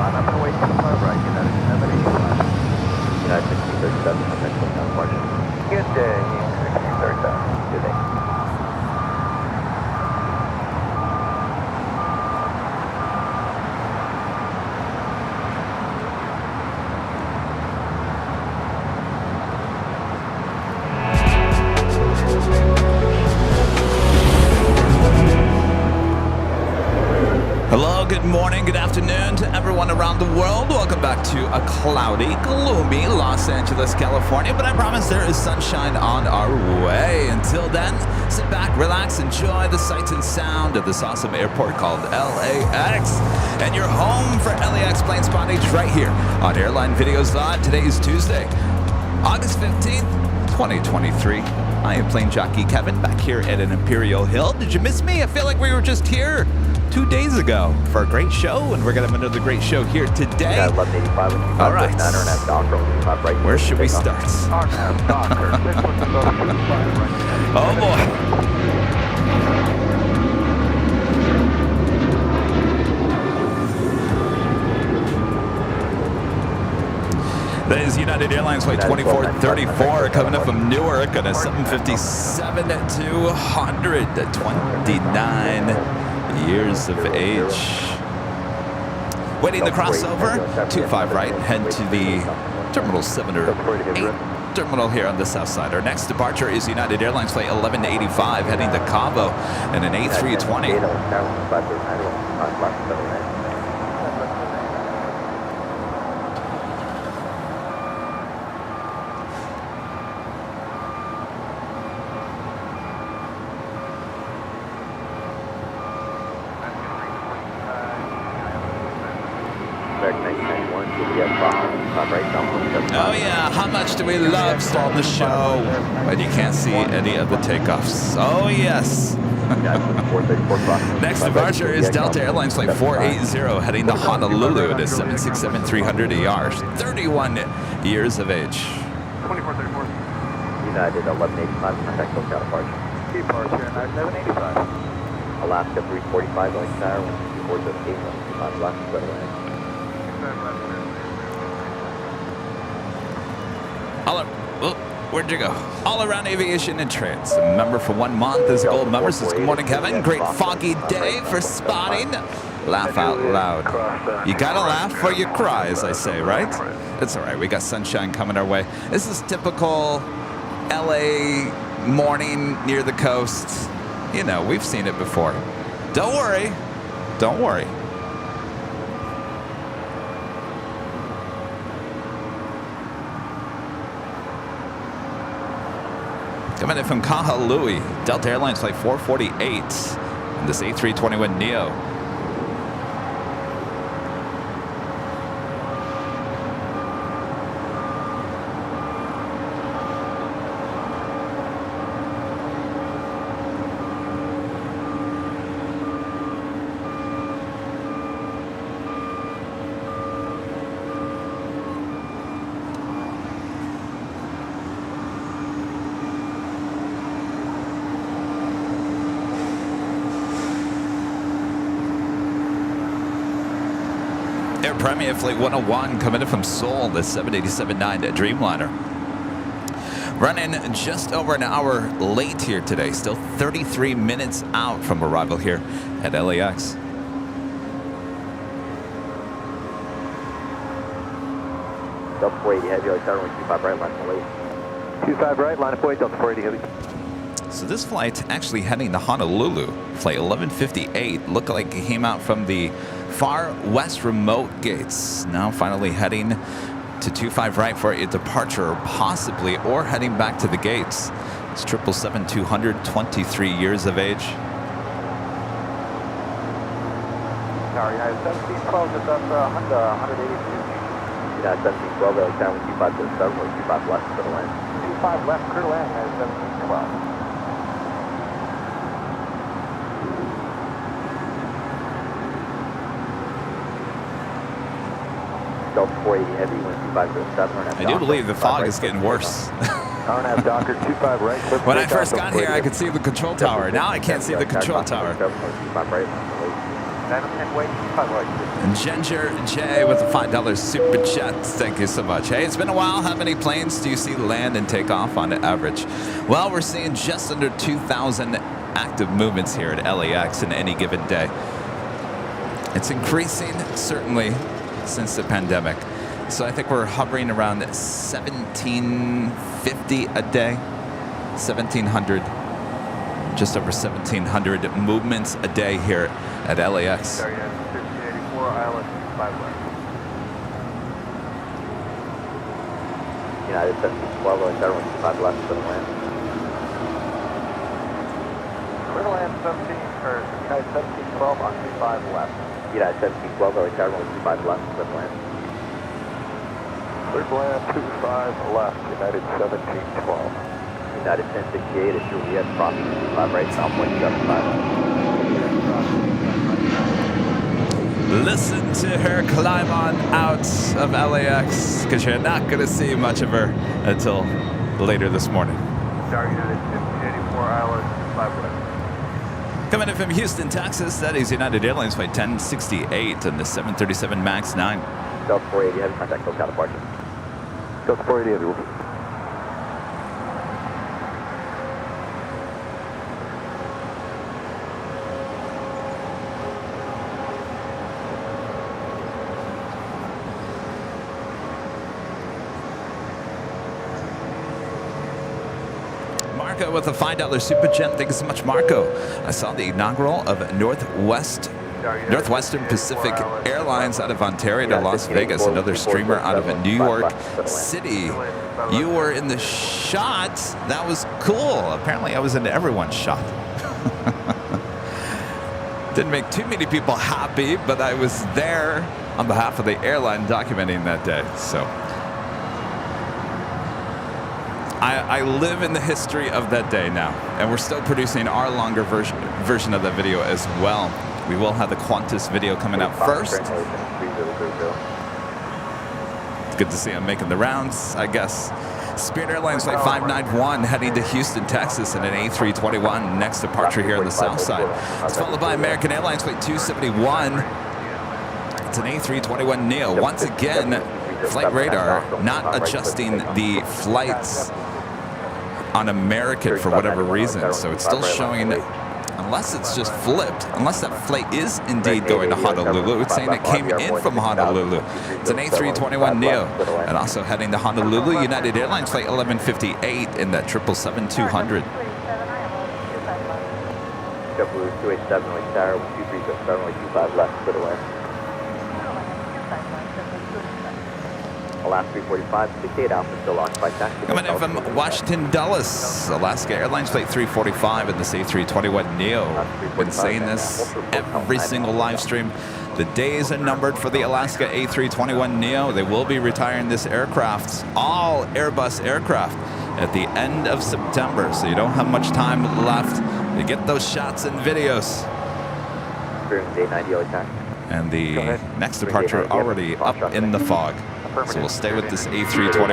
line up and away 25 right, United 785. United 1637, next one down, margin. Good day, 1637. Good day. Hello, good morning, good afternoon to everyone around the world. Welcome back to a cloudy, gloomy Los Angeles, California, but I promise there is sunshine on our way. Until then, sit back, relax, enjoy the sights and sound of this awesome airport called LAX. And you're home for LAX plane spotting right here on Airline Videos Live. Today is Tuesday, August 15th, 2023. I am Plane Jockey Kevin back here at an Imperial Hill. Did you miss me? I feel like we were just here 2 days ago for a great show, and we're going to have another great show here today. Yeah, 1185. All right. Right. Where should we start? Oh boy. That is United Airlines Flight 2434 coming up from Newark on a 757 200 at 29 years of age. Waiting the crossover, 25 right, head to the Terminal 7 or 8 terminal here on the south side. Our next departure is United Airlines Flight 1185 heading to Cabo in an A320. Oh yeah, how much do we love starting the show when you can't see any of the takeoffs? Oh yes. Next departure is Delta Airlines Flight 480 heading to Honolulu at a 767-300 AR, 31 years of age. 2434. United 1185, contact SoCal departure. Departure, United 785. Alaska 345, Lake Tower, 1408, 125 left, weather line. Where'd you go? All Around Aviation and Trades. A member for 1 month is a gold member. Says, good morning, Kevin. Great foggy day for spotting. Laugh out loud. You gotta laugh or you cry, as I say, right? It's all right. We got sunshine coming our way. This is typical LA morning near the coast. You know, we've seen it before. Don't worry. Don't worry. Coming in from Kahului, Delta Airlines Flight 448, and this A321neo. Air Premier Flight 101 coming in from Seoul, the 787-9 Dreamliner. Running just over an hour late here today, still 33 minutes out from arrival here at LAX. Delta 480, heavy, Lake Tower, 25 right, line up 25 right, line up away, Delta 480 heavy. So this flight actually heading to Honolulu, flight 1158, looked like it came out from the far west remote gates. Now finally heading to 25 right for a departure, possibly, or heading back to the gates. It's 777-200, 23 years of age. Tower, United 1712, just up 182. United 1712, Lake Tower, 25 to the 7, 25 left, clear to land. 25 left, clear to land, United 1712. Delta 480 heavy, 125 to the 7. I do believe the fog is getting worse. RNAV Docker 25 right. When I first got here, I could see the control tower. Now I can't see the control tower. 10 weight, 5 weight. And Ginger J with the $5 super chat. Thank you so much. Hey, it's been a while. How many planes do you see land and take off on average? Well, we're seeing just under 2,000 active movements here at LAX in any given day. It's increasing, certainly, since the pandemic. So I think we're hovering around 1,750 a day, 1,700, just over 1,700 movements a day here at LAX. United 1584, island 5 west. United 1712, going center 125 left for the land. Clear to land 17, or United 1712 on 25 left. United 1712, going center 125 left for the land. Clear to land 25 left, United 1712. United 1068 at Juliet, crossing 25 right, Southwind 75. Listen to her climb on out of LAX, because you're not going to see much of her until later this morning. Star United 1584, island 5 west. Coming in from Houston, Texas, that is United Airlines flight 1068 and the 737 MAX 9. Delta 480, heavy contact, SoCal departure. Delta 480, over. Marco with a $5 super chat. Thank you so much, Marco. I saw the inaugural of Northwestern Pacific Airlines out of Ontario to Las Vegas, another streamer out of New York City. You were in the shot. That was cool. Apparently, I was in everyone's shot. Didn't make too many people happy, but I was there on behalf of the airline documenting that day. So I live in the history of that day now, and we're still producing our longer version of that video as well. We will have the Qantas video coming out first. It's good to see I'm making the rounds, I guess. Spirit Airlines Flight 591 heading to Houston, Texas in an A321, next departure here on the south side. It's followed by American Airlines Flight 271. It's an A321neo. Once again, Flight Radar not adjusting the flights on American for whatever reason, so it's still showing, unless it's just flipped, unless that flight is indeed going to Honolulu, it's saying it came in from Honolulu. It's an A321neo, and also heading to Honolulu, United Airlines Flight 1158 in that 777-200. JetBlue 287, Lake Tower, 2307, 25 left, clear to land. Alaska 345, 68 Alpha, still occupied taxi. Coming in from Washington Dulles, Alaska Airlines Flight 345 in the A321neo. Been saying this every single live stream. The days are numbered for the Alaska A321neo. They will be retiring this aircraft, all Airbus aircraft, at the end of September. So you don't have much time left to get those shots and videos. Day 90 LA taxi. And the next departure already up in the fog. So we'll stay with this A321.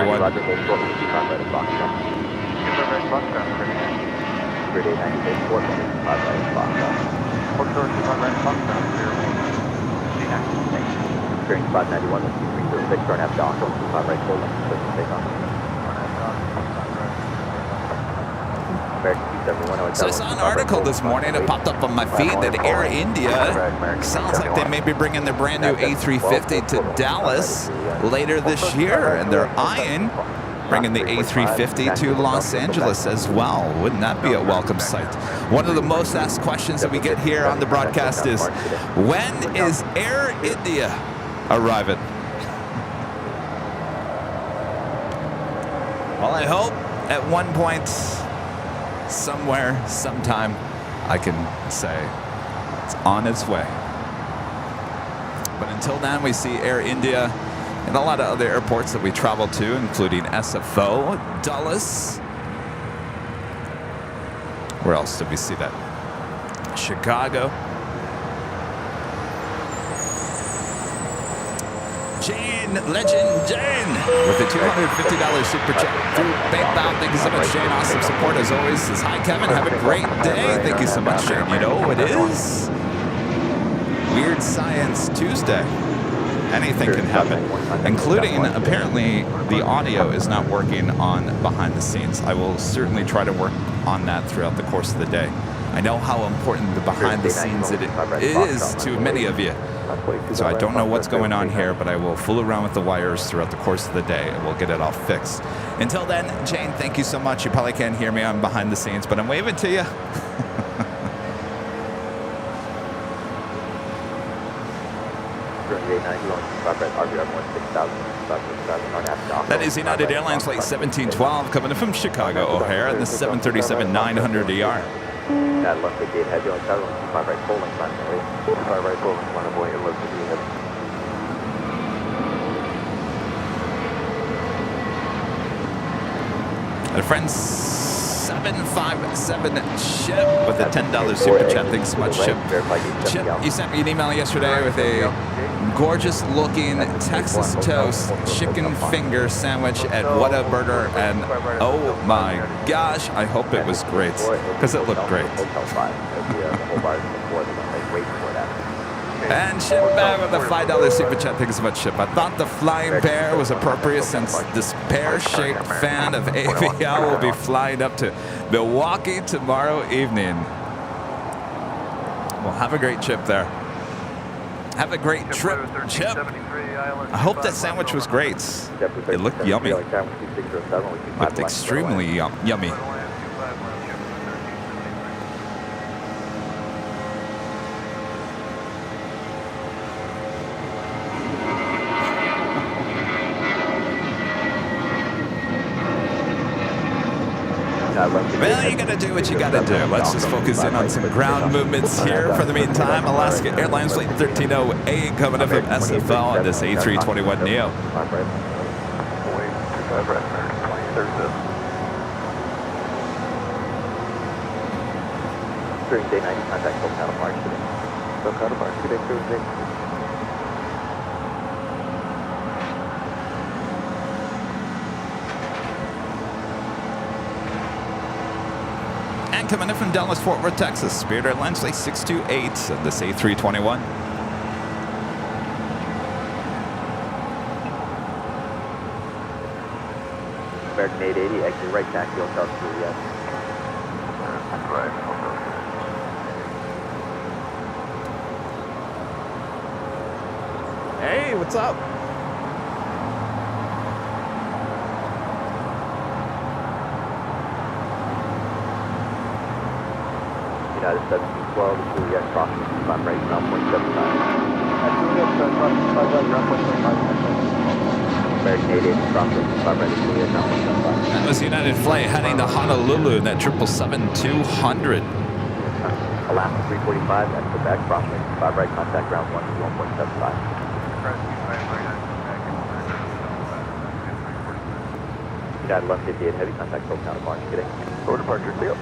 So I saw an article this morning, it popped up on my feed, that Air India sounds like they may be bringing their brand new A350 to Dallas later this year, and they're eyeing bringing the A350 to Los Angeles as well. Wouldn't that be a welcome sight? One of the most asked questions that we get here on the broadcast is, when is Air India arriving? Well, I hope at one point, somewhere, sometime, I can say it's on its way. But until then, we see Air India and a lot of other airports that we travel to, including SFO, Dulles. Where else did we see that? Chicago. Jane, Legend Jane, with a $250 super chat through PayPal. Thank you so much, Jane. Awesome support as always. Says, hi, Kevin. Have a great day. Thank you so much, Jane. You know who it is? Weird Science Tuesday. Anything can happen, including apparently the audio is not working on behind the scenes. I will certainly try to work on that throughout the course of the day. I know how important the behind the scenes it is to many of you. So I don't know what's going on here, but I will fool around with the wires throughout the course of the day and we'll get it all fixed. Until then, Jane, thank you so much. You probably can't hear me on behind the scenes, but I'm waving to you. That is United Airlines Flight 1712 coming in from Chicago O'Hare and the 737-900ER. Our friend 757 Chip with a $10 super chat. Thanks so much, Chip. Chip, you sent me an email yesterday with a gorgeous looking Texas toast chicken finger sandwich at Whataburger, and oh my gosh, I hope it was great because it looked great. And Chip back with a $5 super chat. Thanks so much, Chip. I thought the flying bear was appropriate since this pear-shaped fan of AVL will be flying up to Milwaukee tomorrow evening. Well, have a great trip there. Have a great trip, Chip. I hope that sandwich was great. It looked yummy. Looked extremely yummy. Well, you gotta do what you gotta do. Let's just focus in on some ground movements here. For the meantime, Alaska Airlines Flight 1308 coming up from SFL on this A321neo. During day 90, contact SoCal March today. SoCal March today, Thursday. Coming in from Dallas, Fort Worth, Texas, Spirit Airlines Flight 628 of this A321. American 880, exit right taxi, Hotel Juliet. Hey, what's up? United 1712, Juliet crossing, climb right, ground 175. American 880, crossing, climb right, Juliet, ground 175. That was United Flight heading to Honolulu in that 777-200. Alaska 345, at Quebec, crossing, climb right, contact ground 121.75. United 1158, heavy contact, SoCal March today. Go departure, clear.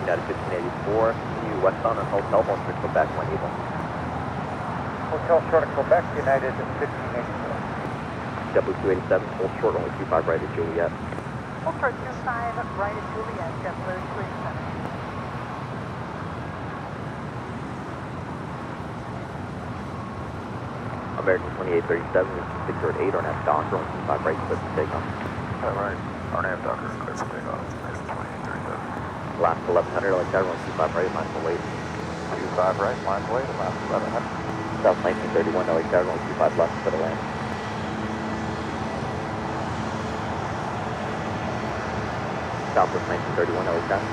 United 1584, continue westbound on Hotel One to Quebec when able. Hotel short of Quebec, United 1584. W287, hold short only 25 right at Juliet. Hold short 25 right at Juliet, W287. American 2837, 608, RNAV Docker, only 25 right, clear for takeoff. Right, RNAV Docker, clear for takeoff. Nice 2837. Last 1100, like that, 25 right, mindful late. 25 right, mindful late, last 1100. South 1931, like that, 25 left, for the land. Southwest 1931, like that.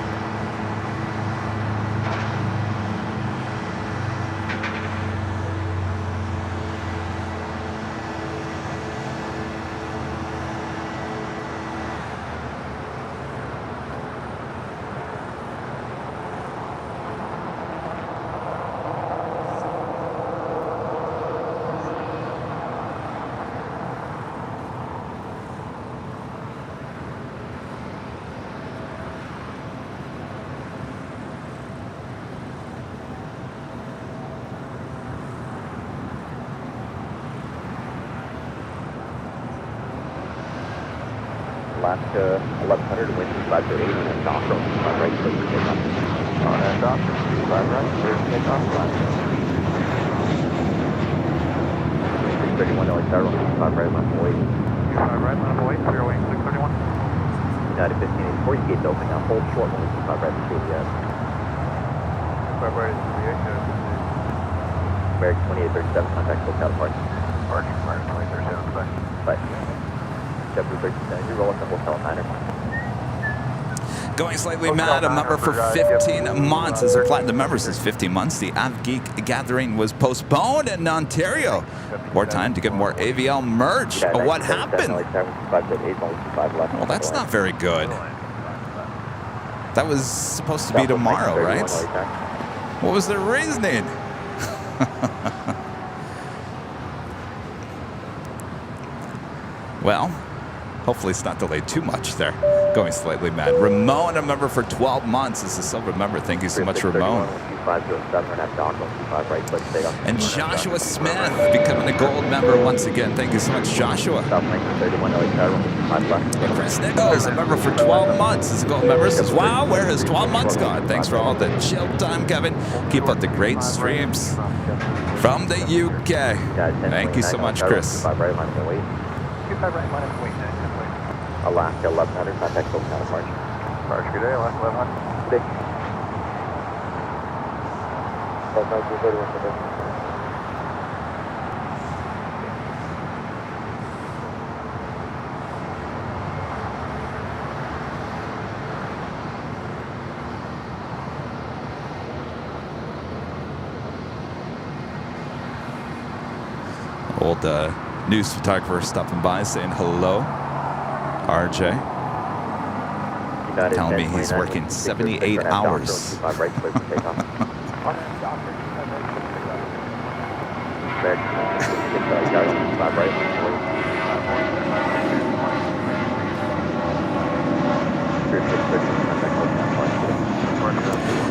Alaska 1100, wind 508, and then dock roll 25 right, clear for takeoff. On that dock, 25 right, clear for takeoff. 631 LA tower, 25 right, left away. 25 right, line away, clear wing 631. United 1584, you gates open now, hold short, 25 right, to KBS. 25 right, 38, American 2837, contact hotel parking. Arching, American 2837, bye. Bye. Chevrolet 13, you roll up the hotel niner. Going slightly mad, a member for 15 months. As a platinum member since 15 months, the AvGeek gathering was postponed in Ontario. More time to get more AVL merch. What happened? Well, that's not very good. That was supposed to be tomorrow, right? What was the reasoning? Well, hopefully it's not delayed too much there. Going slightly mad. Ramon, a member for 12 months, is a silver member. Thank you so much, Ramon. And Joshua Smith becoming a gold member once again. Thank you so much, Joshua. And Chris Nichols, a member for 12 months, is a gold member. Says, wow, where has 12 months gone? Thanks for all the chill time, Kevin. Keep up the great streams from the UK. Thank you so much, Chris. 25 right, line of wing, Alaska 1100, contact Coast Counterpart. Arch, good day, Alaska 1100. Good day. 1291 for this. Old news photographer stopping by saying hello. RJ. Telling me he's working 78 hours.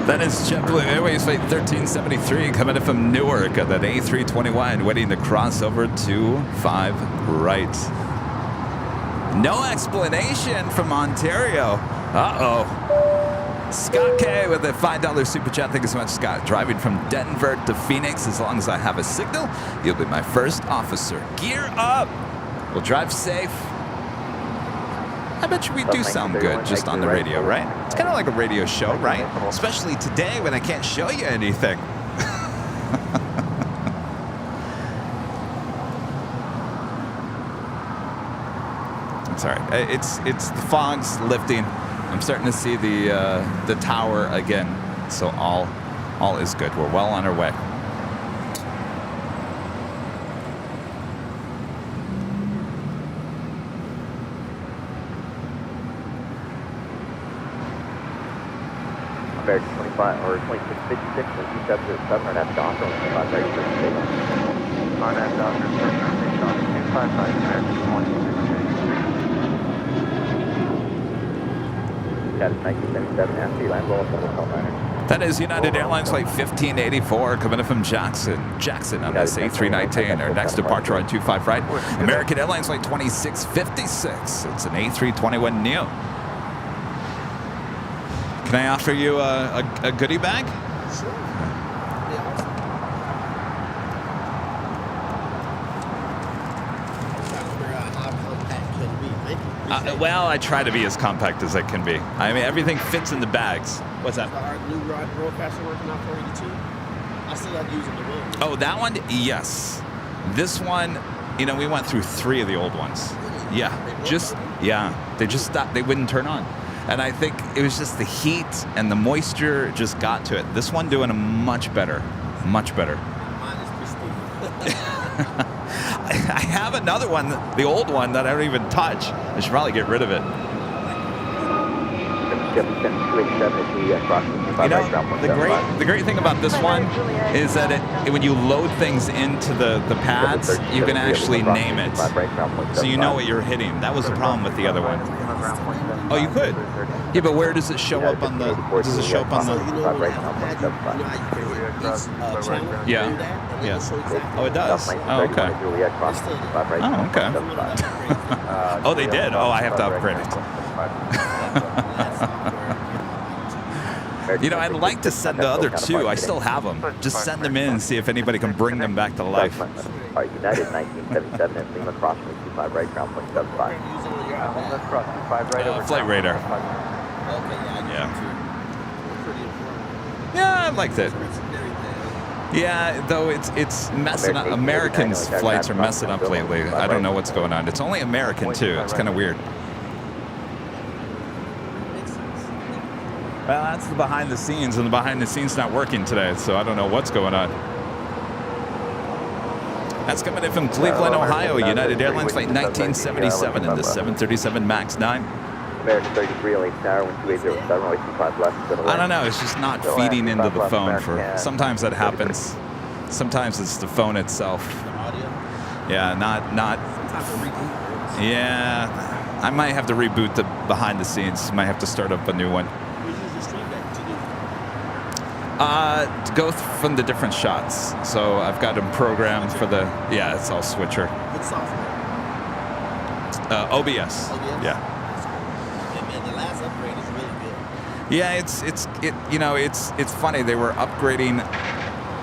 That is JetBlue Airways Flight 1373 coming in from Newark at that A321, waiting to cross over to 5 right. No explanation from Ontario. Uh-oh. Scott K with a $5 super chat. Thank you so much, Scott. Driving from Denver to Phoenix. As long as I have a signal, you'll be my first officer. Gear up. We'll drive safe. I bet you we do sound good just on the radio, right? It's kind of like a radio show, right? Especially today when I can't show you anything. It's all right. It's the fog's lifting. I'm starting to see the tower again. So all is good. We're well on our way. American 25 or 2656 and 2707 and that's Doctor on 25 right for takeoff. On that Doctor, 255 American 2658. That is 1977 FC land roll up the hotel niner. That is United Airlines Flight 1584 coming in from Jackson on this A319. Our next departure on 25 right. American Airlines Flight 2656. It's an A321 Neo. Can I offer you a goodie bag? Sure. Yeah, I'm trying to figure out how compact can it be. Well, I try to be as compact as I can be. I mean, everything fits in the bags. What's that? Our new roadcaster working out 482. I still got to use it the road. Oh, that one? Yes. This one, you know, we went through 3 of the old ones. Yeah, they just stopped. They wouldn't turn on. And I think it was just the heat and the moisture just got to it. This one doing a much better. Much better. Mine is pristine. I have another one, the old one, that I don't even touch. I should probably get rid of it. You know, the great thing about this one is that when you load things into the pads, you can actually name it. So you know what you're hitting. That was the problem with the other one. Oh, you could? Yeah, but where does it show up on the? Does it show up on So, the? you know, when I had you know how you can hit each channel, Yeah. do that, and Yeah. it'll show exactly Oh, it does. Oh, okay. Juliet crossing 5 right. Oh, okay. Oh, they did. Oh, I have to upgrade it. You know, I'd like to send the other two. I still have them. Just send them in and see if anybody can bring them back to life. All right, United 1977 and Lima crossing 25 right, ground point 75. Let's cross 5 right over. Flight radar. Yeah. Yeah, I liked it. Yeah, though it's messing up. Americans' flights are messing up lately. I don't know what's going on. It's only American too. It's kind of weird. Well, that's the behind the scenes, and the behind the scenes not working today, so I don't know what's going on. That's coming in from Cleveland, Ohio. United Airlines flight 1977 in the 737 MAX 9. American 33, late tower, 1280, runway 25 left. I don't know. It's just not feeding into the phone. Sometimes that happens. Sometimes it's the phone itself. Yeah, not. Yeah, I might have to reboot the behind the scenes. Might have to start up a new one. To go from the different shots. So I've got them programmed for the. Yeah, it's all switcher. What software? OBS. Yeah. The last upgrade is really good. Yeah, it's funny. They were upgrading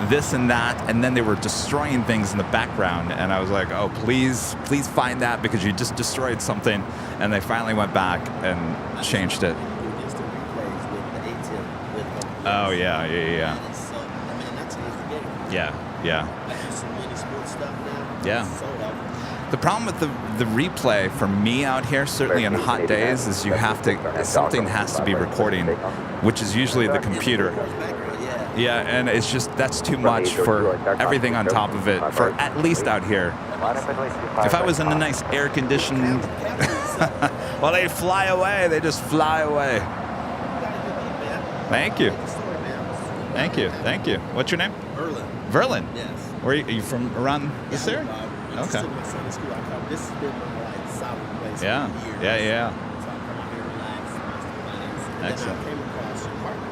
this and that, and then they were destroying things in the background, and I was like, oh, please find that, because you just destroyed something. And they finally went back and changed it. Oh yeah. Yeah. Yeah. The problem with the replay for me out here, certainly on hot days, is something has to be recording, which is usually the computer. Yeah, and it's just, that's too much for everything on top of it, for at least out here. If I was in a nice air-conditioned, well, they fly away. They just fly away. Thank you. What's your name? Verlin. Yes. Where are you from? Around this area? Okay. This has been my solid place for Yeah. years. Yeah. So I come out here, relax, and Excellent. then I came across your partner.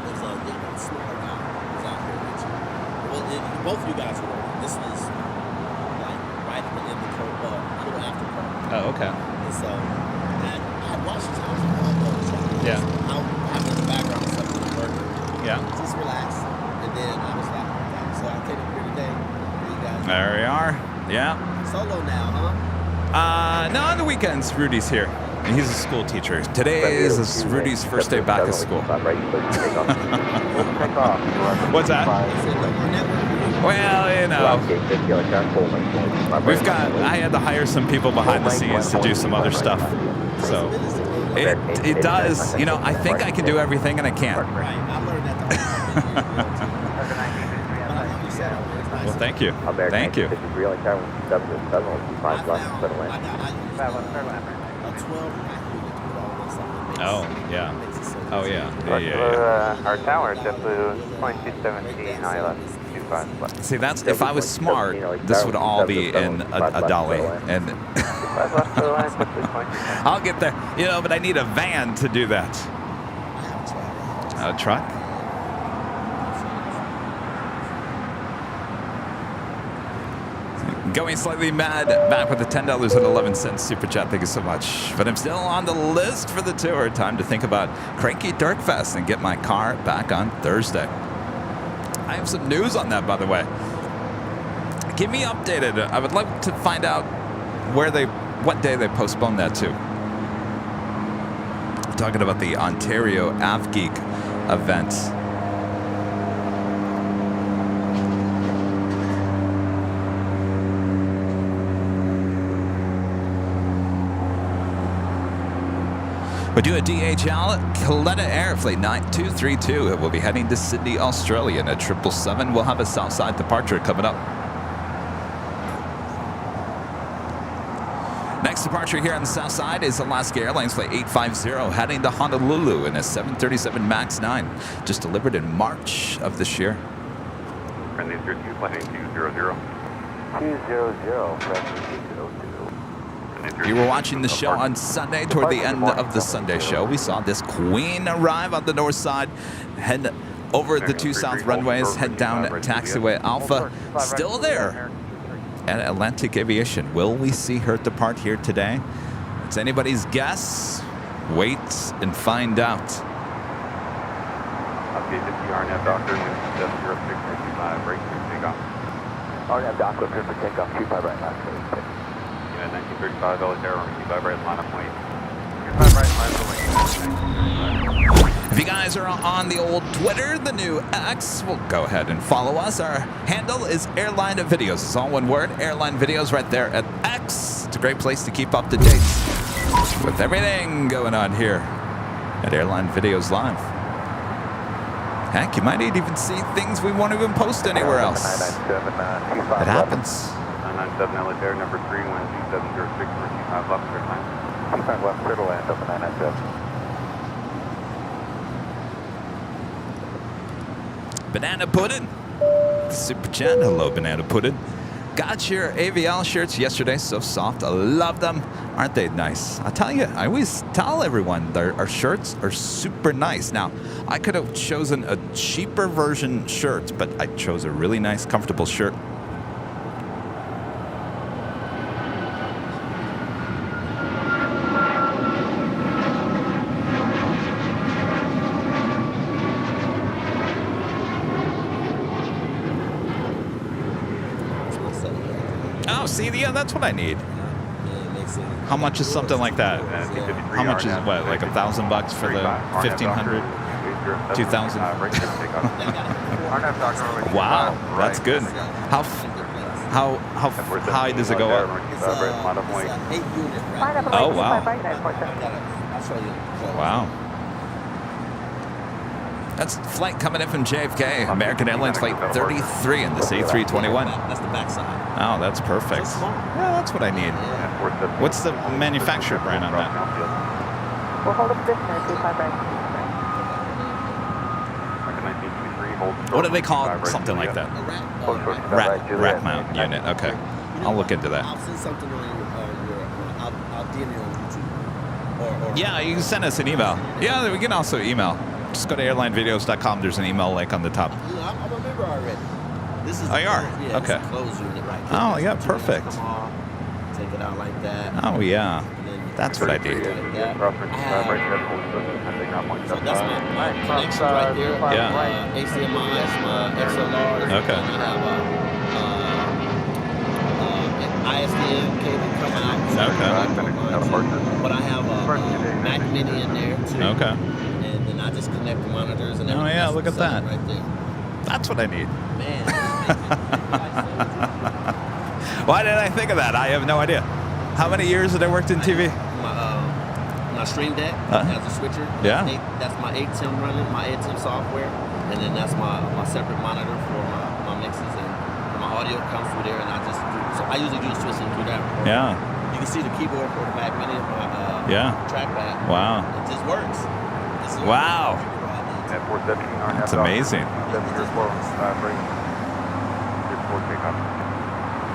There's a young, smart guy who's out here with you. Both of you guys were working. This was like right at the end of the curve, a little after curve. Oh, okay. And so I watched the times and Yeah. I'm having in the background and stuff with the work. Yeah. Just relax. And then I was like, okay, so I came up here today. Where you guys? There we are. Yeah. Solo now, huh? No, on the weekends, Rudy's here. And he's a school teacher. Today is Rudy's first day back at school. What's that? Well, you know, I had to hire some people behind the scenes to do some other stuff. So it does, I think I can do everything, and I can't. Right. I learned that. Well, thank you. Thank you. Oh, yeah. Oh, yeah. Yeah. Our tower, JetBlue 2217, ILS 25. See, that's, if I was smart, this would all be in a dolly. And I'll get there. But I need a van to do that. A truck? Going slightly mad, back with the $10.11 super chat. Thank you so much. But I'm still on the list for the tour. Time to think about Cranky Dirtfest and get my car back on Thursday. I have some news on that, by the way. Keep me updated. I would like to find out what day they postponed that to. I'm talking about the Ontario AvGeek event. We do a DHL Coletta Air Flight 9232. It will be heading to Sydney, Australia. And at 777, we'll have a Southside departure coming up. Next departure here on the south side is Alaska Airlines Flight 850, heading to Honolulu in a 737 MAX 9, just delivered in March of this year. Friendly 02, flight 200. 200, press 202. You were watching the show on Sunday. Toward the end of the Sunday show, we saw this queen arrive on the north side, head over the 2 south runways, head down taxiway Alpha. Still there at Atlantic Aviation. Will we see her depart here today? It's anybody's guess. Wait and find out. Okay, 50 RNF Doctor, 70625, break through takeoff. RNF Doc, clear for takeoff, 25 right, last clear. Unit 1935, Elitera, 25 right, line up point. 25 right, line up point. If you guys are on the old Twitter, the new X, well, go ahead and follow us. Our handle is Airline Videos. It's all one word, Airline Videos, right there at X. It's a great place to keep up to date with everything going on here at Airline Videos Live. Heck, you might even see things we won't even post anywhere else. It happens. 997 Elitera, number 3, 12706, 25 left, clear line. 25 left, clear to land, up 997. Banana Pudding. Super chat. Hello, Banana Pudding. Got your AVL shirts yesterday. So soft. I love them. Aren't they nice? I tell you, I always tell everyone our shirts are super nice. Now, I could have chosen a cheaper version shirt, but I chose a really nice, comfortable shirt. Oh, see, yeah, that's what I need. How much is something like that? How much is what, like $1,000 for the 1,500, 2,000? Wow, that's good. How high does it go up? Oh wow. Wow. That's flight coming in from JFK, American Airlines flight 33 in this A321. That's the backside. Oh, that's perfect. Yeah, that's what I need. What's the manufacturer brand on that? We'll hold a position at 25 right. What do they call something like that? Rack mount unit. Okay, I'll look into that. I'll send something on I'll DM you on YouTube. Or Yeah, you can send us an email. Yeah, we can also email. Just go to airlinevideos.com. There's an email link on the top. I'm a member already. This is Oh, you are? Yeah, Okay. It's a closed unit right here. Oh, yeah, That's perfect. come off, take it out like that. Oh, yeah. And then That's what I need. like that. So that's my connections right there. Yeah. HDMI's, my XLRs. Okay. And I have an ISDN cable coming out. Okay. But I have a Mac Mini in there too. Okay. And then I just connect the monitors and Oh, everything. yeah, That's look at what's up that. right there. That's what I need. Man. Why did I think of that? I have no idea. How many years have I worked in TV? My Stream Deck has a switcher. Yeah. That's my ATEM running, my ATEM software, and then that's my separate monitor for my mixes, and my audio comes through there, and I usually do the switching through that. Yeah. You can see the keyboard for the Mac Mini and my trackpad. Wow. It just works. Wow. That's amazing.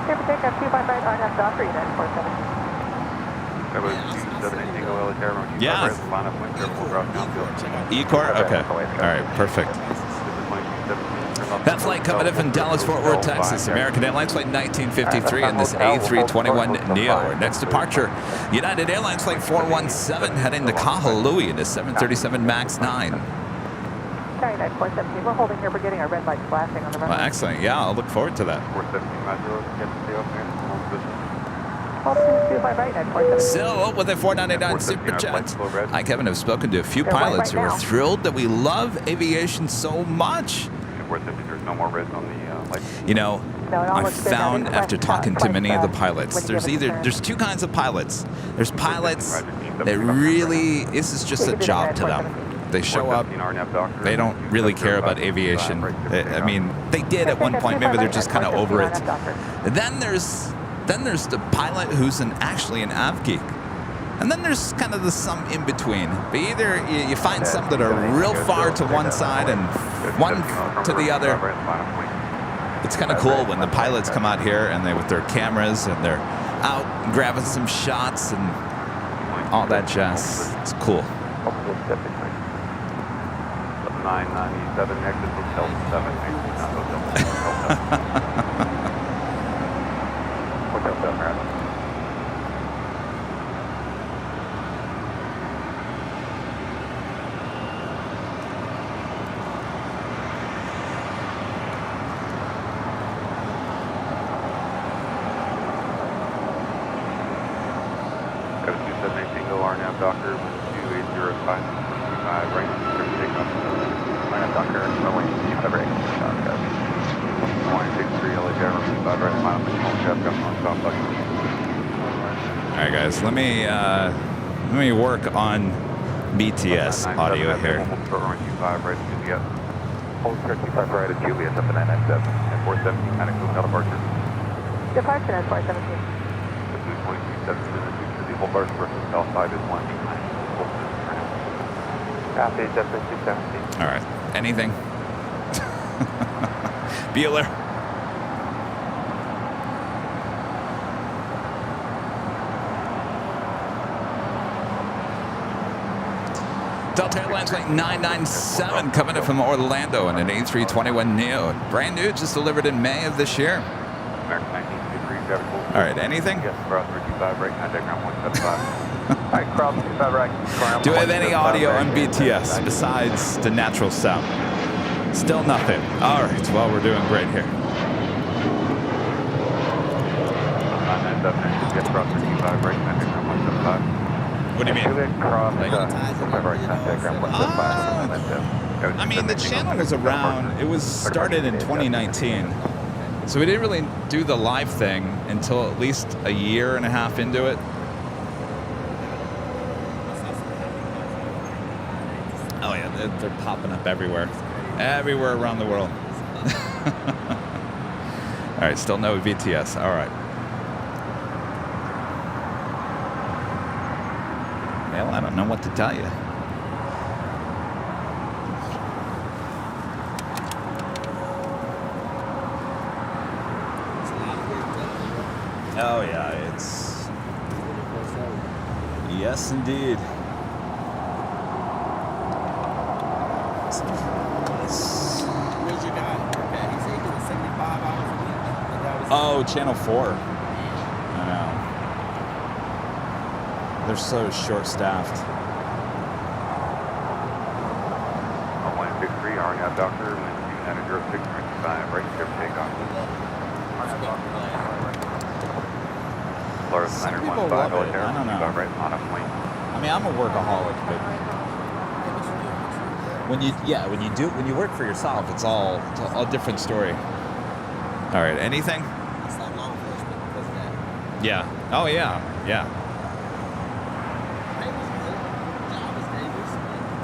Here for takeoff 25 right, RNF Doctor, United 47. Yeah. E-Core? Okay. All right, perfect. That flight coming in from Dallas, Fort Worth, Texas. American Airlines flight 1953 in this A321neo. Our next departure, United Airlines flight 417 heading to Kahului in the 737 MAX 9. Sorry, 9417. We're holding here. We're getting our red lights flashing on the runway. Well, excellent. Yeah, I'll look forward to that. Hold 25 right, 9417. Still with a 499 super chat. Hi, Kevin. I've spoken to a few pilots who are thrilled that we love aviation so much. You know, I've found after talking to many of the pilots, there's two kinds of pilots. There's pilots that really, this is just a job to them. They show up, they don't really care about aviation. I mean, they did at one point, maybe they're just kind of over it. Then there's the pilot who's actually an av geek. And then there's kind of the some in between. But either you find some that are real far to one side and one to the other. It's kind of cool when the pilots come out here and with their cameras and they're out grabbing some shots and all that jazz. It's cool. 997 exit Hotel 7, not Hotel 7. Hotel 7, rather. Kevin 2718, go RNAV Docker 12805, 25, right, takeoff. RNAV Docker, runway 25, right, Kevin. 163, LA Tower, 25, right, mile, Kevin, on stop button. All right, guys, let me work on BTS audio here. Runway 25, right, Juliet. Hold 35, right, at Juliet, up to 997, and 417, kind of close out departure. Departure at 417. The 2.37 minutes. Whole berth versus Southside is 1 behind. Copy, Jeffrey 217. All right. Anything? Bueller. Delta Airlines Flight 997 coming in from Orlando in an A321neo. Brand new, just delivered in May of this year. American 1923, traffic full. All right, anything? Yes, cross 35, right, contact ground 175. All right, cross 35, right. Do I have any audio on BTS besides the natural sound? Still nothing. All right, well, we're doing great here. 997, yes, cross 35, right, contact ground 175. What do you mean? Cross Like- 35, right, contact ground 175. I mean, the channel was around, it was started in 2019. So we didn't really do the live thing until at least a year and a half into it. Oh yeah, they're popping up everywhere. Everywhere around the world. All right, still no VTS. All right. Well, I don't know what to tell you. Oh yeah, it's... Yes, indeed. Where's your guy? Okay, he said he doing 75 hours a week. Like that was Oh, Channel 4. I know. They're so short-staffed. 163, RNAV Doctor, wind 2906, right, clear for takeoff. Florida Some 915, people love it. Air, I don't know. 25, right, on a point. I mean, I'm a workaholic, but when you work for yourself, it's all a different story. All right, anything? it's like law enforcement because of that. Yeah. Oh yeah, yeah. Pay was good. Job was dangerous.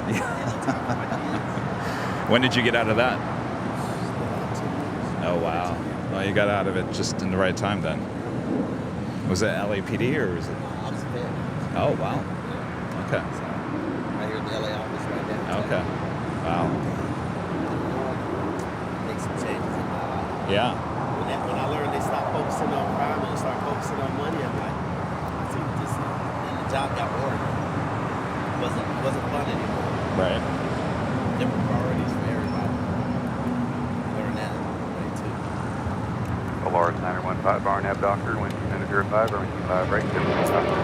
But Yeah. any time for my kids. When did you get out of that? About 2 years. Oh wow. Well, you got out of it just in the right time then. Was it LAPD or was it? I was a vet. Oh wow. Okay. So, right here in the LA office right now. Okay. Wow. Make some changes in my life. Yeah. When I learned they stopped focusing on crime and start focusing on money, I'm like, I think this, and the job got boring. It wasn't fun anymore. Right. Different priorities for everybody. Learn that way too. Polaris 915, RNAV Doctor, wind 2905, runway 25, right, clear for takeoff.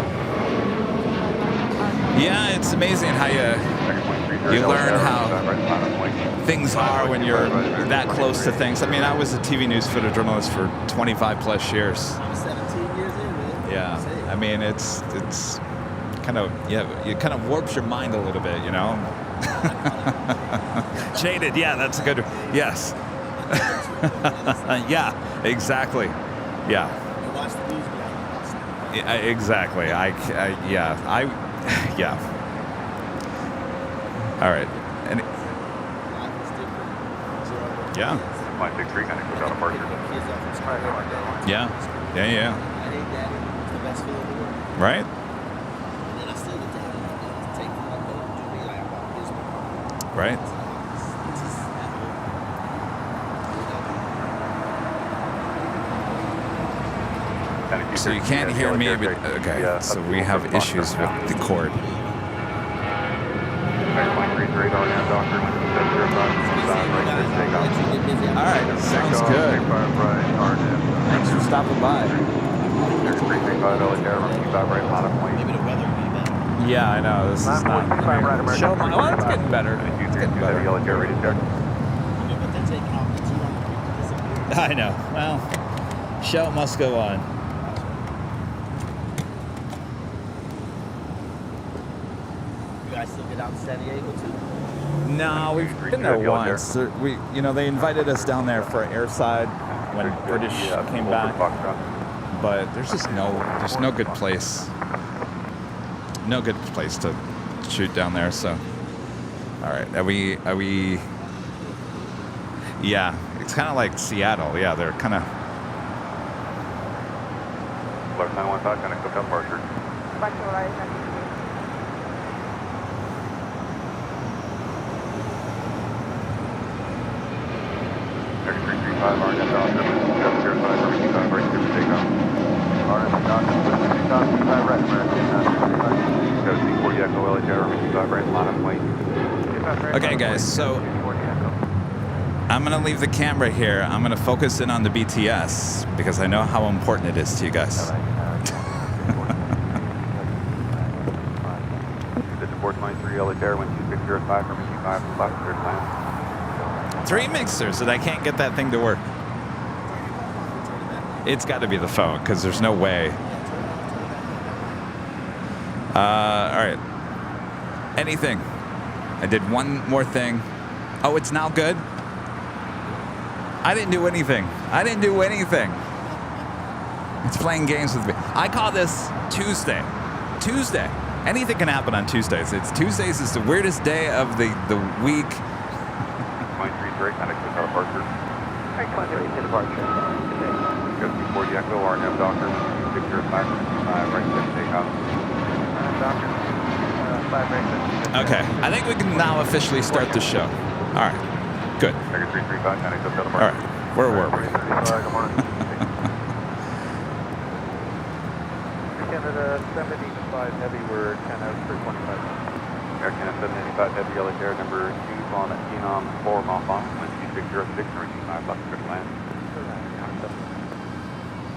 Yeah, it's amazing how you learn how things are when you're that close to things. I mean, I was a TV news photojournalist for 25 plus years. I'm 17 years in, man. Yeah, I mean, it's kind of, yeah, it kind of warps your mind a little bit, you know? Jaded, yeah, that's a good, yes. Yeah, exactly. Yeah. You watch the news, like, Yeah, exactly. Yeah. All right. And life is different. yeah. 163, kind of close out departure. Pick up kids up from school every day. Yeah. Yeah. I hate that. It's the best feeling in the world. Right. And then I still get to take like go do me like I bought this one. Right. It's just at home. Kind of So you can't hear me, but okay. So we have issues with the cord. Radar now, Doctor. All right, sounds good. Thanks for stopping by. Maybe the weather will be better. Yeah, I know. This is not. Show my. Well, it's getting better. It's getting better. But they're taking off the 200. I know. Well, show must go on. You guys still get out to San Diego too? No, we've been there once. They invited us down there for airside when British came back. But there's just no good place. No good place to shoot down there. So, all right, are we? Yeah, it's kind of like Seattle. Yeah, they're kind of. Left 915, connect up departure. Back to right, 93. 3335, RNF Doctor, 705, everything on right here for takeoff. RNF Doctor, 2005, right, American, 40 Echo, LHR, everything on right, line of plane. Okay, guys, so I'm going to leave the camera here. I'm going to focus in on the BTS because I know how important it is to you guys. This is 423 LHR, 12605, from 25, left, third line. 3 mixers, and I can't get that thing to work. It's got to be the phone because there's no way. All right. Anything. I did one more thing. Oh, it's now good? I didn't do anything. It's playing games with me. I call this Tuesday. Anything can happen on Tuesdays. Tuesdays is the weirdest day of the week. 23 connect with our departure. Departure. Go to 40 Echo, RNF Doctor, 605, right side takeoff. Doctor, 5 right. Okay, I think we can now officially start the show. All right, good. Tiger 335, connect up departure. All right, where were we? Good morning. Canada 75 Heavy, we're 10 out for 25. Air Canada 785 Heavy, LHR number 2 on Phenom 4 Montfon, 2606, reaching 5 left, good land.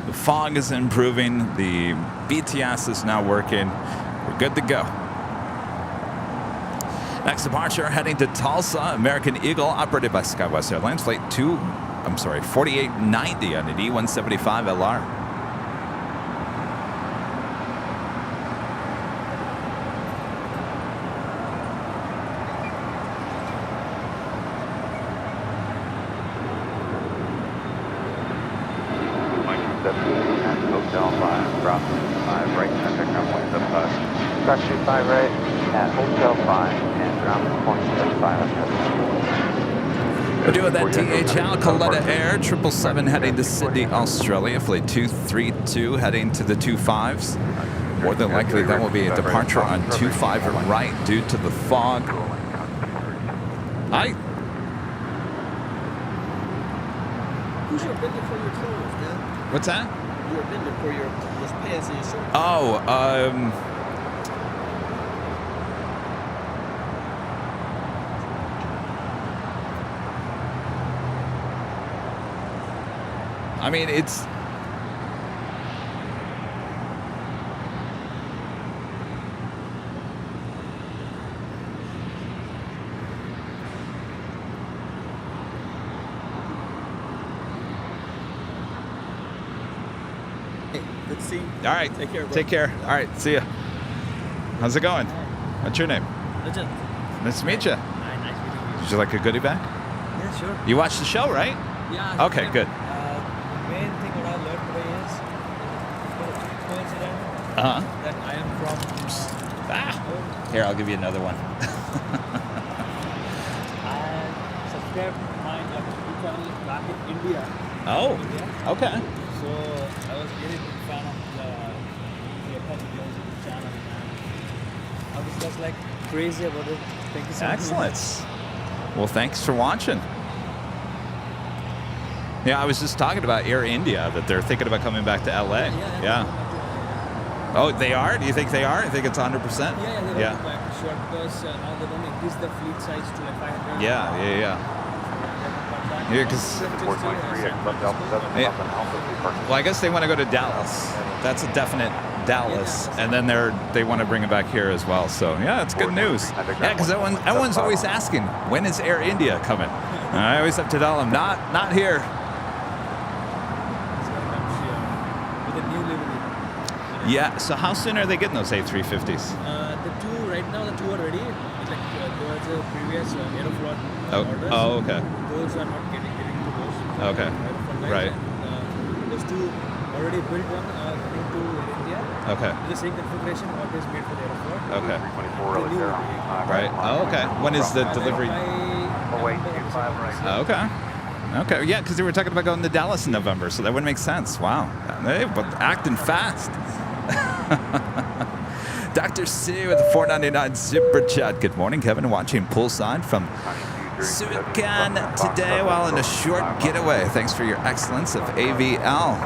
The fog is improving. The BTS is now working. We're good to go. Next departure, heading to Tulsa, American Eagle, operated by SkyWest Airlines, flight 4890 on an E175 LR. Hotel 5, drop 5 right, contact ground 175. Taxi 5 right at Hotel 5 and ground 175. We're doing that DHL Coletta Air 777 heading to Sydney, Australia, flight 232 heading to the 25s. More than likely that will be a departure on 25 right due to the fog. Hi. Who's your vendor for your clothes, man? What's that? You're a vendor for your pants and your shorts. Oh, I mean, it's... Hey, good to see you. All right. Take care, bro. Take care. All right. See ya. How's it going? What's your name? Legend. Nice to meet you. Nice meeting you. Did you like a goodie bag? Yeah, sure. You watched the show, right? Yeah. Okay, sure. good. Main thing what I learned today is coincidence Uh-huh. that I am from. Here, I'll give you another one. I subscribed my YouTube channel back in India. Oh, okay. So I was really big fan of the videos YouTube channel, and I was just like crazy about it. Thank you so much. Excellent. Well, thanks for watching. Yeah, I was just talking about Air India, that they're thinking about coming back to LA. Yeah. Oh, they are? Do you think they are? I think it's 100%? Yeah, they're Yeah. going back to short because now they want to increase the fleet size to like 500. Yeah. Yeah, because 423, X left Alpha 7, Yeah. up on Alpha 3 parking. well, I guess they want to go to Dallas. That's a definite Dallas, and then they want to bring it back here as well. So yeah, it's good news. Yeah, because everyone's always asking, when is Air India coming? And I always have to tell them, not here. With a new livery. Yeah. So how soon are they getting those A350s? The two right now, the two are ready. It's like towards the previous Aeroflot orders. Oh, okay. Those are not getting to those. Okay. Aeroflot lines. Right. And, those two already built one coming to India. Okay. The same configuration what is made for the Aeroflot. Okay. 324, LA Zero. Right. Oh, okay. When is the delivery? Oh, wait, 25 right. Okay. Okay. Yeah, because they were talking about going to Dallas in November, so that would make sense. Wow. Hey, but acting fast. Dr. C with the $4.99 super chat. Good morning, Kevin. Watching poolside from Suican today while on a short getaway. Thanks for your excellence of AVL.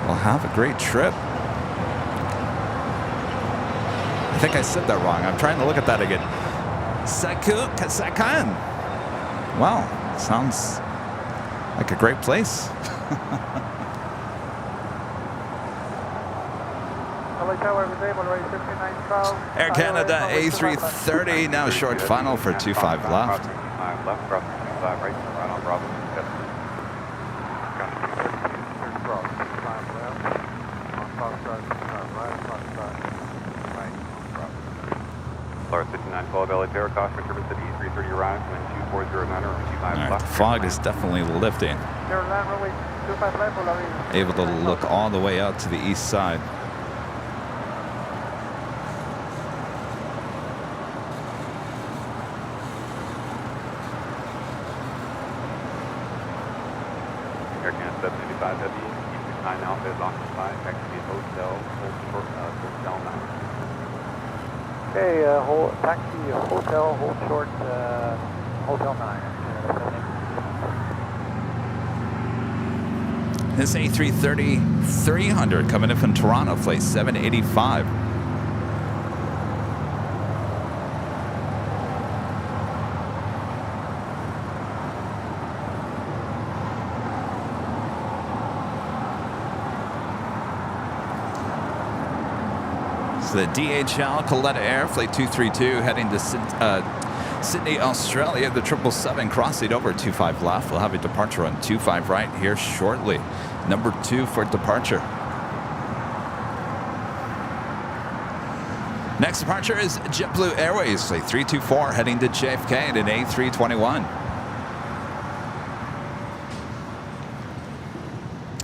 Well, have a great trip. I think I said that wrong. I'm trying to look at that again. Sakan. Wow, sounds like a great place. Air Canada A330 now short final for 25 left. 25 left, cross 25 right, right on Bravo. Lars 5912 LA Tower, caution, Turbine City, 330 arrives, wind 240 manor, 25 All right, left. the fog is definitely lifting. Able to look all the way out to the east side. Air Canada 785 Heavy, E69 Alpha is occupied, taxi hotel, hotel 9. Okay, taxi hotel, hold short, hotel 9. This A330-300 coming in from Toronto, flight 785. So the DHL Coletta Air, flight 232, heading to Sydney, Australia. The 777 crossing over 25 left. We'll have a departure on 25 right here shortly. Number 2 for departure. Next departure is JetBlue Airways, flight 324, heading to JFK in an A321.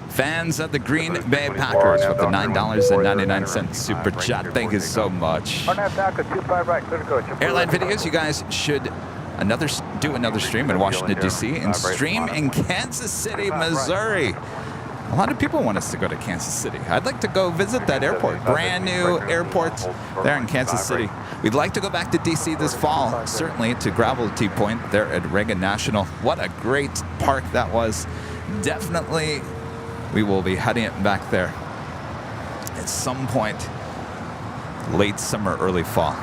Fans of the Green Bay Packers with the $9.99 super chat. Thank you so much. Airline videos, you guys should do another stream in Washington, D.C. and stream in Kansas City, Missouri. A lot of people want us to go to Kansas City. I'd like to go visit that airport. Brand new airport there in Kansas City. We'd like to go back to D.C. this fall, certainly to Gravity Point there at Reagan National. What a great park that was. Definitely we will be heading it back there at some point, late summer, early fall.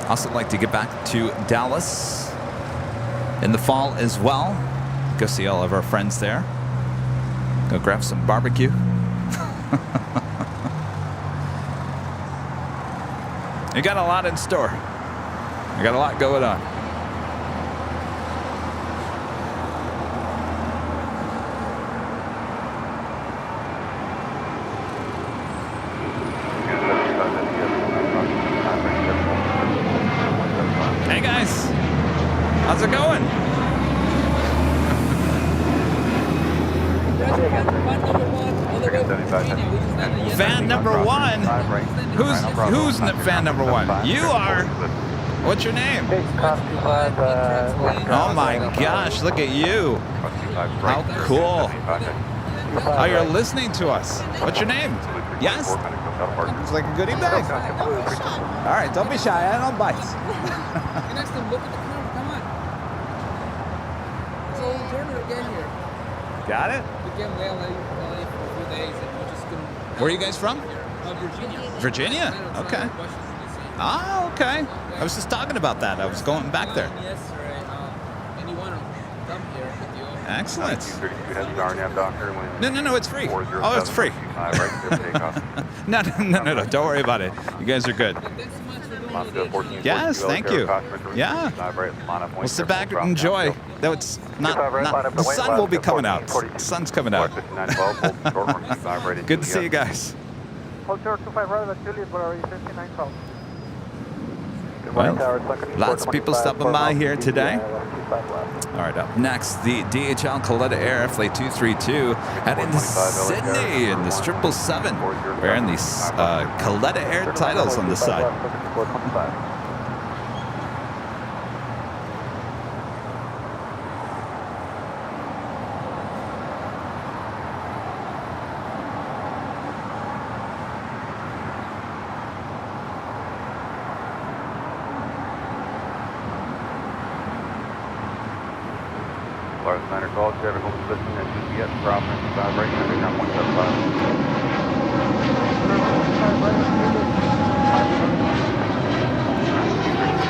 Also like to get back to Dallas in the fall as well. Go see all of our friends there. Go grab some barbecue. You got a lot in store. You got a lot going on. Hey guys, how's it going? Fan number 1? Who's fan number 1? You are. What's your name? Oh my gosh, look at you. How cool. Oh, you're listening to us. What's your name? Yes? It's like a goodie bag. All right, don't be shy. I don't bite. Look at the camera. Come on. get here. Got it? We came to LA for a few days and we just couldn't. Where are you guys from? Virginia. Virginia? Okay. Ah, okay. I was just talking about that. I was going back there. Yesterday, and you want to come here with you. Excellent. 32 heavy RNAV Docker. No, it's free. Oh, it's free. Right there, takeoff. No, don't worry about it. You guys are good. Thanks so much for doing Moscow 14. Yes, thank you. Yeah. We'll sit back and enjoy. Though it's not the sun will be coming out. The sun's coming out. Good to see you guys. Hotel 25 right at Juliet, where are you? 5912. Well, lots of people stopping by here today. All right, up next, the DHL Coletta Air Flight 232 heading to Sydney in this 777. Wearing these Coletta Air titles on the side. Large Niner call, traffic home position at GPS, Providence, right, underground 175.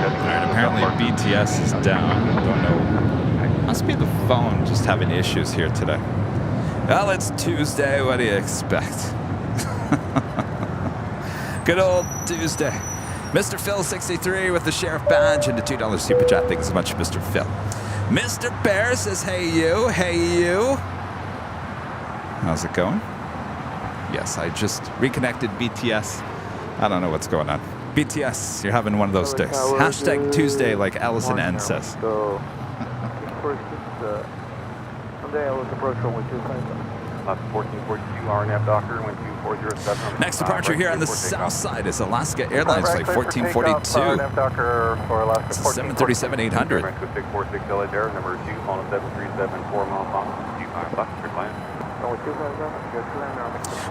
All right, apparently BTS is down. Don't know. Must be the phone just having issues here today. Well, it's Tuesday. What do you expect? Good old Tuesday. Mr. Phil 63 with the sheriff badge and the $2 super chat. Thanks so much, Mr. Phil. Mr. Bear says, hey you. How's it going? Yes, I just reconnected BTS. I don't know what's going on. BTS, you're having one of those days. Hashtag Tuesday, like Allison N says. Someday I was approaching with 1442 RNAV Docker, 12407. Next departure here on the south side is Alaska Airlines flight 1442. It's a 737-800. 646 LA there, number 2, on 7374 miles long, 25 left, clear land.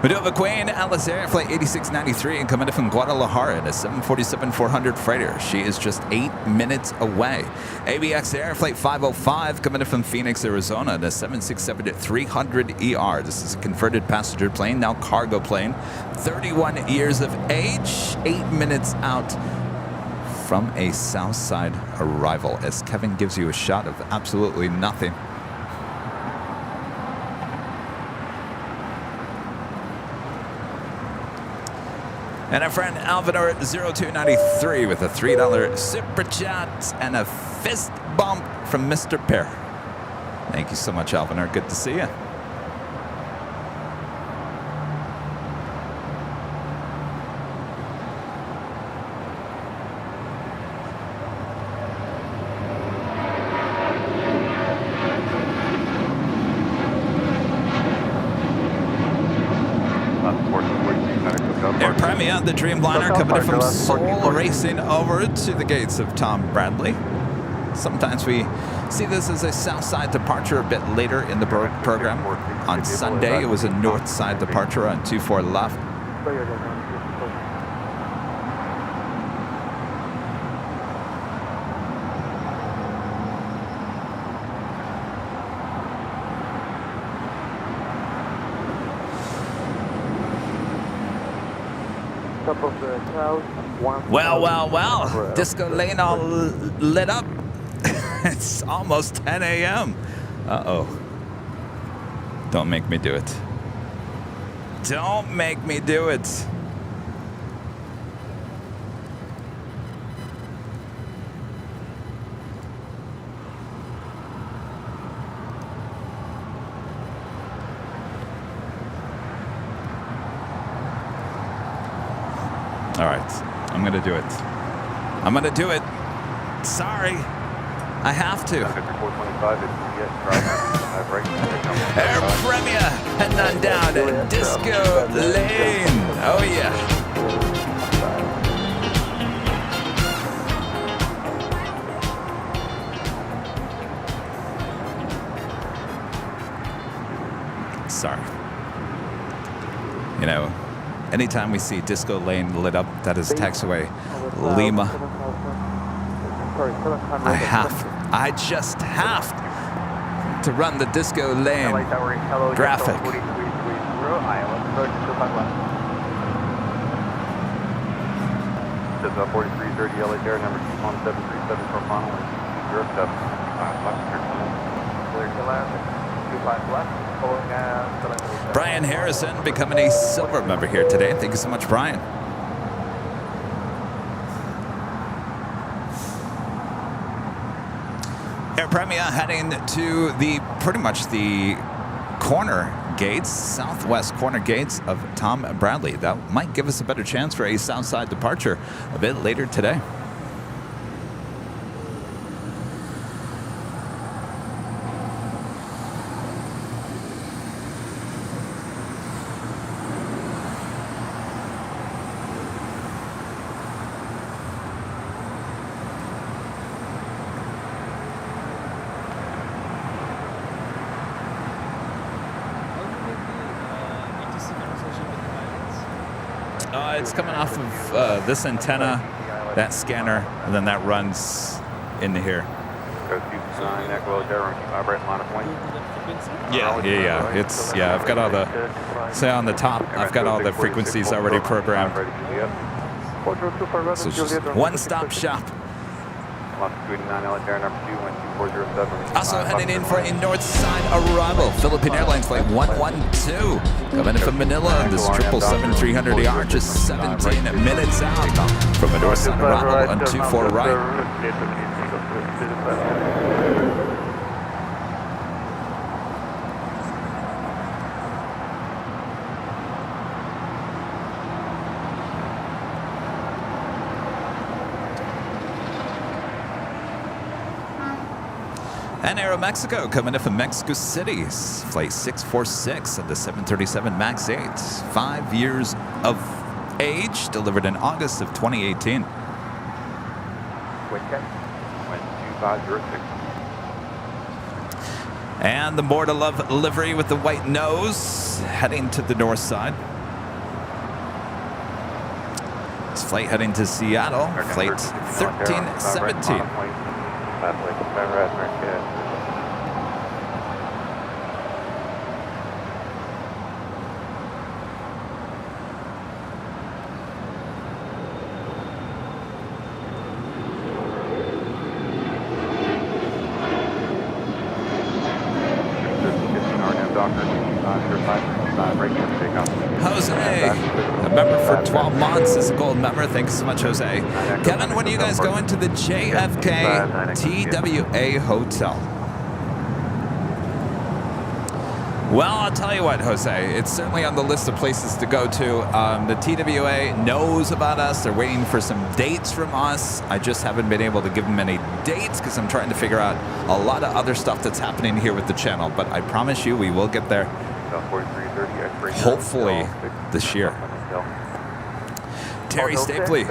We do have a Queen Alice Air Flight 8693 and coming in from Guadalajara in a 747-400 freighter. She is just 8 minutes away. ABX Air Flight 505 coming in from Phoenix, Arizona in a 767-300ER. This is a converted passenger plane, now cargo plane. 31 years of age, 8 minutes out from a south side arrival as Kevin gives you a shot of absolutely nothing. And our friend Alvinor0293 with a $3 super chat and a fist bump from Mr. Pear. Thank you so much, Alvinor. Good to see you. Air Premia, the Dreamliner, coming in from Seoul, racing over to the gates of Tom Bradley. Sometimes we see this as a south side departure a bit later in the program. On Sunday, it was a north side departure on 24 left. Well. Disco Lane all lit up. It's almost 10 a.m. Uh-oh. Don't make me do it. Don't make me do it. All right, I'm going to do it. I'm going to do it. Sorry. I have to. Air Premia heading on down to Disco Lane. Oh, yeah. Sorry. You know, anytime we see Disco Lane lit up, that is taxiway Lima. I just have to run the disco lane LA Tower, hello, graphic. 4330, Iowa, approach 25 left. This is 4330 LA Tower, number 21737 for final, and 207. Clear to land, 25 left, following Celeste. Brian Harrison becoming a silver member here today. Thank you so much, Brian. Air Premia heading to the pretty much the corner gates, southwest corner gates of Tom Bradley. That might give us a better chance for a south side departure a bit later today. It's coming off of this antenna, that scanner, and then that runs into here. Go 29 Echo LA Tower, 25 right, line of point. Yeah. It's I've got all the say on the top. I've got all the frequencies already programmed. So it's just one-stop shop. 29 LA Tower, number 21247. Also heading in for a north side arrival. Philippine Airlines flight 112. Coming in from Manila. This 777-300ER just 17 minutes out from a north side arrival on 24 right. And Aeromexico coming in from Mexico City, flight 646 of the 737 MAX 8. 5 years of age, delivered in August of 2018. Wind 2506. And the More to Love livery with the white nose, heading to the north side. This flight heading to Seattle, flight 1317. Jose, a member for 12 months, is a gold member. Thanks so much, Jose. Kevin, when are you guys going to the JFK TWA Hotel? Well, I'll tell you what, Jose, it's certainly on the list of places to go to. The TWA knows about us. They're waiting for some dates from us. I just haven't been able to give them any dates because I'm trying to figure out a lot of other stuff that's happening here with the channel. But I promise you, we will get there. Hopefully this year. Terry Stapley,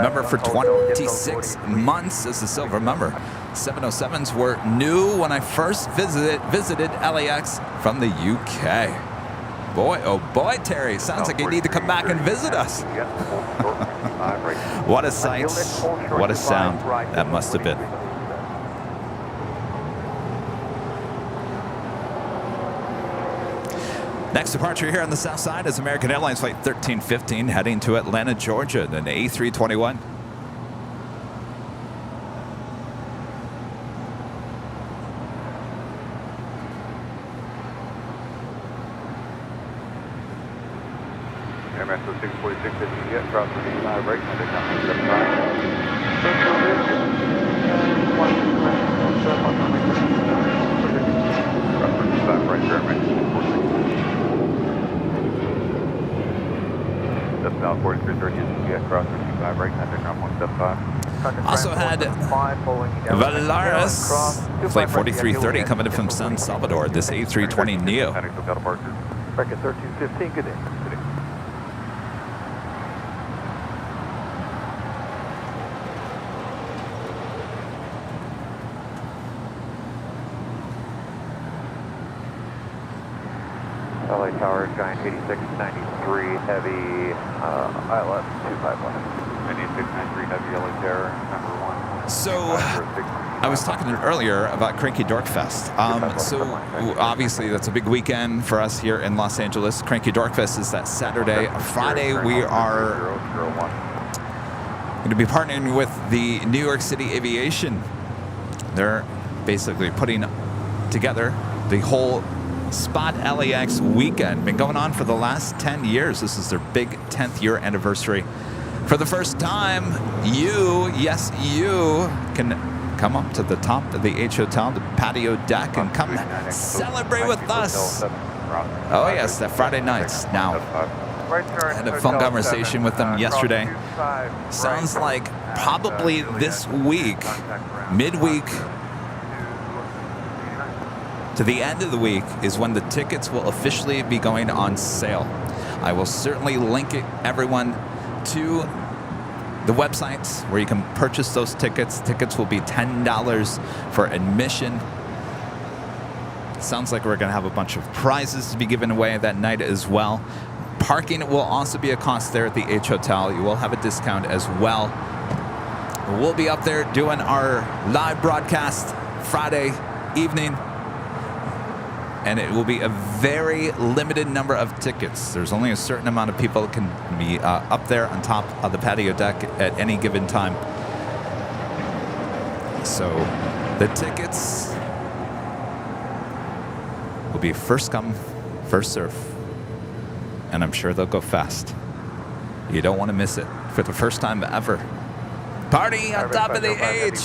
member for 26 months as a silver member. 707s were new when I first visited LAX from the UK. Boy, oh boy, Terry, sounds like you need to come back and visit us. What a sight, what a sound that must have been. Next departure here on the south side is American Airlines flight 1315 heading to Atlanta, Georgia, an A321. Airmaster 646, if you get across the 85 right, and they come in 75. Right there, that's now 4330, if you get across the 85 right, and they come 175. Also had Valaris, flight 4330, coming in from San Salvador, this A320 Neo. Record 1315, good day. LA Tower, Giant 8693, heavy, ILS 251. 8693, heavy LA Tower, number 1. So, I was talking earlier about Cranky Dork Fest. So, obviously, that's a big weekend for us here in Los Angeles. Cranky Dork Fest is that Saturday. Friday, we are going to be partnering with the New York City Aviation. They're basically putting together the whole Spot LAX weekend. Been going on for the last 10 years. This is their big 10th year anniversary. For the first time, you, yes, you can come up to the top of the H Hotel, the patio deck, and come celebrate with us. Oh yes, that Friday nights. Now, I had a phone conversation with them yesterday. Sounds like probably this week, midweek to the end of the week is when the tickets will officially be going on sale. I will certainly link everyone to the websites where you can purchase those tickets. Tickets will be $10 for admission. Sounds like we're going to have a bunch of prizes to be given away that night as well. Parking will also be a cost there at the H Hotel. You will have a discount as well. We'll be up there doing our live broadcast Friday evening. And it will be a very limited number of tickets. There's only a certain amount of people that can be up there on top of the patio deck at any given time. So the tickets will be first come, first serve. And I'm sure they'll go fast. You don't want to miss it for the first time ever. Party on top of the H.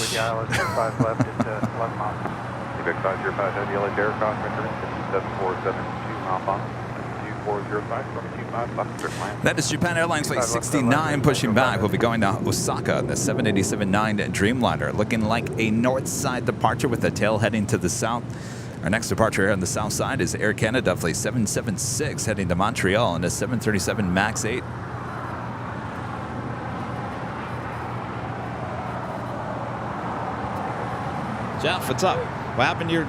That is Japan Airlines Flight 69 pushing back. We'll be going to Osaka on the 787-9 Dreamliner, looking like a north side departure with the tail heading to the south. Our next departure here on the south side is Air Canada Flight 776 heading to Montreal on the 737 MAX 8. Jeff, what's up? What happened to your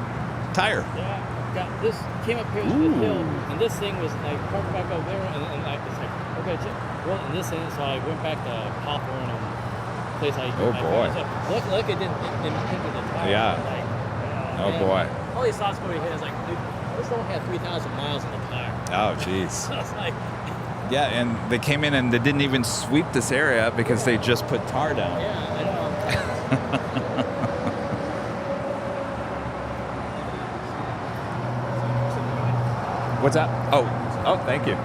tire? Yeah, this came up here to the hill, and this thing was like parked back over there, and like it's like okay, well, and this thing, so I went back to Hawthorne and place I. Oh boy! So, look, it didn't hinder the tire. Yeah. Like, oh man, boy! All these thoughts going ahead is like, dude, this only had 3,000 miles on the tire. Oh jeez. So it's like. Yeah, and they came in and they didn't even sweep this area because they just put tar down. Yeah, I know. What's that? Oh, thank you.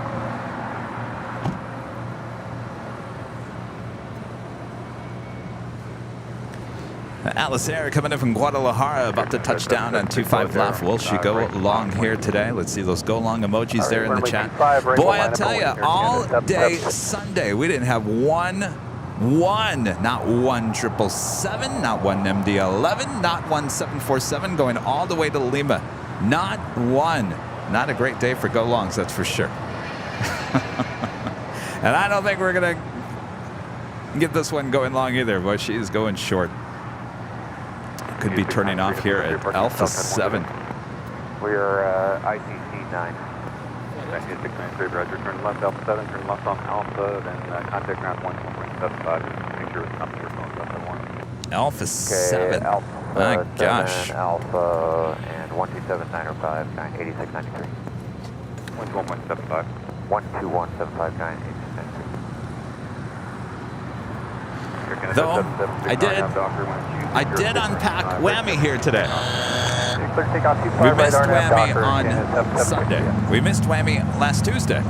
Alice Air coming in from Guadalajara, about to touch down on 25 left. Will she go long here today? Let's see those go long emojis there in the chat. Boy, I tell you, all day Sunday, we didn't have not one 777, not one MD-11, not one 747 going all the way to Lima. Not one. Not a great day for go-longs, that's for sure. And I don't think we're going to get this one going long either, but she is going short. Could be turning off here at Alpha 7. We are ITC 9. 693, Roger. Turn left, Alpha 7. Turn left on Alpha, then contact ground 1.75. Make sure it's not your phone, Alpha 1. Alpha 7. Alpha My 7, gosh. Alpha and 127.905, 986.93. 121.75. 121.75, 986.93. Though, I did unpack Whammy here today. We missed Whammy on Sunday. We missed Whammy last Tuesday.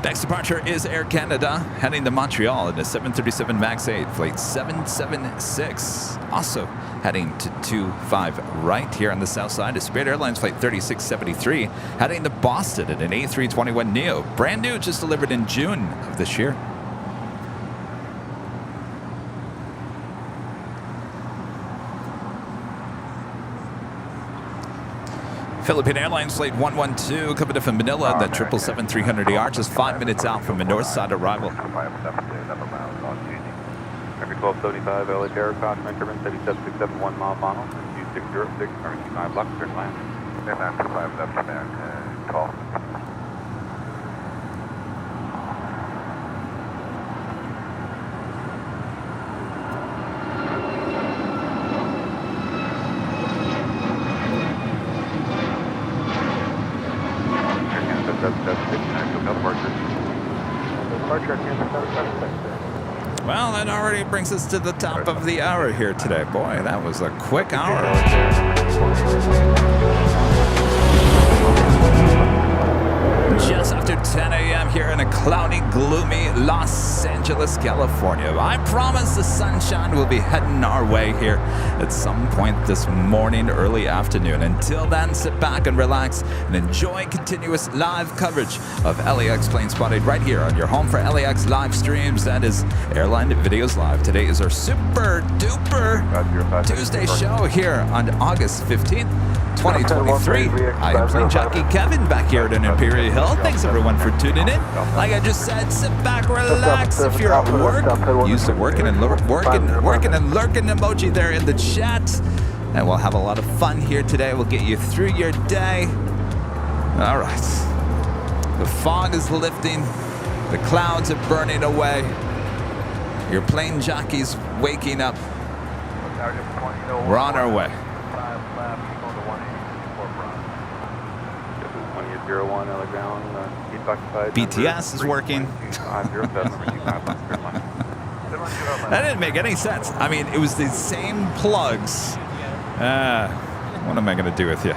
Next departure is Air Canada, heading to Montreal in the 737 MAX 8, flight 776. Also heading to 25 right here on the south side is Spirit Airlines flight 3673, heading to Boston in an A321neo. Brand new, just delivered in June of this year. Philippine Airlines flight 112 coming in from Manila, that 777-300ER, just 5 minutes out from a north side arrival. Every 1275 LA Terra, caution increment 77671 mile final, 2606, turn 25 left, turn left. Airman 25 left, American, call. Well, that already brings us to the top of the hour here today. Boy, that was a quick hour. Just after 10 a.m. here in a cloudy, gloomy Los Angeles, California. I promise the sunshine will be heading our way here at some point this morning, early afternoon. Until then, sit back and relax and enjoy continuous live coverage of LAX Plane Spotting right here on your home for LAX live streams. That is Airline Videos Live. Today is our super duper Tuesday show here on August 15th. 2023. I am Plane Jockey Kevin back here at an Imperial Hill. Thanks everyone for tuning in. Like I just said, sit back, relax. If you're at work, use the working and lurking emoji there in the chat. And we'll have a lot of fun here today. We'll get you through your day. All right. The fog is lifting. The clouds are burning away. Your plane jockey's waking up. We're on our way. 01 LA ground, BTS is working. That didn't make any sense. I mean, it was the same plugs. What am I going to do with you?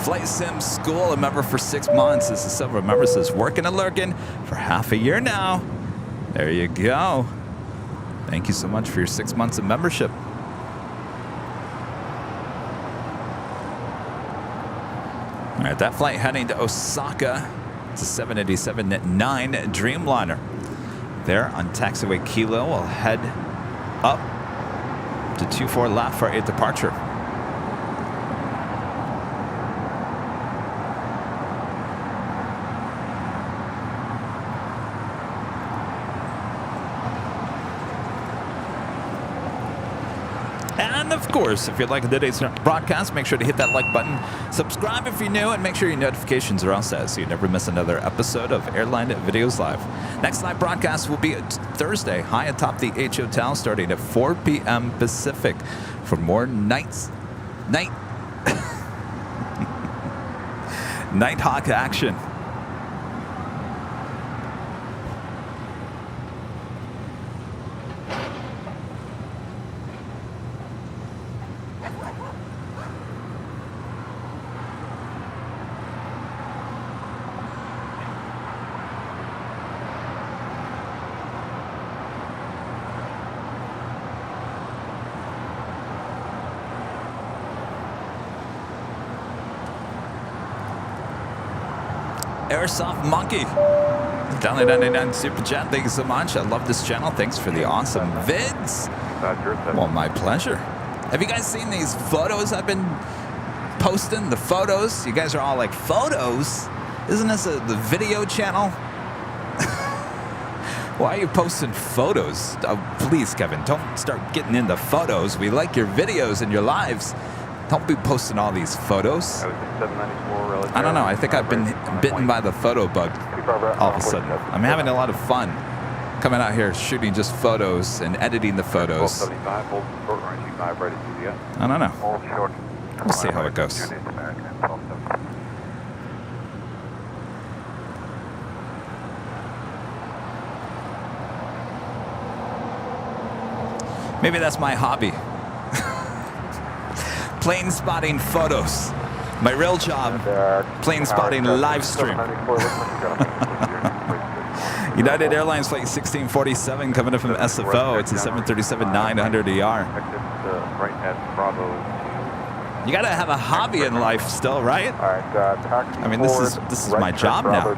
Flight Sim School, a member for 6 months. This is several members. Says working and lurking for half a year now. There you go. Thank you so much for your 6 months of membership. All right, that flight heading to Osaka. It's a 787-9 Dreamliner. There on taxiway Kilo, we'll head up to 24 left for a departure. And of course, if you're liking today's broadcast, make sure to hit that like button. Subscribe if you're new, and make sure your notifications are all set so you never miss another episode of Airline Videos Live. Next live broadcast will be Thursday, high atop the H Hotel, starting at 4 p.m. Pacific for more Nighthawk action. Airsoft Monkey. Down 99 Super Chat. Thank you so much. I love this channel. Thanks for the awesome vids. Well, my pleasure. Have you guys seen these photos I've been posting? The photos? You guys are all like, photos? Isn't this the video channel? Why are you posting photos? Oh, please, Kevin, don't start getting into photos. We like your videos and your lives. Don't be posting all these photos. I don't know. I think I've been bitten by the photo bug all of a sudden. I'm having a lot of fun coming out here shooting just photos and editing the photos. I don't know. We'll see how it goes. Maybe that's my hobby. Plane spotting photos. My real job, plane spotting live stream. United Airlines flight 1647 coming up from SFO. It's a 737-900ER. You gotta have a hobby in life still, right? I mean, this is my job now.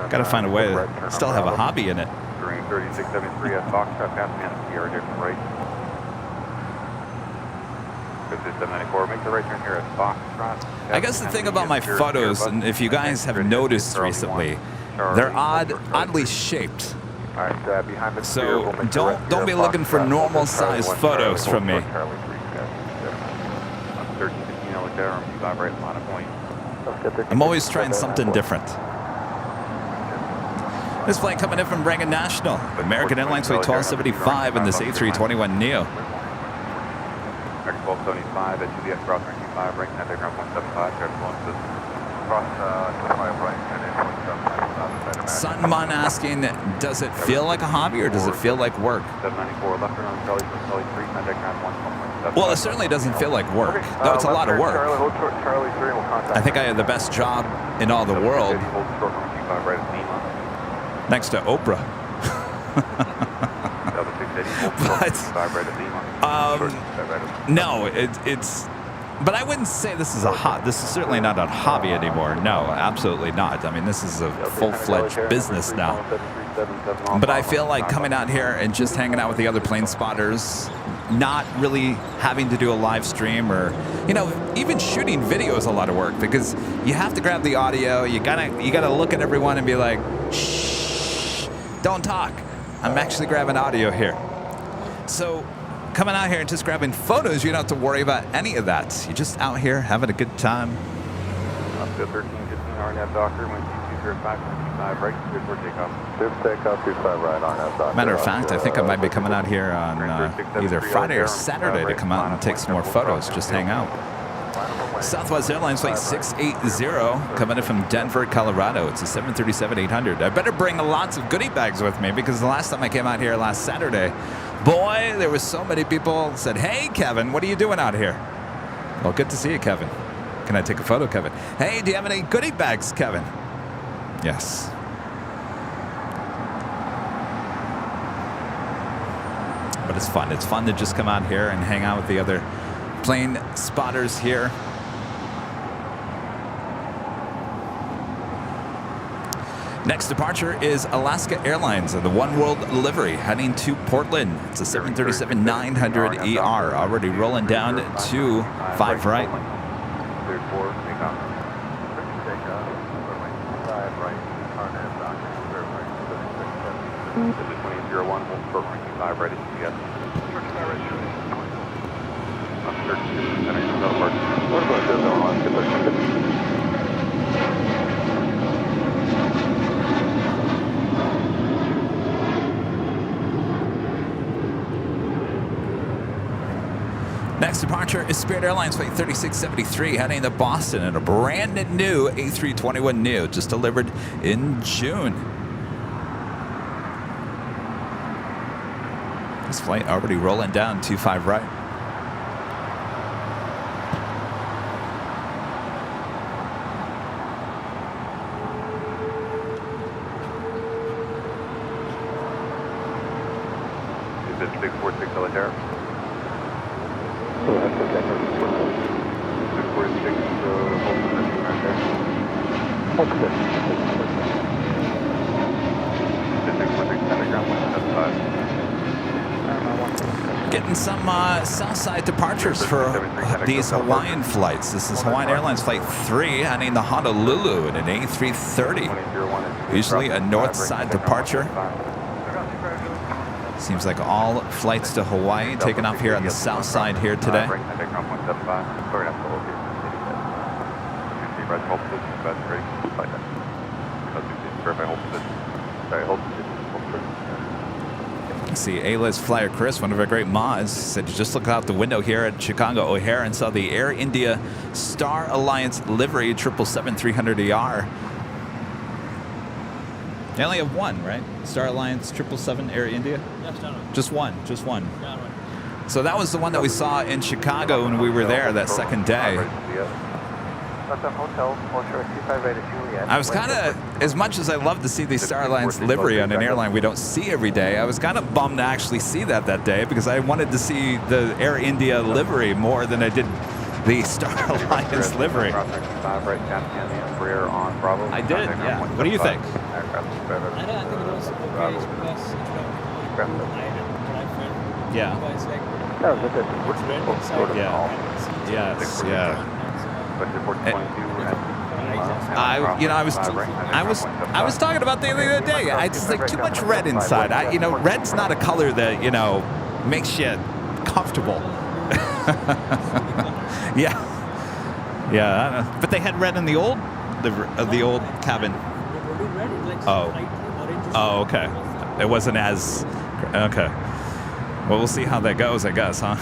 Gotta find a way to still have a hobby in it. 3673 at Foxtrot, passing on Sierra different right. 5794, make the right turn here at Foxtrot. I guess the thing about my photos, and if you guys have noticed recently, they're oddly shaped. So don't be looking for normal size photos from me. I'm always trying something different. This flight coming in from Reagan National, American Airlines flight 1275 in this A321neo. 1275 at GDS cross 25, right now, background 175, Sunman asking, does it feel like a hobby or does it feel like work? 794 left around Charlie, Charlie 3, contact ground 1.7. Well, it certainly doesn't feel like work, though it's a lot of work. Charlie 3 will contact. I think I have the best job in all the world, next to Oprah. But no, it's. But I wouldn't say this is this is certainly not a hobby anymore. No, absolutely not. I mean, this is a full-fledged business now. But I feel like coming out here and just hanging out with the other plane spotters, not really having to do a live stream or, you know, even shooting video is a lot of work because you have to grab the audio. You gotta look at everyone and be like, shh, don't talk. I'm actually grabbing audio here. So coming out here and just grabbing photos, you don't have to worry about any of that. You're just out here having a good time. Up to 1315 RNAV Docker, wind 205, 25 right, good for takeoff. Good takeoff, 25 right, RNAV Docker. Matter of fact, I think I might be coming out here on either Friday or Saturday to come out and take some more photos, just hang out. Southwest Airlines Flight 680 coming in from Denver, Colorado. It's a 737-800. I better bring lots of goodie bags with me because the last time I came out here last Saturday, boy, there were so many people said, hey, Kevin, what are you doing out here? Well, good to see you, Kevin. Can I take a photo, Kevin? Hey, do you have any goodie bags, Kevin? Yes. But it's fun. It's fun to just come out here and hang out with the other plane spotters here. Next departure is Alaska Airlines of the One World livery heading to Portland. It's a 737-900ER already rolling down to 5 right. 34, takeoff. Takeoff, 5 right, RNAV Docker, 2001, hold short ranking 5 right, yes. Short 5 right, sure. 13, what about this on? Next departure is Spirit Airlines Flight 3673 heading to Boston in a brand new A321neo just delivered in June. This flight already rolling down 25 right. Is it 646 Solitaire? 646, hold position right there. Hold position. 646, Telegram 175. Getting some Southside departures for these Hawaiian flights. This is Hawaiian Airlines Flight 3 heading to Honolulu in an A330. Usually a north side departure. Seems like all flights to Hawaii taking off here on the south side here today. See, A-list flyer Chris, one of our great mods, said you just look out the window here at Chicago O'Hare and saw the Air India Star Alliance livery 777-300ER. They only have one, right? Star Alliance 777 Air India? Yes, no. Just one. Yeah, right. So that was the one that we saw in Chicago when we were there that second day. I was kind of, as much as I love to see the Star Alliance livery on an airline we don't see every day, I was kind of bummed to actually see that day because I wanted to see the Air India livery more than I did the Star Alliance livery. I did, yeah. What do you think? I think it was okay because Yeah. Yes, yeah. I was talking about the other day. I just like too much red inside. Red's not a color that makes you comfortable. Yeah. But they had red in the old cabin. Oh, okay. It wasn't as okay. Well, we'll see how that goes, I guess, huh?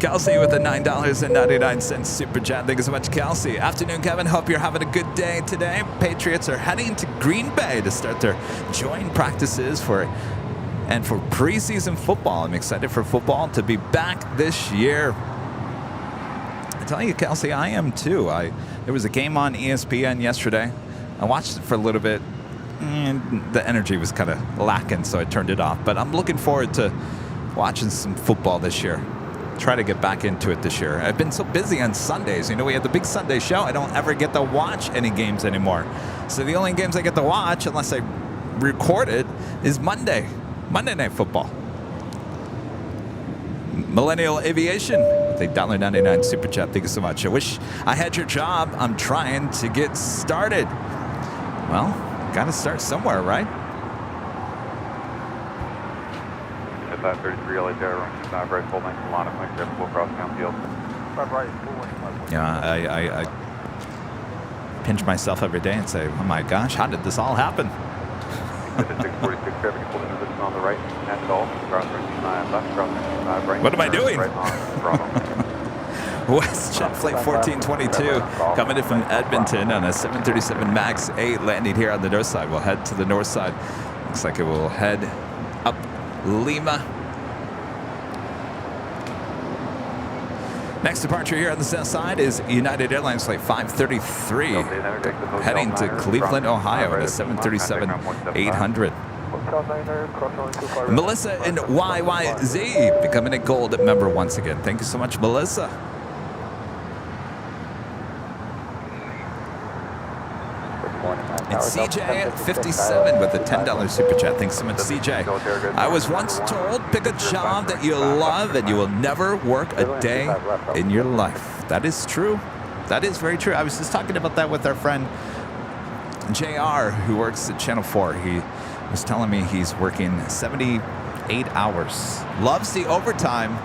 Kelsey with the $9.99 super chat. Thank you so much, Kelsey. Afternoon, Kevin. Hope you're having a good day today. Patriots are heading to Green Bay to start their joint practices for preseason football. I'm excited for football to be back this year. I tell you, Kelsey, I am too. There was a game on ESPN yesterday. I watched it for a little bit, and the energy was kind of lacking, so I turned it off. But I'm looking forward to watching some football this year. Try to get back into it this year. I've been so busy on Sundays. You know, we had the big Sunday show. I don't ever get to watch any games anymore. So the only games I get to watch, unless I record it, is Monday Night Football. Millennial Aviation, the $1.99 super chat. Thank you so much. I wish I had your job. I'm trying to get started. Well, got to start somewhere, right? 533 LA Tower, runway 25 right, full length, Milano, point seven, full cross downfield. 5 right, full length. Yeah, I pinch myself every day and say, oh my gosh, how did this all happen? 646 traffic, full position on the right, and at all, cross runway 5 left, cross runway 5 right. What am I doing? Right on throttle. WestJet Flight 1422 coming in from Edmonton on a 737 MAX 8 landing here on the north side. We'll head to the north side. Looks like it will head up Lima. Next departure here on the south side is United Airlines Flight 533 heading to Cleveland, Ohio at a 737-800. Melissa in YYZ becoming a gold member once again. Thank you so much, Melissa. It's CJ57 with a $10 super chat. Thanks so much, CJ. I was once told, pick a job that you love and you will never work a day in your life. That is true. That is very true. I was just talking about that with our friend JR, who works at Channel 4. He was telling me he's working 78 hours. Loves the overtime.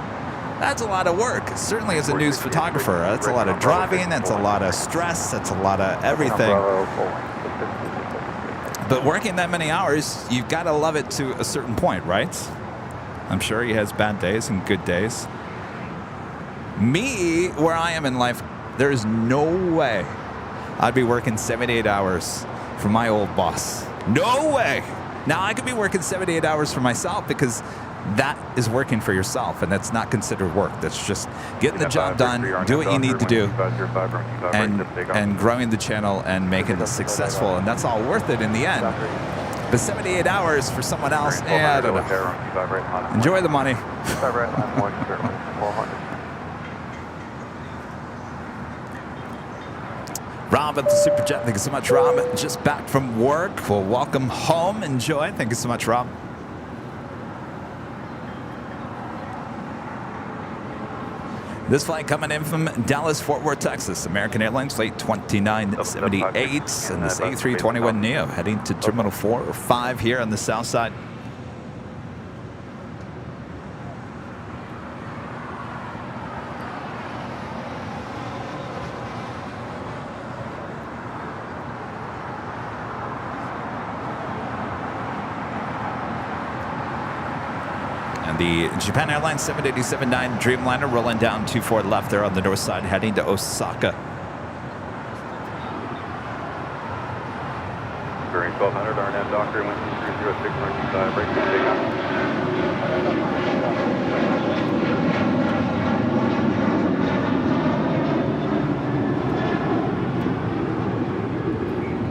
That's a lot of work. Certainly as a news photographer, that's a lot of driving, that's a lot of stress, that's a lot of everything. But working that many hours, you've got to love it to a certain point, right? I'm sure he has bad days and good days. Me, where I am in life, there is no way I'd be working 78 hours for my old boss. No way! Now, I could be working 78 hours for myself because that is working for yourself, and that's not considered work. That's just getting the job done, do what you need to do, and growing the channel and making it successful, and that's all worth it in the end. But 78 hours for someone else, I don't know. Enjoy the money. Rob at the Super Jet, thank you so much, Rob. Just back from work. Well, welcome home. Enjoy. Thank you so much, Rob. This flight coming in from Dallas-Fort Worth, Texas. American Airlines Flight 2978 and this A321neo heading to Terminal 4 or 5 here on the south side. The Japan Airlines 787-9 Dreamliner rolling down 24 left there on the north side, heading to Osaka. Bearing 1200, RNAV Doctor, 1306, 125, right to takeoff.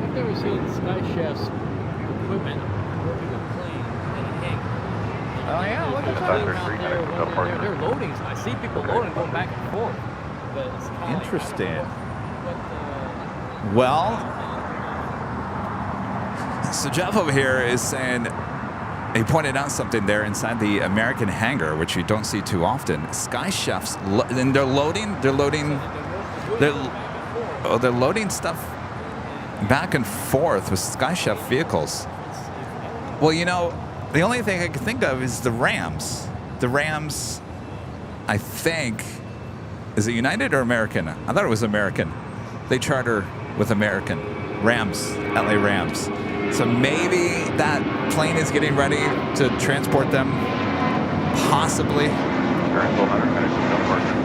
I've never seen Sky Chef's equipment working a plane in a hangar. Oh yeah, look at that. They're loading. I see people loading, going back and forth. But it's kind of Interesting. Like, Well, so Jeff over here is saying, he pointed out something there inside the American hangar, which you don't see too often. Sky Chefs, and they're loading stuff back and forth with Sky Chef vehicles. Well, you know, the only thing I can think of is the Rams. The Rams, I think, is it United or American? I thought it was American. They charter with American. Rams, LA Rams. So maybe that plane is getting ready to transport them, possibly. Current 1200 minutes until departure.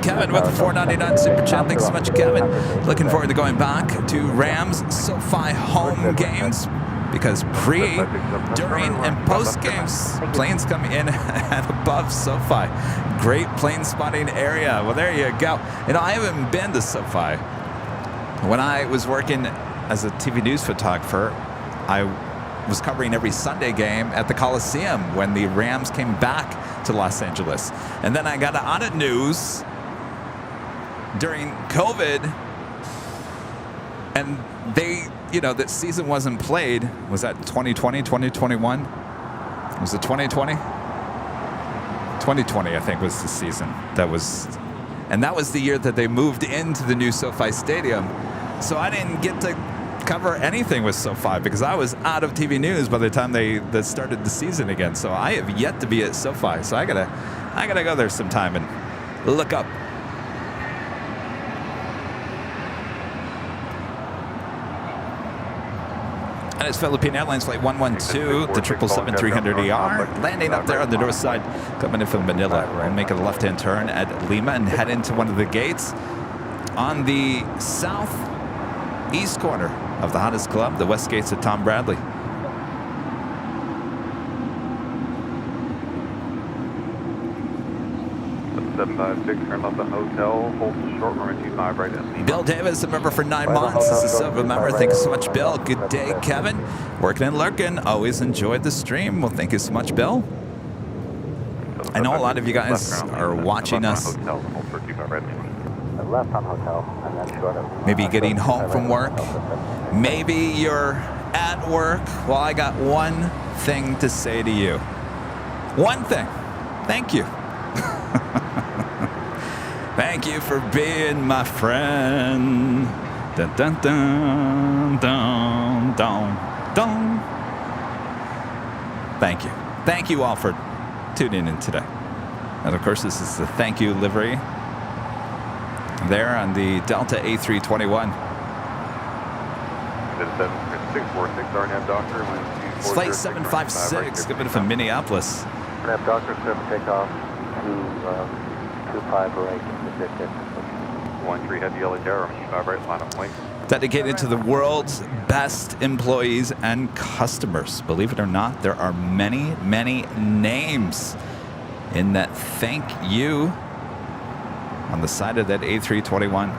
Kevin with the 499 super chat. Thanks so much, Kevin. Looking forward to going back to Rams SoFi home games because pre, during, and post games, planes come in and above SoFi. Great plane spotting area. Well, there you go. You know, I haven't been to SoFi. When I was working as a TV news photographer, I was covering every Sunday game at the Coliseum when the Rams came back to Los Angeles. And then I got on it news during COVID, and they, you know, that season wasn't played. Was that 2020, 2021? Was it 2020? 2020, I think, was the season. And that was the year that they moved into the new SoFi Stadium. So I didn't get to cover anything with SoFi because I was out of TV news by the time they started the season again. So I have yet to be at SoFi. So I gotta go there sometime and look up. And it's Philippine Airlines Flight 112, the 777-300ER, landing up there on the north side, coming in from Manila. We'll make a left-hand turn at Lima and head into one of the gates on the southeast corner of the hottest club, the West Gates of Tom Bradley. 756, turn left the hotel, hold the short runway 25 right at Lima. Bill Davis, a member for 9 months. This is a member. Thank you so much, Bill. Good day, Kevin. Working and lurking. Always enjoyed the stream. Well, thank you so much, Bill. I know a lot of you guys are watching us. Left on hotel, and then short of. Maybe getting home from work. Maybe you're at work. Well, I got one thing to say to you. One thing. Thank you. Thank you for being my friend. Dun, dun, dun, dun, dun, dun. Thank you. Thank you all for tuning in today. And of course, this is the thank you livery there on the Delta A321. It's flight 756 coming from Minneapolis. RNAV Doctor, Script takeoff, 2508 position. 13 heavy yellow tower, 25 right, line up point. Dedicated to the world's best employees and customers. Believe it or not, there are many, many names in that thank you on the side of that A321.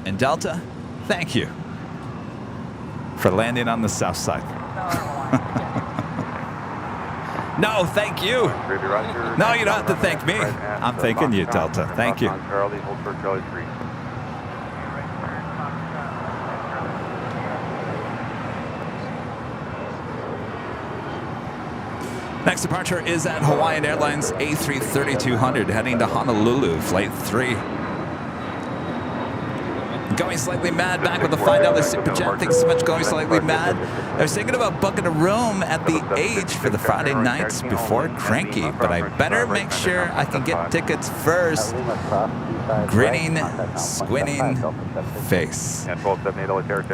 And Delta, thank you for landing on the south side. No, thank you. No, you don't have to thank me. I'm thanking you, Delta. Thank you. Charlie, hold for Charlie 3. Next departure is at Hawaiian Airlines A330-200, heading to Honolulu, flight 3. Going Slightly Mad, back with a $5 super chat. Thanks so much, Going Slightly Mad. I was thinking about booking a room at the Age for the Friday nights before Cranky, but I better make sure I can get tickets first. Grinning, squinting face.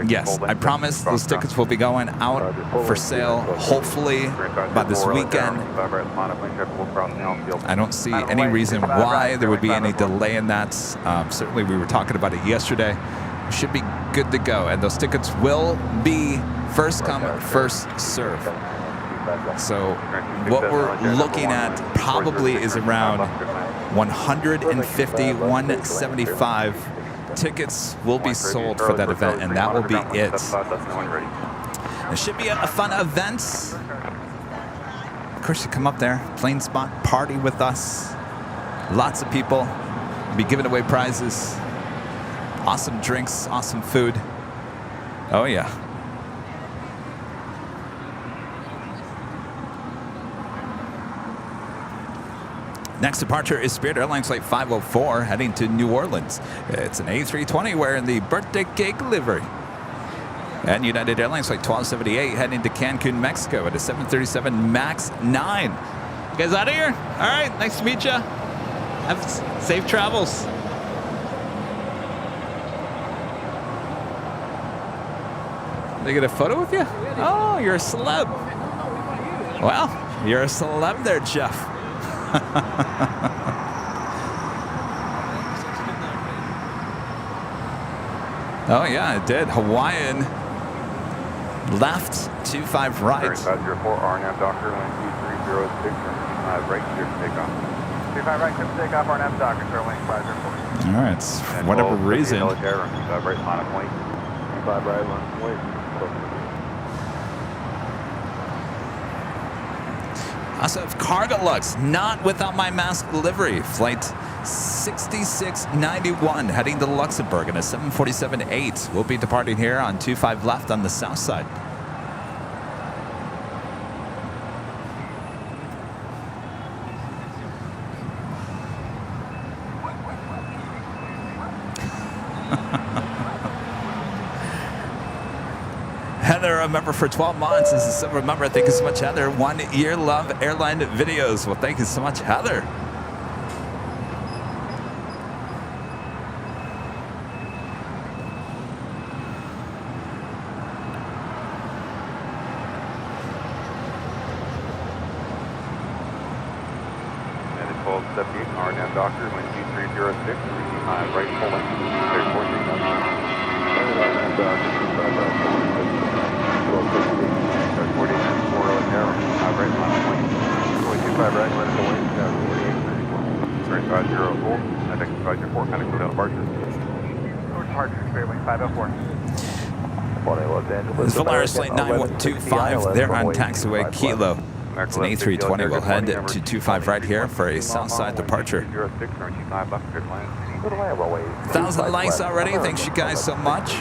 Yes, I promise those tickets will be going out for sale, hopefully by this weekend. I don't see any reason why there would be any delay in that. Certainly, we were talking about it yesterday. Should be good to go, and those tickets will be first come, first serve. So what we're looking at probably is around 150, 175 tickets will be sold for that event, and that will be it. It should be a fun event. Of course, you come up there, Plane Spot, party with us. Lots of people. We'll be giving away prizes. Awesome drinks, awesome food. Oh, yeah. Next departure is Spirit Airlines Flight 504, heading to New Orleans. It's an A320 wearing the birthday cake livery. And United Airlines Flight 1278, heading to Cancun, Mexico at a 737 MAX 9. You guys out of here? All right, nice to meet you. Have safe travels. They get a photo with you? Oh, you're a celeb. Well, you're a celeb there, Jeff. Oh, yeah, it did. Hawaiian left, 25 right. 504 RNAV Docker, 12306, 25 right, clear for takeoff. 25 right, clear for takeoff, RNAV Docker, sir, wing 504. All right, for whatever reason. 25 right, line of point. 25 right, line of point. Also have cargo lux, not without my mask livery. Flight 6691 heading to Luxembourg in a 747-8. We'll be departing here on 25 left on the south side. Heather, a member for 12 months. This is a silver member. Thank you so much, Heather. 1 year love airline videos. Well, thank you so much, Heather. And it's 1278 RNAV Docker, 12306, 35 right, full length. There's 14 RNAV Docker, 25 right, full length. 48, 4 arrow, 5 right, line of point. 25 right, line of the wing, 48, 34. Sorry, 504. I think 504, kind of go down departure. Departure, straight wing 504. This is Polaris Flight 9125. They're on taxiway Kilo. It's an A320. We'll head to 25 right here for a southside departure. 1,000 likes already. Thanks you guys so much.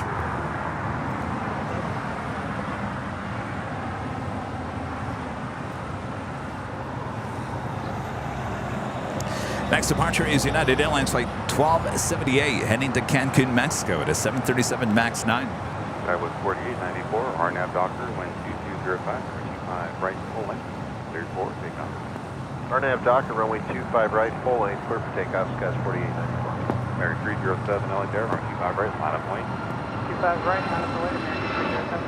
Next departure is United Airlines Flight 1278 heading to Cancun, Mexico at a 737 MAX 9. That was 4894, RNAV Docker, wind 2205, 25 right, full length, cleared for takeoff. RNAV Docker, runway 25 right, full length, clear for takeoff, skies 4894. Mary 307, LA there, runway 25 right, line of point. 25 right, line of point, Mary 307.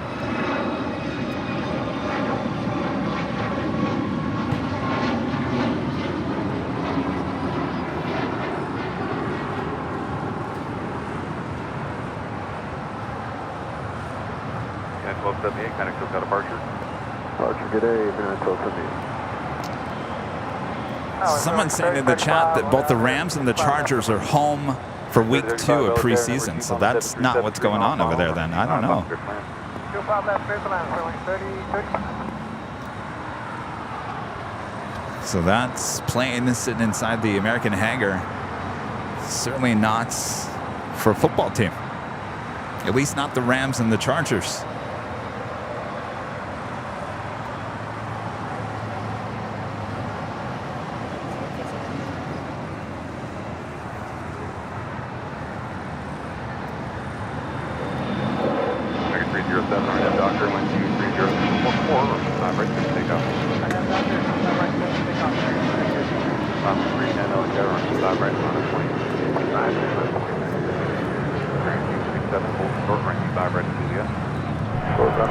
And 1278, kind of close out departure. Departure, good day, 1278. Someone's saying in the chat that both the Rams and the Chargers are home for week 2 of preseason, so that's not what's going on over there then. I don't know. So that's plane sitting inside the American hangar. Certainly not for a football team. At least not the Rams and the Chargers.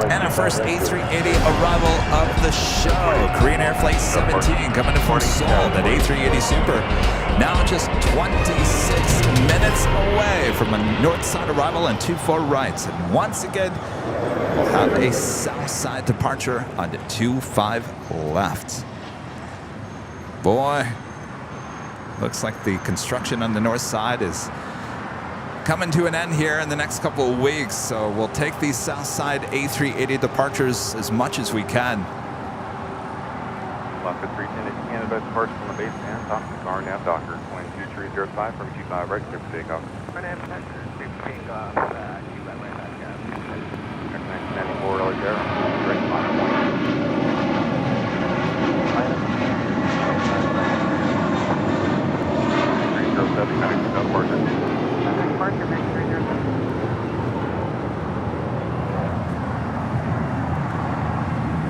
And our first A380 arrival of the show. Korean Air Flight 17 coming in from Seoul. That A380 Super now just 26 minutes away from a north side arrival and 24 rights. And once again, we'll have a south side departure on the 25 left. Boy, looks like the construction on the north side is coming to an end here in the next couple of weeks, so we'll take these south side A380 departures as much as we can. Left at 310 Canada departure from the base and top of RNAV Docker, wind 2305 from 25 right, clear for takeoff. RNAV Docker, 25 right, 1994 LA there, right, line of point. 307, kind of departure.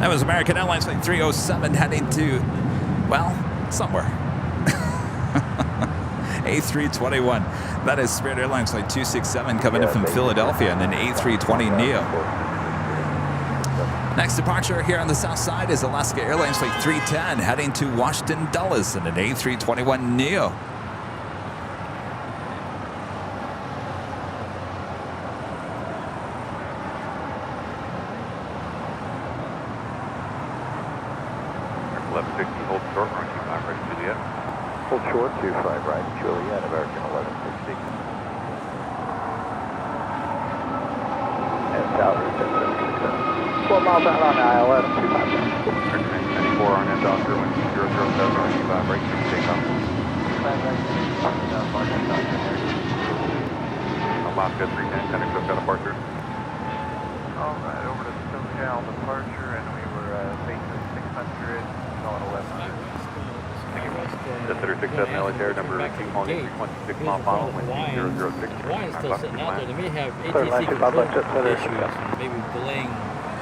That was American Airlines Flight 307 heading to, well, somewhere. A321. That is Spirit Airlines Flight 267 coming in from Philadelphia in an A320neo. Next departure here on the south side is Alaska Airlines Flight 310 heading to Washington Dulles in an A321neo. Hold short, 25 right, Juliet, American 1160. And south is 1077. 12 miles out on ILS, 25 right. 94 on end doctor, wind 007, RQ5, right, takeoff. Alaska 310, kind of close out departure. All right, over to SoCal departure, and we were facing 600, going 1100. Consider 67 Military, number 216 mile final, wind 006. Hawaii's still sitting out there. They may have ATC control issues, and maybe delaying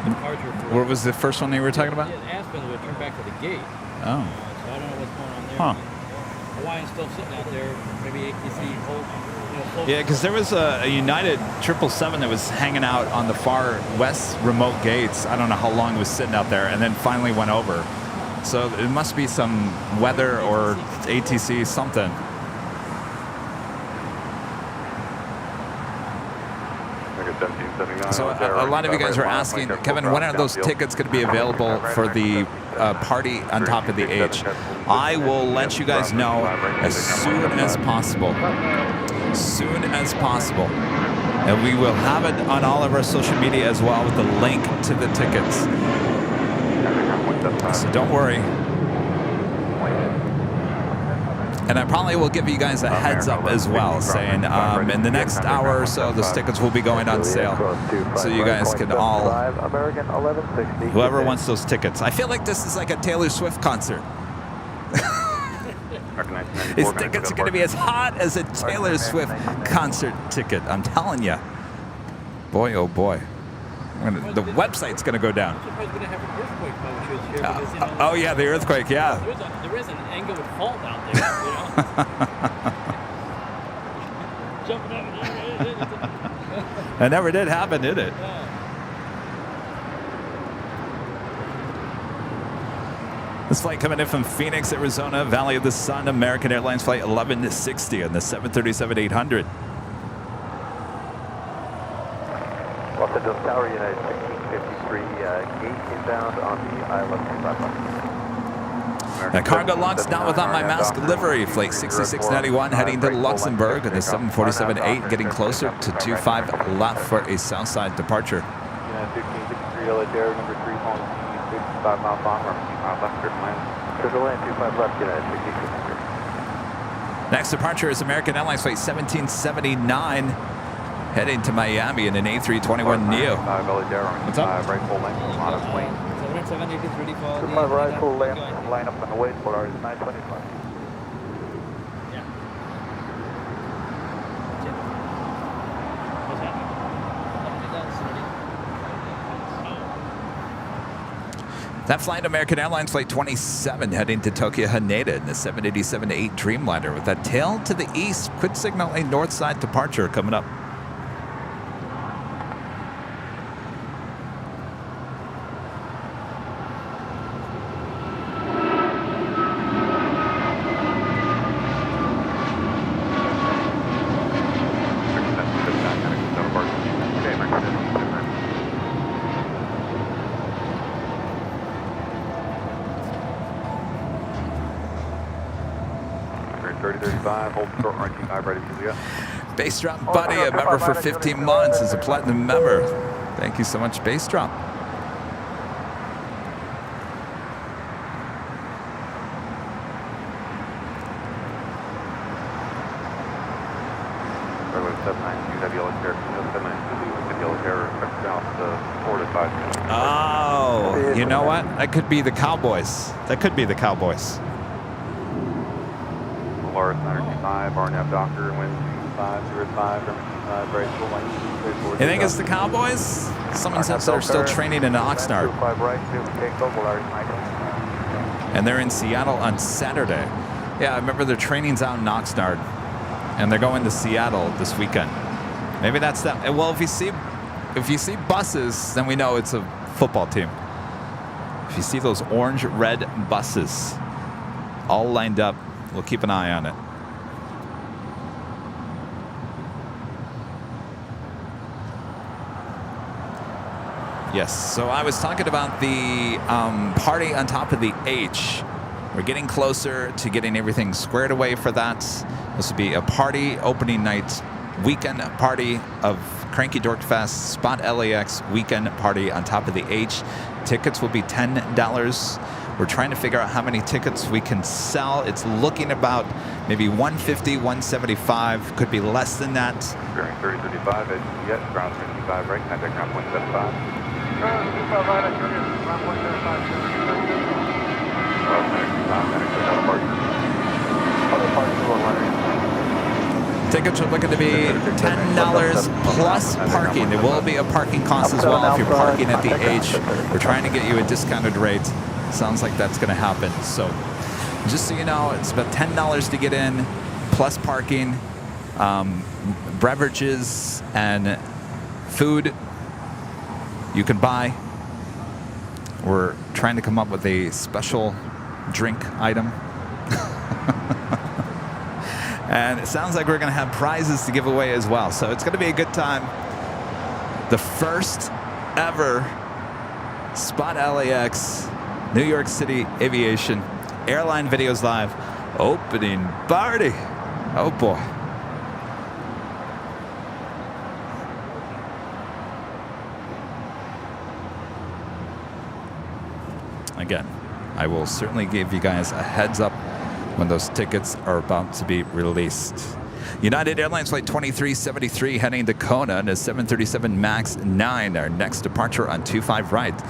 departure for... What was the first one you were talking about? Yeah, Aspen would turn back to the gate. Oh. So I don't know what's going on there. Huh. Hawaii's still sitting out there. Maybe ATC hold... Yeah, because there was a United 777 that was hanging out on the far west remote gates. I don't know how long it was sitting out there, and then finally went over. So it must be some weather or ATC something. So a lot of you guys are asking, Kevin, when are those tickets going to be available for the party on top of the H? I will let you guys know as soon as possible. Soon as possible. And we will have it on all of our social media as well with the link to the tickets. So don't worry. And I probably will give you guys a heads up as well, saying in the next hour or so, those tickets will be going on sale. So you guys can all, whoever wants those tickets. I feel like this is like a Taylor Swift concert. His tickets are going to be as hot as a Taylor Swift concert ticket. I'm telling you. Boy, oh boy. The website's going to go down. Oh yeah, the earthquake, yeah. There is an angle of fault out there, you know? Jumping up and That never did happen, did it? Yeah. This flight coming in from Phoenix, Arizona, Valley of the Sun, American Airlines Flight 1160 on the 737-800. Los Angeles Tower, United 1653, gate inbound on the ILS 25. Cargo launch not without my mask livery. Flight 6691 heading to Luxembourg at the 747-8, getting closer to 25 left for a southside departure. United 1563 LA Air, number 3, calling 65 mile bomb, or 5 left, clear for land. Clear for land, 25 left, United 1663. Next departure is American Airlines Flight 1779, heading to Miami in an A321neo. What's up? Right full length, on a plane. 783 for My right full left, line up on the wait for ours, 925. Yeah. What's happening? That flight, American Airlines Flight 27, heading to Tokyo Haneda in the 787-8 Dreamliner with that tail to the east. Quit signal a north side departure coming up. Bass Drop Buddy, a member for 15 months, is a platinum member. Thank you so much, Bass Drop. Oh, you know what? That could be the Cowboys. That could be the Cowboys. Polaris 905, RNAV Doctor, wind 2505, very full length. You think it's the Cowboys? Someone says they're still training in Oxnard. And they're in Seattle on Saturday. Yeah, I remember their training's out in Oxnard. and they're going to Seattle this weekend. Maybe that's that. Well, if you see buses, then we know it's a football team. If you see those orange-red buses all lined up, we'll keep an eye on it. Yes, so I was talking about the party on top of the H. We're getting closer to getting everything squared away for that. This will be a party opening night, weekend party of Cranky Dork Fest, Spot LAX weekend party on top of the H. Tickets will be $10. We're trying to figure out how many tickets we can sell. It's looking about maybe 150, 175, could be less than that. Bearing 3035, as yet, ground 55 right, contact ground 175. Ground 25 right, I turn in ground 175. Tickets are looking to be $10 plus parking. There will be a parking cost as well if you're parking at the H. We're trying to get you a discounted rate. Sounds like that's going to happen. So just so you know, it's about $10 to get in, plus parking, beverages, and food you can buy. We're trying to come up with a special drink item. And it sounds like we're going to have prizes to give away as well. So it's going to be a good time. The first ever Spot LAX New York City Aviation Airline Videos Live opening party. Oh boy. Again, I will certainly give you guys a heads up when those tickets are about to be released. United Airlines Flight 2373 heading to Kona and a 737 MAX 9, our next departure on 25 right.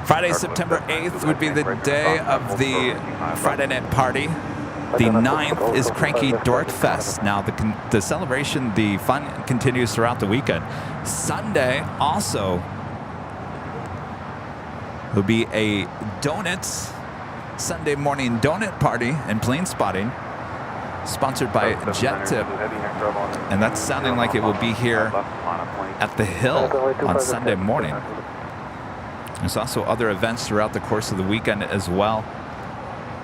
Friday, September 8th would be the day of the Friday night party. The 9th is Cranky Dork Fest. Now, the celebration, the fun continues throughout the weekend. Sunday also will be a Sunday morning donut party and plane spotting, sponsored by Jet Tip. And that's sounding like it will be here at the Hill on Sunday morning. There's also other events throughout the course of the weekend as well.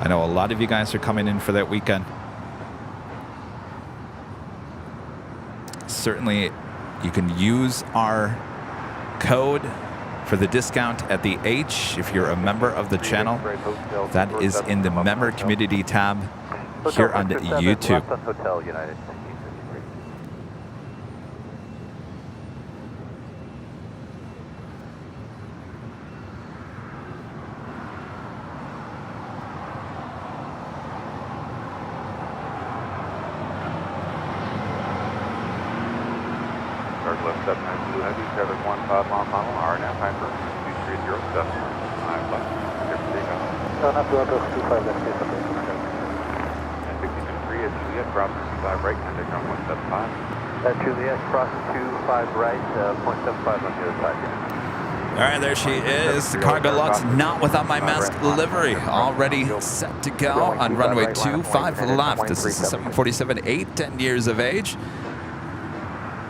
I know a lot of you guys are coming in for that weekend. Certainly, you can use our code for the discount at the H if you're a member of the channel. That is in the member community tab here on YouTube. All right, there she is. The cargo lot's not without my mask livery. Already set to go on runway 25 left. This is a 747, 10 years of age.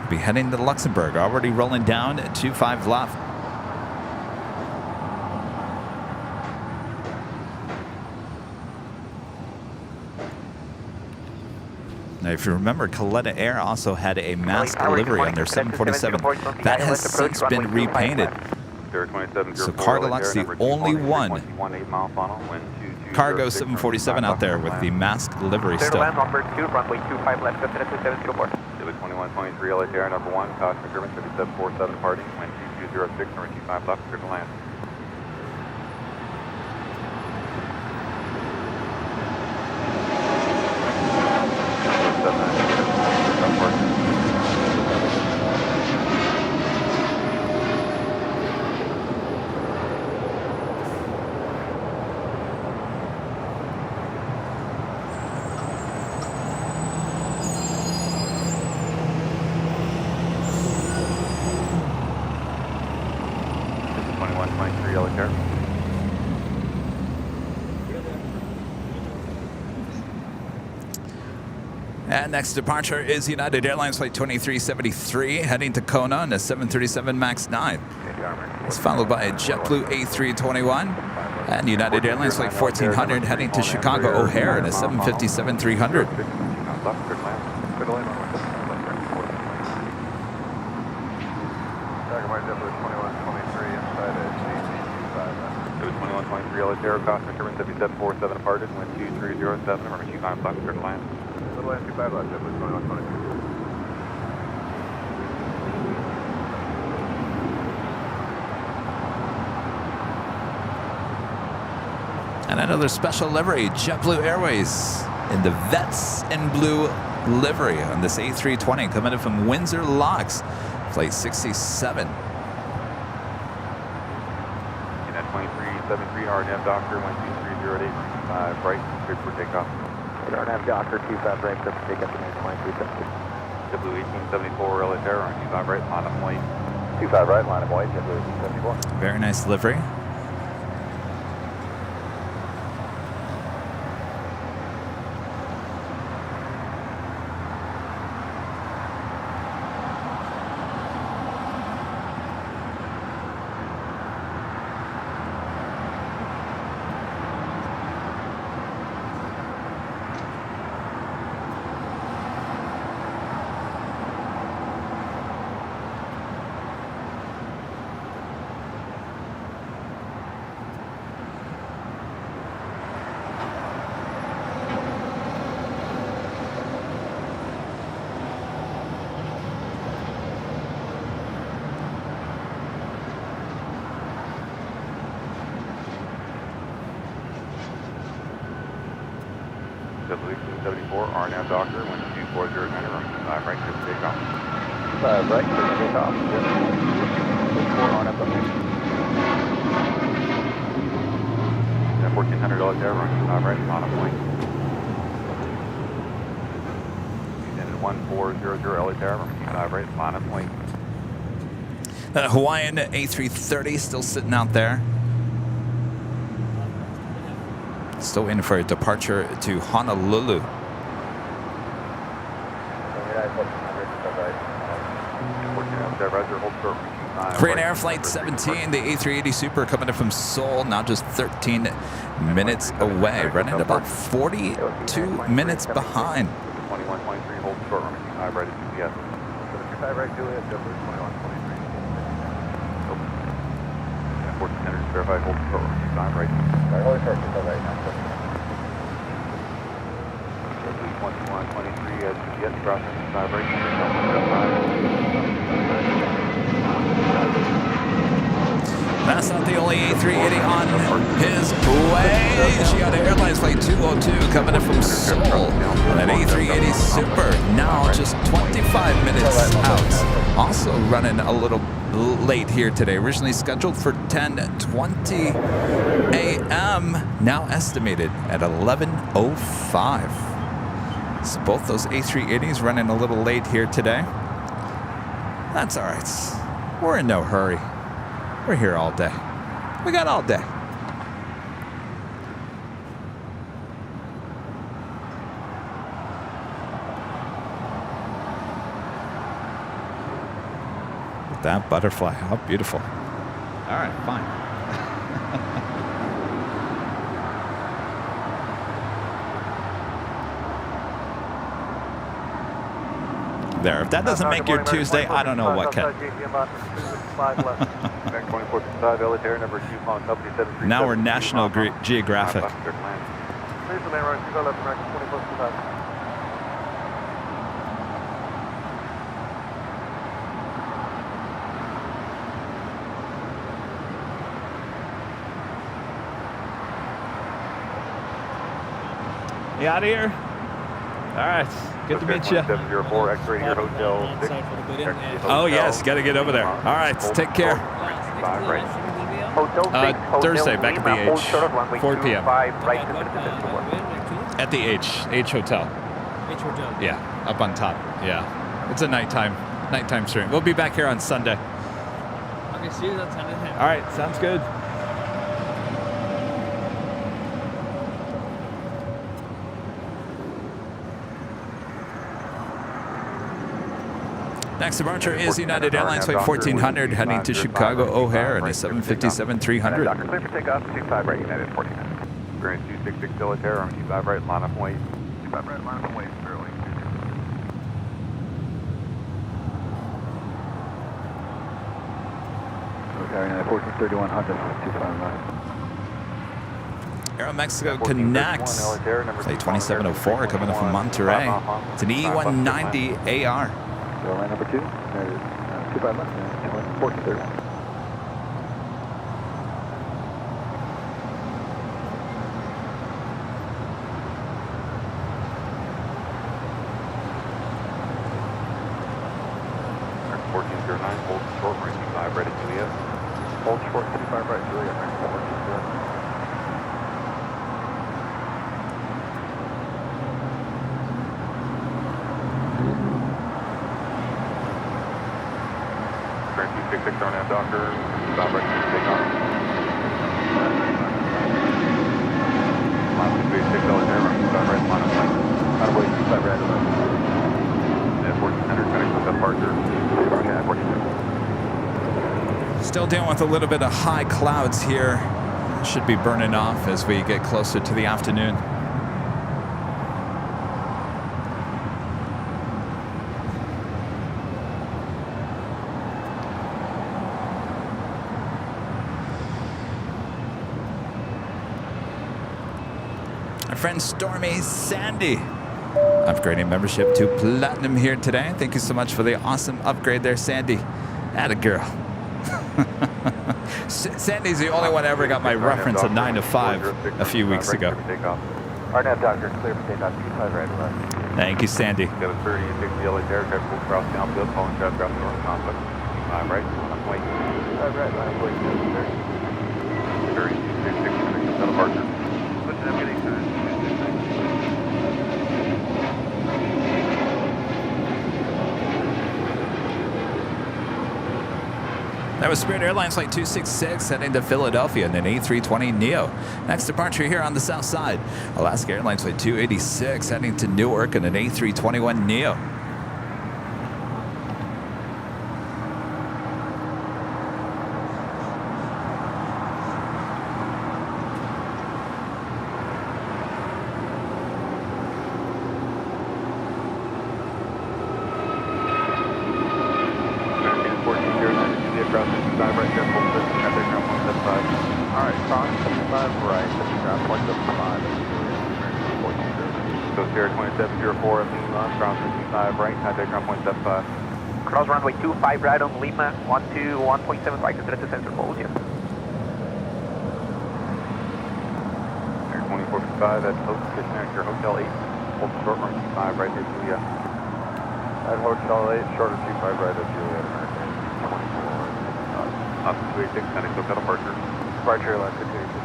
Be heading to Luxembourg. Already rolling down at 25 left. Now, if you remember, Coletta Air also had a mask livery on their 747. That has since been repainted. So Cargolot's the only one cargo 747 out there with the mask livery still. 2123 LHR number 1, cost procurement 5747 departing, wind 2206, number 25 left, clear to land. 2123 LA Tower. And next departure is United Airlines Flight 2373 heading to Kona on a 737 MAX 9. It's followed by JetBlue A321 and United Airlines Flight 1400 heading to Chicago O'Hare in a 757-300. It was 2123 LA Tower, Cosmic Turbine 7747 departed, wind 2307, emergency 5 o'clock, clear to land. Little land 25 left, JetBlue 2123. And another special livery, JetBlue Airways in the Vets in Blue livery on this A320 coming in from Windsor LAX, flight 67. United 2373, RNAV Doctor, 12308, right, clear for takeoff. RNAV Docker 25 right, clear for takeoff to 2373. JetBlue 1874 LA Tower, on 25 right, line up white. 25 right, line of white, JetBlue 1874. Very nice livery. JetBlue 1874, RNAV Doctor, 12409, emergency 5 right, clear for takeoff. 5 right, clear for takeoff. 4 RNAV Docker. Yeah, 1400 LA Tower, running 5 right, line up white. United 1400 LA Tower, emergency 5 right, line up white. Hawaiian A330 still sitting out there. Still waiting for a departure to Honolulu. Korean Air Flight 17, the A380 Super coming in from Seoul, now just 13 minutes away, running about 42 minutes behind. 2123, hold short, running 5 right at GPS. 25 right, Juliet, JetBlue 2123. 1400, verify, hold short, running 5 right. Hold short, 25 right now. 2123 at GPS, crossing 5 right, That's not the only A380 on his way. Chiata Airlines Flight 202 coming in from Seoul. That A380 Super now just 25 minutes out. Also running a little late here today. Originally scheduled for 10:20 a.m. Now estimated at 11:05. So both those A380s running a little late here today. That's all right. We're in no hurry. We're here all day. We got all day. Look at that butterfly. How beautiful. All right, fine. There. If that doesn't make your Tuesday, I don't know what can. Now we're National Geographic. You out of here? All right. Good to meet you. 704, X-ray here, hotel 6. Oh, yes. Got to get over there. All right. Take care. Thursday, back at the H. 4 p.m. At the H Hotel. H Hotel. Yeah, up on top. Yeah. It's a nighttime stream. We'll be back here on Sunday. Okay, see you outside of All right, sounds good. Next departure is United Airlines Flight 1400 heading to Chicago O'Hare and a 757-300. Doctor, clear for takeoff, 25 right, United 1400. We're going to 266 Delaware, on 25 right, line up and wait. 25 right, line up and wait, Sterling. Okay, United 1431 Honda, 25 right. Aeromexico connects. Flight 2704 coming in from Monterey. It's an E190 AR. Airline number 2, United 25 left, 1430. Hold short, right 25 right at Juliet. Hold short, 25 right, Juliet, 1430. Current 266 on that Doctor, 25 right, take off. Line 266 Delaware, 25 right, line up lane. Out of way, 25 right, 1400, connect with departure. Okay, 1430. Still dealing with a little bit of high clouds here. Should be burning off as we get closer to the afternoon. Our friend Stormy Sandy upgrading membership to Platinum here today. Thank you so much for the awesome upgrade there, Sandy. Atta girl. Sandy's the only one ever got my reference of 9 to 5 a few weeks ago. RNAV Doctor, clear for takeoff, 25 right, left. Thank you, Sandy. Got a 30 and 60 LA aircraft full cross downfield, following traffic off the north conflict. 25 right, line up wait. 25 right, line up wait, 30, 266, connect with departure. Listen, I'm getting to this. That was Spirit Airlines Flight 266 heading to Philadelphia in an A320neo. Next departure here on the south side, Alaska Airlines Flight 286 heading to Newark in an A321neo. Alright, cross 25 right, ground point 75. So Sierra 2704 at Lima, cross 25 right, contact ground point 75. Cross runway 25 right on Lima, 121.75, consider to sensor hold, yes. Air 2455 at Hotel Kitchener, Hotel 8, hold short run 25 right there, Julia. At Hotel 8, shorter 25 right at Juliet, American 24. Up 286, connect with departure. Departure line 286.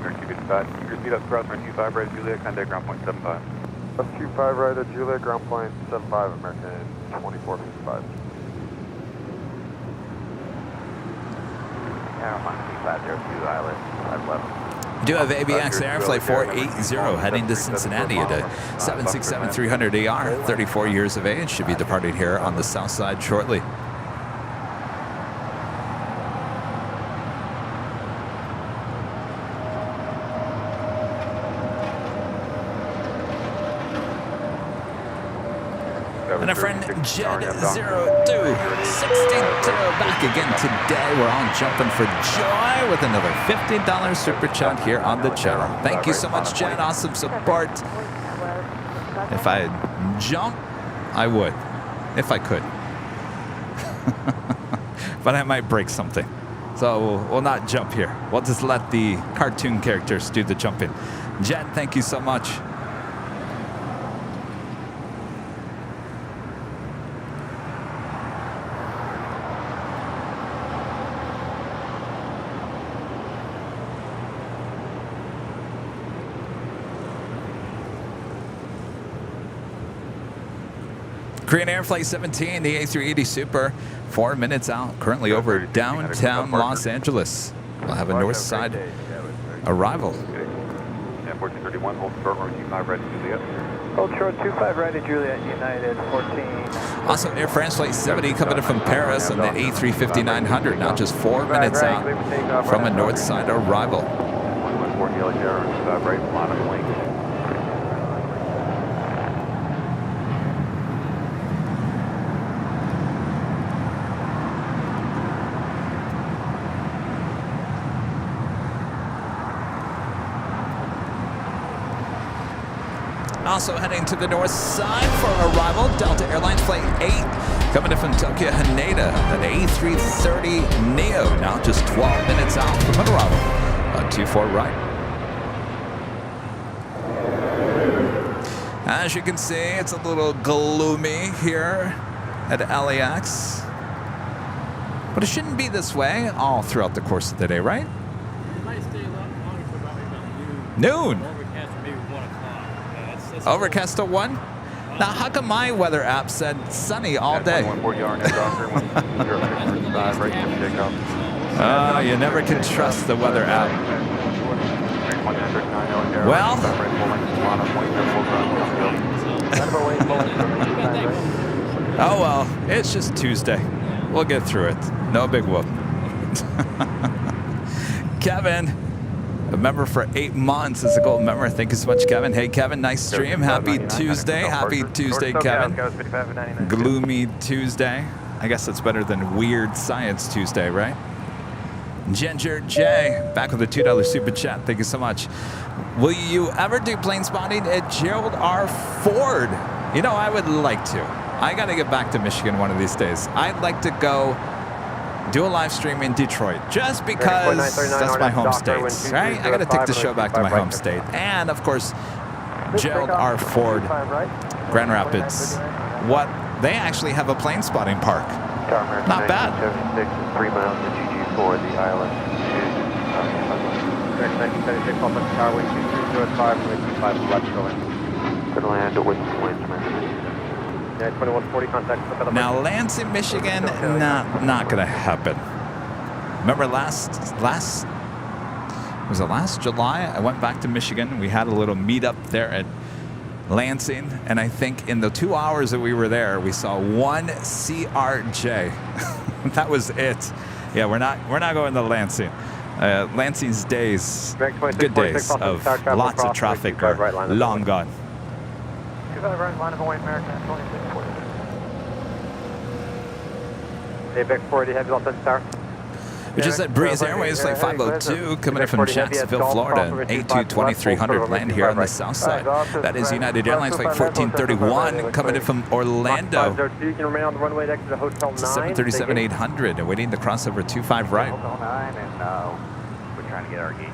Air 255, keep your speed up, cross run 25 right at Juliet, contact ground point 75. Up 25 right at Juliet, ground point 75, American 2455. Airline 2502 Island, 511. We do have ABX Air Flight 480 heading to Cincinnati at a 767-300 AR, 34 years of age. Should be departing here on the south side shortly. And our friend Jed0262 back again today. We're all jumping for joy with another $15 super chat here on the channel. Thank you so much, Jed. Awesome support. If I jump, I would. If I could. But I might break something. So we'll not jump here. We'll just let the cartoon characters do the jumping. Jed, thank you so much. Korean Air Flight 17, the A380 Super, 4 minutes out, currently over downtown Los Angeles. We'll have a north side arrival. Yeah, 1431, hold short, runway 25 right to Juliet. Hold short 25 right at Juliet, United 14. Also, Air France Flight 70 coming in from Paris on the A350-900, now just 4 minutes out from a north side arrival. 114 Yellow Sierra, 25 right, line of wing. Also heading to the north side for arrival, Delta Airlines Flight 8 coming in from Tokyo Haneda, an A330 Neo, now just 12 minutes out from an arrival on 24 right. As you can see, it's a little gloomy here at LAX, but it shouldn't be this way all throughout the course of the day, right? It might stay a lot longer for about Noon. overcast, maybe 1 o'clock. That's Overcast till 1? Now, how come my weather app said sunny all day? 140 RNF Doctor, 106 right to takeoff. Oh, you never can trust the weather app. Well, oh well, it's just Tuesday. We'll get through it. No big whoop. Kevin, a member for 8 months, is a gold member. Thank you so much, Kevin. Hey, Kevin, nice stream. Happy Tuesday. Happy Tuesday, Kevin. Gloomy Tuesday. I guess it's better than Weird Science Tuesday, right? Ginger J, back with a $2 super chat. Thank you so much. Will you ever do plane spotting at Gerald R. Ford? You know, I would like to. I got to get back to Michigan one of these days. I'd like to go do a live stream in Detroit just because that's my home state, right? I got to take the show back to my home state. And, of course, Gerald R. Ford, Grand Rapids. What? They actually have a plane spotting park. Not bad. 3 miles to GG4, the island. Direct 1976, off the tower, wind 2305, wind 25 left going. Good land, with winds, man. Yeah, 2140, contact. Now, Lansing, Michigan, not going to happen. Remember last July? I went back to Michigan. We had a little meetup there at Lansing, and I think in the 2 hours that we were there, we saw one CRJ. That was it. Yeah, we're not going to Lansing. Lansing's days, good days of lots of traffic are long gone. 25 right, line of Hawaii American 2640. ABEX 40, heavy off the tower. We just at Breeze Airways Flight 502 coming in from Jacksonville, Florida, A22300 land here on the south side. That is United Airlines Flight 1431 coming in from Orlando. 737-800 awaiting the crossover 25 right. We're trying to get our gate.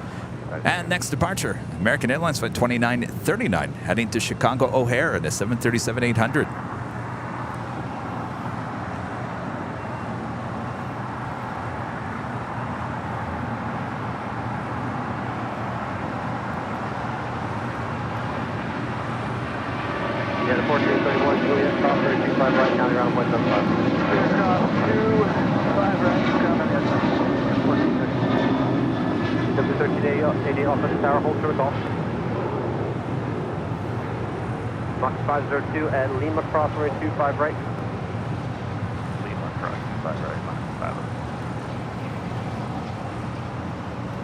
And next departure, American Airlines Flight 2939 heading to Chicago O'Hare at a 737-800. Yeah, the 1431 Juliet, crossover 25 right, county around 175. 25 right, coming in. 713 80 off of the tower, hold short off. Mach 502 at Lima, crossover 25 right. Lima, cross 25 right, line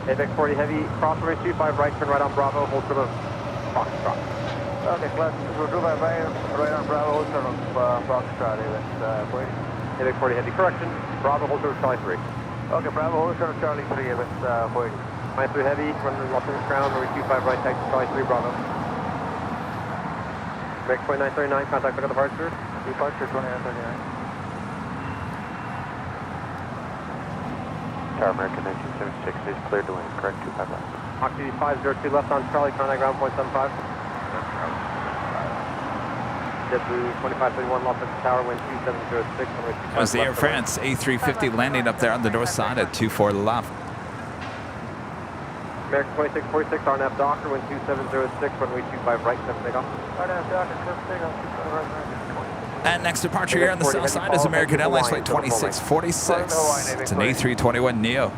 5. ABEX 40 heavy, crossover 25 right, turn right on Bravo, hold short of Foxtrot. Okay, class, we'll do by right on Bravo, hold short of Foxtrot, ABEX 40 heavy, correction, Bravo, hold short of Charlie 3. Okay, Bravo, hold short of Charlie 3, that's 40. Minus 3 heavy, running Los Angeles ground, runway 25 right, taxi Charlie 3, Bravo. ABEX 2939, contact back at departure. Departure 2939. Tower American 1976 is cleared to land, correct, 25 left. Oxy 502 left on Charlie, contact ground point 75. JetBlue 2531 Los Angeles Tower, wind 2706. That was the Air France A350 landing up there on the north side at 24 left. American 2646, RNAV Docker, wind 2706, runway 25 right, 7 takeoff. RNAV Docker, 7 takeoff, 25 right, 26. And next departure here on the south side is American Airlines Flight 2646. It's an A321 Neo.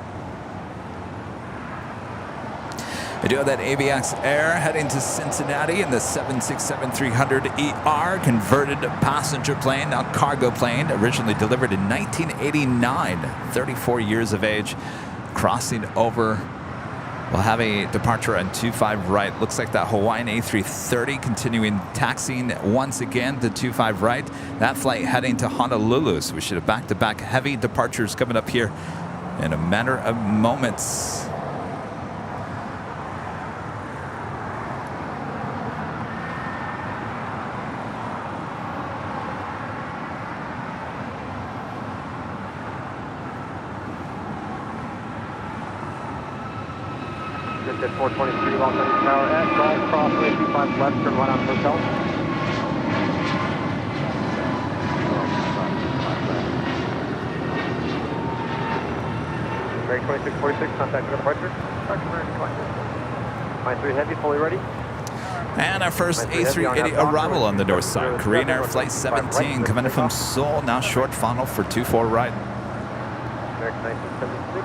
We do have that ABX Air heading to Cincinnati in the 767-300ER, converted passenger plane, now cargo plane, originally delivered in 1989, 34 years of age, crossing over. We'll have a departure on 25 right. Looks like that Hawaiian A330 continuing taxiing once again to 25 right. That flight heading to Honolulu. So we should have back-to-back heavy departures coming up here in a matter of moments. At 423 Los Angeles Tower at Golf Crossway 25 left, turn right on hotel. Mary 2646, contact for departure. Mine 3 heavy, fully ready. And our first A380 arrival on the north side. Korean Air Flight 17 coming in from Seoul, now short funnel for 24 right. American 1976.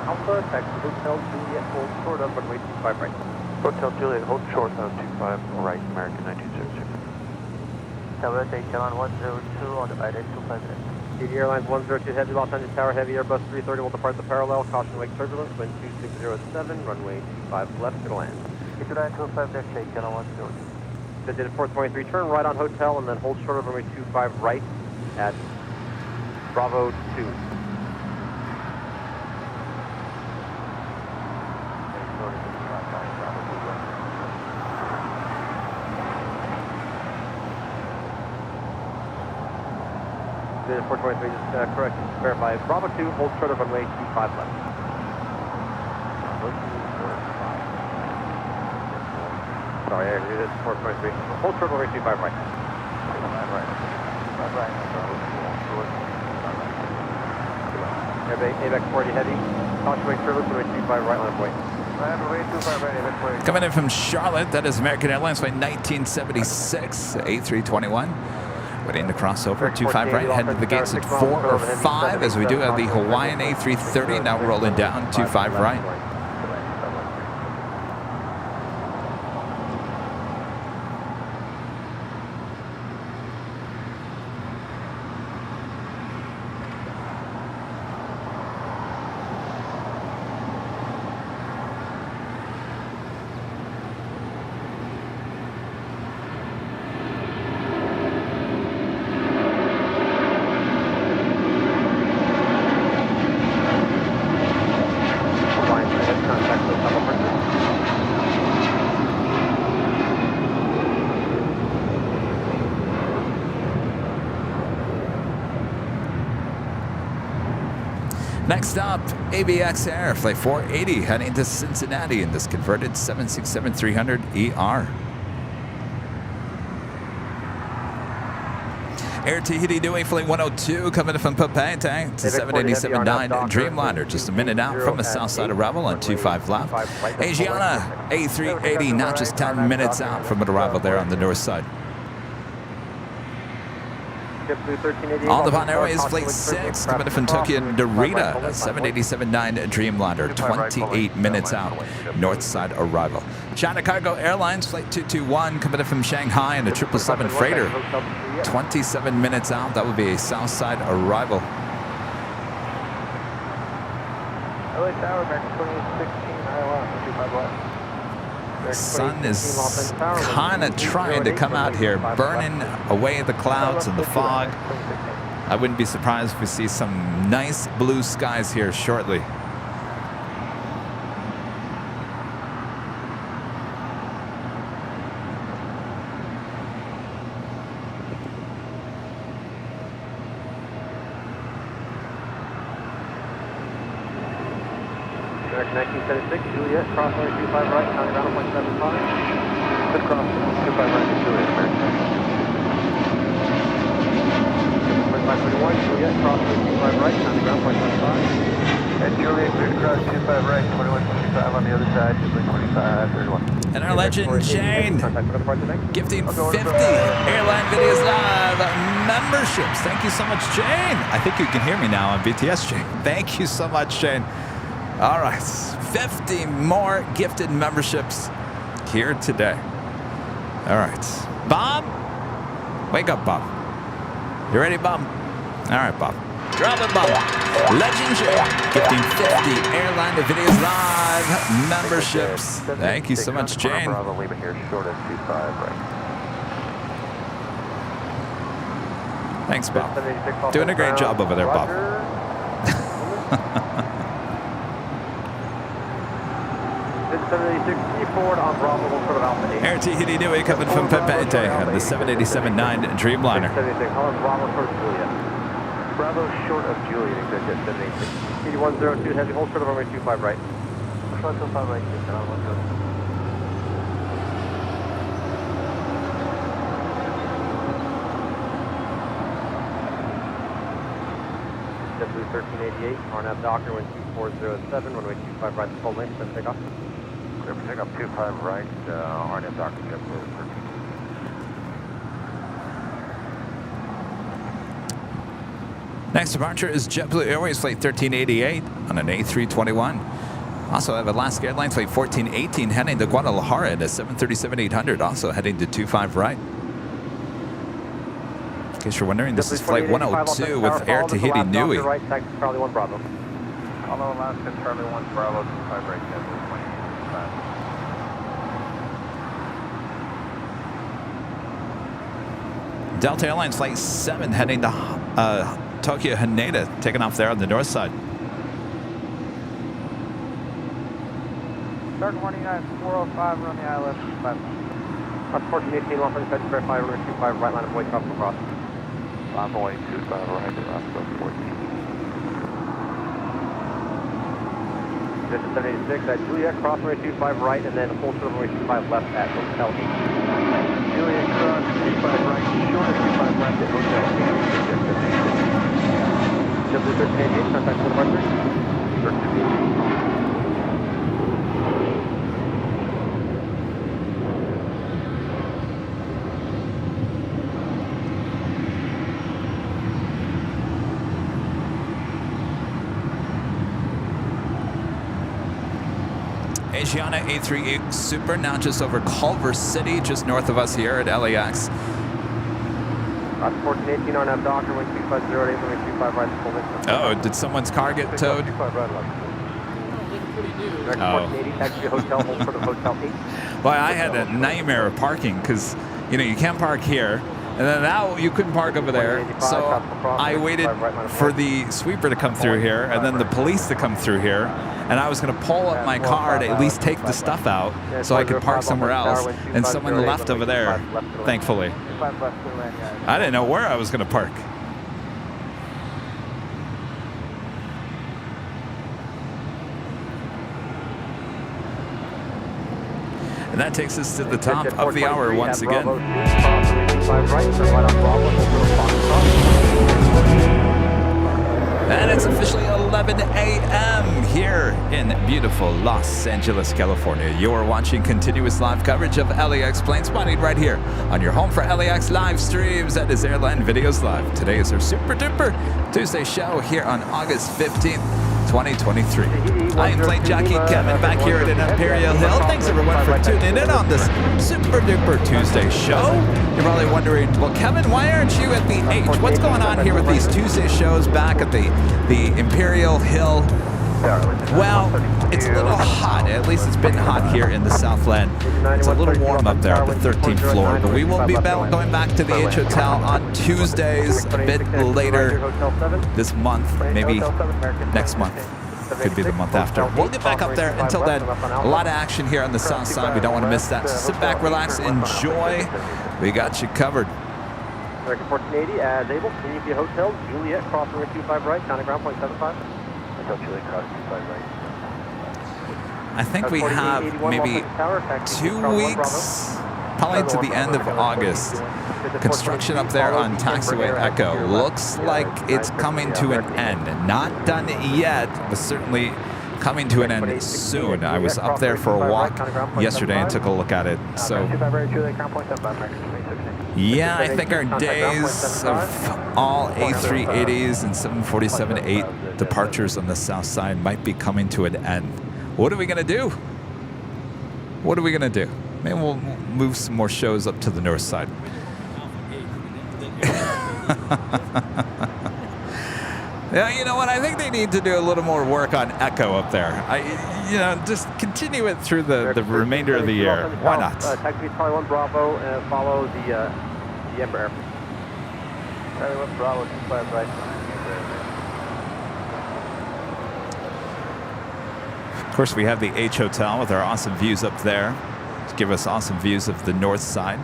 Alpha, taxi Hotel Juliet, hold short on runway 25 right. Hotel Juliet, hold short on 25 right, American 1976. Tower, take Airline 102 on the right at 25 right. DD Airlines 102 Heavy, Los Angeles Tower Heavy, Airbus 330 will depart the parallel, caution wake turbulence, wind 2607, runway 25 left to land. 2925 left, take Airline 102. Digit 423, turn right on hotel and then hold short of runway 25 right at Bravo 2. Digit 423, just correct, verify. Bravo 2, hold short of runway 25 left. Sorry, I agree, that's 423. Hold short of runway 25 right. ABX 40 heavy, caution wake turbulence, runway 25 right line point. Coming in from Charlotte, that is American Airlines Flight 1976, A321. Waiting to cross over, 25 right, head to the gates at 4 or 5, as we do have the Hawaiian A330 now rolling down, 25 right. Next up, ABX Air Flight 480 heading to Cincinnati in this converted 767-300ER. Air Tahiti Nui Flight 102 coming from Papaytang to 787-9 Dreamliner, just a minute out from the south side arrival on 25 left. Asiana A380 not just 10 minutes out from an arrival there on the north side. All the Airways Flight 6 coming from Tokyo Narita, 787-9 Dreamliner, 28 minutes out, north side arrival. China Cargo Airlines Flight 221 coming in from Shanghai in a 777 freighter, 27 minutes out. That would be a south side arrival. LA Tower, American 2016, Iowa, 25 left. The sun is kind of trying to come out here, burning away the clouds and the fog. I wouldn't be surprised if we see some nice blue skies here shortly. American 1976, Juliet, crossway 25 right, county ground 1.75. Good cross, 25 right to Juliet, American. 2531, Juliet, crossway 25 right, county ground 1.75. And Juliet, clear to cross 25 right, 2125 on the other side, Jubilee 25, 31. And our legend Jane Contact for the departure next. gifting 50 Airline Videos Live memberships. Thank you so much, Jane. I think you can hear me now on BTS, Jane. Thank you so much, Jane. All right, 50 more gifted memberships here today. All right, Bob, wake up, Bob. You ready, Bob? All right, Bob. Drop it, Bob. Legend Jane gifting 50 Airline Videos Live memberships. Thank you so much, Jane. Bravo, leave it here, short of 25 right. Thanks, Bob. Doing a great job over there, Bob. 786 forward on Bravo, we'll sort of Alpha 8. Air Tahiti Nui coming from Pepete on the 787-9 Dreamliner. 786, hold on, Bravo towards Juliet. Bravo short of Juliet, exit 786. 8102, heavy hold short of runway 25 right. Short 25 right, take that on 1 1388, RNAV Doctor, wind 2407, runway 25 right, full length, then take off. Clear for takeoff 25 right, RNF Doctor, JetBlue 13. Next departure is JetBlue Airways Flight 1388 on an A321. Also have Alaska Airlines Flight 1418 heading to Guadalajara at a 737-800, also heading to 25 right. In case you're wondering, this is Flight 102 with Air Tahiti Nui. Right, taxi Charlie 1 Bravo. Hello, Alaska, Charlie 1 Bravo, 25 right, JetBlue 2025. Delta Airlines Flight 7 heading to Tokyo Haneda, taking off there on the north side. Start morning at 405, run the ILS 5. On 1418, one for the Fed, verify runway 25 right, line of voice off across. Envoy 25 right, Alaska 14. This is 786 at Juliet, cross runway 25 right, and then hold short of runway 25 left at Hotel 8. Juliet, cross 25 right, short of 25 left at Hotel 8. JetBlue 1388, contact for the departure. 1388. Asiana A38 Super, now just over Culver City, just north of us here at LAX. 1418 on that Doctor, wind 250, runway 25 right, full length. Oh, did someone's car get towed? 25 right, left. Pretty new. Next 1480, taxi to Hotel, hold short of Hotel 8. Well, I had a nightmare of parking because, you know, you can't park here. And then now you couldn't park over there. So I waited for the sweeper to come through here and then the police to come through here. And I was going to pull up my car to at least take the stuff out so I could park somewhere else. And someone left over there, thankfully. I didn't know where I was going to park. And that takes us to the top of the hour once again. And it's officially 11 a.m. here in beautiful Los Angeles, California. You're watching continuous live coverage of LAX Plane Spotting right here on your home for LAX live streams. That is Airline Videos Live. Today is our super duper Tuesday show here on August 15th. 2023. I am Plane Jockey Kevin back here at Imperial Hill. Thanks everyone for tuning in on this super duper Tuesday show. You're probably wondering, well, Kevin, why aren't you at the H? What's going on here with these Tuesday shows back at the Imperial Hill? Well, it's a little hot. At least it's been hot here in the Southland. It's a little warm up there at the 13th floor, but we will be going back to the H Hotel on Tuesdays a bit later this month, maybe next month. Could be the month after. We'll get back up there. Until then, a lot of action here on the south side. We don't want to miss that. So sit back, relax, enjoy. We got you covered. American 1480 as able. Community Hotel, Juliet, crossing runway 25 right, counting ground point 75. Hotel Juliet, crossing 25 right. I think we have maybe 2 weeks probably to the end of August. Construction up there on Taxiway Echo looks like it's coming to an end. Not done yet, but certainly coming to an end soon. I was up there for a walk yesterday and took a look at it. So yeah, I think our days of all A380s and 747-8 departures on the south side might be coming to an end. What are we going to do? What are we going to do? Maybe we'll move some more shows up to the north side. Yeah, you know what? I think they need to do a little more work on Echo up there. Just continue it through the remainder of the year. Why not? Taxi Charlie 1 Bravo and follow the Ember Air. Charlie 1 Bravo, 25 right. Of course, we have the H Hotel with our awesome views up there to give us awesome views of the north side.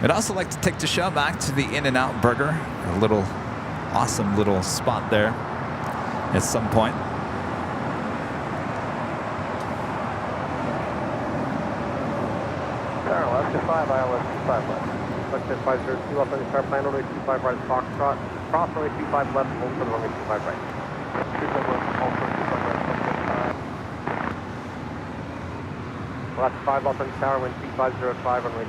I'd also like to take the show back to the In-N-Out Burger, a little awesome little spot there at some point. Alaska 5, ILS 25 left. Selected 502 left on the star plan, runway 25 right, Foxtrot. Cross runway 25 left, hold for the runway 25 right. 25 left, hold for 25 right, Alaska 5 left on the tower, wind 2505, runway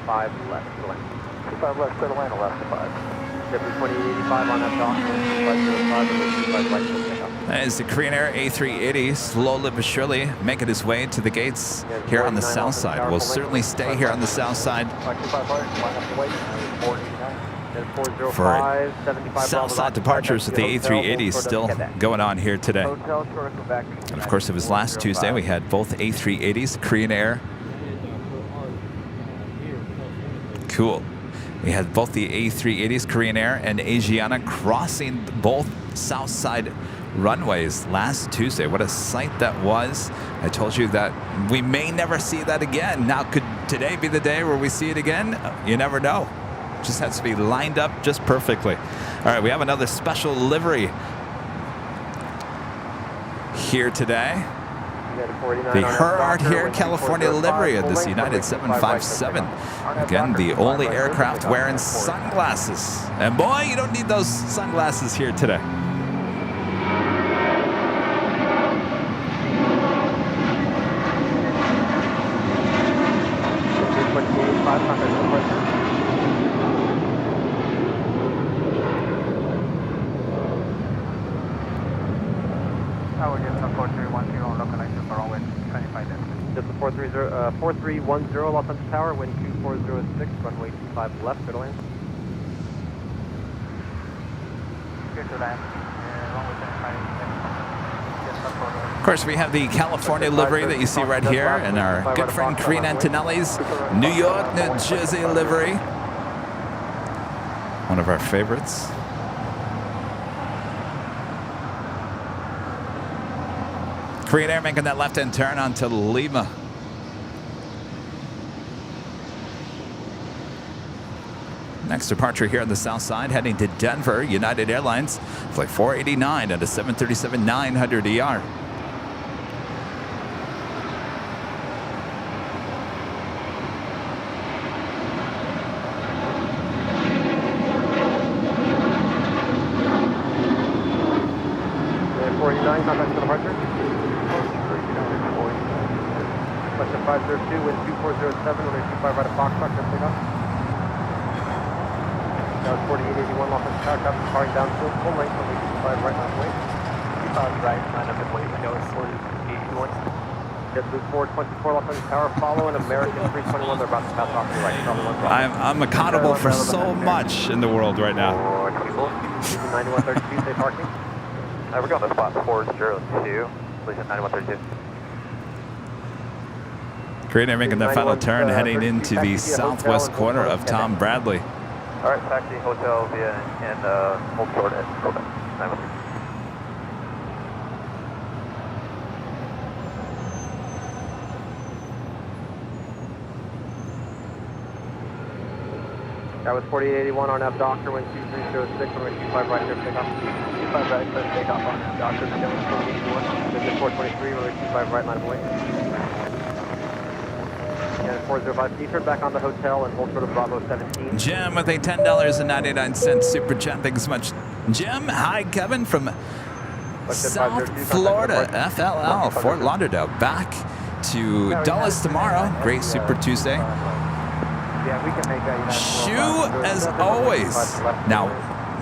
25 left, to the lane. 25 left, to the lane, Alaska 5. 2085 on that dock, 2505, runway 25 right, to the lane. That is the Korean Air A380, slowly but surely making its way to the gates here on the south side. We'll certainly stay here on the south side for south side departures with the A380s still going on here today. And of course, it was last Tuesday we had both A380s, Korean Air. Cool. We had both the A380s, Korean Air, and Asiana crossing both south side runways last Tuesday. What a sight that was. I told you that we may never see that again. Now, could today be the day where we see it again? You never know. Just has to be lined up just perfectly. All right, we have another special livery here today. The Her Art Here California livery of this United 757. Again, the only aircraft wearing sunglasses. And boy, you don't need those sunglasses here today. Just the 4310 Los Angeles Tower, wind 2406, runway 25 left, good land. Good to land. Of course, we have the California livery that you see right here, and our good friend Karine Antonelli's New York, New Jersey livery. One of our favorites. Korean Air making that left-hand turn onto Lima. Next departure here on the south side, heading to Denver, United Airlines, flight 489 at a 737-900 ER. Contact to departure. Question 502, wind 2407, runway 25 right of Foxtrot, good takeoff. Now it's 4881, Los Angeles Tower, traffic departing downfield, full length, runway 25 right, line of wait. 25 right, line up and wait, window is 4881. JetBlue 424, Los Angeles Tower, follow an American 321, they're about to pass off to the right. I'm accountable for so much in the world right now. 9132, safe parking. We're going to spot 402, please at 9132. Korean Air making that final turn, heading into the southwest corner of Tom Bradley. All right, taxi, hotel via and hold short at 913. That was 4881 on that Doctor, wind 2306, runway 25 right, clear takeoff. 25 right, clear takeoff on that Doctor, the Dylan 4881, visit 423, runway 25 right, line of wait. And 405. Can you turn back on the hotel and hold short of Bravo 17? Jim with a $10.99 super chat. Thanks so much, Jim. Hi, Kevin from South Florida, FLL, Fort Lauderdale. Back to Dulles tomorrow. Great Super Tuesday. Yeah, we can make that. Shoe as always. Now,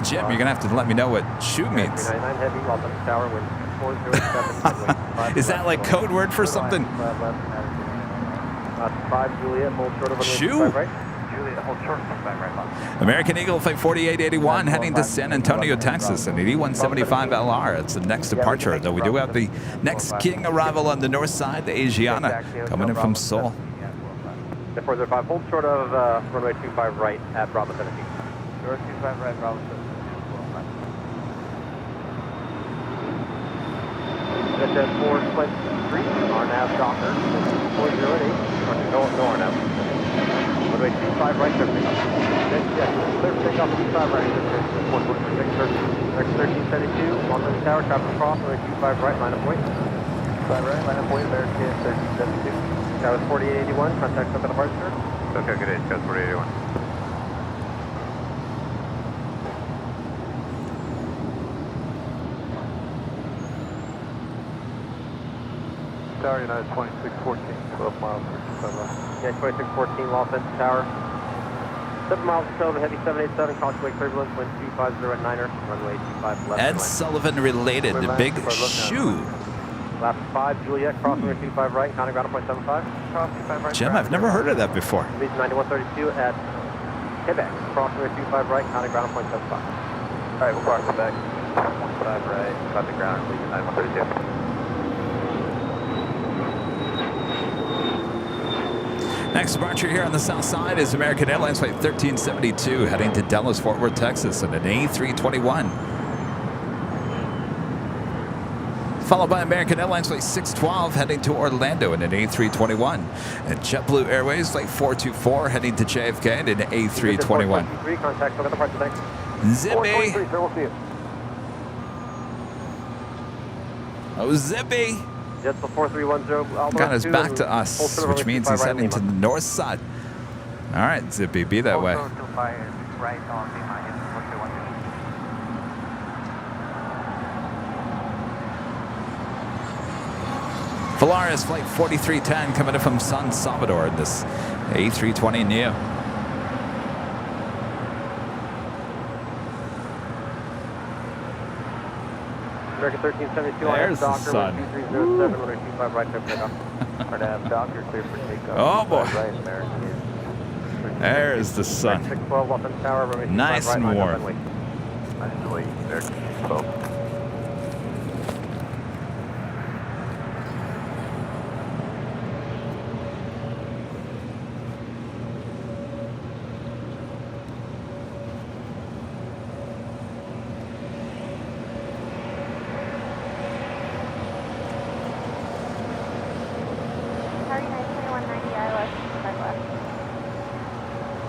Jim, you're gonna have to let me know what shoe means. 399 heavy, Los Angeles Tower, wind 407. Is that like code word for something? 5 Juliet, hold short of Shoe? right. Juliet, hold short, come back right on. American Eagle Flight 4881 heading to San Antonio, Texas, an 8175 LR. It's the next departure, though we do have the next King arrival on the north side, the Asiana, coming in from Seoul. The 405, hold short of runway 25 right at Bravo 17. Door 25 right, Bravo 17. That's at 4 Flint Street, RNAV Docker, 408, no RNAV. Runway 25 right, clear pickup. Yes, clear pickup, 25 right, next 1372, Los Angeles Tower, traffic cross, runway 25 right, line of point. 25 right, line of point, American 1372. That was 4881, contact up at departure. Okay, good day, Scott 4881. Tower United 2614, 12 miles, 55 left. Yeah, 2614, Los Angeles Tower. 7 miles to Sullivan, heavy 787, crossway turbulence, wind 250 at 9er, runway 25 left. Ed Sullivan related, the big shoe. Lap 5, Juliet, crossing 25 right, counting ground at 0.75. Cross 25 right. Jim, I've never heard of that before. Leads 9132 at Quebec, crossing 25 right, counting ground at 0.75. Alright, we'll cross it back. 15 right, got the ground, lead 9132. Next departure here on the south side is American Airlines Flight 1372 heading to Dallas, Fort Worth, Texas in an A321. Followed by American Airlines Flight 612 heading to Orlando in an A321. And JetBlue Airways Flight 424 heading to JFK in an A321. Contact over the parts of the Zippy! we'll see you. Oh, Zippy! Jets 4310. Got us back to us, which means he's heading to the north side. All right, Zippy, be that way. Also, right on the minus 41. Volaris Flight 4310 coming in from San Salvador in this A320 Neo. American 1372 There's the Docker, sun. 2307, 125 right, clear pickup. RNAV Docker, clear for takeoff. Oh, boy. Right, American. There's the sun. 612, Los Angeles Tower, runway 25 Nice right, and line up warm. and wait. Nice to wait, American 12.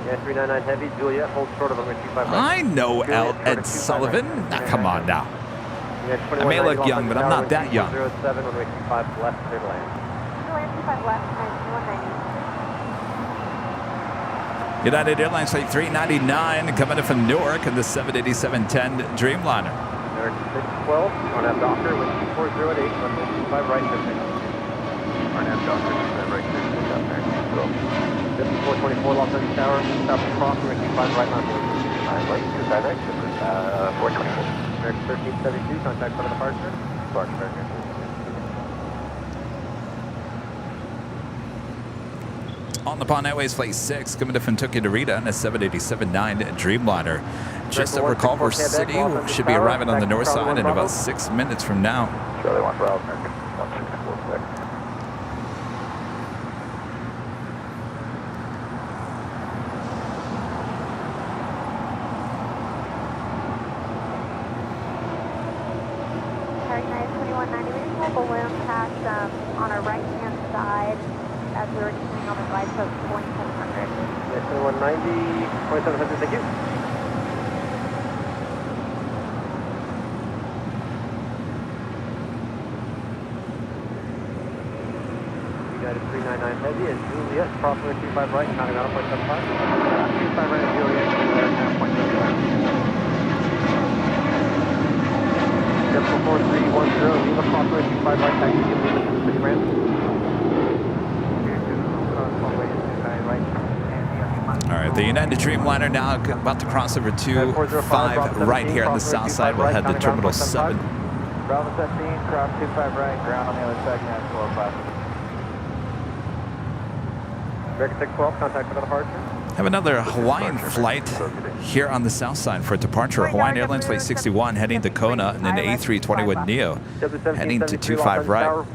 Yeah, 399 heavy, Juliet, hold short of runway 25 right. I know Ed Sullivan. Now, come on now. I may look young, but I'm not that young. 07, runway 25 left, clear to land. Land 25 left, 190. United Airlines Flight 399 coming in from Newark in the 787-10 Dreamliner. American 612, RNAV Docker, wind 2408, runway 25 right, clear pickup. RNAV Docker, 25 right, clear pickup, American 12. 424 Los Angeles Tower, south cross, runway 25 right, line of Right, 25 right, 424. American 1372, contact for the departure. Clark, American. On the Pond Airways Flight 6 coming in from Tokyo to Rita in a 787-9 Dreamliner. Just over Culver City, should be arriving on the north side in about 6 minutes from now. Charlie 1 Bravo, American 1646. United 2190, we just a balloon pass on our right-hand side as we were descending on the glide post 2700. Yeah, 2190, 2700, thank you. United 399 Heavy and Juliet, crossing 25 right, counting out 0.75. 25 right, Juliet, 0.75. Decibel 4310, Lima, crossing 25 right, taxi, Lima to the 6 ramp. All right, the United Dreamliner now about to cross over 25 right here on the south side. We'll head to Terminal 7. Bravo 17, cross 25 right, ground on the other side, now 12 American 612, contact for the departure. Have another Hawaiian flight here on the south side for a departure. Hawaiian Airlines Flight 61 heading to Kona and then A321neo heading to 25 right.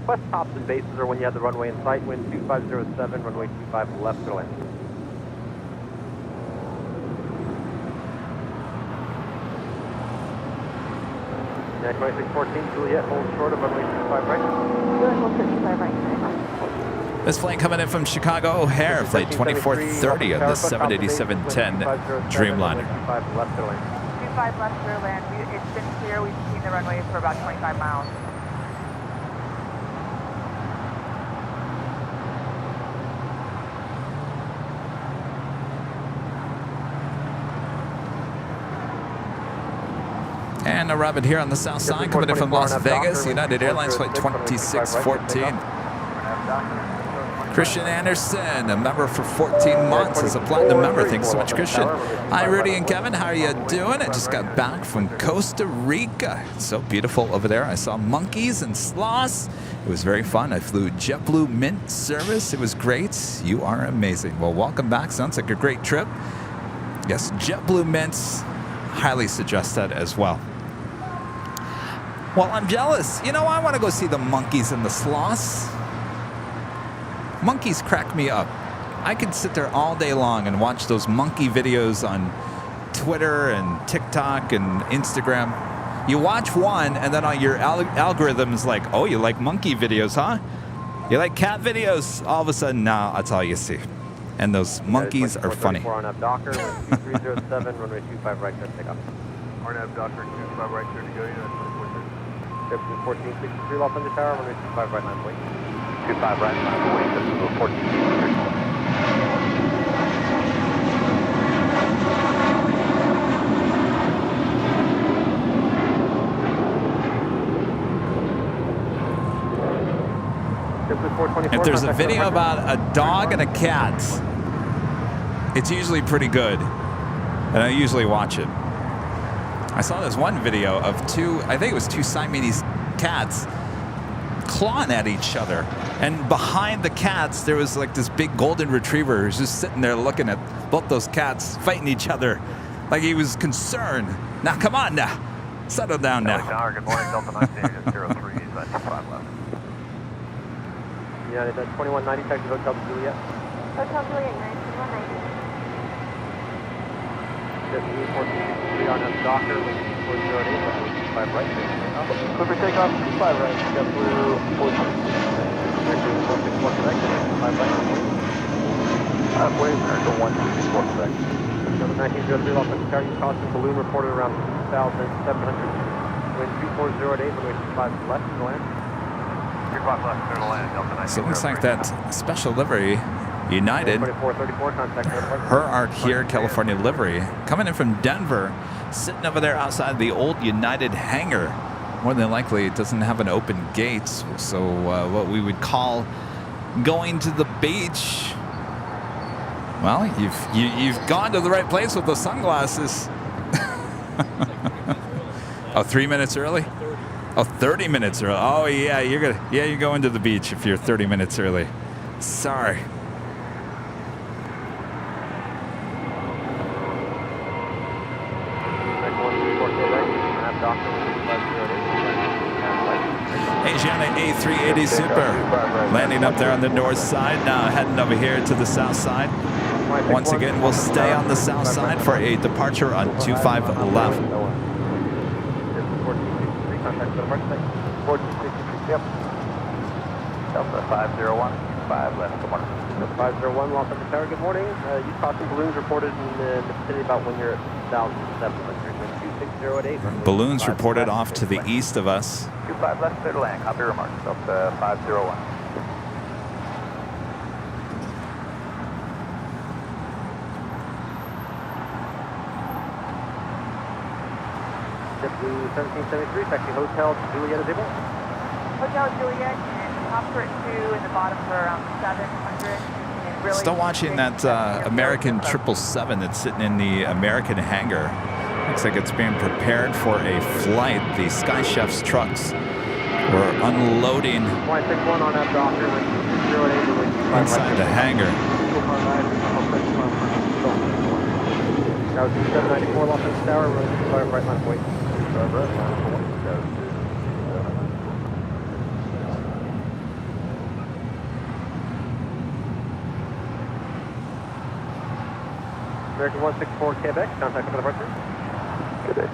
West tops and bases are when you have the runway in sight. Wind 2507, runway 25 left to land. United 2614, Juliet, hold short of runway 25 right. Good, hold 25 right. This plane coming in from Chicago O'Hare, flight 2430 of the 787-10 Dreamliner. 25 left to land. 25 left clear land. It's been clear. We've seen the runway for about 25 miles. And a rabbit here on the south side coming in from Las Vegas, United Airlines flight 2614. Christian Anderson, a member for 14 months as a platinum member. Thanks so much, Christian. Hi, Rudy and Kevin. How are you doing? I just got back from Costa Rica. It's so beautiful over there. I saw monkeys and sloths. It was very fun. I flew JetBlue Mint service. It was great. You are amazing. Well, welcome back. Sounds like a great trip. Yes, JetBlue Mints. Highly suggest that as well. Well, I'm jealous. You know, I want to go see the monkeys and the sloths. Monkeys crack me up. I could sit there all day long and watch those monkey videos on Twitter and TikTok and Instagram. You watch one, and then on your algorithm is like, oh, you like monkey videos, huh? You like cat videos? All of a sudden, now that's all you see. And those monkeys are funny. RNAV Docker, 307, runway 25 right, clear takeoff. RNAV Docker 25 right, clear to go, United 2430. 1463 Los Angeles Tower, runway 25 right, 9 wait. 25 right, 9 away, Decibel 1463. If there's a video about a dog and a cat, it's usually pretty good, and I usually watch it. I saw this one video of I think it was two Siamese cats clawing at each other, and behind the cats there was like this big golden retriever who's just sitting there looking at both those cats fighting each other like he was concerned. Now come on now, settle down now. Tower, good morning, Delta 19, 03, 25 left. United 2190, taxi Hotel Juliet. Hotel Juliet, 9190. Decibel 1463 on Docker, 408, 25 right. Clipper takeoff, 25 right, JetBlue 14. Director 461 correct, 25 right. Wave, America 164 correct. Number 1903, Los Angeles Tower, caution balloon reported around 2,700. Wind 2408, runway 25 left to land. 35 left, clear to land, Delta 19. So it looks like that special livery, United, 2434, contact her Art Here California livery, coming in from Denver, sitting over there outside the old United hangar. More than likely, it doesn't have an open gate, so what we would call going to the beach. Well, you've gone to the right place with the sunglasses. Oh, 3 minutes early? Oh, 30 minutes early. Oh yeah, you're going to the beach if you're 30 minutes early. Sorry. Asiana A380 Super landing up there on the north side, now heading over here to the south side. Once again, we'll stay on the south side for a departure on 25 left. Delta 501, 5 left, good morning. 501, Los Angeles Tower, good morning. You saw some balloons reported in the vicinity about when you're at 1,700. 2608. Balloons reported off to the east of us. 25 left, clear to land, copy remarks, Delta 501. JetBlue 1773, taxi Hotel Juliet is able. Hotel Juliet, and the tops are at 2 and the bottoms are around 700. And really Still watching that American 777 that's sitting in the American hangar. Looks like it's being prepared for a flight. The Sky Chef's trucks were unloading Flight 61 on that doctor with 08 inside the hangar. That was 794 Los Angeles Tower, runway 25 right line of weight. American 164 Quebec, contact for departure. Good day.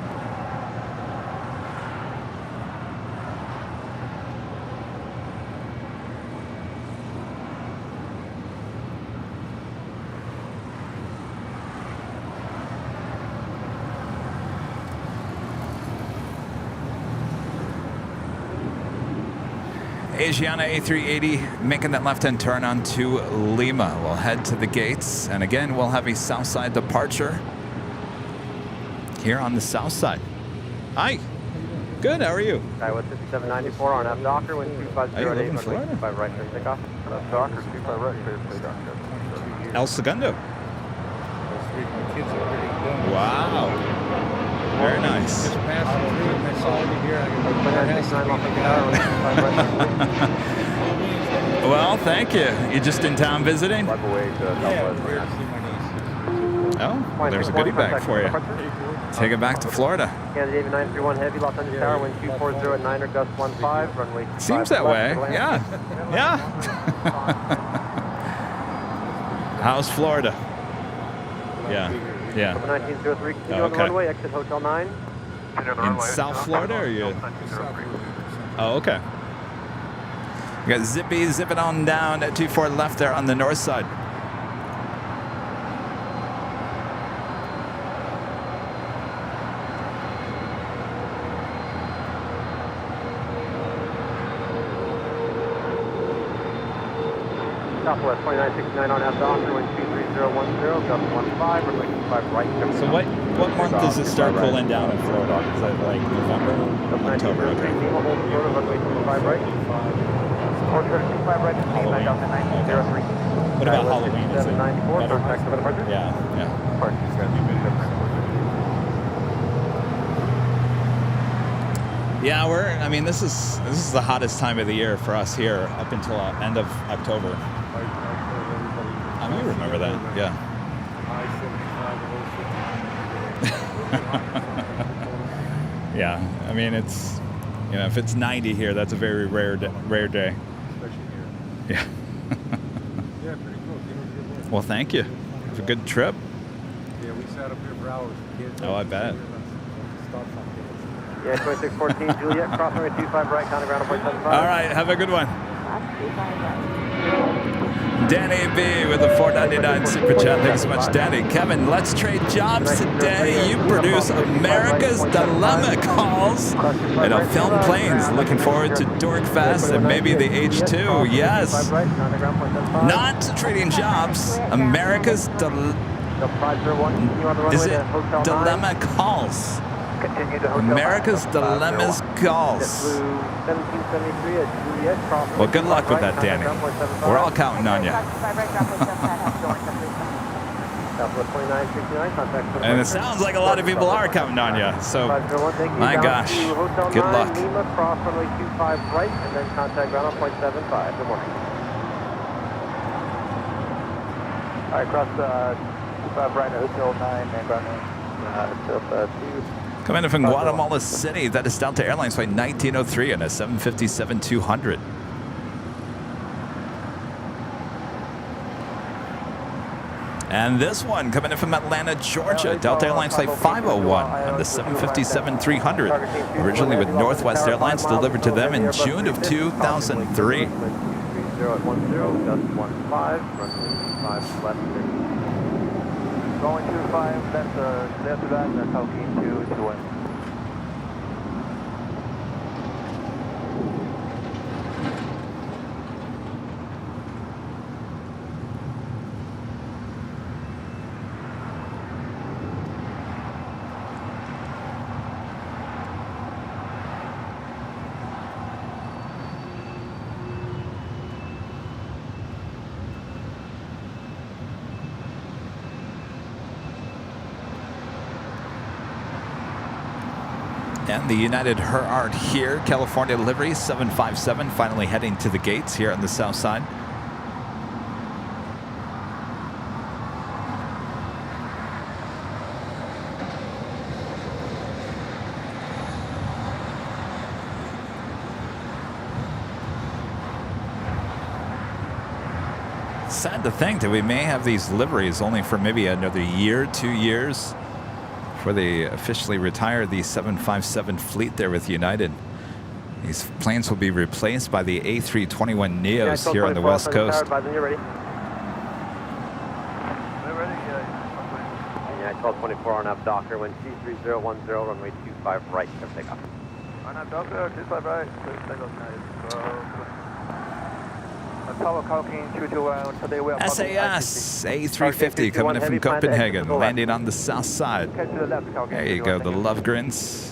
Asiana A380 making that left-hand turn onto Lima. We'll head to the gates, and again, we'll have a south side departure here on the south side. Hi. Good, how are you? Skywest 5794 on F Docker, wind 2508, Are you in runway Florida? 25 right, clear takeoff. F Docker, 25 right, clear takeoff. El Segundo. My kids are pretty young. Wow. Very nice. Just passing through and I saw it here. I go, Runway that has to 69 Los be Angeles Tower, wind 25 right. Well, thank you. You just in town visiting? Five away to yeah, Southwest. weird to see my niece. Oh, Flight there's a 61, goodie bag contact for you. departure. Take it back to Florida. Canada David 931 Heavy, Los Angeles Tower, wind 240 at 9 or gust 15, runway 25 Seems that way. left, Yeah. Yeah. How's Florida? Yeah. Yeah. Number 1903, continue on the Okay. runway, exit Hotel 9. In South Florida, or you? Oh, okay. You got Zippy zipping on down at 24 left there on the north side. Southwest 2969 on F Docker, wind 23010, gust 15, runway 25 right. So what month does it start cooling down in Florida? Is that like November, October? Okay. Hold Florida, runway 25 right. 25 right, Halloween. 1903. What about Halloween? Is it 794, better? contact for departure. Yeah, yeah. Yeah, I mean, this is the hottest time of the year for us here up until end of October. I remember that, yeah. Yeah, I mean, it's, you know, if it's 90 here, that's a very rare day. Yeah. Yeah, pretty cool. Well, thank you. Have a good trip. Yeah, we sat up here for hours. Oh, I bet. Yeah, 2614 Juliet, cross runway 25 right, counting ground 0.75. All right, have a good one. Danny B with a $4.99 super chat. Thanks so much, Danny. Kevin, let's trade jobs today. You produce America's Dilemma calls. You know, film planes. Looking forward to Dorkfest and maybe the H2. Yes. Not trading jobs. America's Dilemma calls. Continue to Hotel America's 9, Dilemma's calls. JetBlue 1773 at Juliet, cross Well, good luck with that, right, Danny. counting ground 0.75. We're all counting on you. Southwest 2969, contact for And it departure. sounds like a lot of people are counting on you. So, 501, thank you. my Down gosh, to Hotel good 9, luck. Lima, cross runway 25 right, and then contact ground on 0.75. Good morning. All right, cross 25 right at Hotel 9, and ground Hotel 2. Coming in from Guatemala City, that is Delta Airlines flight 1903 and a 757-200. And this one coming in from Atlanta, Georgia, Delta Airlines flight 501 and the 757-300, originally with Northwest Airlines, delivered to them in June of 2003. 30 at 10, gust 15, runway 5 left. Going 25, that's after that, and that's Hurricane 2 to the west. And the United Herart here, California livery 757, finally heading to the gates here on the south side. Sad to think that we may have these liveries only for maybe another year, 2 years, before they officially retire the 757 fleet there with United. These planes will be replaced by the A321 Neos here on the West Coast. You're ready? They're ready? Yeah, 1224 on up Docker, wind 23010, runway 25 right, come take off. On up, Docker, 25 right. Please take off nice. Tower Calking 221. Today we are SAS A350 coming in from Copenhagen, landing on the south side. Catch to the left, Calking. There you go, the Lovegrins.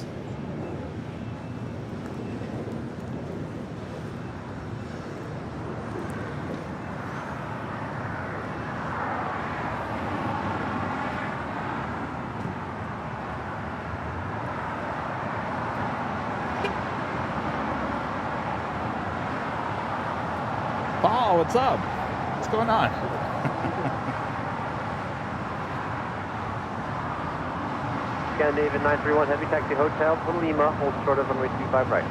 Paul, what's up? What's going on? Scandinavian 931 Heavy Taxi Hotel to Lima, hold short of runway 25 right.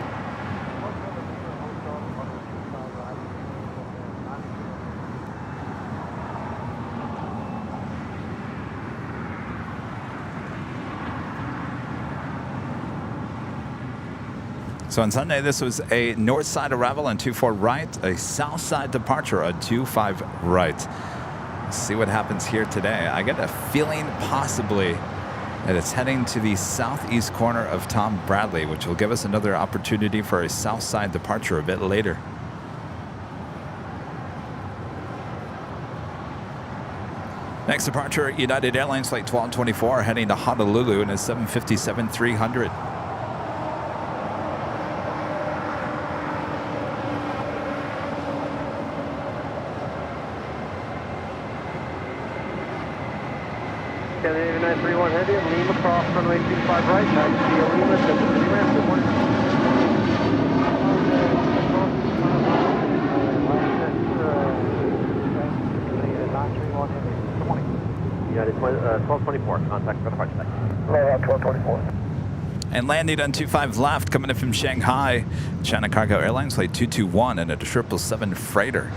So on Sunday, this was a north side arrival on 24 right, a south side departure on 25 right. Let's see what happens here today. I get a feeling possibly that it's heading to the southeast corner of Tom Bradley, which will give us another opportunity for a south side departure a bit later. Next departure, United Airlines Flight 1224 heading to Honolulu in a 757-300. Scandinavian 931 Heavy, Lima cross runway 25 right, taxi to Lima, 750 ramp, good morning. United 1224, contact for departure taxi. 1224. And landing on 25 left, coming in from Shanghai, China Cargo Airlines Flight 221 and a 777 freighter.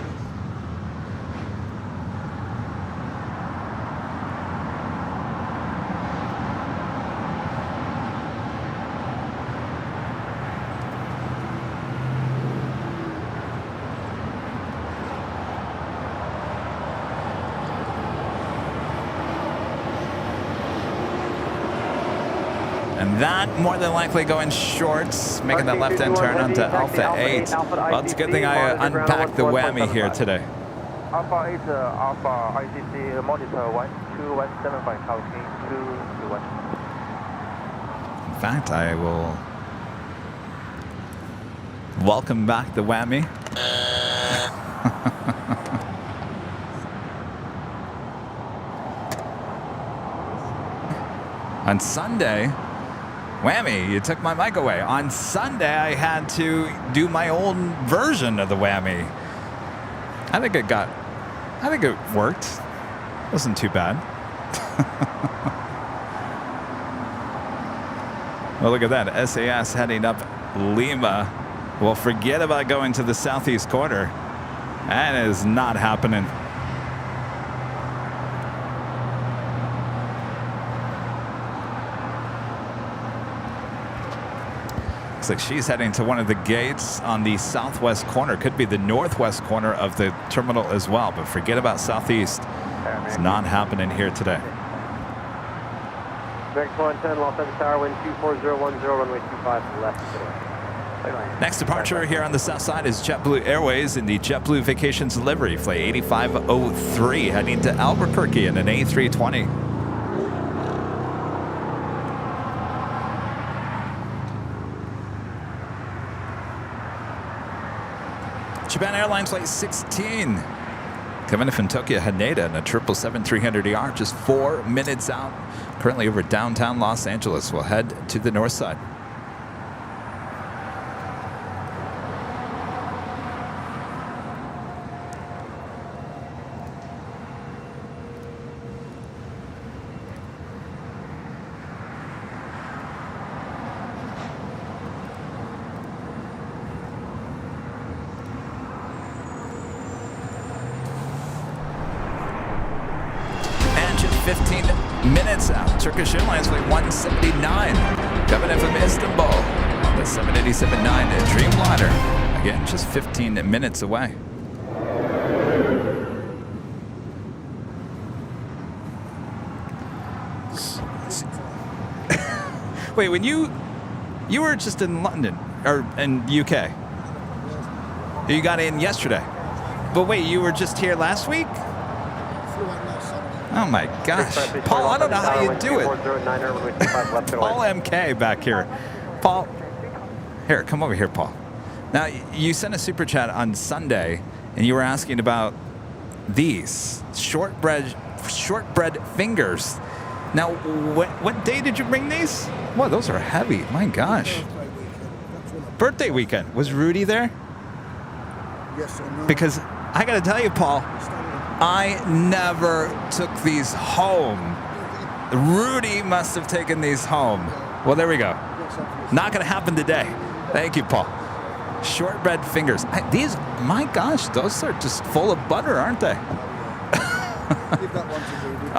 And that more than likely going short, making that left-hand turn onto Alpha 8. Well, it's a good thing I unpacked the whammy here today. Alpha 8, Alpha ICC, monitor 1275, Calking 221. In fact, I will welcome back the whammy. On Sunday, whammy, you took my mic away. On Sunday, I had to do my own version of the whammy. I think it worked. Wasn't too bad. Well, look at that. SAS heading up Lima. Well, forget about going to the southeast corner. That is not happening. Looks like she's heading to one of the gates on the southwest corner. Could be the northwest corner of the terminal as well, but forget about southeast. It's not happening here today. Direct 110, Los Angeles Tower, wind 24010, runway 25 left. Next departure here on the south side is JetBlue Airways in the JetBlue Vacations livery, flight 8503, heading to Albuquerque in an A320. Japan Airlines Flight 16, coming in from Tokyo Haneda in a 777-300ER, just 4 minutes out. Currently over downtown Los Angeles. We'll head to the north side. 15 minutes out. Turkish Airlines flight 179 coming in from Istanbul on the 787-9 Dreamliner. Again, just 15 minutes away. Wait, when you were just in London or in UK? You got in yesterday. But wait, you were just here last week? Oh my gosh. Paul, I don't know how you do it. Paul MK back here. Paul, here, come over here, Paul. Now, you sent a super chat on Sunday, and you were asking about these shortbread fingers. Now, what day did you bring these? Wow, those are heavy. My gosh. Birthday weekend. Was Rudy there? Yes or no? Because I got to tell you, Paul, I never took these home. Rudy must have taken these home. Well, there we go. Not going to happen today. Thank you, Paul. Shortbread fingers. These, my gosh, those are just full of butter, aren't they? Give that one to Rudy.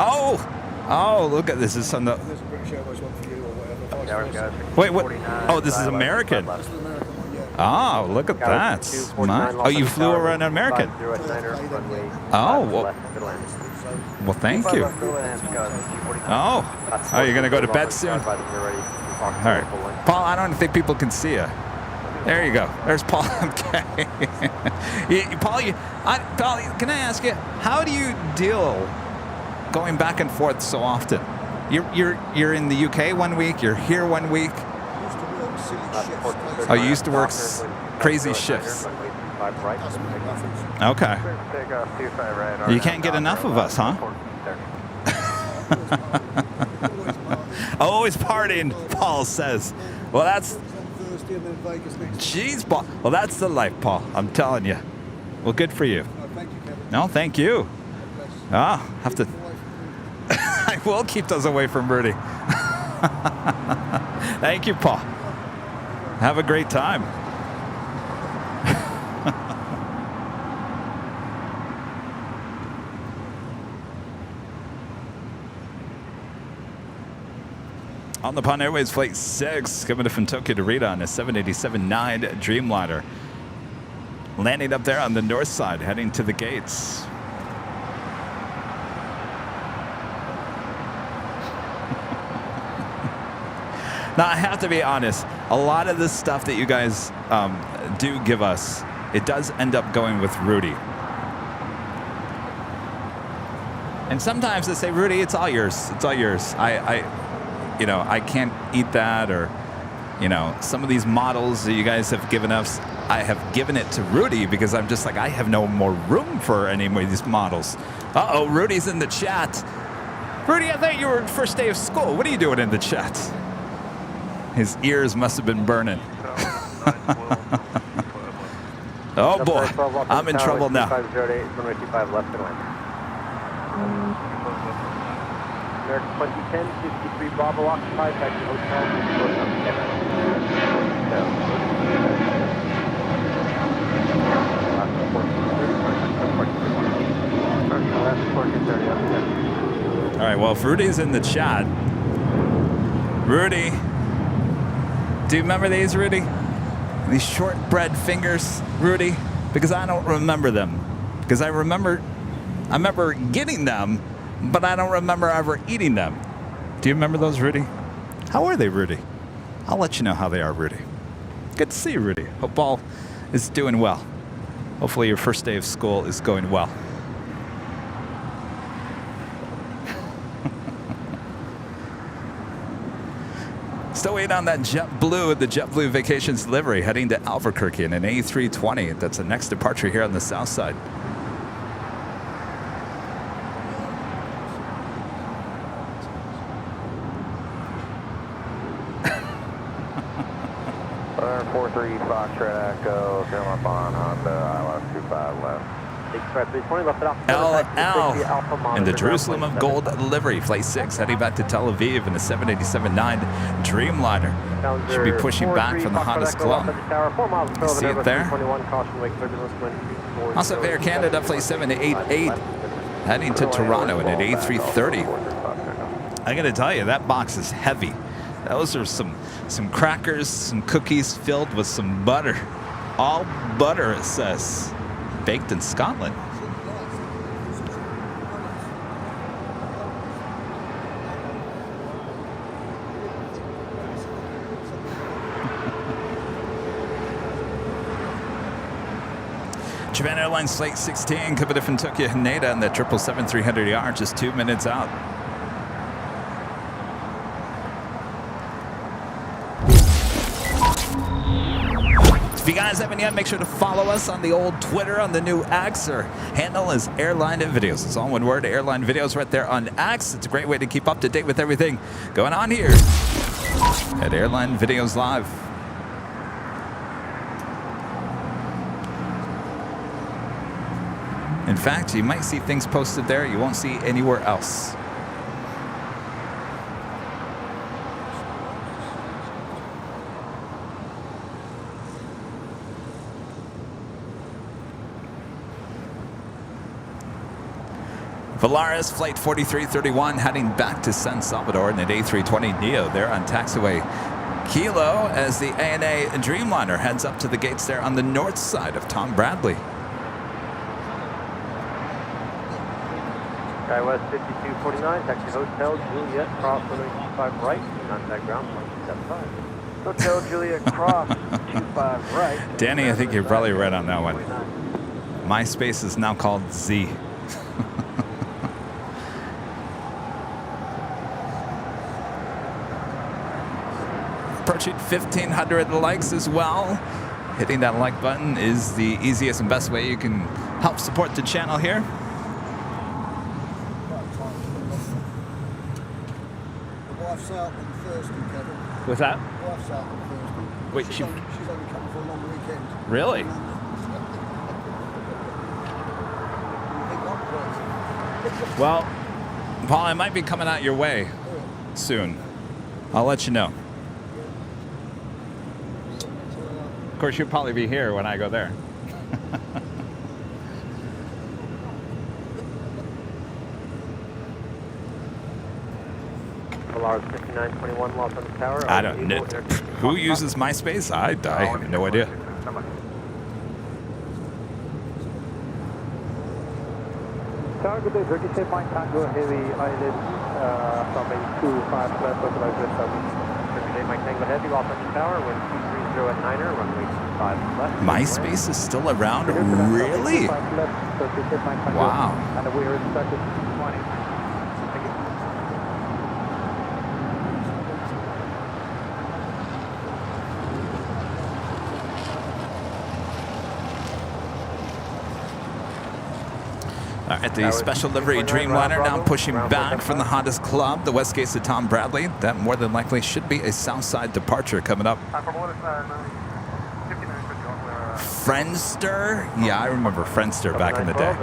Oh, look at this. This is on the. There's a British Airways one for you or whatever. Wait, what? Oh, this is American. That's the American one, yeah. Oh, look at that. Oh, you flew around American. Oh, well, thank you. Oh, you're going to go to bed soon? All right. Paul, I don't think people can see you. There you go. There's Paul MK. Paul, can I ask you, how do you deal going back and forth so often? You're in the UK 1 week, you're here 1 week. Oh, you used to work crazy shifts. Okay. You can't get enough of us, huh? Always partying, Paul says. Well, that's... Jeez, Paul. Well, that's the life, Paul. I'm telling you. Well, good for you. No, thank you. Have to... I will keep those away from Rudy. Thank you, Paul. Have a great time. On the Pan Airways Flight 6, coming from Tokyo to Rita on a 787-9 Dreamliner. Landing up there on the north side, heading to the gates. Now, I have to be honest, a lot of this stuff that you guys do give us, it does end up going with Rudy. And sometimes they say, Rudy, it's all yours. It's all yours. I can't eat that, or, some of these models that you guys have given us, I have given it to Rudy because I'm just like, I have no more room for any of these models. Uh-oh, Rudy's in the chat. Rudy, I thought you were first day of school. What are you doing in the chat? His ears must have been burning. Oh boy, I'm in trouble now. American 2010, 53 Bravo occupied, back to hotel. All right, well, if Rudy's in the chat, Rudy, do you remember these, Rudy? These shortbread fingers, Rudy? Because I don't remember them. Because I remember getting them, but I don't remember ever eating them. Do you remember those, Rudy? How are they, Rudy? I'll let you know how they are, Rudy. Good to see you, Rudy. Hope all is doing well. Hopefully your first day of school is going well. Still waiting on that JetBlue, the JetBlue Vacations delivery, heading to Albuquerque in an A320. That's the next departure here on the south side. Foxtrot Echo, come up on Honda, ILS 25 left. LL in the Jerusalem of Gold delivery, Flight 6, heading back to Tel Aviv in the 787-9 Dreamliner. Should be pushing back from the Honda's Club. You see it there? Also, Air Canada, Flight 788, heading to Toronto in an A330. I gotta tell you, that box is heavy. Those are some crackers, some cookies filled with some butter. All butter, it says. Baked in Scotland. Japan Airlines Flight 16 coming in from Tokyo Haneda and the 777-300ER just 2 minutes out. If you guys haven't yet, make sure to follow us on the old Twitter on the new X. Our handle is Airline Videos. It's all one word, Airline Videos, right there on X. It's a great way to keep up to date with everything going on here at Airline Videos Live. In fact, you might see things posted there you won't see anywhere else. Volaris Flight 4331 heading back to San Salvador in an A320neo there on taxiway Kilo as the ANA Dreamliner heads up to the gates there on the north side of Tom Bradley. SkyWest 5249, taxi Hotel Juliet, cross 125 right, contact ground 175. Hotel Juliet, cross 25 right. Danny, I think you're probably right on that one. MySpace is now called Z. Approaching 1,500 likes as well. Hitting that like button is the easiest and best way you can help support the channel here. Wife's out on Thursday, Kevin. What's that? Wife's out on Thursday. Wait, she's only coming for a long weekend. Really? Well, Paul, I might be coming out your way soon. I'll let you know. Of course, you'll probably be here when I go there. Volaris 5921, Los Angeles Tower. I don't know. Who uses MySpace? I have no idea. Tower, good day. Turkish Airline Tango Heavy Island from a 25 left localizer southeast. Turkish Airline Tango Heavy, Los Angeles Tower, wind 230 at 9er, runway 25 left. MySpace is still around? Really? Wow. And we are expected 20. At the special livery Dreamliner now pushing back from the hottest club, the west gates of Tom Bradley. That more than likely should be a southside departure coming up. Friendster? Yeah, I remember Friendster back in the day.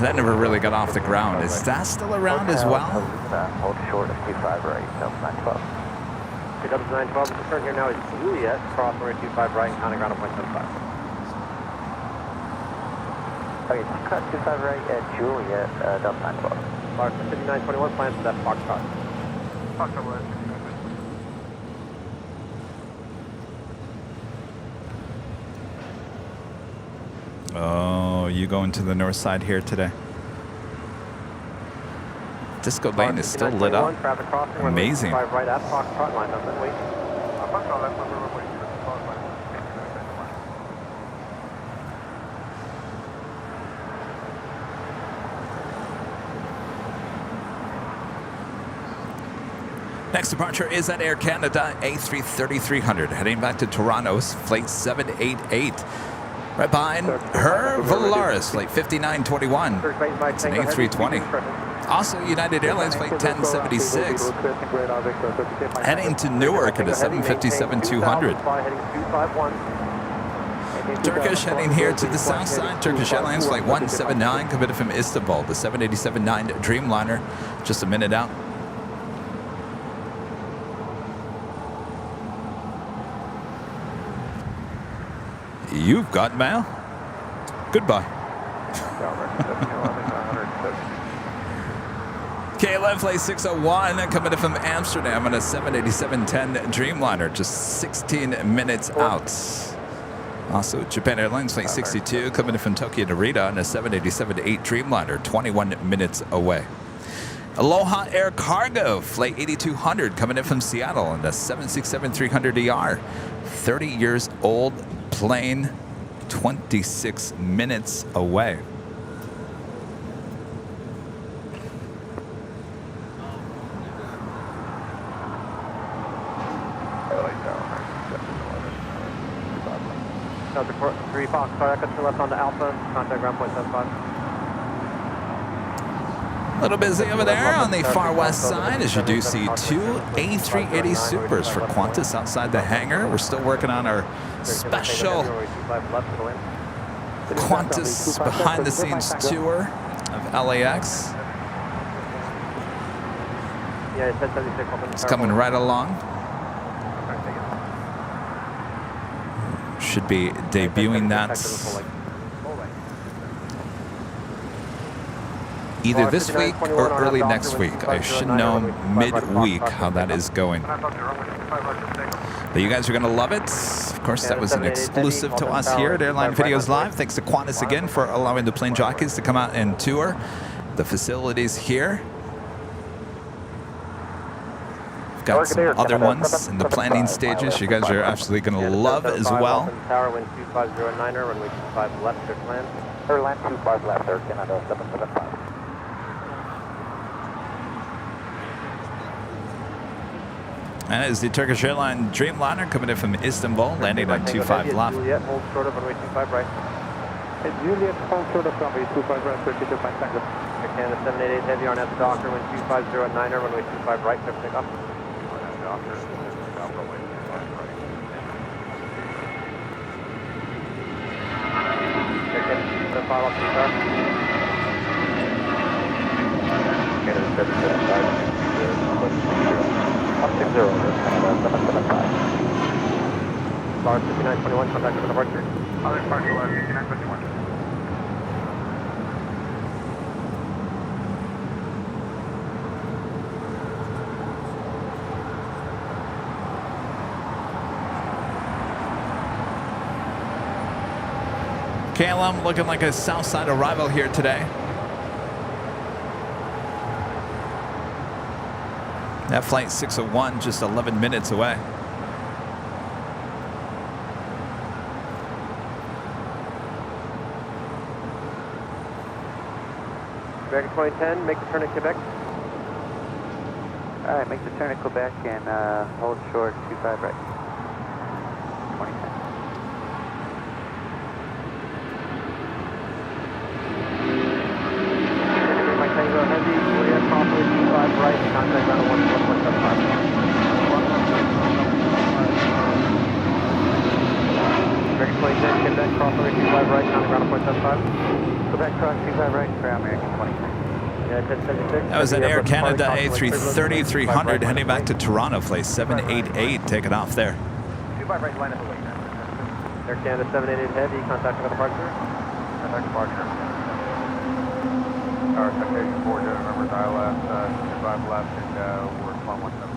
That never really got off the ground. Is that still around as well? Hold short of 25 right, no, 912. 912, the turn here now is Juliet, cross runway 25 right, on the ground at 0.75. Okay, cut 25 right at Juliet, Delta 912. Mark 5921, plans for that Foxtrot. Foxtrot was 59. Oh, you going to the north side here today? Disco Lane is still lit up. Amazing. Right at Foxtrot, line up that way. Next departure is at Air Canada A330-300, heading back to Toronto's Flight 788. Right behind her, Volaris, Flight 5921. It's an A320. Also, United Airlines Flight 1076, heading to Newark at a 757-200. Turkish heading here to the south side. Turkish Airlines Flight 179, committed from Istanbul, the 787-9 Dreamliner, just a minute out. You've got mail. Goodbye. KLM Flight 601 coming in from Amsterdam on a 787-10 Dreamliner, just 16 minutes out. Also, Japan Airlines Flight 62 coming in from Tokyo Narita on a 787-8 Dreamliner, 21 minutes away. Aloha Air Cargo Flight 8200 coming in from Seattle on the 767-300ER, 30 years old plane, 26 minutes away. Delta 3 Foxtrot, echo to left on the Alpha, contact ground point 75. A little busy over there on the far west side as you do see two A380 Supers for Qantas outside the hangar. We're still working on our special Qantas behind the scenes tour of LAX. It's coming right along. Should be debuting that either this week or early next week. I should know midweek how that is going. But you guys are going to love it. Of course, that was an exclusive to us here at Airline Videos Live. Thanks to Qantas again for allowing the plane jockeys to come out and tour the facilities here. We've got some other ones in the planning stages you guys are absolutely going to love as well. Tower, wind 2509er, runway 25 left, clear to land. Airline 25 left, Air Canada 775. And it's the Turkish Airline Dreamliner coming in from Istanbul, landing at 25 left. Juliet, hold short of runway 25 right. Hey, Juliet, hold short of runway 25 right, 32.5 seconds. Air Canada 788 heavy, RNAV Docker, wind 2509er, runway 25 right, clear for takeoff. RNAV Docker, runway 25 right. Air Canada 5 off the car. Canada 775. Up 60, Canada 775. Bar 5921, contact for departure. Other departure was 5921. KLM looking like a south side arrival here today. That flight 601 just 11 minutes away. American 2010, make the turn at Quebec. All right, make the turn at Quebec and hold short 25 right. 2010. Mike Tango Heavy, Juliet, properly 25 right, contact ground 1.75. American 2010, Quebec, properly 25 right, contact ground 1.75. Quebec cross 25 right for American 2010. That was an Air Canada A330-300 heading back to Toronto, flight 788, taking off there. 25 right, line up the way. Air Canada 788 heavy, contact for departure. Contact departure. Our citation 4, remember dial left, 25 left, and we're 117.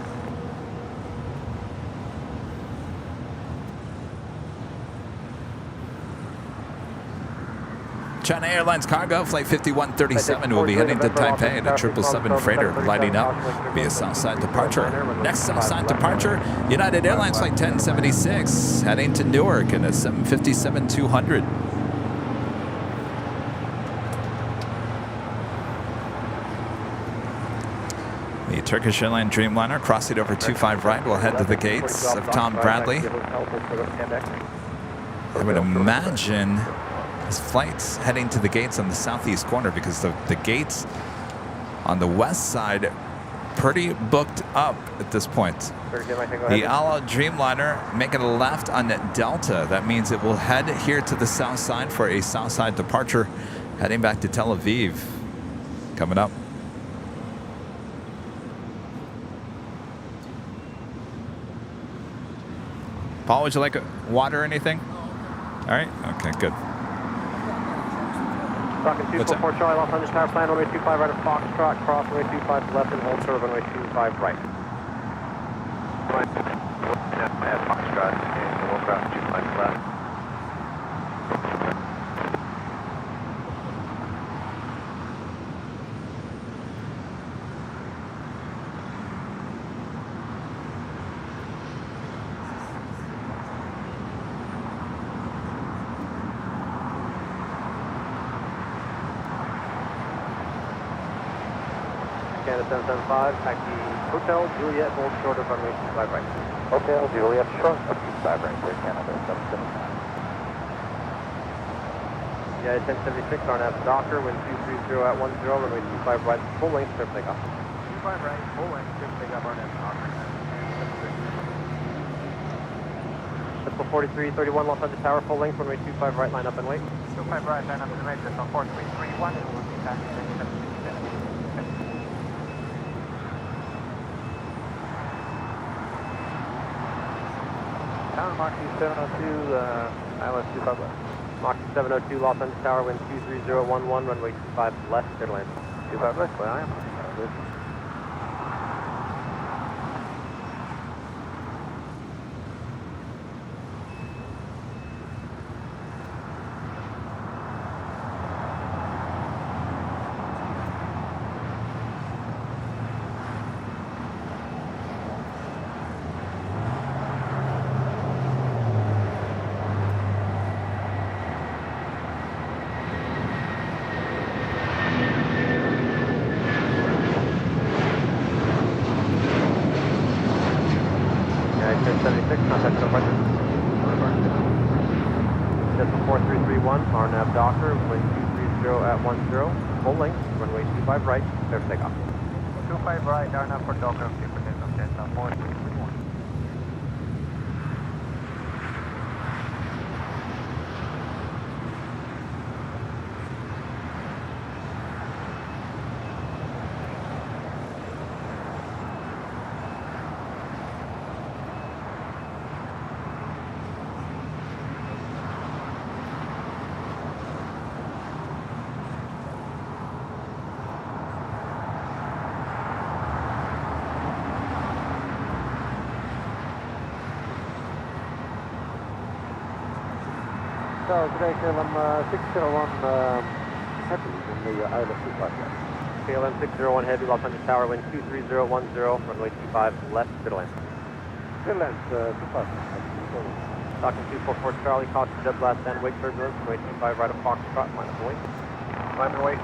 China Airlines Cargo Flight 5137 will be heading to Taipei in a 777 freighter, lighting up via Southside departure. Next Southside departure, United Airlines Flight 1076 heading to Newark in a 757-200. The Turkish Airlines Dreamliner crossing over 25 right will head to the gates of Tom Bradley. I would imagine his flight's heading to the gates on the southeast corner because the gates on the west side pretty booked up at this point. The ALA Dreamliner making a left on Delta. That means it will head here to the south side for a south side departure, heading back to Tel Aviv. Coming up. Paul, would you like water or anything? All right. Okay, good. Talking What's 244 Charlie, Los Angeles Tower, plan runway 25 right of Foxtrot, cross runway 25 left and hold short of runway 25 right. At Foxtrot and we'll cross 25 left. Canada 775, taxi Hotel Juliet, hold short of runway 25 right. Hotel Juliet, short of 25 right there, Canada 775. Yeah, 1076, RNAV Docker, wind 230 at 10, runway 25 right, full length, clear for takeoff. 25 right, full length, clear for takeoff, RNAV Docker. Central 4331 Los Angeles Tower, full length, runway 25 right, line up and wait. 25 right, line up and wait, that's on 4331, it will be taxi 776. Tower Mach 702, ILS 25 left. Mach 702 Los Angeles Tower, wind 23011, runway 25 left, clear to land. 25 left, well, I am. Good. Yeah, 1076, contact the departure. Central 4331, RNAV Docker, wind 230 at 10, full length, runway 25 right, clear for takeoff. 25 right, down up for Docker, clear for takeoff, Delta 4331. So today KLM 601 Happy in the ILS 25 left. KLM 601 Heavy, Los Angeles Tower, wind 23010, runway 25 left, clear to land. Clear land 25. Talking 244 Charlie, caution jet blast and wake turbulence, runway 25 right of Foxtrot, line up and wait. Line and wait.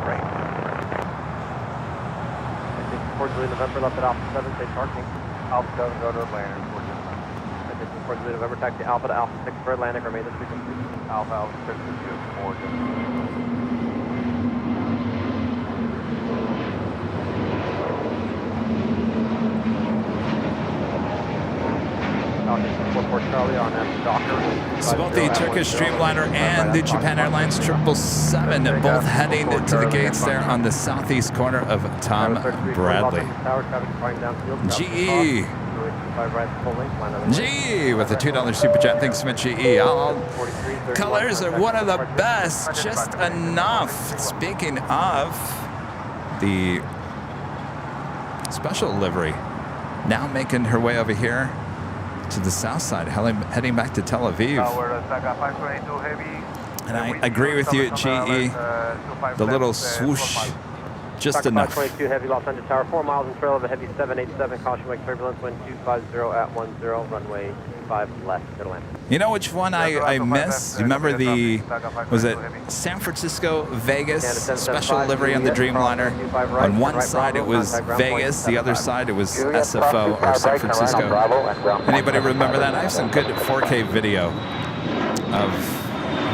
Right. I think Julie November, left at Alpha 7, stay parking. Alpha 7, go to Atlanta, 4 Julie November, taxi Alpha to Alpha 6 for Atlantic, remain this frequency. Alpha 6 is 4 Charlie on Docker. So both the Turkish Dreamliner and the Japan Airlines 777 both heading to the gates there on the southeast corner of Tom Bradley. GE. GE with the $2 super chat. Thanks so much, GE. Colors are one of the best. Just enough. Speaking of the special livery, now making her way over here to the south side, heading back to Tel Aviv. And I agree with you, GE. The little swoosh, just enough. 22 Heavy, Los Angeles Tower, 4 miles in trail of a Heavy 787, caution wake turbulence, wind 250 at 10, runway 25 left, middle end. You know which one I missed? Remember the, was it San Francisco, Vegas, special livery on the Dreamliner? On one side it was Vegas, the other side it was SFO or San Francisco. Anybody remember that? I have some good 4K video of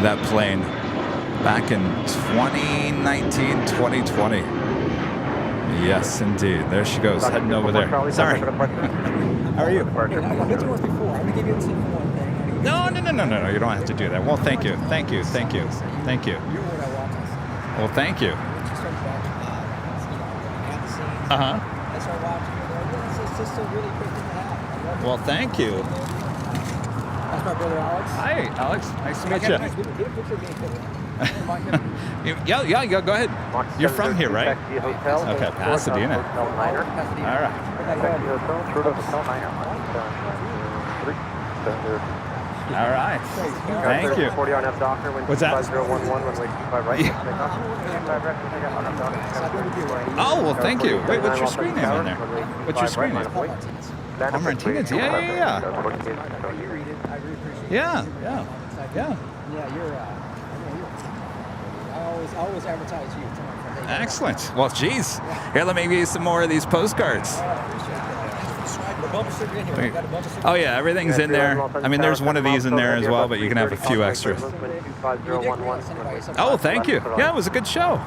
that plane back in 2019, 2020. Yes, indeed. There she goes, heading over there. Sorry. How are you? I've been to us before. I'm going to give you a tip for one thing. No. You don't have to do that. Well, thank you. Thank you. Thank you. Thank you. You're what I want us. Well, thank you. Once you start watching, behind the scenes, I start watching it. It's just a really great thing to have. Well, thank you. my brother Alex. Hi, Alex. Nice to meet Get a you. picture of me, Kevin. Yeah, go ahead. You're from here, right? Taxi Hotel. Okay, Pasadena. Hotel Niner. Pasadena. All right. Taxi Hotel. True Hotel Niner. All right. Thank you. 40 on F Docker. What's that? 5011, runway 25 right. Yeah. Oh, well, thank you. Wait, what's your screen name on there? What's your screen name? Oh, Martinez. Yeah. You read it. I really appreciate it. Yeah. Yeah, you're. I always advertise you. Excellent. Well, geez. Here, let me give you some more of these postcards. Oh, yeah, everything's in there. I mean, there's one of these in there as well, but you can have a few extras. Oh, thank you. Yeah, it was a good show.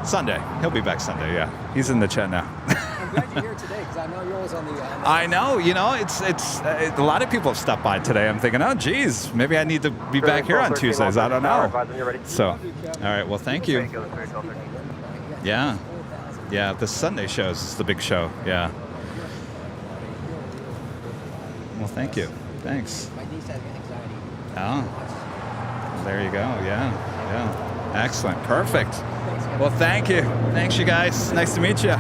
Sunday. He'll be back Sunday, yeah. He's in the chat now. I'm glad you're here today because I know you're always on the. I know, it's a lot of people have stopped by today. I'm thinking, oh, geez, maybe I need to be back here on Tuesdays. I don't know. So, all right, well, thank you. Yeah, the Sunday shows is the big show. Yeah. Well, thank you. Thanks. My niece has anxiety. Oh, there you go. Yeah. Excellent. Perfect. Well, thank you. Thanks, you guys. Nice to meet you.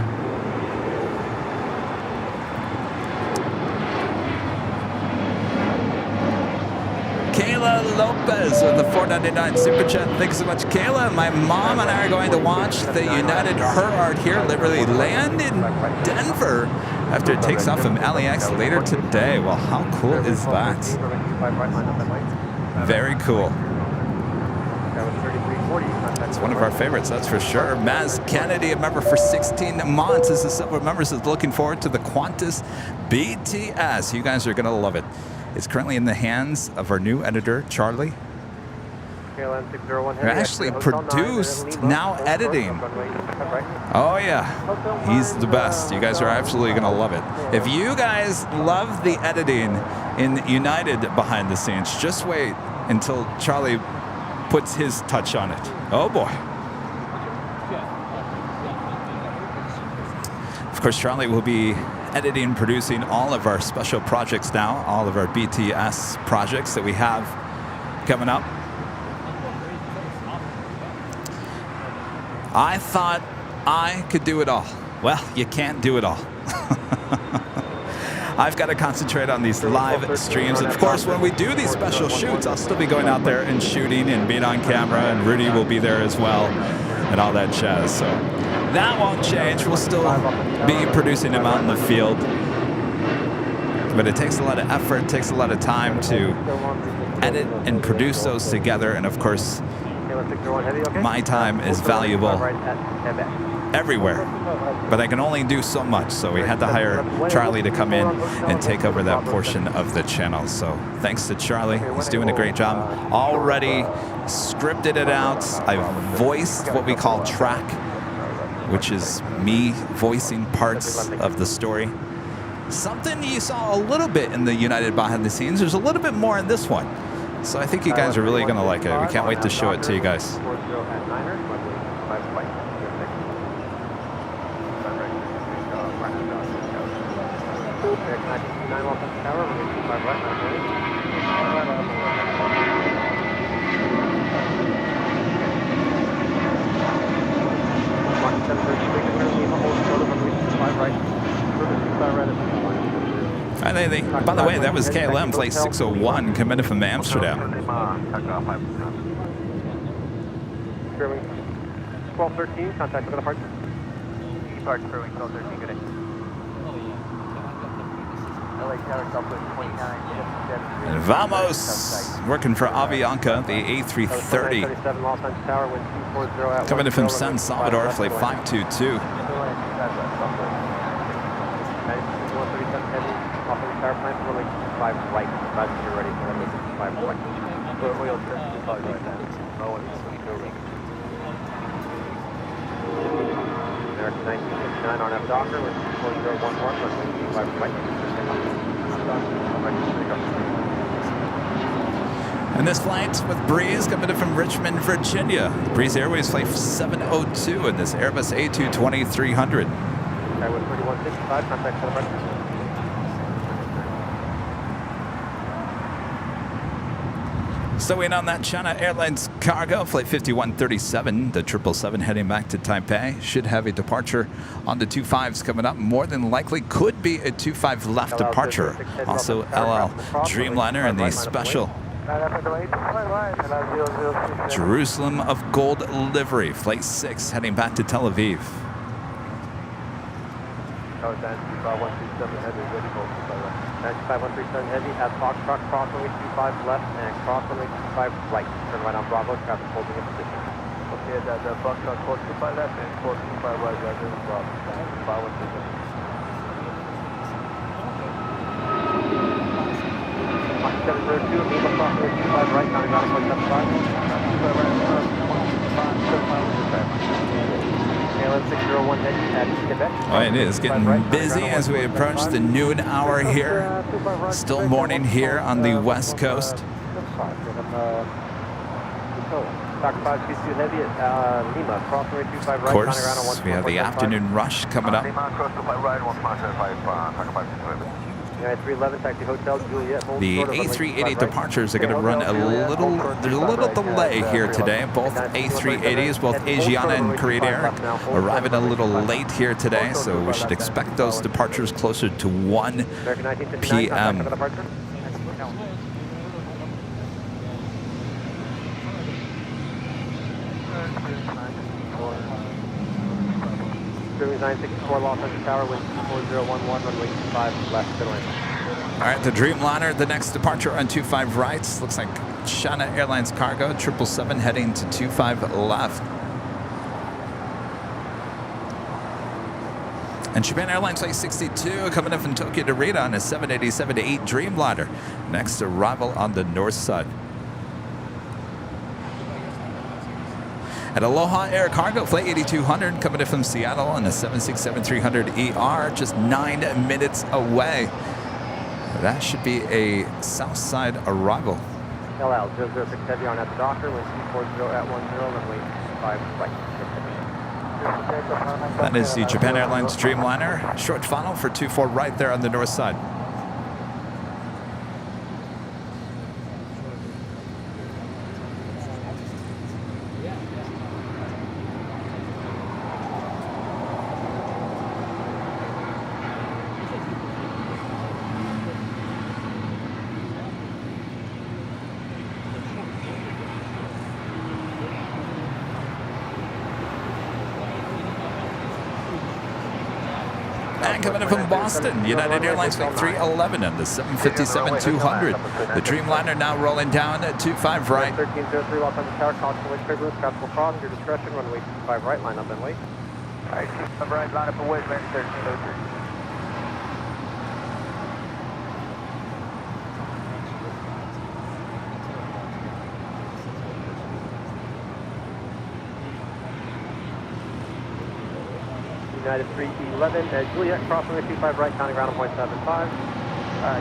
Kayla Lopez with the $4.99 super chat. Thanks so much, Kayla. My mom and I are going to watch the United Her Art here literally land in Denver after it takes off from LAX later today. Well, how cool is that? Very cool. It's one of our favorites, that's for sure. Maz Kennedy, a member for 16 months, is a silver member, says looking forward to the Qantas BTS. You guys are going to love it. It's currently in the hands of our new editor, Charlie. They're actually produced, now editing. Oh yeah, he's the best. You guys are absolutely going to love it. If you guys love the editing in United behind the scenes, just wait until Charlie puts his touch on it. Oh boy. Of course, Charlie will be editing, producing all of our special projects now, all of our BTS projects that we have coming up. I thought I could do it all. Well, you can't do it all. I've got to concentrate on these live streams. And of course, when we do these special shoots, I'll still be going out there and shooting and being on camera, and Rudy will be there as well, and all that jazz. So that won't change. We'll still be producing them out in the field. But it takes a lot of effort, takes a lot of time to edit and produce those together. And of course, my time is valuable everywhere, but I can only do so much. So we had to hire Charlie to come in and take over that portion of the channel. So thanks to Charlie. He's doing a great job. Already scripted it out. I've voiced what we call track, which is me voicing parts of the story. Something you saw a little bit in the United behind the scenes. There's a little bit more in this one. So I think you guys are really going to like it. We can't wait to show it to you guys. And by the way, that was KLM flight 601 coming from Amsterdam. 1213, contact with the departure. Depart crewing 1213, good day. LA Tower, Southwest 29. And vamos! Working for Avianca, the A330. Coming in from San Salvador, flight 522. Power plant, runway 5 right. Roger, you're ready for runway 5 right. Oil trim, American 1959 on F Docker with 4011, runway 5 right. And this flight with Breeze coming in from Richmond, Virginia. Breeze Airways flight 702 in this Airbus A220-300. Okay, with 3165, contact for the departure. Stowing on that China Airlines cargo, flight 5137, the 777 heading back to Taipei. Should have a departure on the 25s coming up. More than likely could be a 25 left departure. Also LL Dreamliner and the special Jerusalem of Gold livery, flight 6 heading back to Tel Aviv. Oh, 925-137 heavy, ready for 95-137 heavy at Foxtrot, cross runway 25 left and cross runway 25 right. Turn right on Bravo, traffic holding in position. Okay, that's Foxtrot, course 25 left and course 25 right, right there on Bravo. 95-137. Mach 702, Lima, cross runway 25 right, counting ground 175. 25 right, 75 601 heavy at Quebec. Oh, it is getting busy as we approach the noon hour here. Still morning here on the West Coast. Of course, we have the afternoon rush coming up. The A380 departures are going to run there's a little delay here today. Both A380s, both Asiana and Korean Air, arriving a little late here today, so we should expect those departures closer to 1 p.m. Series 964 Los Angeles Tower, wind 4011, runway 25 left, good line. All right, the Dreamliner, the next departure on 25 right. Looks like China Airlines cargo, 777 heading to 25 left. And Japan Airlines Flight 62 coming in from Tokyo to Rita on a 787-8 Dreamliner. Next arrival on the north side. At Aloha Air Cargo, Flight 8200 coming in from Seattle on the 767-300ER, just 9 minutes away. That should be a south side arrival. LL 006 heavy on at the Docker, wind 240 at 10, runway 25 right. That is the Japan Airlines Dreamliner. Short funnel for 24 right there on the north side. And coming in from Boston, United Airlines Flight 311 and the 757-200. The Dreamliner now rolling down at 25 right. 1303 Los Angeles Tower, constant wind turbulence, traffic will cross, your discretion, runway 25 right, line up and wait. Alright, 25 right, line up and wait, land 1303. United 311, Juliet, cross runway 25 right, counting ground on 0.75.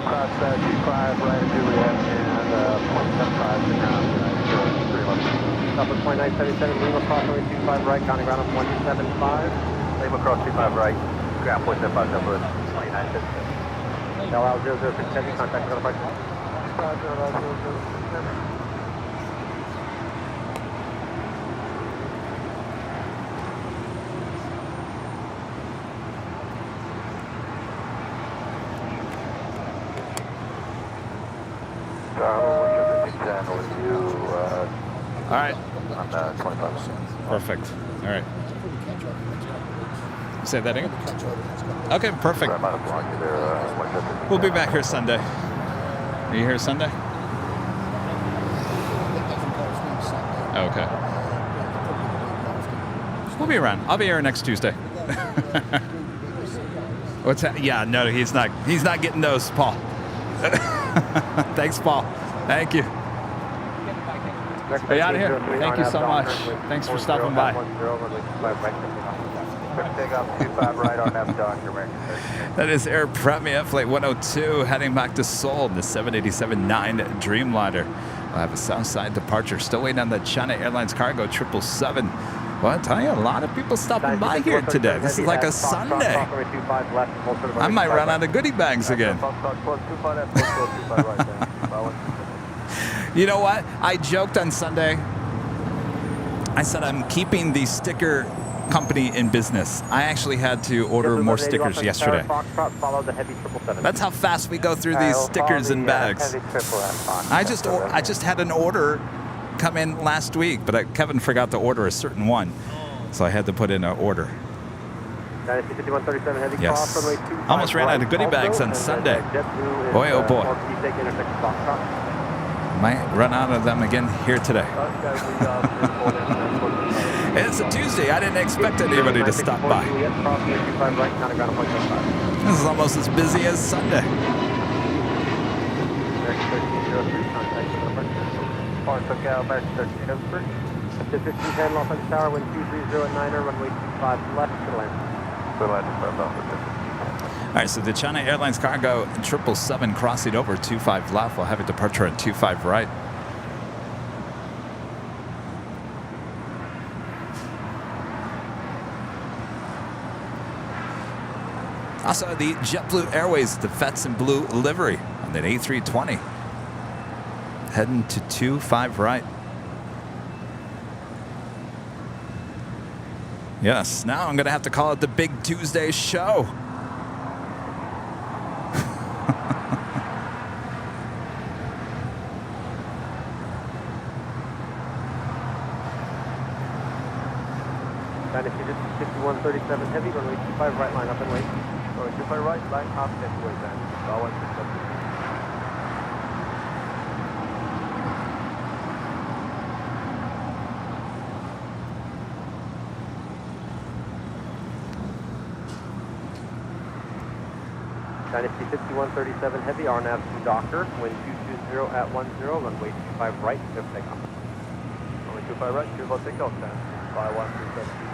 Cross 25 right, Juliet, and 0.75 to ground, United 311. Southwest 2977, Lima, cross runway 25 right, counting ground on 175. Lima, cross 25 right, ground 0.75, Southwest 2977. LL 006 heavy, contact with other parts. All right. Perfect. All right. Say that again? Okay, perfect. We'll be back here Sunday. Are you here Sunday? Okay. We'll be around. I'll be here next Tuesday. What's that? Yeah, no, he's not getting those, Paul. Thanks, Paul. Thank you. Are you out of here? Thank you so much. Thanks for stopping by. That is Air Premia Flight 102 heading back to Seoul, the 787-9 Dreamliner. We'll have a Southside departure. Still waiting on the China Airlines cargo 777. Well, I tell you, a lot of people stopping by here today. This is like a Sunday. I might run out of goodie bags again. You know what? I joked on Sunday. I said I'm keeping the sticker company in business. I actually had to order more stickers yesterday. That's how fast we go through these stickers and bags. I just had an order come in last week, but Kevin forgot to order a certain one, so I had to put in an order. Yes. Almost ran out of goodie bags on Sunday. Boy, oh boy. Might run out of them again here today. It's a Tuesday. I didn't expect anybody to stop by. This is almost as busy as Sunday. All right, so the China Airlines cargo 777 crossing over 25 left. We'll have a departure at 25 right. Also, the JetBlue Airways, the Vets in blue livery on that A320. Heading to 25 right. Yes, now I'm going to have to call it the Big Tuesday Show. Dynasty 5137 heavy, runway 25 right, line up and wait. Runway 25 right, line up and wait then. Dynasty 5137 heavy, RNAV to Docker, wind 220 at 10, runway 25 right, clear for takeoff. Runway 25 right, clear for takeoff then. 5137.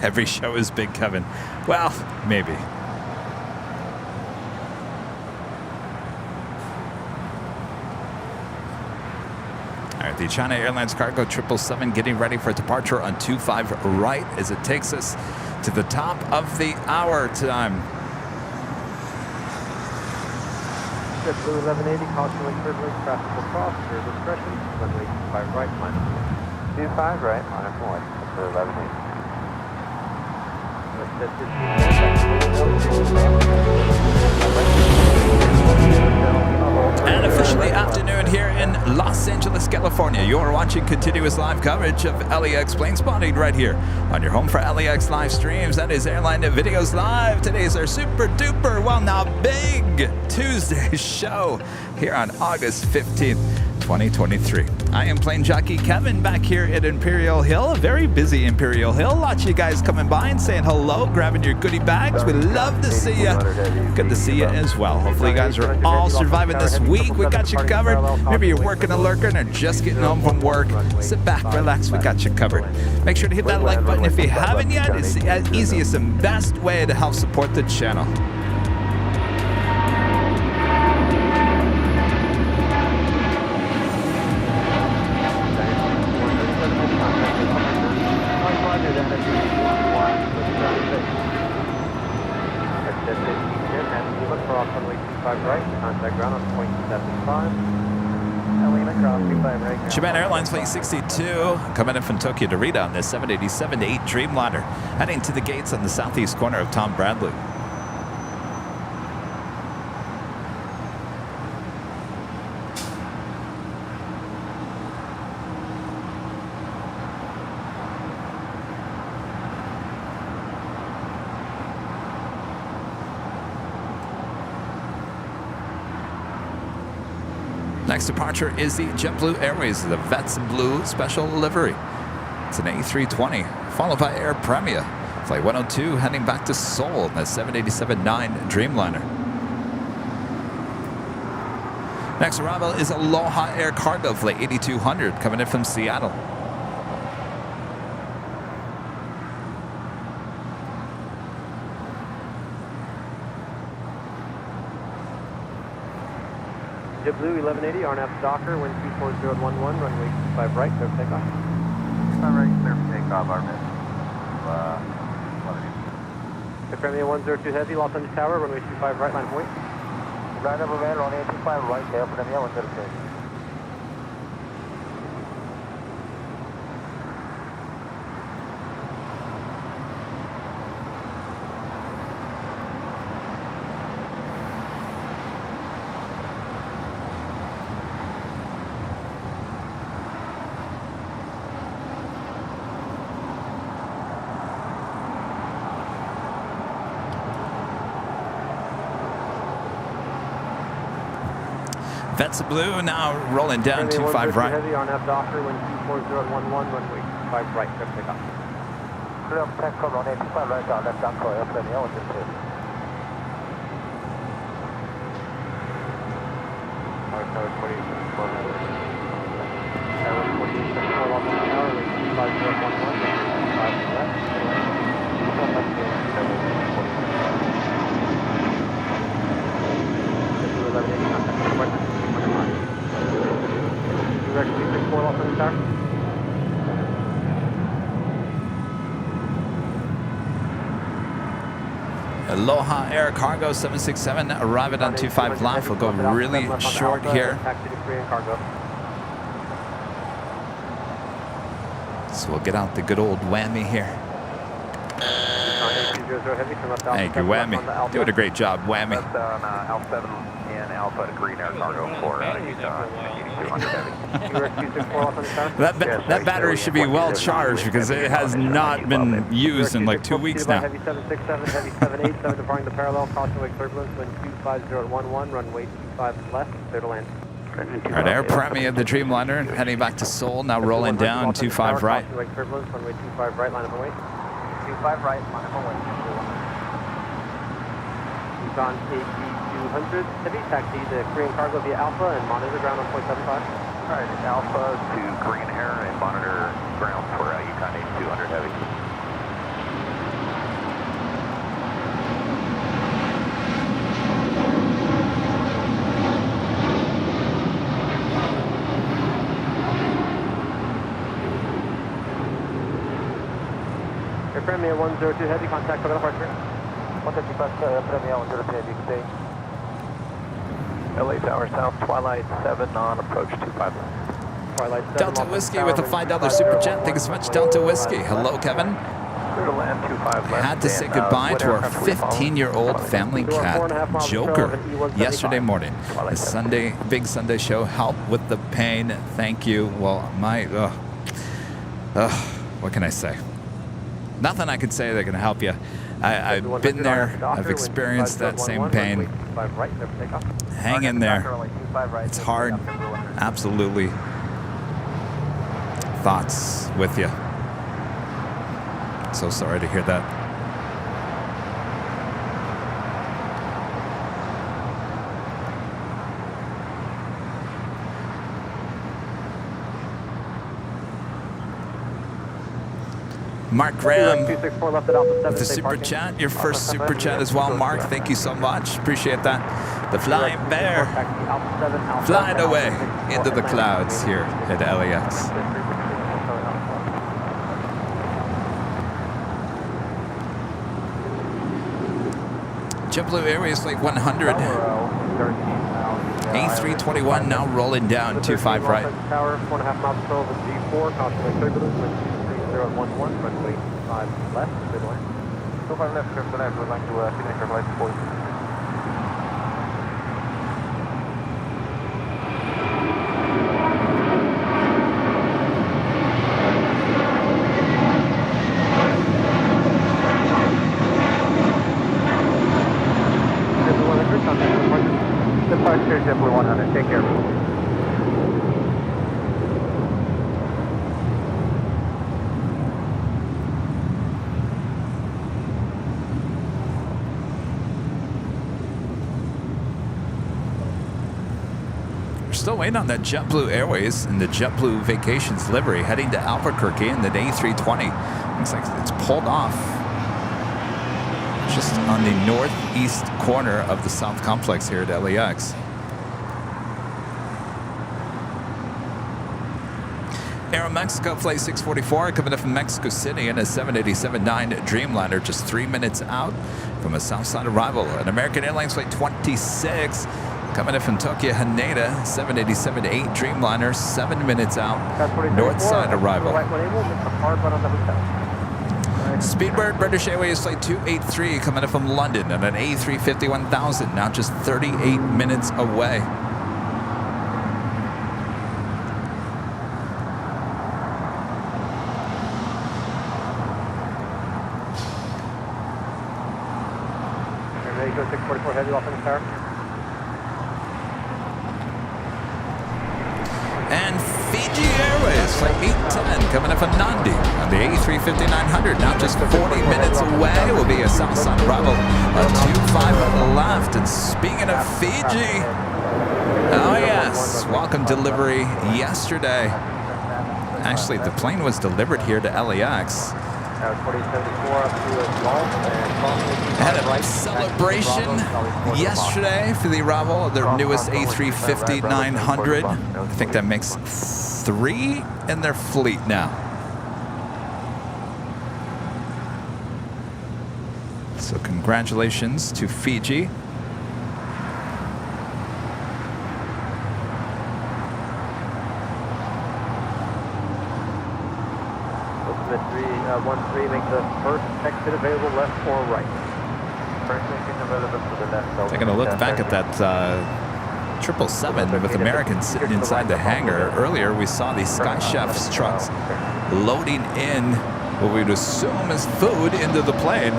Every show is Big Kevin. Well, maybe. All right, the China Airlines cargo 777 getting ready for departure on 25 right as it takes us to the top of the hour time. JetBlue 1180, caution wind turbulence, traffic will cross, your discretion, runway 25 right, line up. 25 right, line up and wait, for 1180. And officially afternoon here in Los Angeles, California. You are watching continuous live coverage of LAX Plane Spotting right here on your home for LAX live streams. That is Airline Videos Live. Today is our super duper, well now big Tuesday show here on August 15th. 2023. I am Plane Jockey Kevin back here at Imperial Hill, a very busy Imperial Hill. Lots of you guys coming by and saying hello, grabbing your goodie bags. We love to see you. Good to see you as well. Hopefully you guys are all surviving this week. We got you covered. Maybe you're working and lurking or just getting home from work. Sit back, relax. We got you covered. Make sure to hit that like button if you haven't yet. It's the easiest and best way to help support the channel. Japan Airlines Flight 62 coming in from Tokyo to Rita on this 787-8 Dreamliner, heading to the gates on the southeast corner of Tom Bradley. Next departure is the JetBlue Airways, the Vets in blue special livery. It's an A320, followed by Air Premia. Flight 102 heading back to Seoul, the 787-9 Dreamliner. Next arrival is Aloha Air Cargo Flight 8200 coming in from Seattle. JetBlue 1180, RNAV Docker, wind 24011, runway 25 right, clear for takeoff. All right, clear for takeoff, our minute. Premier 102 Heavy, Los Angeles Tower, runway 25 right, line of weight. Right over there, runway 25 right, there, Premier 102. Vets Blue now rolling down 25 right. Heavy, RNAV Docker, wind 24011, runway 25 right, clear for takeoff. Clear for takeoff, runway 25 right, RNAV Docker, Premier 102. Tower 48, Tower 48, Los Angeles Tower, wind 25011, 25 left, JetBlue 1180, contact request. Direct 264 Los Angeles Tower. Aloha Air Cargo 767 arriving on 25 left. We'll go really short here. Taxi to Korean Cargo. So we'll get out the good old whammy here. Thank you, Whammy. Doing a great job, Whammy. That's on Alpha 7 and Alpha to Green Air Cargo for Utah, 8200 Heavy. That battery should be well charged because it has not been used in like 2 weeks now. Heavy 767, Heavy 787, departing the parallel, caution wake turbulence, wind 25011, runway 25 left, clear to land. All right, Air Premier, the Dreamliner, heading back to Seoul, now rolling down 25 right. Caution wake turbulence, runway 25 right, line of away. 25 right, line of away. Yukon AG200, Heavy, taxi to Korean Cargo via Alpha and monitor ground on 0.75. All right, Alpha to Green Air and monitor ground for Yukon AG200 Heavy. Air Premier 102 Heavy, contact for the departure. 155 Premier 102 Heavy, good day. LA Tower South, Twilight 7 on approach 25 left. Twilight 7, Delta Whiskey with a $5 super chat. Thank you so much, Delta Whiskey. Hello, Kevin. Clear to land 25 left. Had to say goodbye to our 15-year-old family cat, Joker, yesterday morning. The Sunday, big Sunday show helped with the pain. Thank you. Well, what can I say? Nothing I can say that can help you. I've been there. I've experienced that same pain. Hang in there. It's hard. Absolutely. Thoughts with you. So sorry to hear that. Mark Graham with the super chat, your first super chat as well, Mark. Thank you so much. Appreciate that. The Flying Bear flying away into the clouds here at LAX. JetBlue Airways Flight 100. A321 now rolling down 25 right. Tower, 1.5 miles to G4, caution wake turbulence. 3011, runway 5 left, clear to land. 25 left, clear to land, we'd like to finish our flight support. JetBlue 100, contact departure, JetBlue 100, take care. Still waiting on that JetBlue Airways and the JetBlue Vacations livery heading to Albuquerque in the A320. Looks like it's pulled off just on the northeast corner of the South Complex here at LAX. Aeromexico Flight 644 coming in from Mexico City in a 787-9 Dreamliner, just 3 minutes out from a Southside arrival. An American Airlines Flight 26 coming in from Tokyo Haneda, 787-8 Dreamliner, 7 minutes out, Northside arrival. Speedbird British Airways Flight 283 coming in from London on an A350-1000, now just 38 minutes away. Go 644 heavy off in the tower. And Fiji Airways Flight 810 coming in from Nandi on the A350-900, now just 40 minutes away. Will be a Southside arrival. A 25 left. And speaking of Fiji, oh yes, welcome delivery yesterday. Actually, the plane was delivered here to LAX. Had a celebration yesterday for the arrival of their newest A350-900. I think that makes 3 in their fleet now. So congratulations to Fiji. Ultimate 13 makes the first exit available left or right. First exit available to the left. Taking a look back at that 777 with Americans sitting inside the hangar. Earlier we saw these Sky Chef's trucks loading in what we'd assume is food into the plane.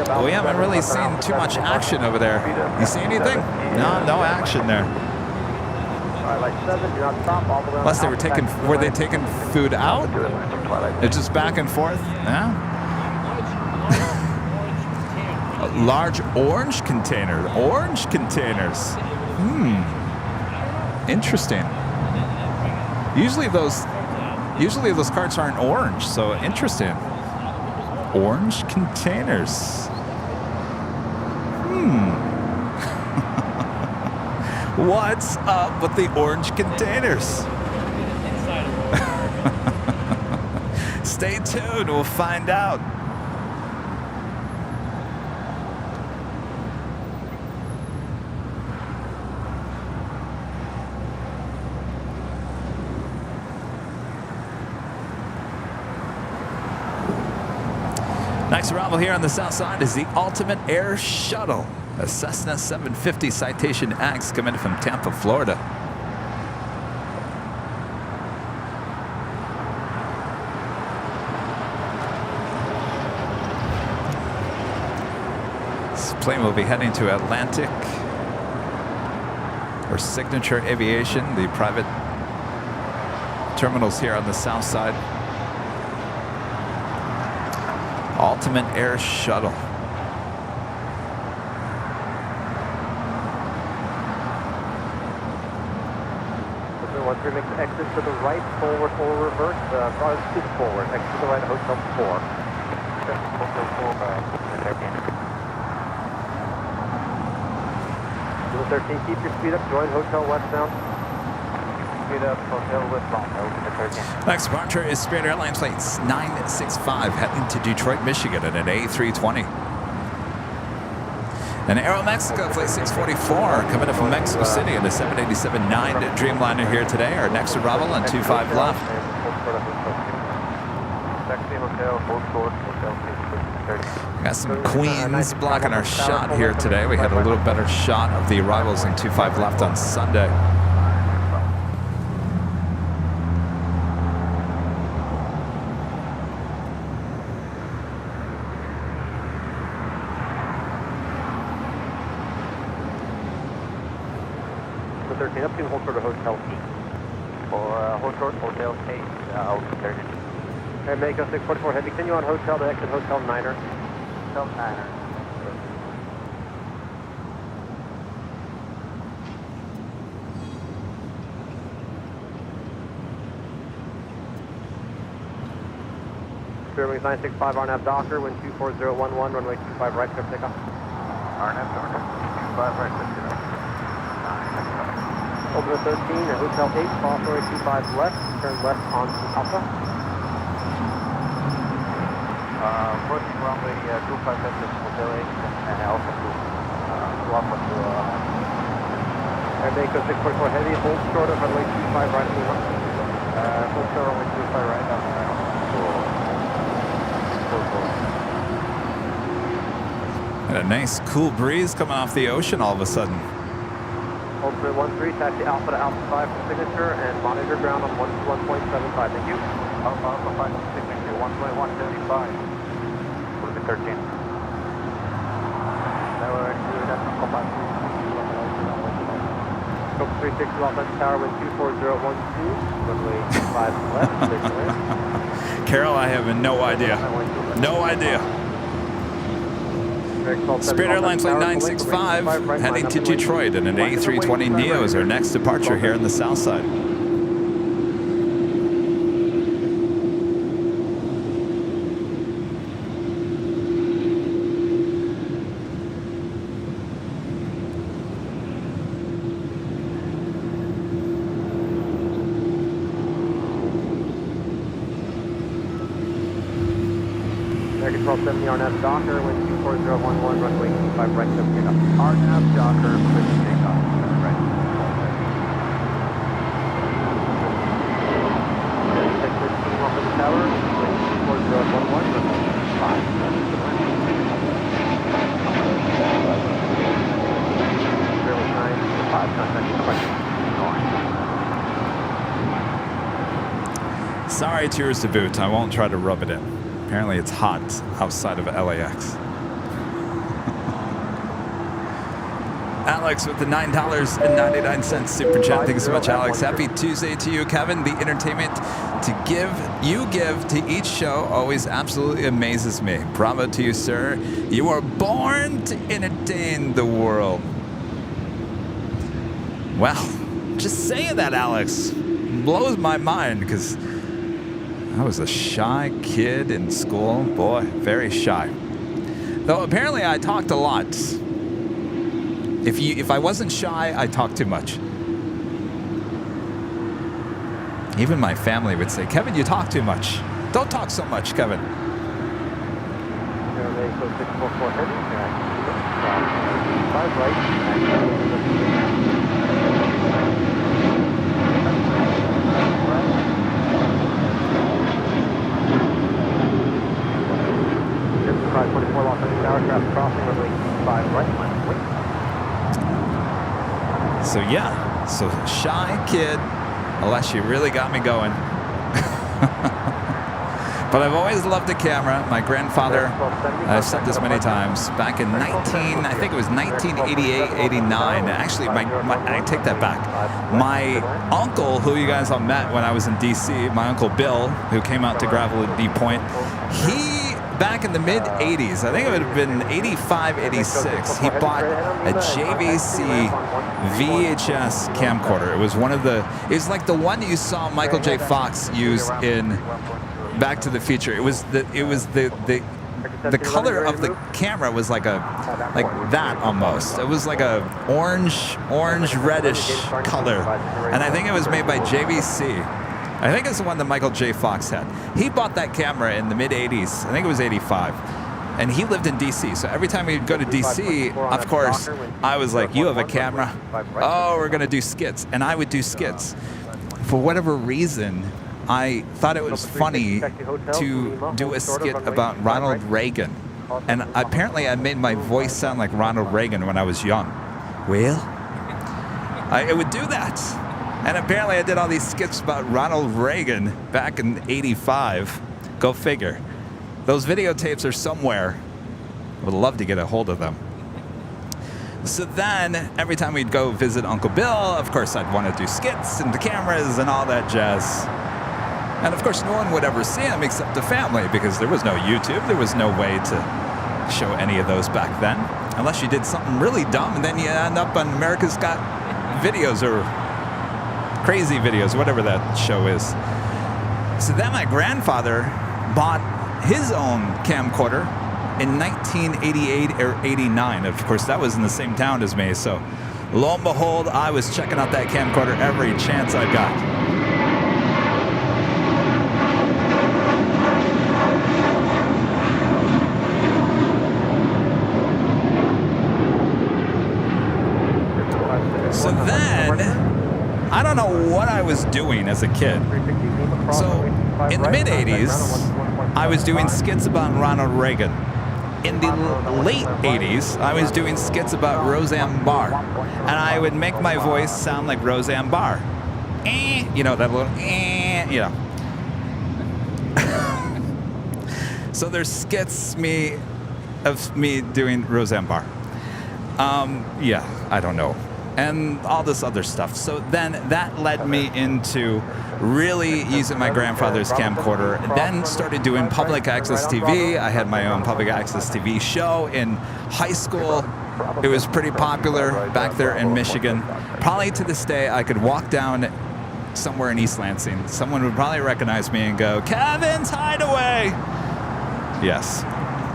But we haven't really seen too much action over there. You see anything? No action there. Unless they were they taking food out? It's just back and forth? Yeah. Large orange container. Orange containers. Interesting. Usually those carts aren't orange, so interesting. Orange containers. What's up with the orange containers? Stay tuned, we'll find out. Next arrival here on the south side is the Ultimate Air Shuttle, a Cessna 750 Citation X coming from Tampa, Florida. This plane will be heading to Atlantic or Signature Aviation, the private terminals here on the south side. Ultimate Air Shuttle. Once we make the exit to the right, forward or reverse, just forward. Exit to the right, Hotel 4. Hotel 13, keep your speed up, join Hotel westbound. Speed up, Hotel westbound, Hotel 13. Next departure is Spirit Airlines Flight 965 heading to Detroit, Michigan at an A320. An Aeromexico Flight 644 coming in from Mexico City in the 787-9 Dreamliner here today. Our next arrival on 25 left. Got some queens blocking our shot here today. We had a little better shot of the arrivals on 25 left on Sunday. Up to hold short of Hotel 8. Or hold short Hotel 8, out 30. And make us 644 head. Continue on Hotel to exit Hotel 9er. Hotel 9er. Fairway 965 RNAV Docker, wind 24011, runway 25 right, clear for takeoff. RNAV Docker, 25 right, clear for takeoff. Open to 13 at Hotel 8, follow runway 25 left, turn left onto Alpha. Approaching runway 25 left at Hotel 8 and Alpha to Alpha to Air Mako 644 heavy, hold short of runway 25 right at the hold short runway 25 right down to And a nice cool breeze coming off the ocean all of a sudden. Ultimate 13, taxi Alpha to Alpha 5 for signature and monitor ground on 121.75. Thank you. Alpha 5 signature 1.175. Ultimate 13. Now we're into Alpha 5. Scope 36 Los Angeles Tower, wind 24012, runway 5 left, Carol, I have no idea. No idea. Spirit Airlines Flight 965 heading to Detroit, and an A320neo is our next departure here on the south side. American 1270 RNAV Docker, wind 24011, runway 25 right, clear takeoff. RNAV Docker, clear takeoff. Right. Sector 2 off of the tower, wind 24011, runway 5 left. 095, contact question. Sorry, tours to boot. I won't try to rub it in. Apparently it's hot outside of LAX. Alex with the $9.99 super chat. Thanks so much, Alex. Happy Tuesday to you, Kevin. The entertainment you give to each show always absolutely amazes me. Bravo to you, sir. You are born to entertain the world. Well, just saying that, Alex, blows my mind because I was a shy kid in school. Boy, very shy. Though apparently I talked a lot. If I wasn't shy, I talked too much. Even my family would say, Kevin, you talk too much. Don't talk so much, Kevin. Airline 644 heavy, 5 right, Los Angeles Tower, traffic crossing, runway 5 right, minus wing. So yeah, so shy kid, unless you really got me going. But I've always loved the camera. My grandfather, I've said this many times, back in I think it was 1988, 89. Actually, I take that back. My uncle, who you guys all met when I was in DC, my Uncle Bill, who came out to Gravel at D Point, he, back in the mid-80s, I think it would have been 85, 86, he bought a JVC VHS camcorder. It was one of the, it was like the one you saw Michael J. Fox use in Back to the Future. It was the color of the camera was like that almost. It was like a orange reddish color, and I think it was made by JVC. I think it's the one that Michael J. Fox had. He bought that camera in the mid-80s. I think it was 85. And he lived in D.C. So every time we'd go to D.C., of course, I was like, you have a camera? Oh, we're going to do skits. And I would do skits. For whatever reason, I thought it was funny to do a skit about Ronald Reagan. And apparently I made my voice sound like Ronald Reagan when I was young. Well, I would do that. And apparently I did all these skits about Ronald Reagan back in 85. Go figure. Those videotapes are somewhere. I would love to get a hold of them. So then, every time we'd go visit Uncle Bill, of course I'd want to do skits and the cameras and all that jazz. And of course no one would ever see him except the family because there was no YouTube. There was no way to show any of those back then. Unless you did something really dumb and then you end up on America's Got Videos or Crazy Videos, whatever that show is. So then my grandfather bought his own camcorder in 1988 or 89. Of course, that was in the same town as me, so Lo and behold, I was checking out that camcorder every chance I got. So then, I don't know what I was doing as a kid. So in the mid-'80s, I was doing skits about Ronald Reagan. In the late 80s, I was doing skits about Roseanne Barr. And I would make my voice sound like Roseanne Barr. You know, that little you know. So there's skits of me doing Roseanne Barr. Yeah, I don't know. And all this other stuff. So then that led me into really using my grandfather's camcorder, then started doing public access TV. I had my own public access TV show in high school. It was pretty popular back there in Michigan. Probably to this day, I could walk down somewhere in East Lansing. Someone would probably recognize me and go, Kevin's Hideaway! Yes.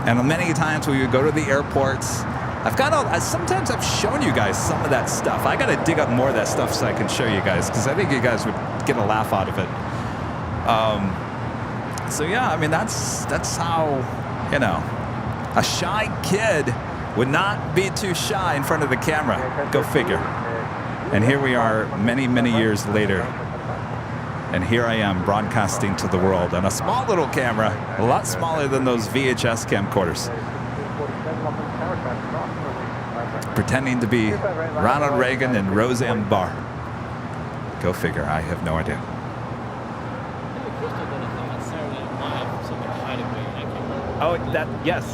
And many times we would go to the airports. Sometimes I've shown you guys some of that stuff. I gotta dig up more of that stuff so I can show you guys, because I think you guys would get a laugh out of it. So yeah, I mean, that's how, you know, a shy kid would not be too shy in front of the camera. Go figure. And here we are many, many years later. And here I am broadcasting to the world on a small little camera, a lot smaller than those VHS camcorders. Pretending to be Ronald Reagan and Roseanne Barr. Go figure, I have no idea. Oh, yes.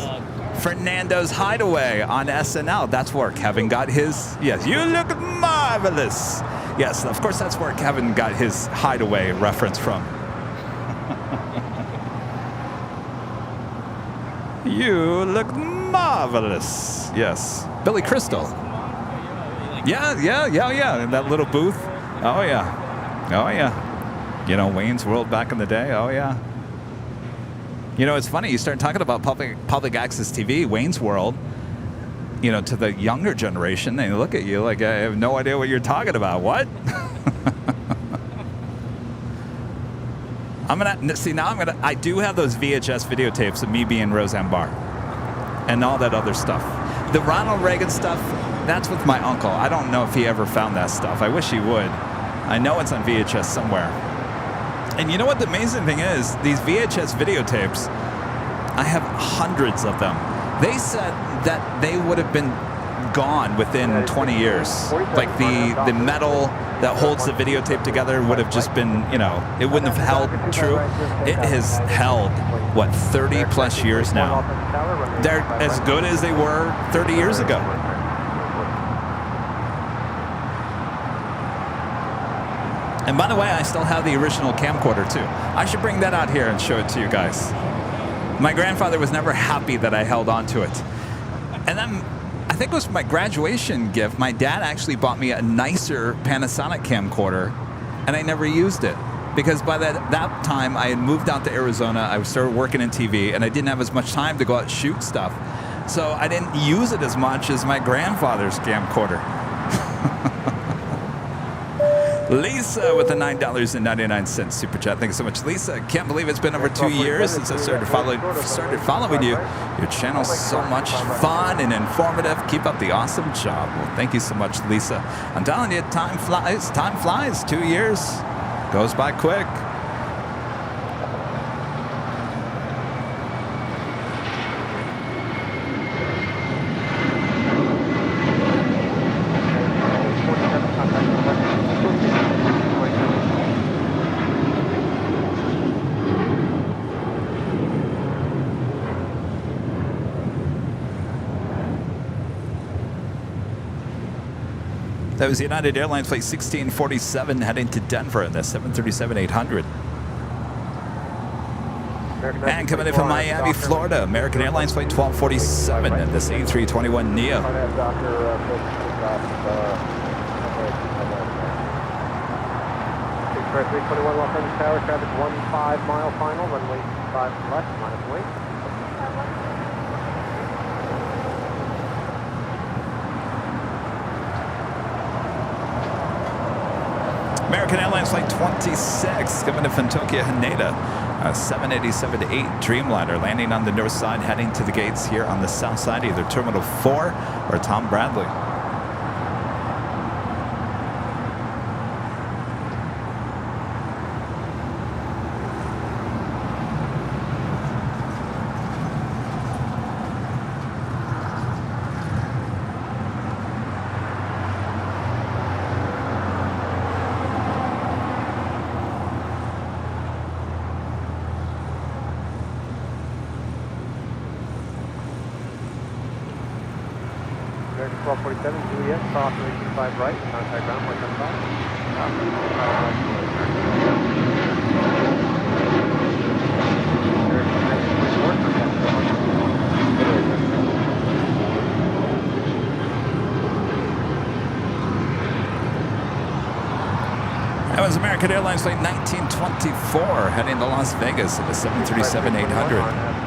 Fernando's Hideaway on SNL. That's where Kevin got his, yes, you look marvelous. Yes, of course, that's where Kevin got his Hideaway reference from. You look marvelous. Yes. Billy Crystal. Yeah. In that little booth. Oh, yeah. You know, Wayne's World back in the day. Oh, yeah. You know, it's funny. You start talking about public access TV, Wayne's World, you know, to the younger generation. They look at you like, I have no idea what you're talking about. What? I do have those VHS videotapes of me being Roseanne Barr and all that other stuff. The Ronald Reagan stuff, that's with my uncle. I don't know if he ever found that stuff. I wish he would. I know it's on VHS somewhere. And you know what the amazing thing is? These VHS videotapes, I have hundreds of them. They said that they would have been gone within 20 years. Like the metal that holds the videotape together would have just been, you know, it wouldn't have held true. It has held, what, 30 plus years now. They're as good as they were 30 years ago. And by the way, I still have the original camcorder too. I should bring that out here and show it to you guys. My grandfather was never happy that I held on to it. And then I think it was my graduation gift. My dad actually bought me a nicer Panasonic camcorder, and I never used it because by that time I had moved out to Arizona. I started working in TV, and I didn't have as much time to go out and shoot stuff. So I didn't use it as much as my grandfather's camcorder. Lisa with the $9.99 super chat. Thanks so much, Lisa. Can't believe it's been over 2 years since I started following you. Your channel's so much fun and informative. Keep up the awesome job. Well, thank you so much, Lisa. I'm telling you, time flies. Time flies. 2 years goes by quick. That was United Airlines flight 1647 heading to Denver in the 737-800. And coming in from Miami, Florida, American Airlines flight 1247 and this A321neo. Express 321 Los Angeles Tower, traffic 15 mile final, runway 5 left, minus weight. American Airlines Flight 26 coming in from Tokyo Haneda. 787-8 Dreamliner landing on the north side, heading to the gates here on the south side, either Terminal 4 or Tom Bradley. American 1247, Juliet, cross 25 right, contact ground, 175. That was American Airlines Flight 1924 heading to Las Vegas in the 737-800.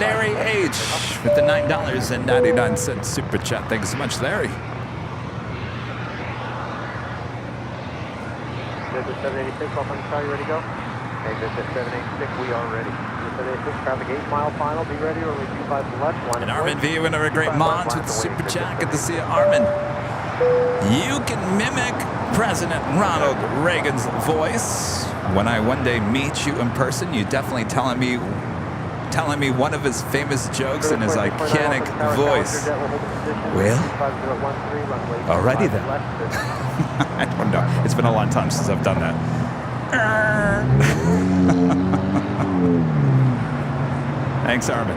Larry H. with the $9.99 super chat. Thanks so much, Larry. Exit 786, off on the car, you ready to go? Exit 786, we are ready. 786, traffic 8 mile final, be ready, or we 25 left, line And of Armin way. V. with a great Mons with the super chat. Good to see you, Armin. You can mimic President Ronald Reagan's voice. When I one day meet you in person, you definitely telling me one of his famous jokes in his iconic voice. Well, alrighty then. I don't know. It's been a long time since I've done that. Thanks, Armin.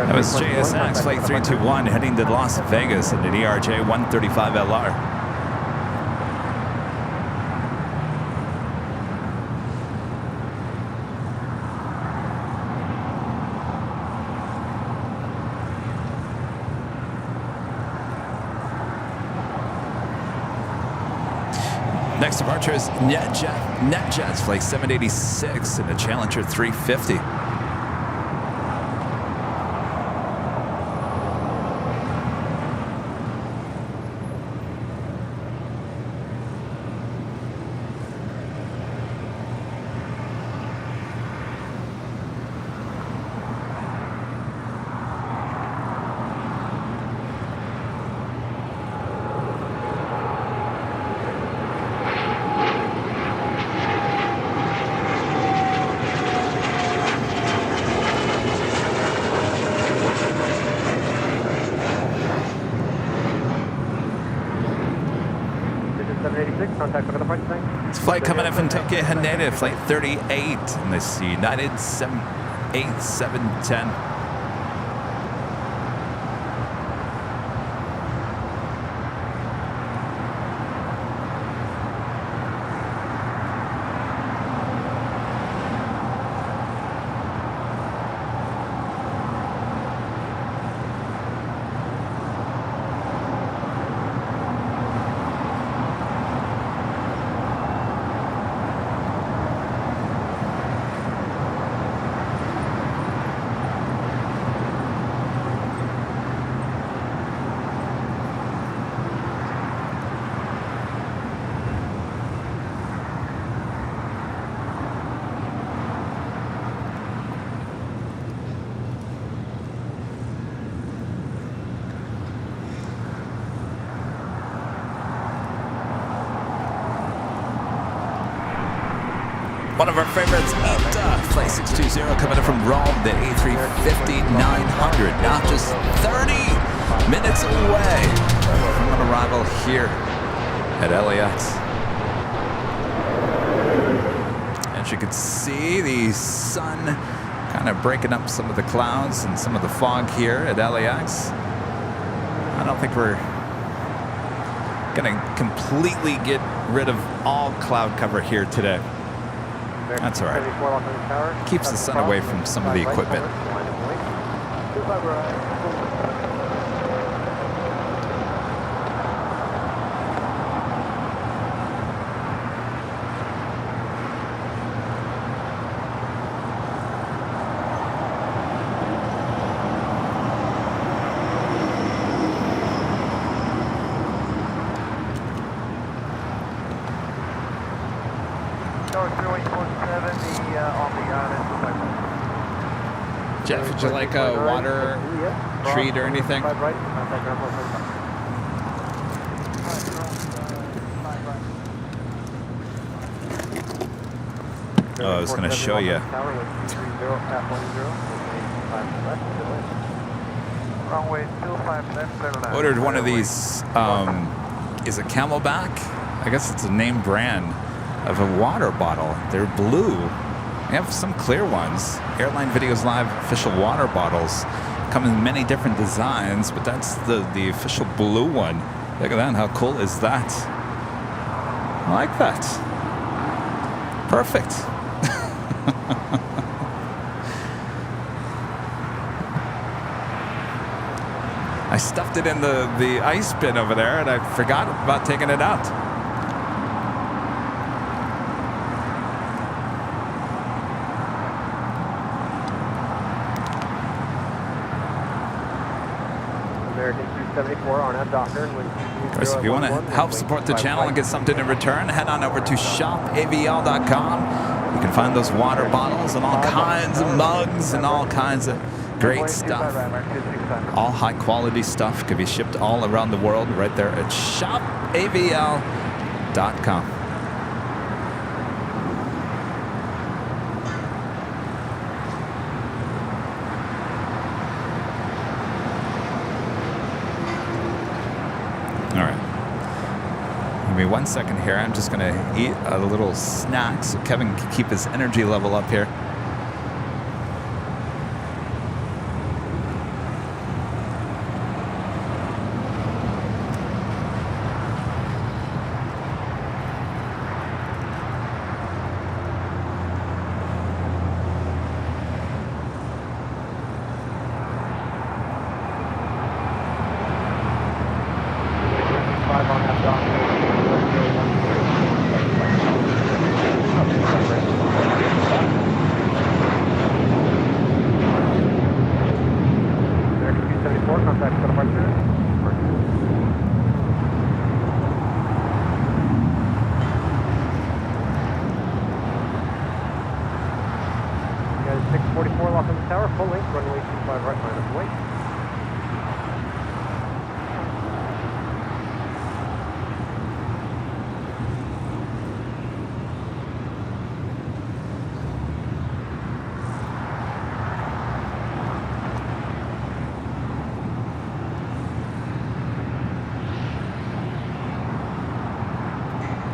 That was JSX Flight 321 heading to Las Vegas in an ERJ 135LR. Next departure is NetJets Flight 786 in the Challenger 350. It's a flight coming in from Tokyo Haneda, Flight 38 in this United 8710. One of our favorites, Flight 620 coming in from Rome, the A350-900, now just 30 minutes away from an arrival here at LAX. As you can see, the sun kind of breaking up some of the clouds and some of the fog here at LAX. I don't think we're going to completely get rid of all cloud cover here today. That's all right. Keeps the sun away from some of the equipment. Jeff, would you like a water treat or anything? Right, contact ground level 25. Oh, I was going to show you. Runway 25 left, clear to land. Ordered one of these, is a Camelback? I guess it's a name brand of a water bottle. They're blue. We have some clear ones. Airline Videos Live official water bottles come in many different designs, but that's the official blue one. Look at that. How cool is that? I like that. Perfect. I stuffed it in the ice bin over there, and I forgot about taking it out. American 274 on that Docker. Of course, if you want to help support the channel and get something in return, head on over to shopavl.com. You can find those water bottles and all kinds of mugs and all kinds of great stuff. All high quality stuff can be shipped all around the world right there at shopavl.com. All right. Give me 1 second here. I'm just going to eat a little snack so Kevin can keep his energy level up here.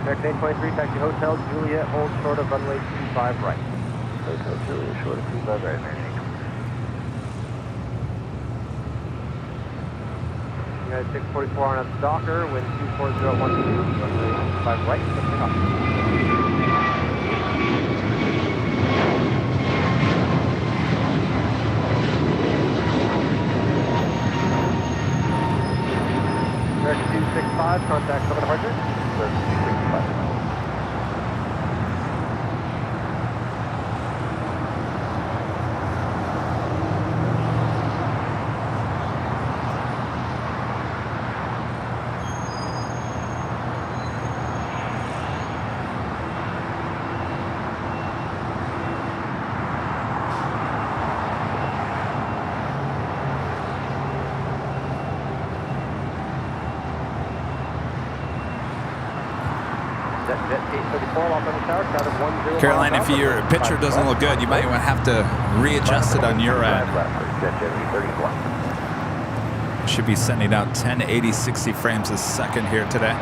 American 823, taxi Hotel Juliet, hold short of runway 25 right. Hotel Juliet, short of 25 right, man. United 644 on a Docker, wind 24012, runway 25 right, lifting up. American 265, contact 700. 265. Caroline, if your picture doesn't look good, you might have to readjust it on your end. Should be sending out 1080 60 frames a second here today.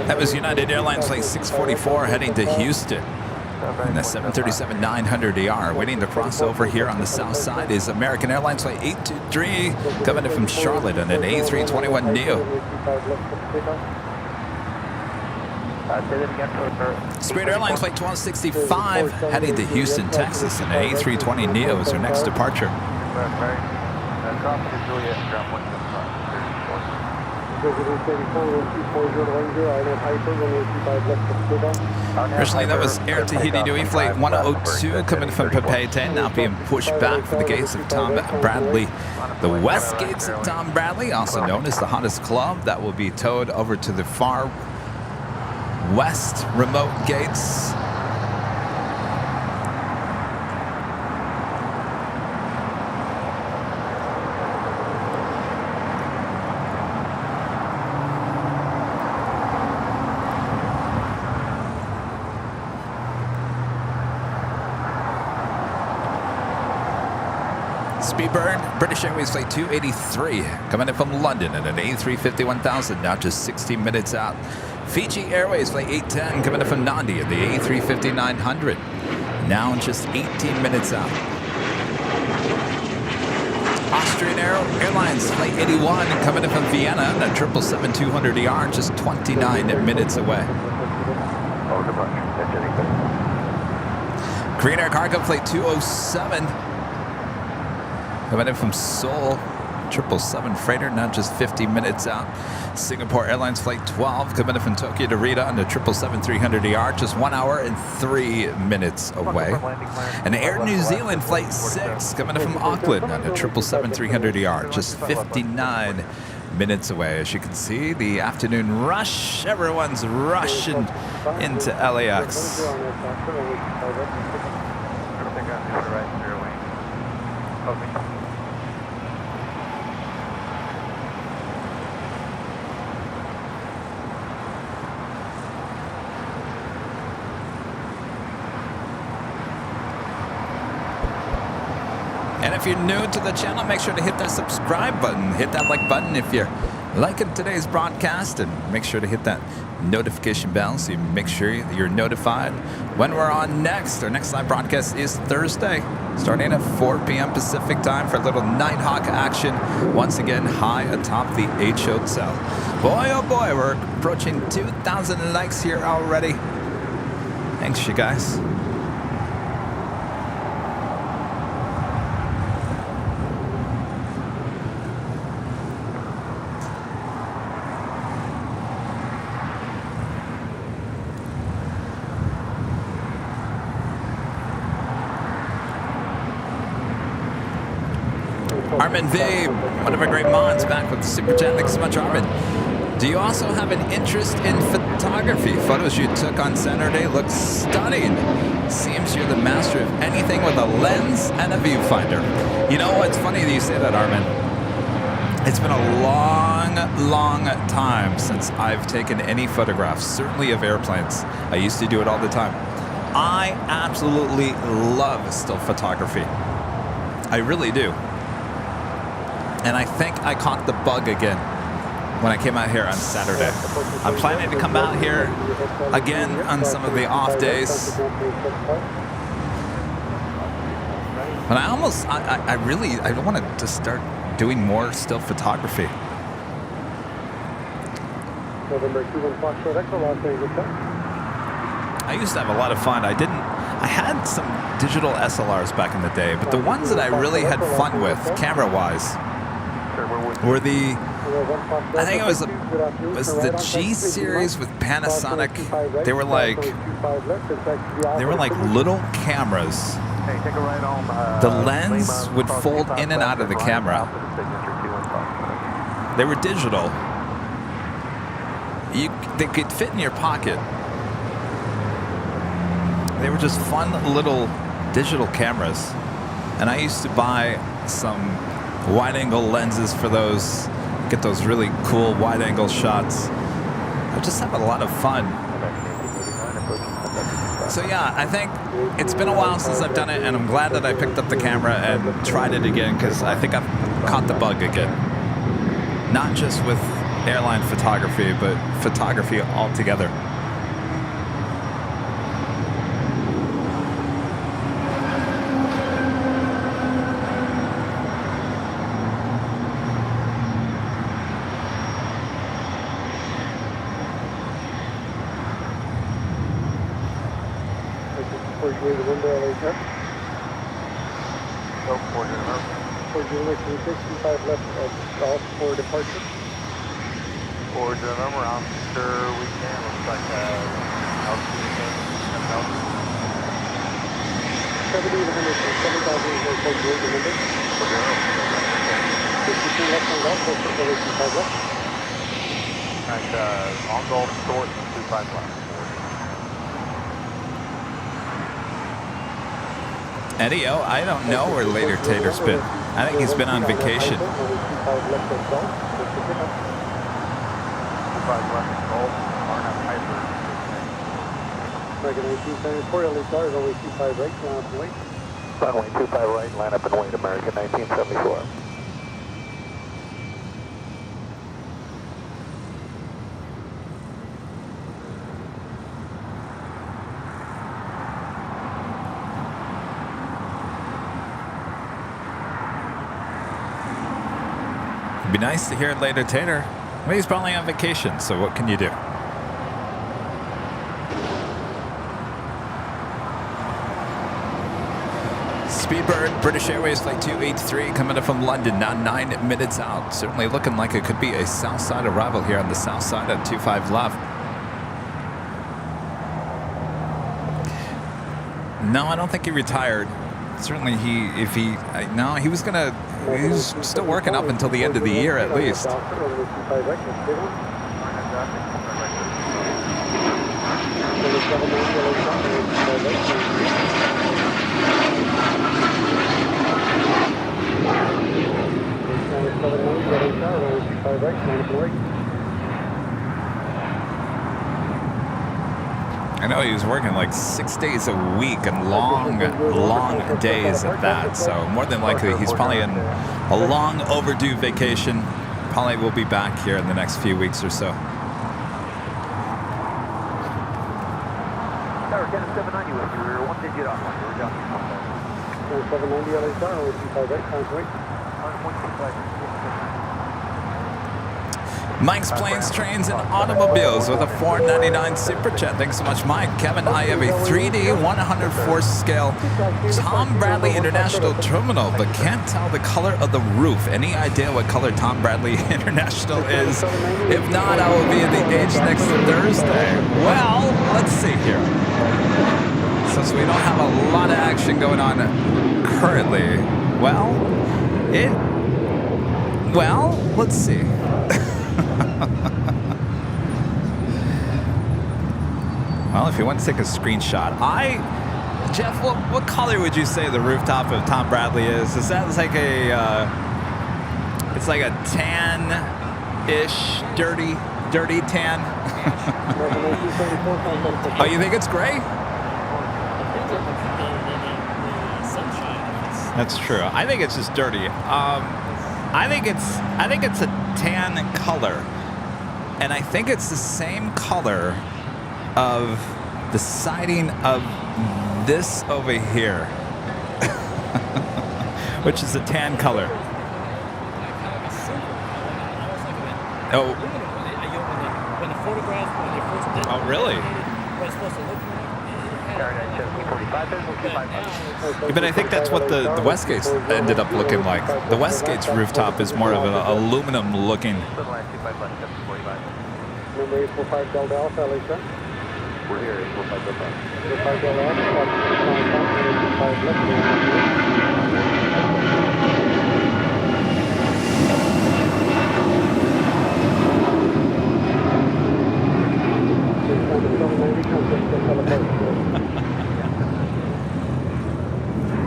That was United Airlines Flight 644 heading to Houston. And the 737-900ER waiting to cross over here on the south side is American Airlines Flight 823 coming in from Charlotte on an A321neo. Spirit Airlines Flight 1265 heading to Houston, Texas, and an A320neo is our next departure. left, right. Copy to Juliet, ground 175. Originally, that was Air Tahiti Nui Flight 102 coming from Papeete, now being pushed back for the gates of Tom Bradley. The west gates of Tom Bradley, also known as the hottest club, that will be towed over to the far west remote gates. Speedbird, British Airways Flight 283, coming in from London at an A350 1000, now just 60 minutes out. Fiji Airways Flight 810, coming in from Nandi at the A350 900, now just 18 minutes out. Austrian Airlines Flight 81, coming in from Vienna at a 777-200ER, just 29 minutes away. Korean Air Cargo Flight 207, coming in from Seoul, 777 freighter, now just 50 minutes out. Singapore Airlines Flight 12, coming in from Tokyo to Rita on the 777-300ER, just 1 hour and 3 minutes away. And Air New Zealand Flight 6, coming in from Auckland on the 777-300ER, just 59 minutes away. As you can see, the afternoon rush, everyone's rushing into LAX. Everything got to the right, clear wing. Copy. And if you're new to the channel, make sure to hit that subscribe button. Hit that like button if you're liking today's broadcast, and make sure to hit that notification bell so you make sure you're notified when we're on next. Our next live broadcast is Thursday, starting at 4 p.m. Pacific time for a little Nighthawk action. Once again, high atop the H Hotel. Boy, oh boy, we're approaching 2,000 likes here already. Thanks, you guys. Armin V, one of our great mods, back with the Super Chat. Thanks so much, Armin. Do you also have an interest in photography? Photos you took on Saturday look stunning. Seems you're the master of anything with a lens and a viewfinder. You know, it's funny that you say that, Armin. It's been a long, long time since I've taken any photographs, certainly of airplanes. I used to do it all the time. I absolutely love still photography. I really do. And I think I caught the bug again when I came out here on Saturday. I'm planning to come out here again on some of the off days. But I really want to start doing more still photography. I used to have a lot of fun. I had some digital SLRs back in the day, but the ones that I really had fun with, camera-wise, were I think it was the G series with Panasonic. They were like little cameras. The lens would fold in and out of the camera. They were digital. They could fit in your pocket. They were just fun little digital cameras. And I used to buy some wide-angle lenses for those, get those really cool wide-angle shots. I just have a lot of fun. So yeah, I think it's been a while since I've done it, and I'm glad that I picked up the camera and tried it again, because I think I've caught the bug again. Not just with airline photography, but photography altogether. for Juliet, 25 left at Golf for departure. Forward to them around sure we can. Looks like altitude coming out. 70 to 7,000 is for Juliet, remember? 52 left on Golf, for 25 left. And on Gulf short, 25 left. Eddie O, I don't know where Later Tater's been. I think he's been on vacation. 25 left at Gulf, RNF Hyper. American 1974, LA Tower, runway 25 right, line up and wait. Runway 25 right, line up and wait, American 1974. It'd be nice to hear it later, Tater. Well, he's probably on vacation, so what can you do? Speedbird, British Airways Flight 283, coming up from London, now 9 minutes out. Certainly looking like it could be a south side arrival here on the south side at 25 left. No, I don't think he retired. Certainly he was still working up until the end of the year at least. I know he was working like 6 days a week and long days at that. So more than likely he's probably in a long overdue vacation. Probably will be back here in the next few weeks or so. Tower 10 790 with you. We're one digit off. We're down to 790 LA Tower, runway 25 right, time to wait. Mike's Planes, Trains, and Automobiles with a $4.99 super chat. Thanks so much, Mike. Kevin, I have a 3D 104 scale Tom Bradley International Terminal, but can't tell the color of the roof. Any idea what color Tom Bradley International is? If not, I will be at the Age next Thursday. Well, let's see here. Since we don't have a lot of action going on currently, let's see. Well, if you want to take a screenshot, Jeff, what color would you say the rooftop of Tom Bradley is? Is that like it's like a tan-ish, dirty tan? Oh, you think it's gray? That's true. I think it's just dirty. I think it's a tan color, and I think it's the same color of the siding of this over here, which is a tan color. Oh. Oh, really? Yeah, but I think that's what the Westgate's ended up looking like. The Westgate's rooftop is more of an aluminum looking. Number 845 Delta Alpha, LA Trent. We're here, 845 Delta Alpha. 845 Delta Alpha, 845 left.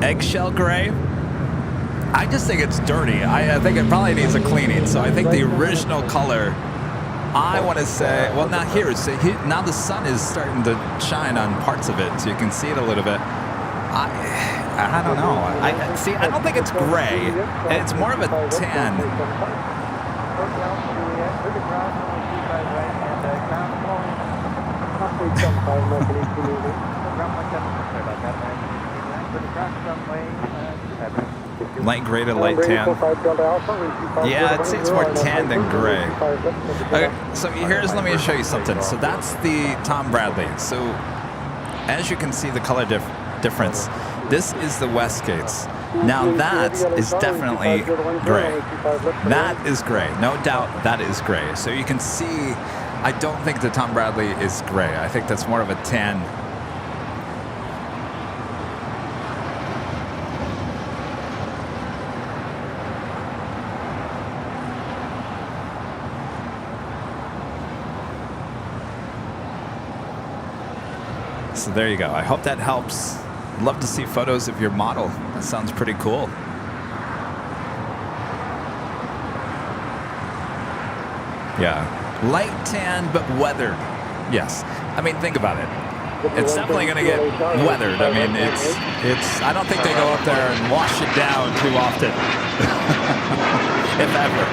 Eggshell gray. I just think it's dirty. I think it probably needs a cleaning. So I think the original color, I want to say, well, now now the sun is starting to shine on parts of it, so you can see it a little bit. I don't know. I don't think it's gray. It's more of a tan. Light gray to light tan. Yeah, I'd say it's more tan than gray. Okay, so let me show you something. So that's the Tom Bradley. So as you can see, the color difference. This is the west gates. Now that is definitely gray. That is gray. No doubt that is gray. So you can see, I don't think the Tom Bradley is gray. I think that's more of a tan. So there you go. I hope that helps. Love to see photos of your model. That sounds pretty cool. Yeah. Light tan, but weathered. Yes. I mean, think about it. It's definitely going to get weathered. I mean, it's. I don't think they go up there and wash it down too often. If ever.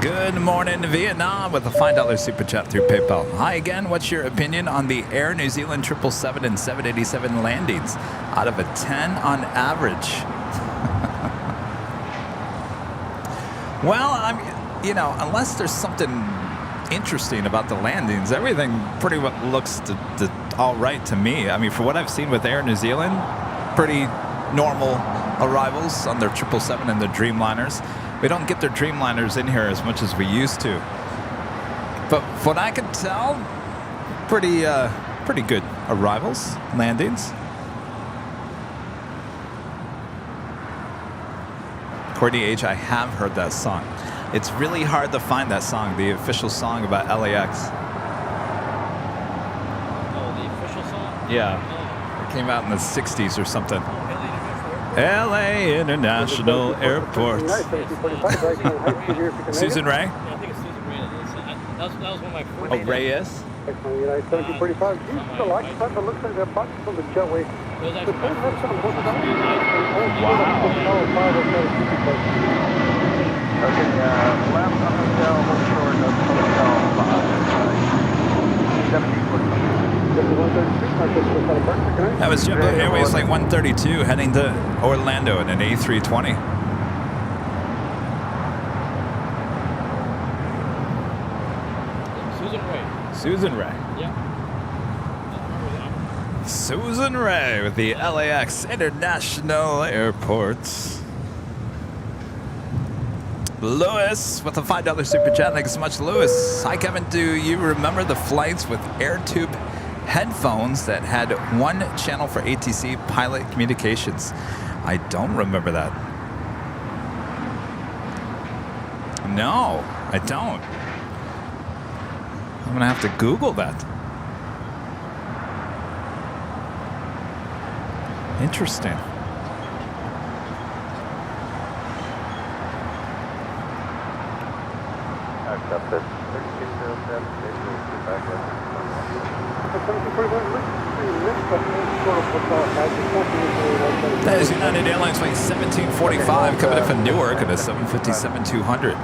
Good morning, Vietnam, with a $5 super chat through PayPal. Hi again. What's your opinion on the Air New Zealand 777 and 787 landings out of a 10 on average? Well, unless there's something interesting about the landings, everything pretty much looks all right to me. I mean, for what I've seen with Air New Zealand, pretty normal arrivals on their 777 and their Dreamliners. We don't get their Dreamliners in here as much as we used to. But from what I can tell, pretty good arrivals, landings. Courtney H., I have heard that song. It's really hard to find that song, the official song about LAX. Oh, the official song? Yeah. It came out in the 60s or something. LA International Airport. Susan Ray? Yeah, I think it's Susan Ray. That was one of my first. Oh, Reyes? 1745. You the LAX type that looks like they're boxed from the jetway. It was actually my first. Okay, left on hotel, hold short of hotel 1745. That was JetBlue Airways Flight 132 heading to Orlando in an A320. Susan Ray. Susan Ray. Yeah. Susan Ray with the LAX International Airports. Lewis with a $5 super chat. Thanks so much, Lewis. Hi, Kevin. Do you remember the flights with AirTube headphones that had one channel for ATC pilot communications? I don't remember that. No, I don't. I'm going to have to Google that. Interesting. Accepted. That is United Airlines Flight 1745 coming in from Newark at a 757-200.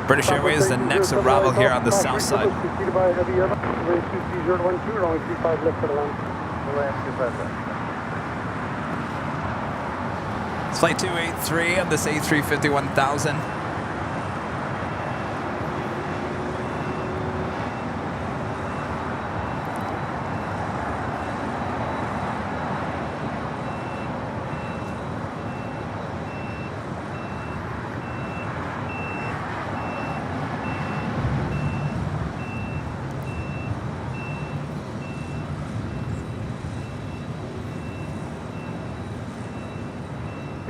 British Airways, the next arrival here on the south side. It's Flight 283 of this A350-1000.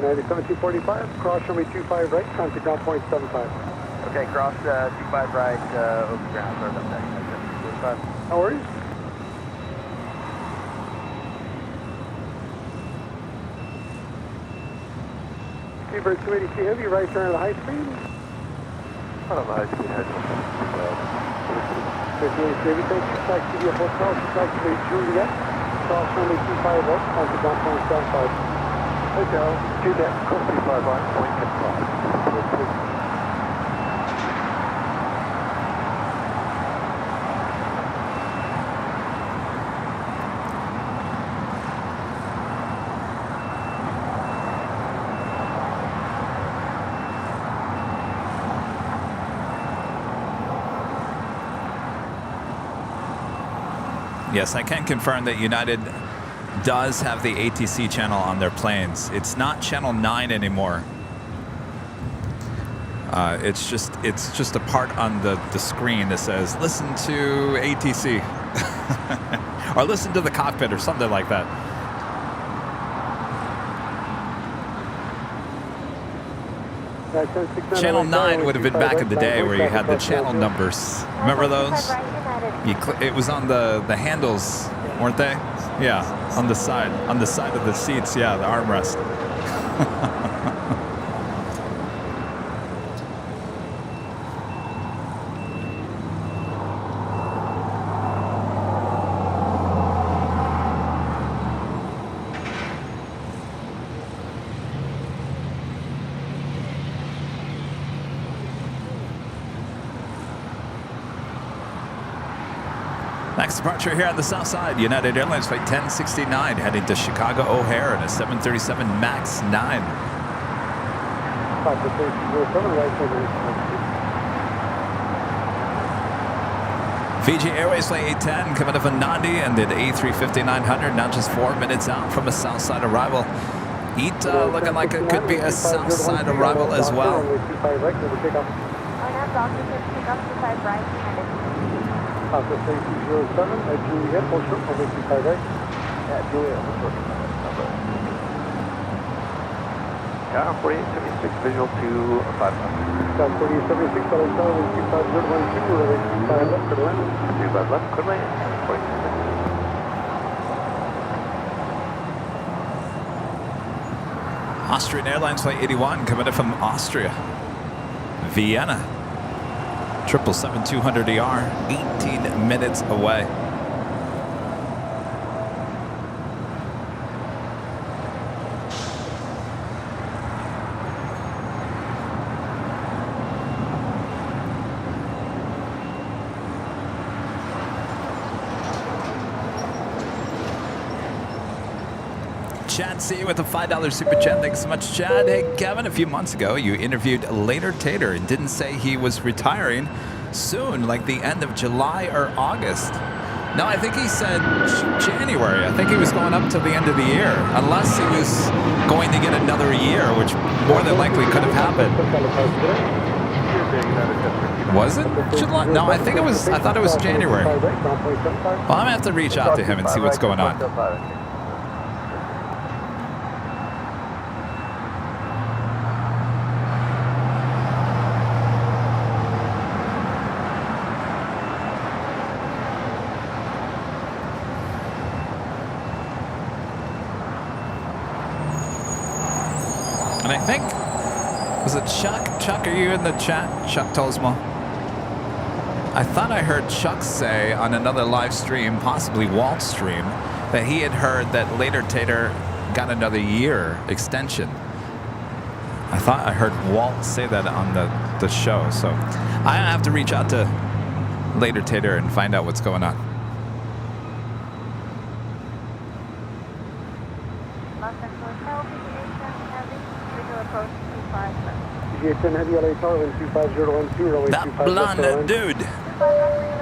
United 1745, cross runway 25 right, contact ground point 75. Okay, cross 25 right, over ground, start up next. No worries. Seabird 283 heavy, right turn at the high speed. Not on the high speed head. 58 David, thank you. Flight to the hotel, flight to the Juliet, cross runway 25 right, contact ground point 75. Hotel, Juliet, cross 25 right, point confirmed. Yes, I can confirm that United does have the ATC channel on their planes. It's not channel 9 anymore. It's just a part on the screen that says listen to ATC or listen to the cockpit or something like that. Channel 9 would have been back in the day where you had the channel numbers. Remember those? It was on the handles, weren't they? Yeah, on the side of the seats. Yeah, the armrest. Next departure here on the south side, United Airlines Flight 1069 heading to Chicago O'Hare in a 737 MAX 9. Fiji Airways Flight 810 coming up from Nandi and the A350-900, now just 4 minutes out from a south side arrival. Ita looking like it could be a south side arrival as well. Alpha Safety 07 at Juliet, hold short, over 25 right. Yeah, Juliet, hold short, number. Yeah, 4876, visual to 5 left. South 4876, LA Tower, 25012, runway 25 left, clear to land. 25 left, clear to land, 46. Austrian Airlines Flight 81 coming in from Austria, Vienna. 777-200ER, 18 minutes away. Chad C with a $5 super chat. Thanks so much, Chad. Hey, Kevin, a few months ago, you interviewed Later Tater and didn't say he was retiring soon, like the end of July or August. No, I think he said January. I think he was going up to the end of the year, unless he was going to get another year, which more than likely could have happened. Was it July? No, I thought it was January. Well, I'm gonna have to reach out to him and see what's going on. And I think, was it Chuck? Chuck, are you in the chat? Chuck Tosmo? I thought I heard Chuck say on another live stream, possibly Walt's stream, that he had heard that Later Tater got another year extension. I thought I heard Walt say that on the show. So I have to reach out to Later Tater and find out what's going on. That blonde dude.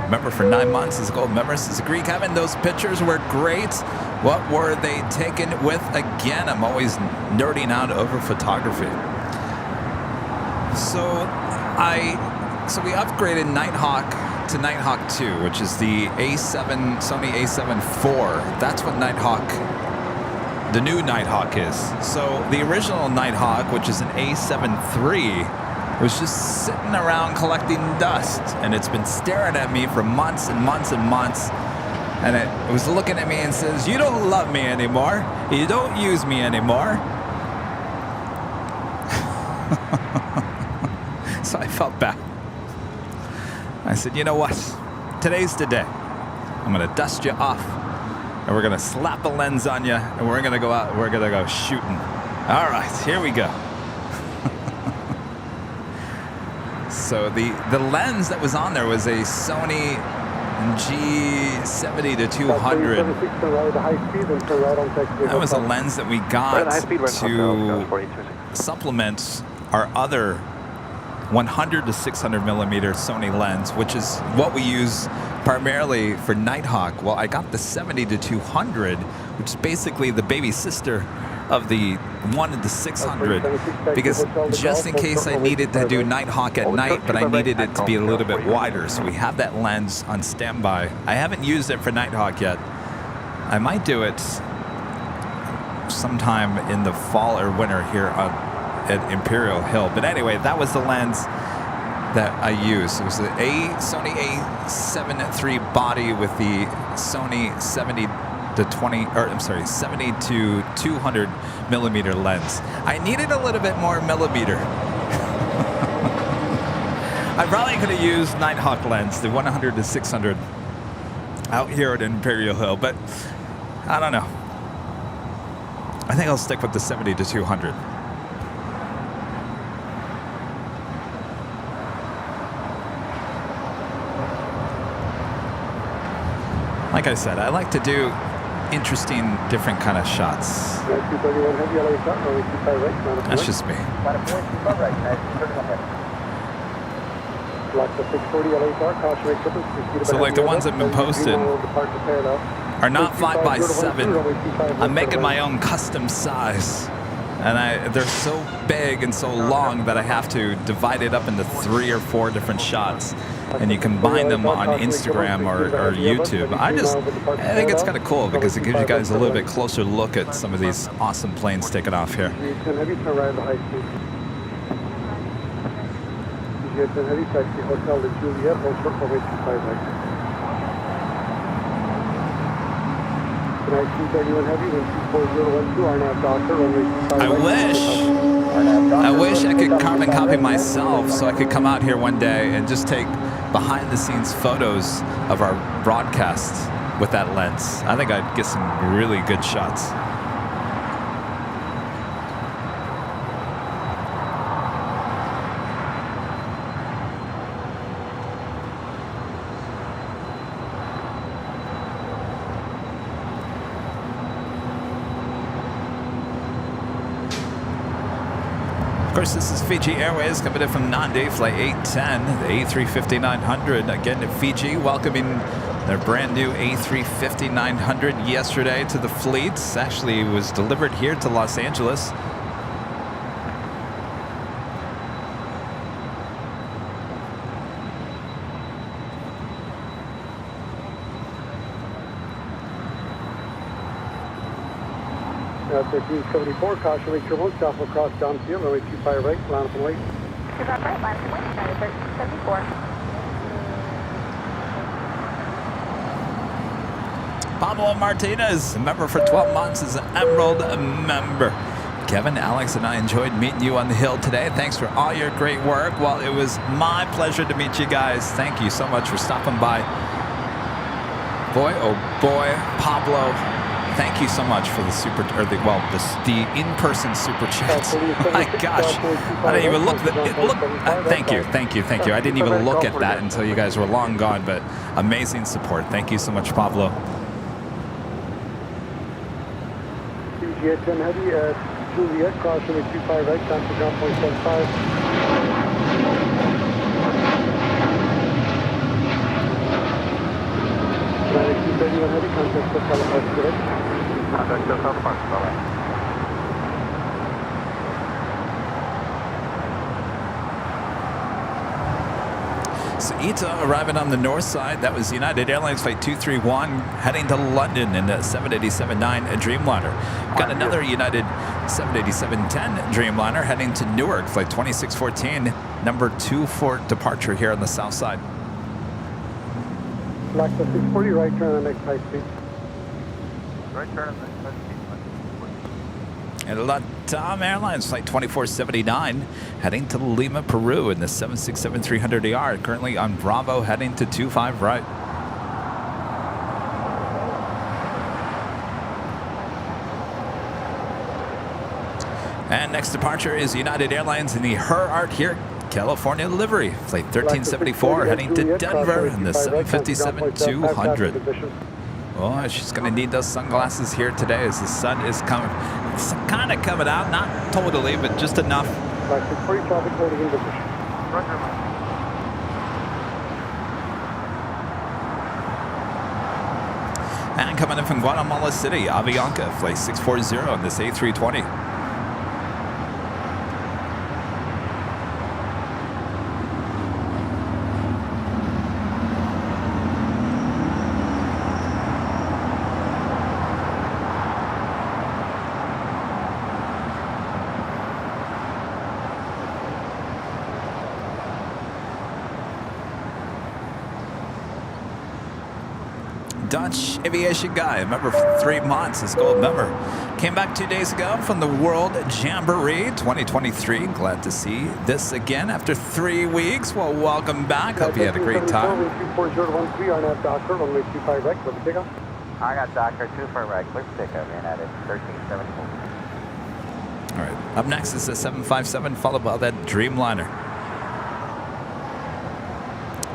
Remember for 9 months as a gold member, says Greek Kevin, those pictures were great. What were they taken with again? I'm always nerding out over photography. So we upgraded Nighthawk to Nighthawk 2, which is the Sony A7 IV. That's what the new Nighthawk is. So the original Nighthawk, which is an A7 III, was just sitting around collecting dust, and it's been staring at me for months and months and months, and it was looking at me and says, "You don't love me anymore. You don't use me anymore." So I felt bad. I said, "You know what? Today's the day. I'm gonna dust you off, and we're gonna slap a lens on you, and we're gonna go out. We're gonna go shooting." All right, here we go. So the lens that was on there was a Sony G70-200. That was a lens that we got to supplement our other 100 to 600 millimeter Sony lens, which is what we use primarily for Nighthawk. Well, I got the 70 to 200, which is basically the baby sister of the 1 to 600, because just in case I needed to do Nighthawk at night, but I needed it to be a little bit wider. So we have that lens on standby. I haven't used it for Nighthawk yet. I might do it sometime in the fall or winter here at Imperial Hill. But anyway, that was the lens that I used. It was the Sony A7 III body with the Sony 70 to 200 millimeter lens. I needed a little bit more millimeter. I probably could have used Nighthawk lens, the 100 to 600 out here at Imperial Hill, but I don't know. I think I'll stick with the 70 to 200. Like I said, I like to do interesting, different kind of shots. That's just me. So like the ones that have been posted are not 5x7. I'm making my own custom size. And they're so big and so long that I have to divide it up into 3 or 4 different shots. And you combine them on Instagram or YouTube. I think it's kind of cool because it gives you guys a little bit closer look at some of these awesome planes taking off here. I wish I could carbon copy myself so I could come out here one day and just take behind the scenes photos of our broadcasts with that lens. I think I'd get some really good shots. Of course, this is Fiji Airways coming in from Nandi, flight 810, the A350-900. Again, to Fiji, welcoming their brand new A350-900 yesterday to the fleet. Actually, it was delivered here to Los Angeles. Now 1374, caution, wake turbulence, Alpha cross downfield, runway 25 right, line up and wait. Is that right, line up and wait, 1374. Pablo Martinez, a member for 12 months, is an Emerald member. Kevin, Alex, and I enjoyed meeting you on the hill today. Thanks for all your great work. Well, it was my pleasure to meet you guys. Thank you so much for stopping by. Boy, oh boy, Pablo. Thank you so much for the the in-person super chats. My gosh, I didn't even look. Thank you. I didn't even look at that until you guys were long gone. But amazing support. Thank you so much, Pablo. Juliet 10 heavy, Juliet, caution, wake 25 right, down to ground point 75. Atlantic 231 heavy, contact with Halifax direct. Contact us on the park, Bye-bye. So Ita arriving on the north side. That was United Airlines flight 231 heading to London in the 787-9 Dreamliner. Got another United 787-10 Dreamliner heading to Newark, flight 2614, number 2 for departure here on the south side. LAX 640, right turn on the next high speed. Right turn on the next high speed. And Latam Airlines flight 2479 heading to Lima, Peru in the 767-300ER, currently on Bravo heading to 25 right. And next departure is United Airlines in the Her Art Here California livery, flight 1374 heading to Denver in the 757-200. Oh, she's going to need those sunglasses here today as the sun is coming. It's kind of coming out, not totally, but just enough. And coming in from Guatemala City, Avianca, flight 640 on this A320. Dutch aviation guy, member for 3 months, is gold member. Came back 2 days ago from the World Jamboree 2023. Glad to see this again after 3 weeks. Well, welcome back. Hope you had a great time. I got Docker 2 for right, clear pickup, in at it, 1374. All right, up next is the 757, followed by that Dreamliner.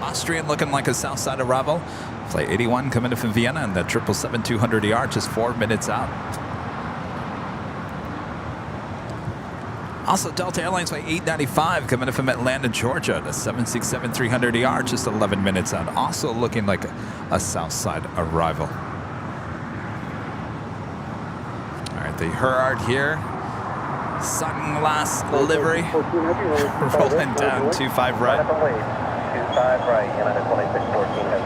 Austrian looking like a Southside arrival. Flight 81 coming in from Vienna, and the 777-200ER just 4 minutes out. Also, Delta Airlines Flight 895 coming in from Atlanta, Georgia. The 767-300ER just 11 minutes out. Also looking like a Southside arrival. All right, the Herard here. Sunglass livery. Rolling down 25 right. 25 right, United 2614 heavy.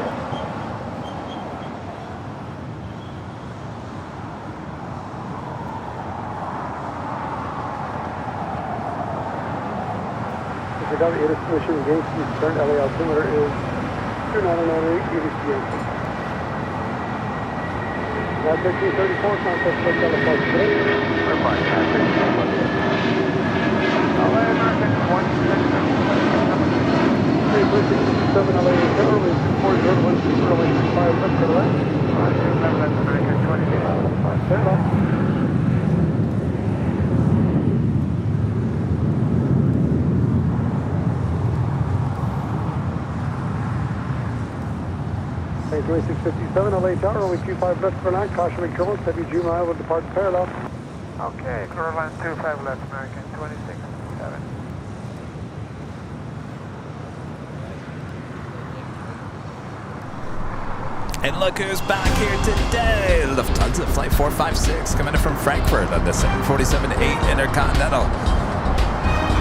Chicago 8 mission against the current LA altimeter is 2998 UDCA. Now 1334, contact for California today. We're fine, LA American 167 LA Tower with 24012 LA 25 left to the left. American 20. Stand up. Hey, 2657 LA Tower, only 25 left for 9, caution and turbulence, heavy Juvenile will depart parallel. Okay, Airline 25 left, American 2657. And look who's back here today. Lufthansa Flight 456 coming in from Frankfurt on the 747-8 Intercontinental.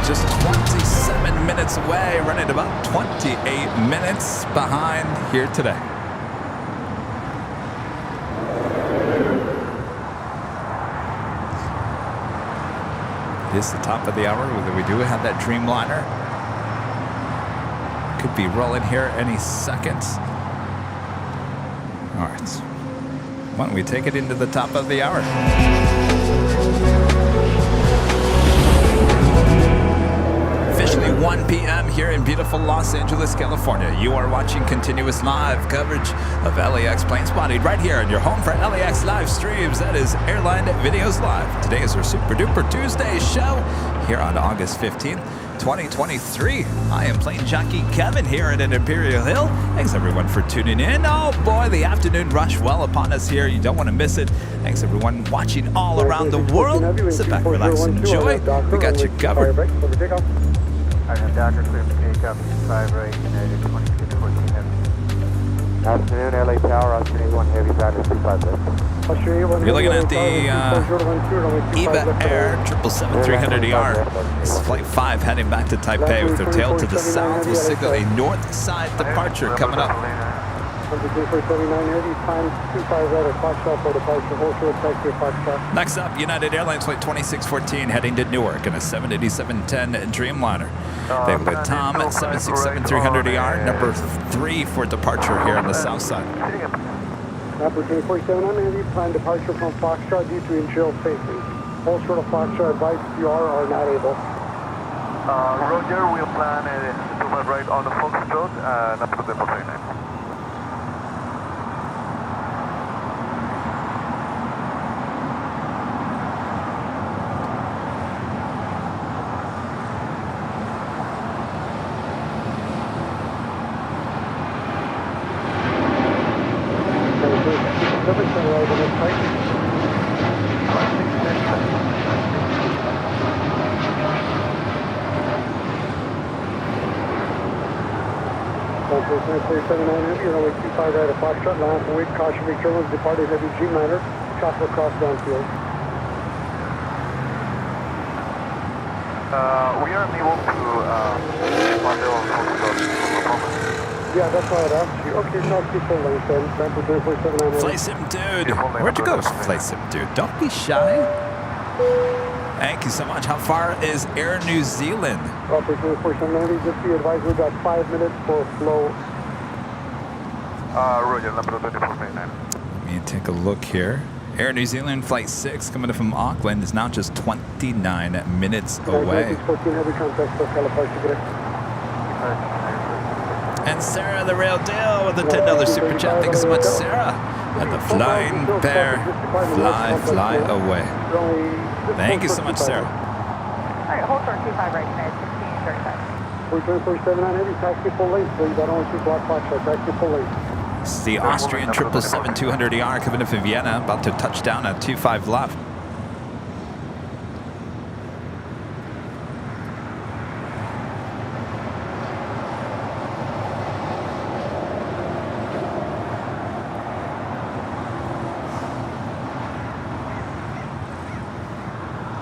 Just 27 minutes away, running about 28 minutes behind here today. It is the top of the hour. We do have that Dreamliner. Could be rolling here any second. All right. Why don't we take it into the top of the hour? Officially 1 p.m. here in beautiful Los Angeles, California. You are watching continuous live coverage of LAX Plane Spotting right here on your home for LAX live streams. That is Airline Videos Live. Today is our Super Duper Tuesday show here on August 15th, 2023. I am Plane Jockey Kevin here at Imperial Hill. Thanks everyone for tuning in. Oh boy, the afternoon rush well upon us here. You don't want to miss it. Thanks everyone watching all around the world. Sit back, relax, and enjoy. We got you covered. I have Docker clear for takeoff, 5 right, United 2614 heavy. Afternoon, LA Tower, Austrian 81 heavy, Valid 25 left. You're looking at the EVA Air 777-300ER. This is Flight 5 heading back to Taipei with their tail to the south. We'll signal a north side departure coming up. Next up, United Airlines Flight 2614 heading to Newark in a 787-10 Dreamliner. They've got Tom at 767-300ER, number 3 for departure here on the south side. Opportunity 47 plan departure from Foxtrot due to initial safety. All short of Foxtrot advice you are not able. Roger, we'll plan to my right on the Foxtrot and up to the Plane. 479 Heavy, runway 25 right of Foxtrot, line for weight, caution returns, departing Heavy G-Miner, chopper cross downfield. We are unable to Yeah, that's why I'd asked you. Okay, so I'll keep full length then. Ramp 479 Heavy. Flight Sim Dude. Where'd you go, Flight Sim Dude? Don't be shy. Thank you so much. How far is Air New Zealand? Operation 479 Heavy, just be advised we've got 5 minutes for flow. Roger, number 2489. Let me take a look here. Air New Zealand Flight 6 coming in from Auckland is now just 29 minutes away. 14 Heavy contact for California. And Sarah the Real Deal with a $10 super chat. Thank you so much, Sarah. And the flying bear, fly away. Thank you so much, Sarah. All right, hold short 25 right tonight, 1635. 479 Heavy, taxi full length, please. I don't want you to block Foxtrot, taxi full length. It's the Austrian 777-200ER coming in from Vienna, about to touch down at 25 left.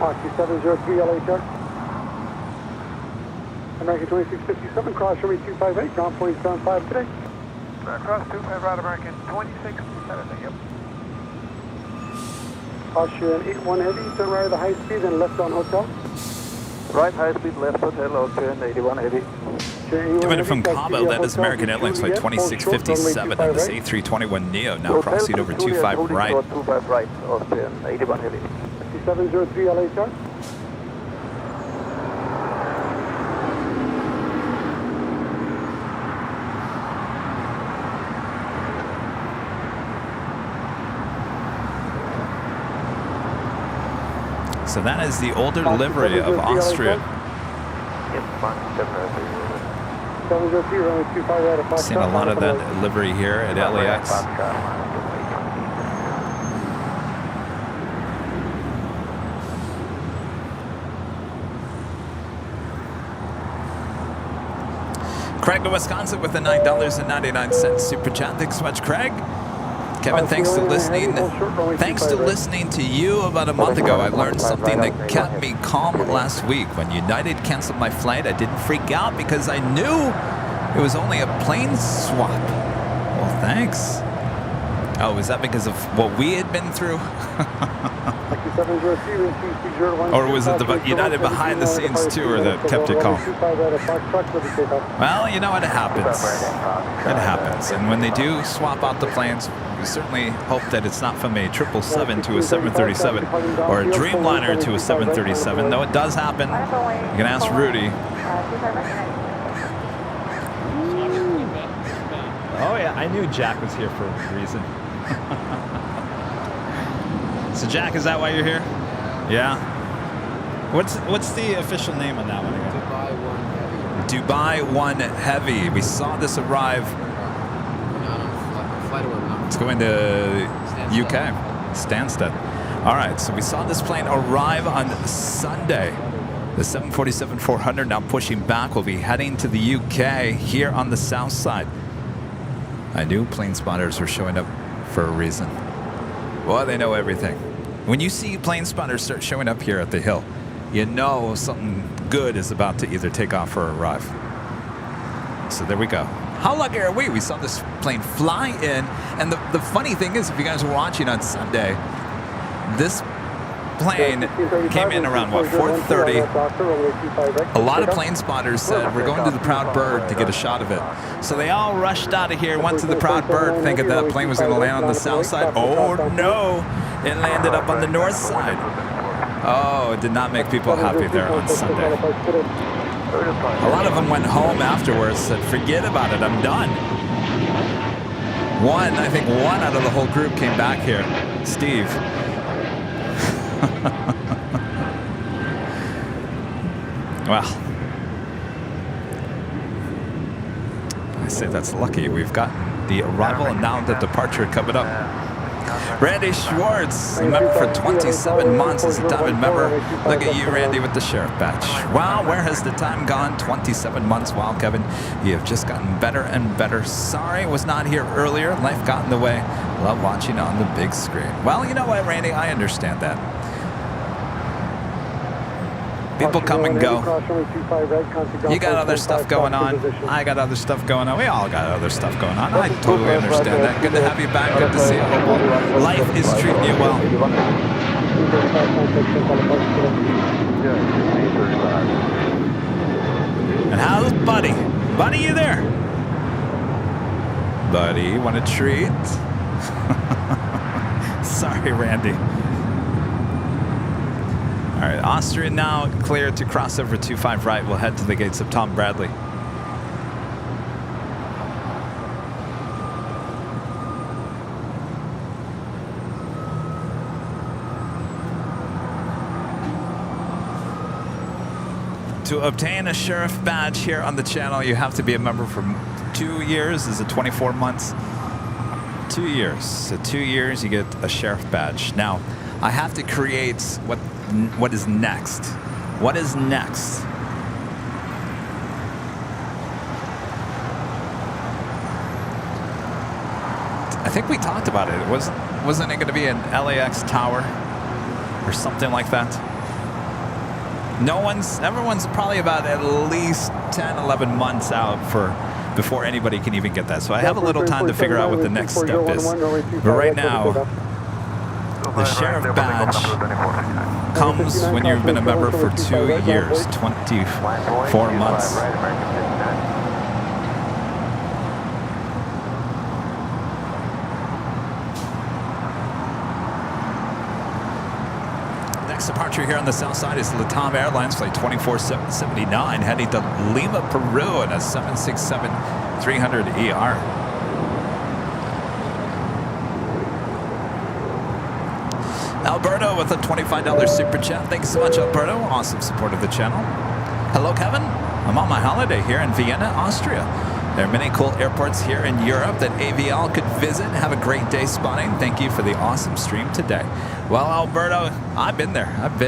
Oxy 703 LHR. American 2657, cross runway 258, ground point 75 today. Cross 25 right, American 2657, yep. Austrian 81 Heavy, turn right at the high speed, then left on hotel. Right, high speed, left hotel, Austrian 81 Heavy. Coming in from Cabo, that is American Airlines Flight 2657 on this A321neo, now crossing over 25 right. 25 right, Austrian 81 Heavy. 703 LHR. So that is the older livery of Austria. Seen a lot of that livery here at LAX. Craig to Wisconsin with the $9.99 super chat. Thanks so much, Craig. Kevin, thanks to listening. Thanks to listening to you about a month ago. I learned something that kept me calm last week. When United canceled my flight, I didn't freak out because I knew it was only a plane swap. Well, thanks. Oh, is that because of what we had been through? Or was it the United behind the scenes tour that kept it calm? Well, you know what, it happens. It happens. And when they do swap out the planes, we certainly hope that it's not from a 777 to a 737 or a Dreamliner to a 737, though it does happen. You can ask Rudy. Oh yeah, I knew Jack was here for a reason. So Jack, is that why you're here? Yeah. What's the official name on that one again? Dubai 1 Heavy. We saw this arrive. It's going to UK, Stansted. All right, so we saw this plane arrive on Sunday. The 747-400 now pushing back. We'll be heading to the UK here on the south side. I knew plane spotters were showing up for a reason. Well, they know everything. When you see plane spotters start showing up here at the hill, you know something good is about to either take off or arrive. So there we go. How lucky are we? We saw this plane fly in. And the funny thing is, if you guys were watching on Sunday, this plane came in around, what, 4:30. A lot of plane spotters said, we're going to the Proud Bird to get a shot of it. So they all rushed out of here, went to the Proud Bird, thinking that plane was going to land on the south side. Oh, no. It landed up on the north side. Oh, it did not make people happy there on Sunday. A lot of them went home afterwards, said, forget about it, I'm done. I think one out of the whole group came back here. Steve. Well, I say that's lucky. We've got the arrival and now the departure coming up. Randy Schwartz, a member for 27 months as a diamond member. Look at you, Randy, with the sheriff badge. Wow, where has the time gone? 27 months. Wow, Kevin, you have just gotten better and better. Sorry, was not here earlier. Life got in the way. Love watching on the big screen. Well, you know what, Randy? I understand that. People come and go. You got other stuff going on. I got other stuff going on. We all got other stuff going on. I totally understand that. Good to have you back. Good to see you. Hope life is treating you well. And how's Buddy? Buddy, you there? Buddy, want a treat? Sorry, Randy. All right, Austria now clear to cross over 25 right. We'll head to the gates of Tom Bradley. To obtain a sheriff badge here on the channel, you have to be a member for 2 years. Is it 24 months? 2 years. So 2 years, you get a sheriff badge. Now, I have to create what is next. What is next? I think we talked about it. Wasn't it going to be an LAX tower or something like that? Everyone's probably about at least 10, 11 months out before anybody can even get that. So I have a little time to figure out what the next step is. But right now, the sheriff badge comes when you've been a member for 2 years, 24 months. Next departure here on the south side is LATAM Airlines flight 2479 heading to Lima, Peru in a 767-300ER. Alberto with a $25 super chat. Thank you so much, Alberto. Awesome support of the channel. Hello, Kevin. I'm on my holiday here in Vienna, Austria. There are many cool airports here in Europe that AVL could visit. Have a great day spotting. Thank you for the awesome stream today. Well, Alberto, I've been there. I've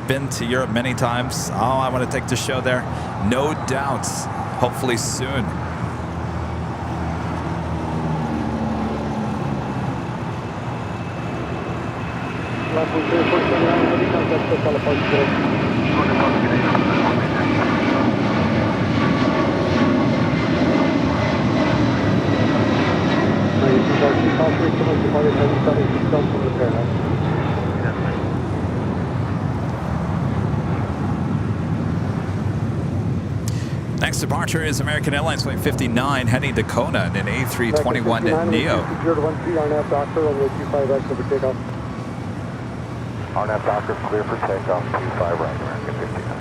been to Europe many times. Oh, I want to take the show there. No doubts. Hopefully soon. Next departure is American Airlines Flight 59 heading to Kona in an A321neo. RNAV Doctor, clear for takeoff, 25 right, American 59.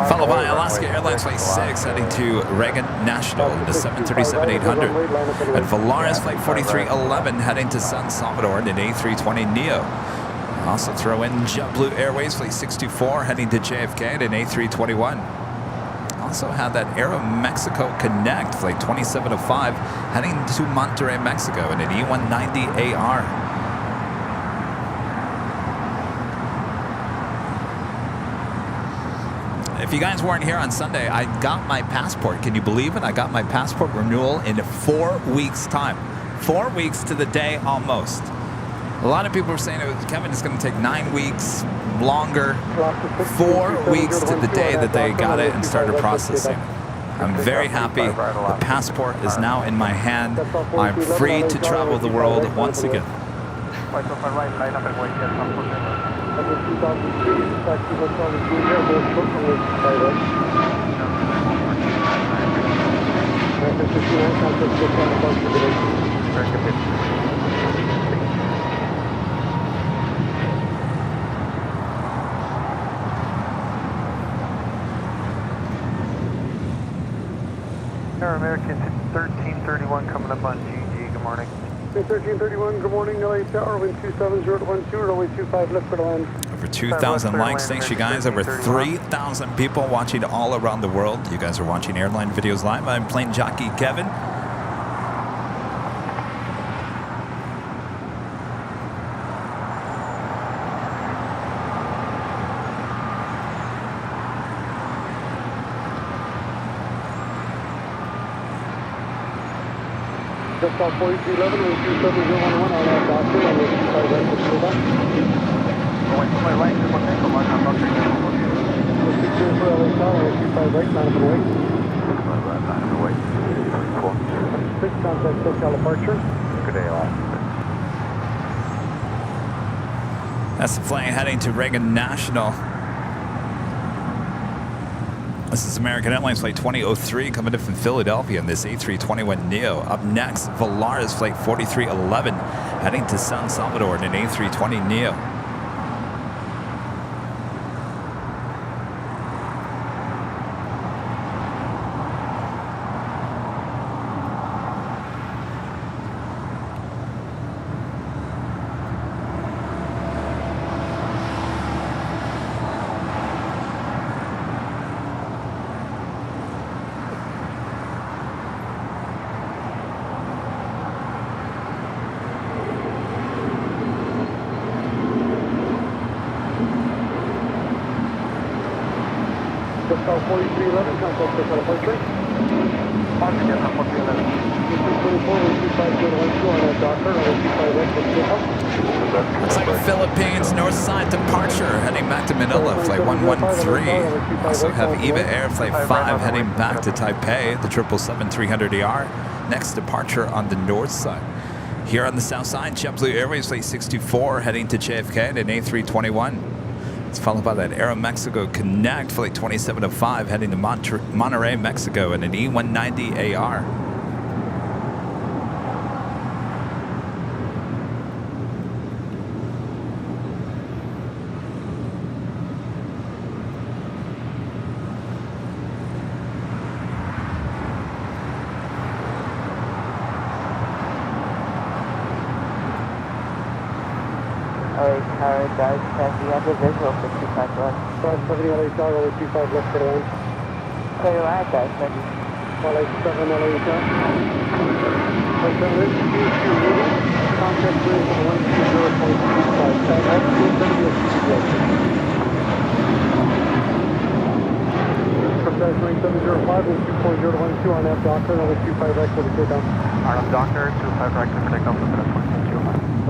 Followed by Alaska Airlines Flight 6 heading to Reagan National in the 737-800. And Volaris Flight 4311 heading to San Salvador in an A320neo. Also throw in JetBlue Airways Flight 624 heading to JFK in an A321. Also had that Aeromexico Connect Flight 2705 heading to Monterrey, Mexico in an E190AR. If you guys weren't here on Sunday, I got my passport. Can you believe it? I got my passport renewal in 4 weeks' time. 4 weeks to the day almost. A lot of people were saying, Kevin, it's going to take 9 weeks, longer. 4 weeks to the day that they got it and started processing. I'm very happy. The passport is now in my hand. I'm free to travel the world once again. American 1331 coming up on GG. Good morning. 1331, good morning. LA Tower, wind 270 to 12, runway 25 left for the land. Over 2,000 likes. Thanks, you guys. Over 3,000 people watching all around the world. You guys are watching airline videos live. I'm Plane Jockey Kevin. Just off 4311, wind 27011 on that doctor, and we'll 25 right to Cuba. Going to my right, 1 Echo, line up doctor, 604 LA Tower, wind 25 right, line up and wait. 6, contact SoCal departure. Good day, LAX. That's the flight heading to Reagan National. This is American Airlines Flight 2003 coming in from Philadelphia in this A321neo. Up next, Volaris Flight 4311 heading to San Salvador in an A320neo. Just off 4311, contact SoCal departure. Departure, yes, 4311. 24, wind 25012 on that doctor, and we'll 25 right to Cuba. Looks like Philippines north side departure heading back to Manila, flight 113. Also have EVA Air flight 5 heading back to Taipei, the 777-300ER. Next departure on the north side. Here on the south side, JetBlue Airways flight 624 heading to JFK in an A321. It's followed by that Aeromexico Connect flight 2705 heading to Monterrey, Mexico in an E190AR. Tower, guys, we have the visual for 25 left. 570 LA Tower, wind 25 left for the line. Clear ride, guys, thank you. 187 LA Tower. 570, contact bridge on 120.25. That's 270 of CBS. Precise 9705 and 24012 on that doctor, another 25 right for the takeoff. Arnhem doctor, 25 right, clear for takeoff, looking at 22.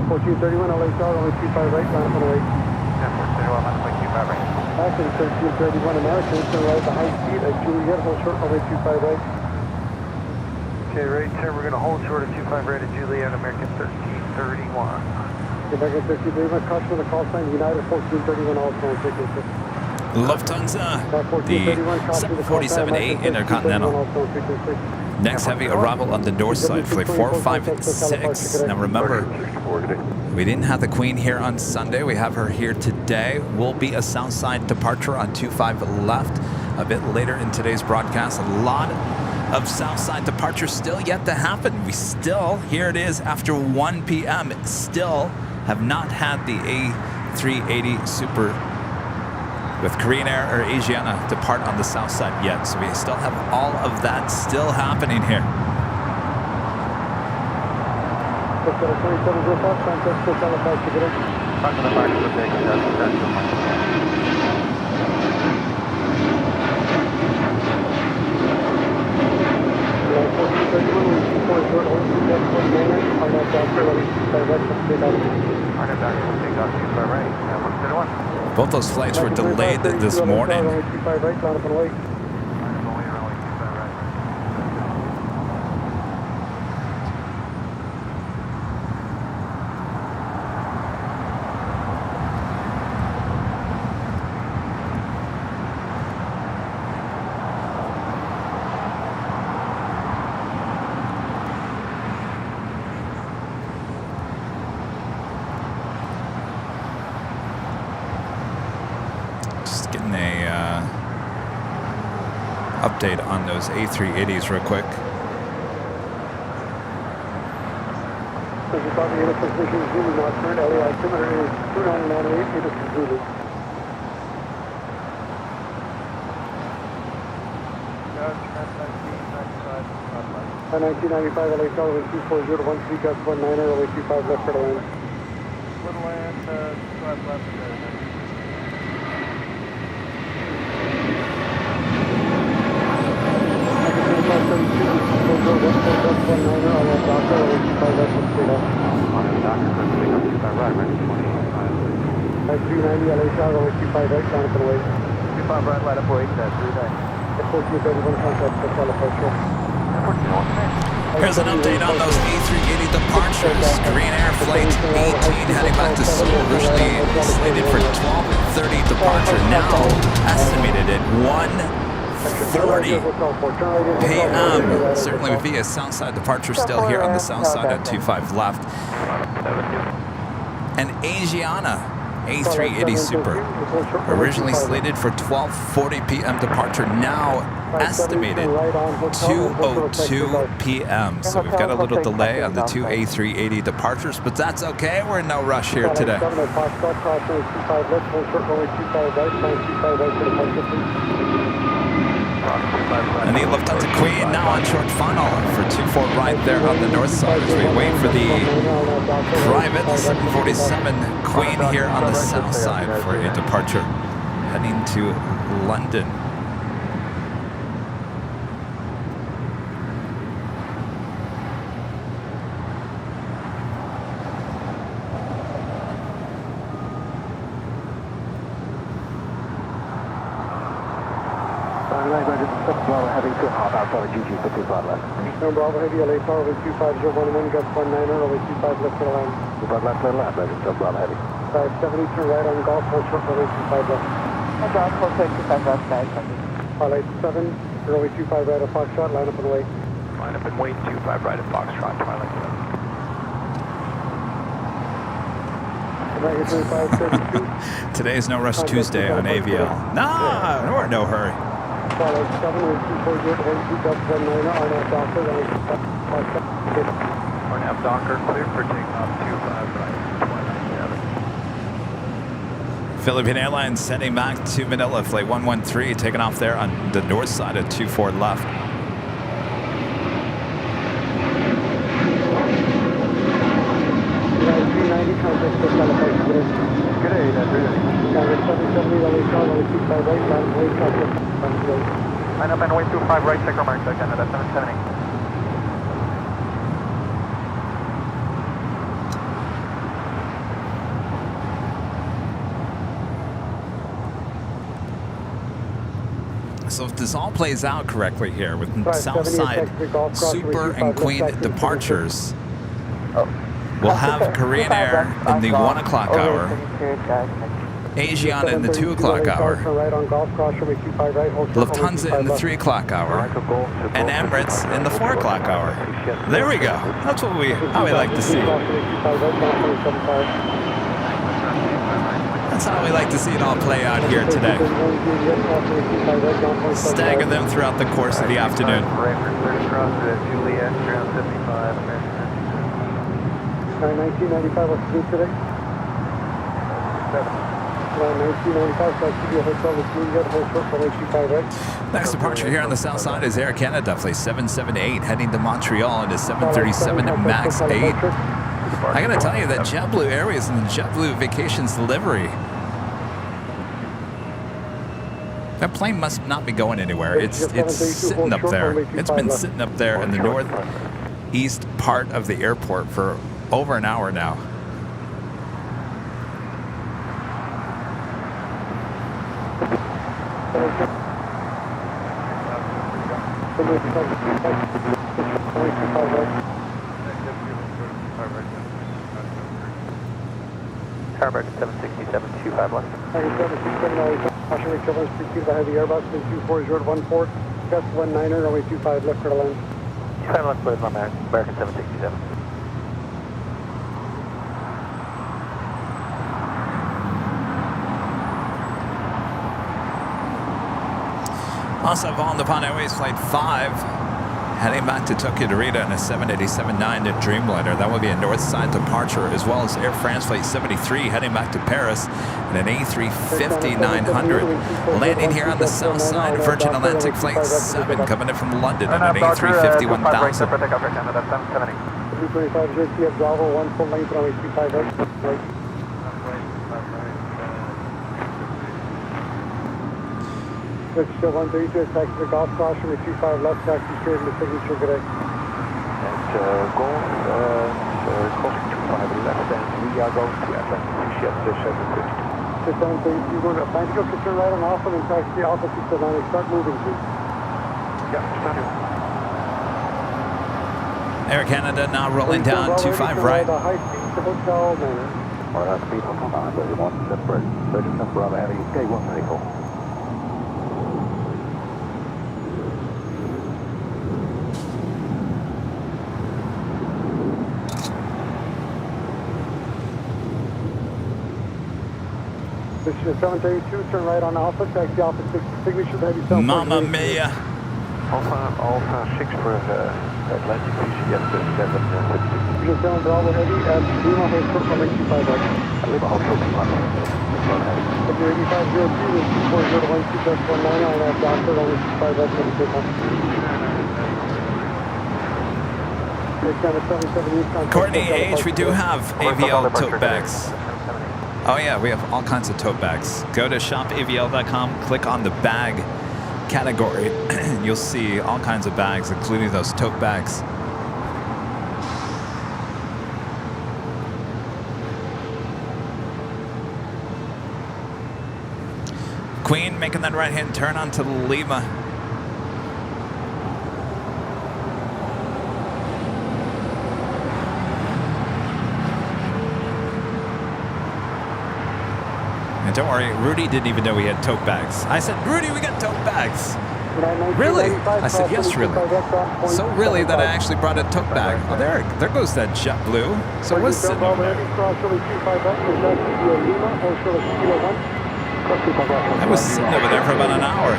1431 LA Tower, only 25 right, line up and wait. 10-4, line up, 25 right. Actually, 1331 American, turn right at the high speed at Juliet, hold short, only 25 right. Okay, right here, we're going to hold short at 25 right at Juliet, American 1331. American 1331, caution with the call sign, United 1431, all phone frequency. Lufthansa, the 747-8 Intercontinental. Next heavy arrival on the north side, flight 456. Now remember, we didn't have the Queen here on Sunday. We have her here today. Will be a south side departure on 25 left a bit later in today's broadcast. A lot of south side departures still yet to happen. We still, here it is after 1 p.m., still have not had the A380 Super with Korean Air or Asiana depart on the south side yet. So we still have all of that still happening here. Both those flights were delayed this morning. Just getting a update on those A380s real quick. On 1995 LA Tower, 24013, got 19er, LA 25 left for the land. Little land, 25 left. 390 LA Tower, runway 25 right, line up and wait. 25 right, line up, wait, 390. 1431 contact, hotel approach. Here's an update on those A380 departures. Green Air Flight 18 heading back to Seoul, originally slated for 12:30 departure, now estimated at 1:40 p.m. Certainly via Southside departure still here on the south side at 25 left. And Asiana A380 Super, originally slated for 12:40 p.m. departure, now estimated 2:02 p.m. So we've got a little delay on the two A380 departures, but that's okay. We're in no rush here today. And the Lufthansa Queen now on short funnel for 24 right there on the north side as we wait for the private 747 Queen here on the south side for a departure heading to London. Bravo Heavy 2 half outside GG 55 left. Eastern Bravo Heavy LA Tower, runway 25011, got 19er, runway 25 left to the line. 25 left, clear left, Register Bravo Heavy. 570 turn right on Golf, hold short, runway 25 left. Golf, hold short, 25 left, guys. Highlight 7, runway 25 right at Foxtrot, line up and wait. Line up and wait, 25 right at Foxtrot, Twilight 7. Today's No Rush Tuesday on AVL. Nah, we're in no hurry. Highlight 7, runway 240, got 19er, RNAV Docker, runway 25 RNAV Docker, clear for takeoff 25 right, Twilight 7. Philippine Airlines heading back to Manila, flight 113, taking off there on the north side at 24 left. Good day, that's really. Line up and wait 25 right, check mark, Canada 770. So if this all plays out correctly here with Southside Super and Queen departures, we'll have Korean Air in the 1 o'clock hour, Asiana in the 2 o'clock hour, Lufthansa in the 3 o'clock hour, and Emirates in the 4 o'clock hour. There we go. That's how we like to see. That's how we like to see it all play out here today. Stagger them throughout the course of the afternoon. Juliet, ground 75, 1995, what's the today? 1995, so I'll give you a hotel with Juliet, hold short, runway 25 right. Next departure here on the south side is Air Canada, flight 778, heading to Montreal into 737 MAX 8. I gotta tell you that JetBlue Airways and the JetBlue Vacations livery, that plane must not be going anywhere. It's sitting up there. It's been sitting up there in the northeast part of the airport for over an hour now. Tower 767, 25 left. 767, caution recovery, speed to the heavy Airbus, 24014, gust 19er, runway 25 left for the land. 25 left, clear on American 767. Also, on Nippon Airways Flight 5, heading back to Tokyo Narita in a 787-9 Dreamliner. That will be a north side departure, as well as Air France Flight 73 heading back to Paris in an A350-900. Landing here on the south side, Virgin Atlantic Flight 7 coming in from London in an A350-1000. 325 JTF Bravo, 1 full length, runway 25 right. Switch to 132, taxi to Golf, caution with 25 left, taxi straight into signature today. And Golf, crossing 25 left, and we are going to Atlantic. 732 going to Plane Jockey, turn right on Alpha and taxi Alpha 609, start moving please. Yeah, started. Air Canada now rolling down 25 right. High speed to Hotel Manor. Or high speed on 31 separate. 37 Bravo Heavy, K1 vehicle. Mission 732, turn right on Alpha, taxi Alpha 6, signature heavy cell. Mamma mia. Alpha 6 for Atlantic PCF 7. Mission 7 Bravo Heavy at Lima Hotel from 85 right. Lima Hotel from 8502 is 2401 I have doctor on 85 right, let me take one. Courtney H, we do have AVL tote bags. Oh yeah, we have all kinds of tote bags. Go to shopavl.com, click on the bag category, and you'll see all kinds of bags, including those tote bags. Queen making that right-hand turn onto Lima. And don't worry, Rudy didn't even know we had tote bags. I said, Rudy, we got tote bags. Really? I said, yes, really. So really that I actually brought a tote bag. Oh, there goes that JetBlue. So it was sitting over there. I was sitting over there for about an hour.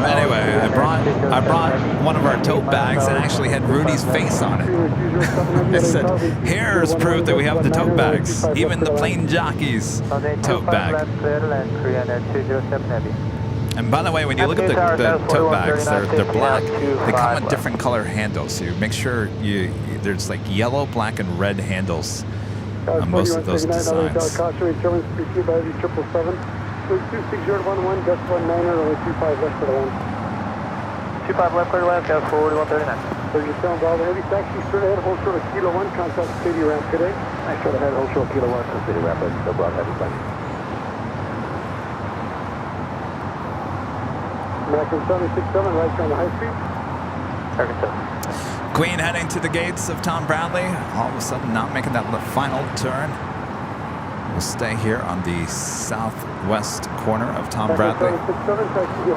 Anyway, I brought one of our tote bags that actually had Rudy's face on it. I said, here's proof that we have the tote bags, even the Plane Jockey's tote bag. And by the way, when you look at the tote bags, they're black. They come with different color handles, so you make sure there's like yellow, black, and red handles on most of those designs. 26011, just 19 only 25 left for the one. 25 left, clear left, got forward 139. So you sound Bravo Heavy, taxi straight ahead, hold short of Kilo 1, contact city ramp today. I straight ahead, hold short Kilo 1 to city ramp, so Bravo Heavy, thank you. American 767, right on the high street. American 7. Queen heading to the gates of Tom Bradley, all of a sudden not making that final turn. We'll stay here on the southwest corner of Tom Bradley.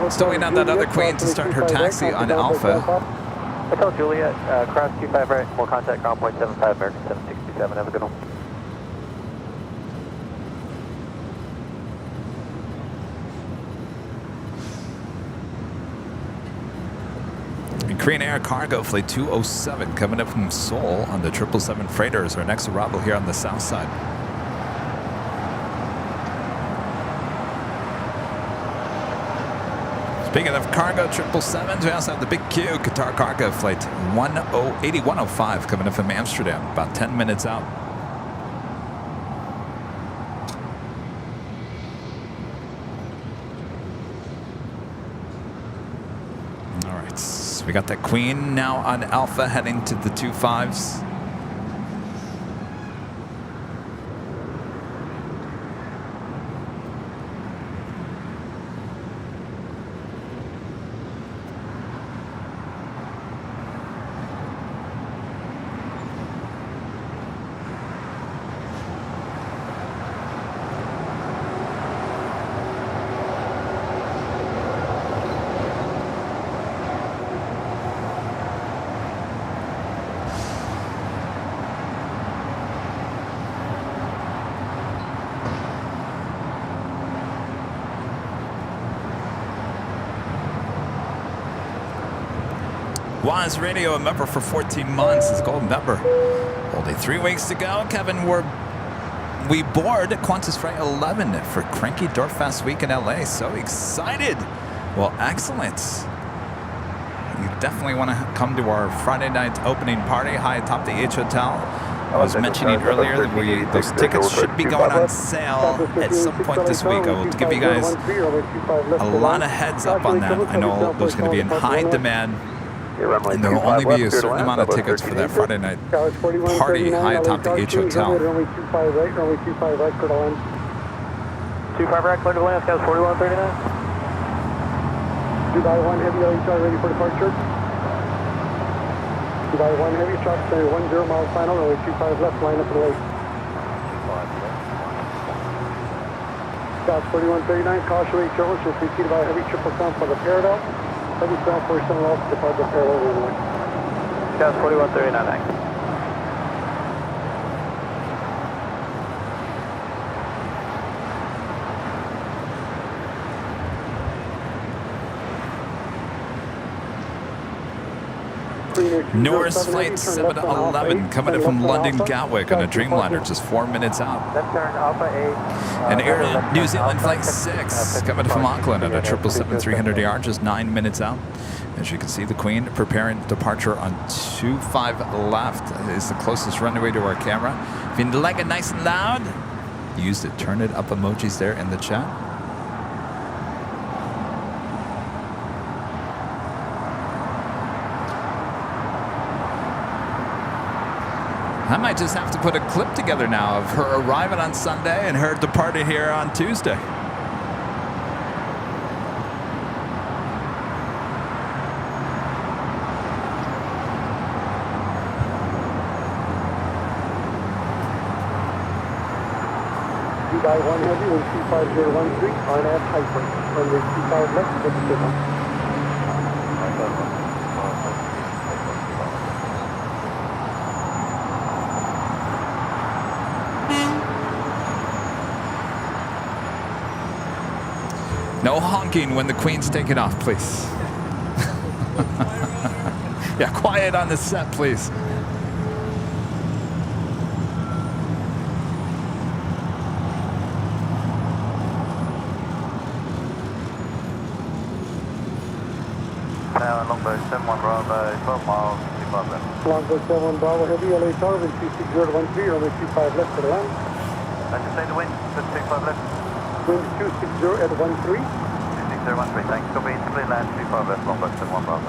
Still waiting on that other Queen to start her taxi on Alpha. Hotel Juliet, cross 25 right, we'll contact ground point 75, American 767, have a good one. And Korean Air Cargo Flight 207 coming up from Seoul on the 777 freighter is our next arrival here on the south side. Speaking of cargo 777s, we also have the Big Q Qatar Cargo Flight 8105 coming in from Amsterdam, about 10 minutes out. All right, so we got that Queen now on Alpha heading to the 25s. Wise Radio, a member for 14 months, is a gold member. Only 3 weeks to go. Kevin, we board Qantas Flight 11 for Cranky Dorfest Week in LA. So excited. Well, excellent. You definitely want to come to our Friday night opening party high atop the H Hotel. I was mentioning earlier that those tickets should be going on sale at some point this week. I will give you guys a lot of heads up on that. I know those are going to be in high demand. And there will only be a certain amount of tickets for that Friday night party high atop the H Hotel. Runway 25 right, runway 25 right, clear to land. 25 right, clear to land, Scouts 4139. 2 by 1 heavy LHR ready for departure. 2 by 1 heavy, traffic center 10 miles final, runway 25 left, line up and wait. Scouts 4139, caution rate turbulence, will preceded by heavy 777 for the parallel. Heavy 747 off, depart the parallel runway. Scouts 4139, thanks. Norris Flight 711 coming in from London Gatwick on a Dreamliner, just 4 minutes out. Left turn Alpha 8. And Air New Zealand Flight 6 coming from Auckland on a 777-300ER, just 9 minutes out. As you can see, the Queen preparing departure on 25 left is the closest runway to our camera. If you like it nice and loud, use the turn it up emojis there in the chat. I might just have to put a clip together now of her arriving on Sunday and her departing here on Tuesday. By 1 heavy, 125.013, RNAV hyper. Runway 25 left, take the signal. No honking when the Queen's taking off, please. Yeah, quiet on the set, please. Longboat 71 Bravo, 12 miles, 25 left. Longboat 71 Bravo heavy, LHR, wind 260.13, runway 25 left for the land. And just say the wind, 25 left. Wind 260 at 13. 26013, thanks. Copy, clear land, 25 left, Longboat 71 Bravo.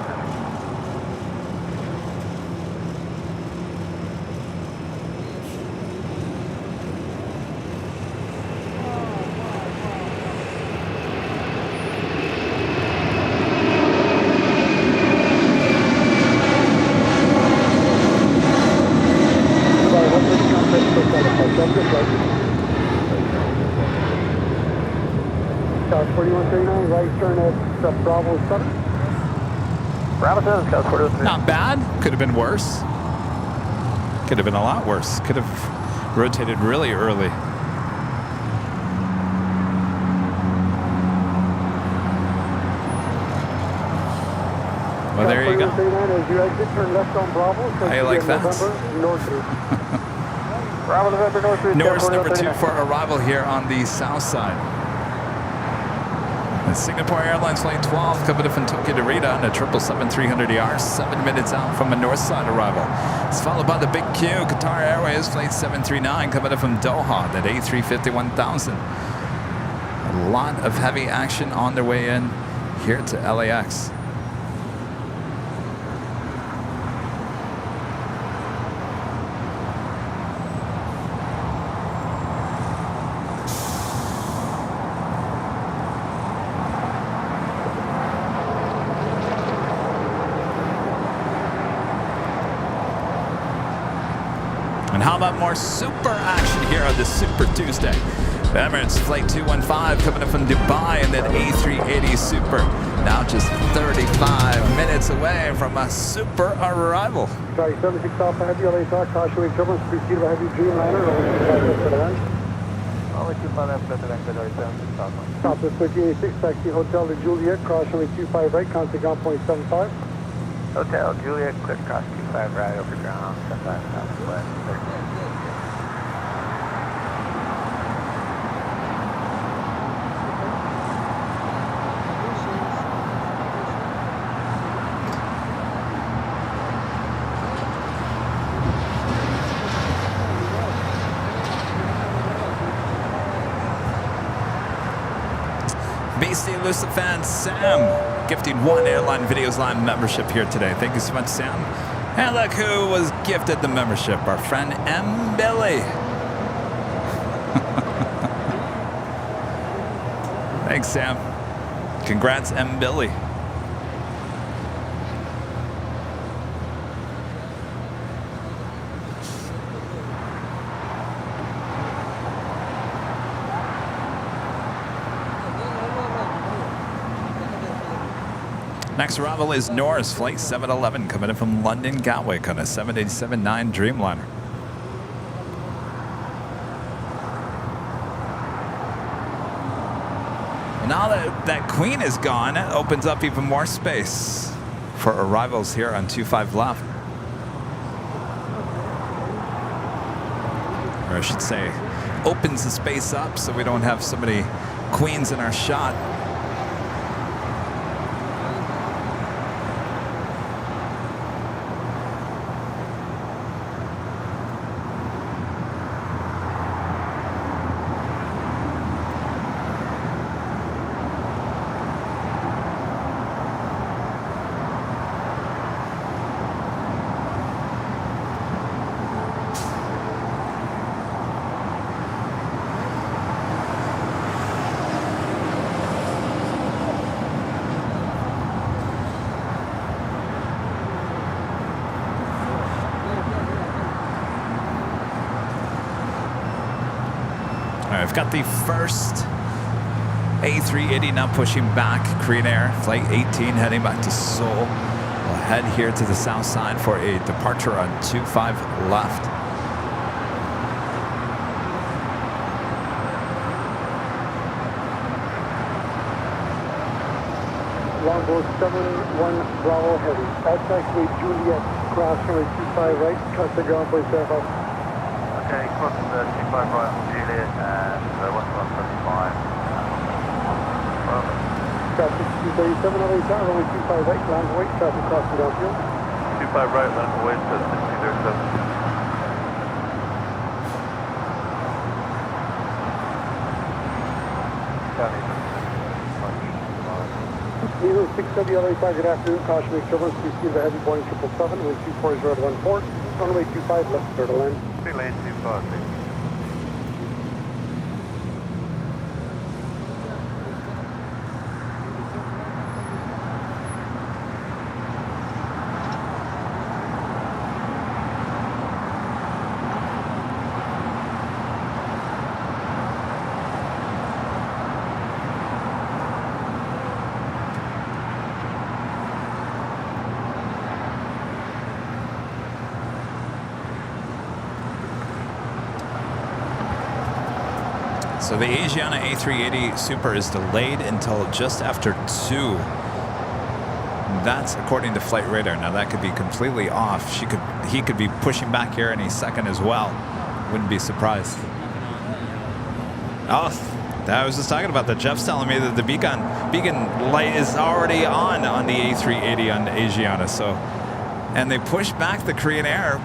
Scouts 4139, right turn at Bravo 7. Bravo 7, Scouts 4139. Not bad. Could have been worse. Could have been a lot worse. Could have rotated really early. Well, there you go. As you exit, turn left on Bravo. How you like that? Bravo November, North Route. Norris number 2 for arrival here on the south side. And Singapore Airlines Flight 12 coming in from Tokyo to Rita on a 777-300ER, 7 minutes out from a north side arrival. It's followed by the Big Q, Qatar Airways Flight 739 coming in from Doha, that A350-1000. A lot of heavy action on their way in here to LAX. And how about more super action here on this Super Tuesday? Emirates Flight 215 coming in from Dubai in that A380 Super. Now just 35 minutes away from a super arrival. Sorry, 76 Alpha Heavy, LHR, caution rate turbulence, preceded by heavy Dreamliner, runway 25 left for the land. Only 25 left, left, left, 76 Alpha. Southwest 1386, taxi Hotel de Juliet, caution rate 25 right, contact ground point 75. Hotel Juliet, clear cross 25 right over ground, 75 southwest, 13. BC Lucifan Sam gifting 1 Airline Videos Live membership here today. Thank you so much, Sam. And look who was gifted the membership, our friend M. Billy. Thanks, Sam. Congrats, M. Billy. Next arrival is Norris, flight 711, coming in from London Gatwick on a 787-9 Dreamliner. Now that Queen is gone, it opens up even more space for arrivals here on 25 left. Or I should say, opens the space up so we don't have so many Queens in our shot. I've got the first A380 now pushing back. Korean Air, flight 18 heading back to Seoul. We'll head here to the south side for a departure on 25 left. Longboard 71 Bravo Heavy. That's actually Juliet, cross runway 25 right, contact ground place aircraft. Okay, crossing the 25 right on Juliet and 1175. Traffic 237, LA Tower, runway 25 right, land wait, traffic crossing downfield. 25 right, land away to 6207. Zero 670 LA 5, good afternoon, caution make turbulence, please see the heavy Boeing 777, wind 24014, runway 25 left, clear to land. Three lane 25, please. So the Asiana A380 Super is delayed until just after 2. That's according to Flight Radar. Now that could be completely off. He could be pushing back here any second as well. Wouldn't be surprised. Oh, I was just talking about that. Jeff's telling me that the beacon light is already on the A380 on the Asiana. So, and they pushed back the Korean Air.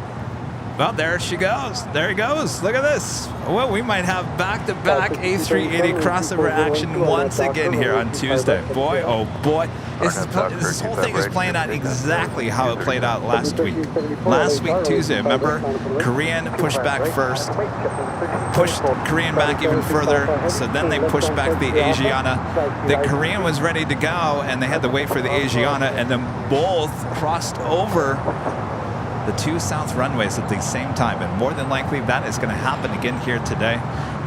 Well, there she goes. There he goes. Look at this. Well, we might have back-to-back A380 crossover action once again here on Tuesday. Boy, oh boy. This whole thing is playing out exactly how it played out last week. Last week, Tuesday, remember? Korean pushed back first, pushed Korean back even further, so then they pushed back the Asiana. The Korean was ready to go, and they had to wait for the Asiana, and then both crossed over the 2 south runways at the same time, and more than likely that is going to happen again here today.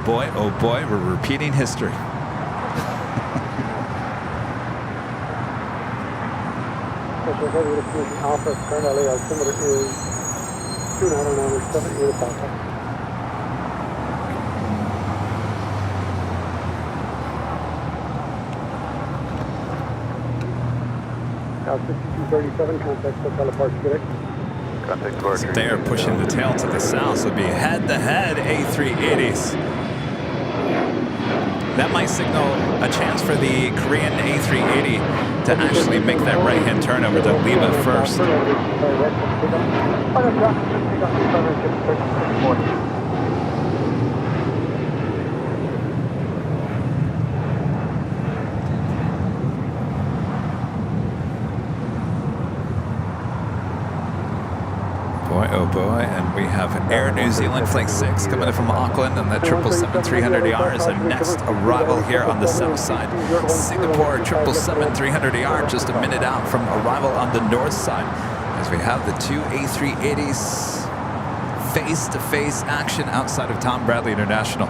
Boy, oh boy, we're repeating history. Special heavy destination Alpha, current LA altimeter is 2,978 Alpha. Now 6237, contact Hotel Departure Quebec. So they are pushing the tail to the south, so it'll be head-to-head A380s. That might signal a chance for the Korean A380 to actually make that right-hand turn over to Lima first. boy. And we have Air New Zealand Flight 6 coming in from Auckland on the 777-300ER is our next arrival here on the south side. Singapore 777-300ER just a minute out from arrival on the north side as we have the two A380s face-to-face action outside of Tom Bradley International.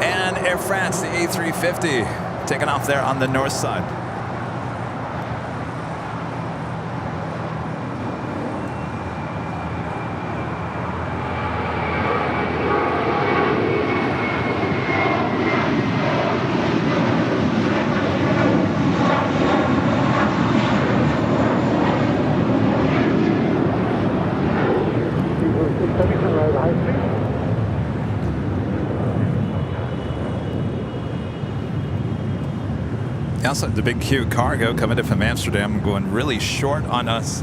And Air France, the A350, taking off there on the north side. Also, the big Q cargo coming in from Amsterdam going really short on us.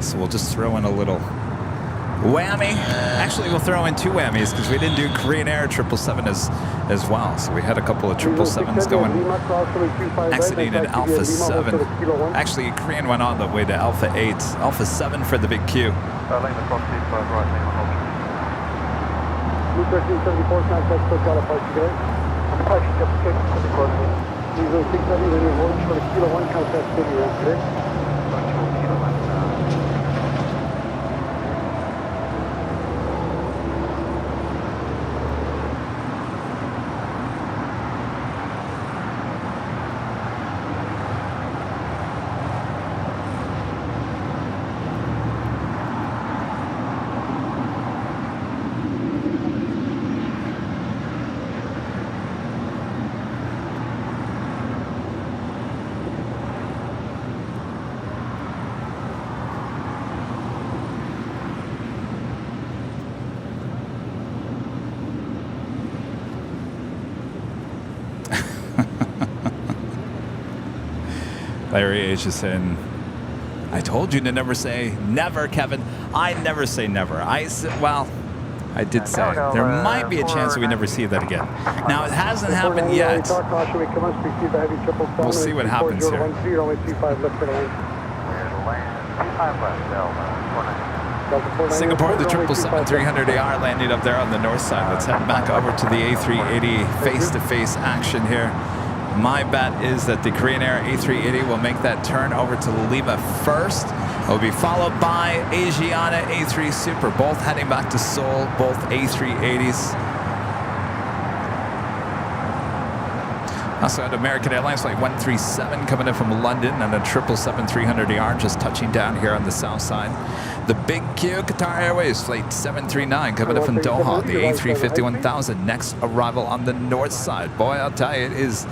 So we'll just throw in a little whammy. Actually, we'll throw in two whammies because we didn't do Korean Air 777 as well. So we had a couple of 777s going, exiting in Alpha 7. Actually, Korean went on the way to Alpha 8. Alpha 7 for the big Q. Lane across right, lane on option. Blue 1374, contact SoCal approach today. Approaching Jefferson, 74. Please 670, then you're holding short of Kilo 1, contact City Road today. Larry H is saying, I told you to never say never, Kevin. I never say never. Well, I did say there might be a chance that we never see that again. Now, it hasn't happened yet. We'll see what happens here. Singapore, the 777-300ER landing up there on the north side. Let's head back over to the A380 face-to-face action here. My bet is that the Korean Air A380 will make that turn over to Lima first. It will be followed by Asiana A3 Super, both heading back to Seoul, both A380s. Also at American Airlines Flight 137 coming in from London and a 777-300ER just touching down here on the south side. The big Q, Qatar Airways Flight 739 coming in from Doha, the A350-1000 next arrival on the north side. Boy, I'll tell you, it is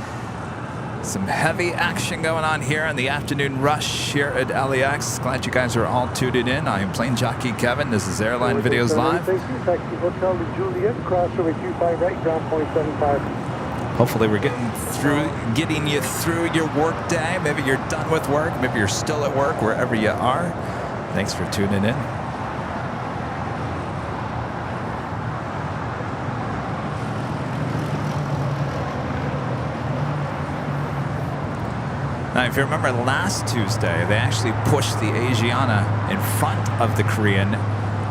some heavy action going on here on the afternoon rush here at LAX. Glad you guys are all tuned in. I am Plane Jockey Kevin. This is Airline Videos Live. Hopefully we're getting you through your work day. Maybe you're done with work. Maybe you're still at work, wherever you are. Thanks for tuning in. Now, if you remember last Tuesday, they actually pushed the Asiana in front of the Korean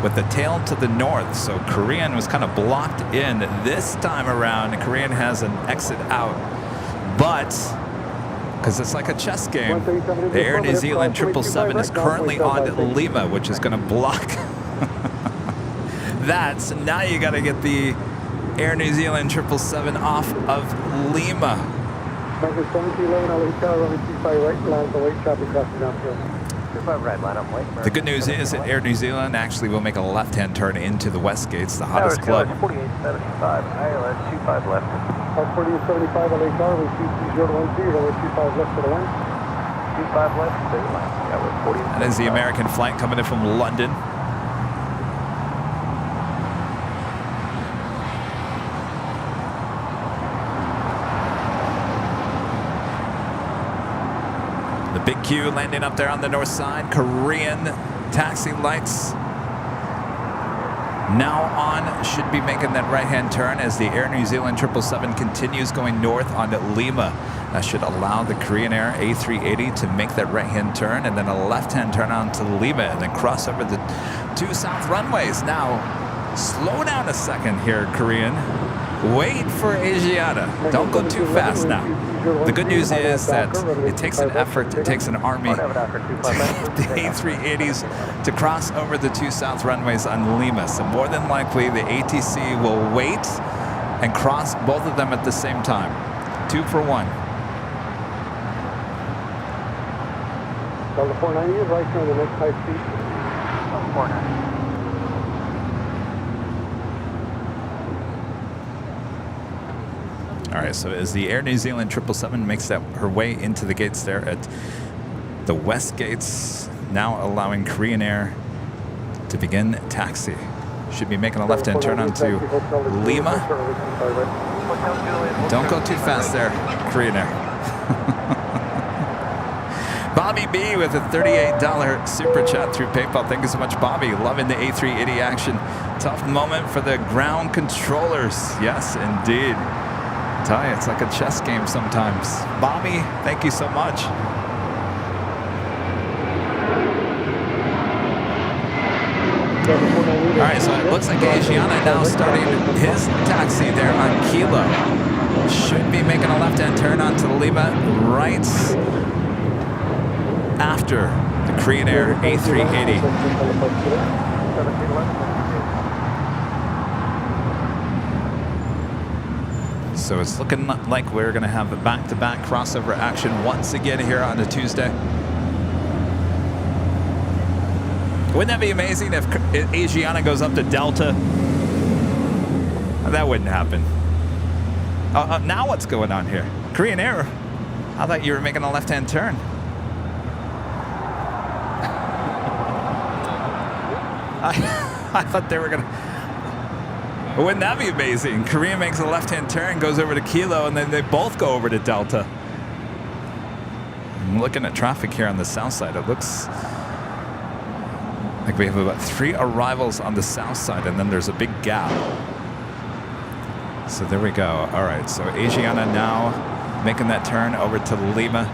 with the tail to the north. So Korean was kind of blocked in. This time around, Korean has an exit out. But, because it's like a chess game, the Air New Zealand 777 is currently on Lima, which is going to block that. So now you got to get the Air New Zealand 777 off of Lima. The good news is that Air New Zealand actually will make a left-hand turn into the West Gates, the hottest club. 4875, ILS 25 left. 4875 LAX, we see 010, runway 25 left for the 1. 25 left, stay line. Yeah, we're 40. That is the American flight coming in from London. The big Q landing up there on the north side. Korean taxi lights. Now on, should be making that right-hand turn as the Air New Zealand 777 continues going north on Lima. That should allow the Korean Air A380 to make that right-hand turn and then a left-hand turn on to Lima and then cross over the 2 south runways. Now, slow down a second here, Korean. Wait for Asiana. Don't go too fast now. The good news is that it takes an effort, it takes an army, the A380s to cross over the 2 south runways on Lima. So more than likely, the ATC will wait and cross both of them at the same time. 2 for 1. Delta 490 is right here on the next high speed. Delta 490. All right, so as the Air New Zealand 777 makes her way into the gates there at the west gates, now allowing Korean Air to begin taxi. Should be making a left-hand turn onto Lima. Don't go too fast there, Korean Air. Bobby B with a $38 super chat through PayPal. Thank you so much, Bobby. Loving the A380 action. Tough moment for the ground controllers. Yes, indeed. Tell you, it's like a chess game sometimes. Bobby, thank you so much. All right, so it looks like Asiana now starting his taxi there on Kilo. Should be making a left-hand turn onto Lima right after the Korean Air A380. So it's looking like we're going to have a back-to-back crossover action once again here on a Tuesday. Wouldn't that be amazing if Asiana goes up to Delta? That wouldn't happen. Now what's going on here? Korean Air, I thought you were making a left-hand turn. I thought they were going to... Wouldn't that be amazing? Korea makes a left-hand turn, goes over to Kilo, and then they both go over to Delta. I'm looking at traffic here on the south side. It looks like we have about 3 arrivals on the south side, and then there's a big gap. So there we go. All right, so Asiana now making that turn over to Lima.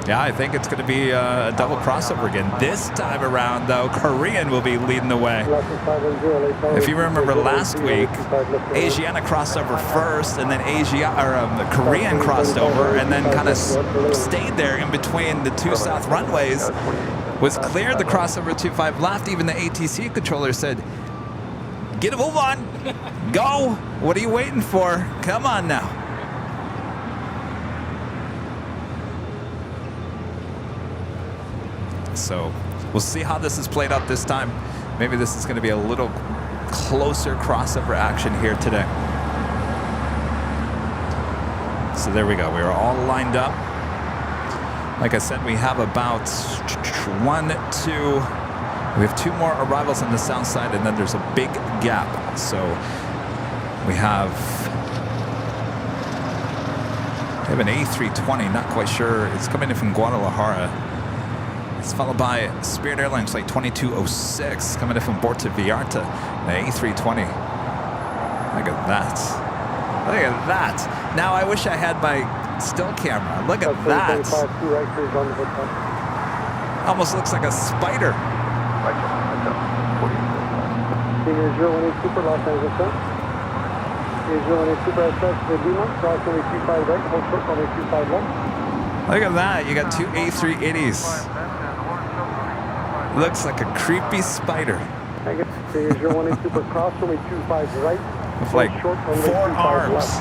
Yeah, I think it's going to be a double crossover again. This time around, though, Korean will be leading the way. If you remember last week, Asiana crossed over first, and then Korean crossed over, and then kind of stayed there in between the 2 south runways. Was cleared the crossover 25 left. Even the ATC controller said, "Get a move on, go. What are you waiting for? Come on now." So we'll see how this is played out this time. Maybe this is going to be a little closer crossover action here today. So there we go. We are all lined up. Like I said, we have about 1, 2. We have 2 more arrivals on the south side, and then there's a big gap. So we have an A320, not quite sure. It's coming in from Guadalajara. It's followed by Spirit Airlines Flight 2206 coming in from Puerto Vallarta, an A320. Look at that. Look at that. Now I wish I had my still camera. Look at that. Almost looks like a spider. Senior 018 Super Los Angeles. Senior 018 Super SS for Lima. Cross only 25 right, hold short only 25 left. Look at that. You got 2 A380s. Looks like a creepy spider. Senior 018 Super Cross only 25 right. With like short, 4 arms.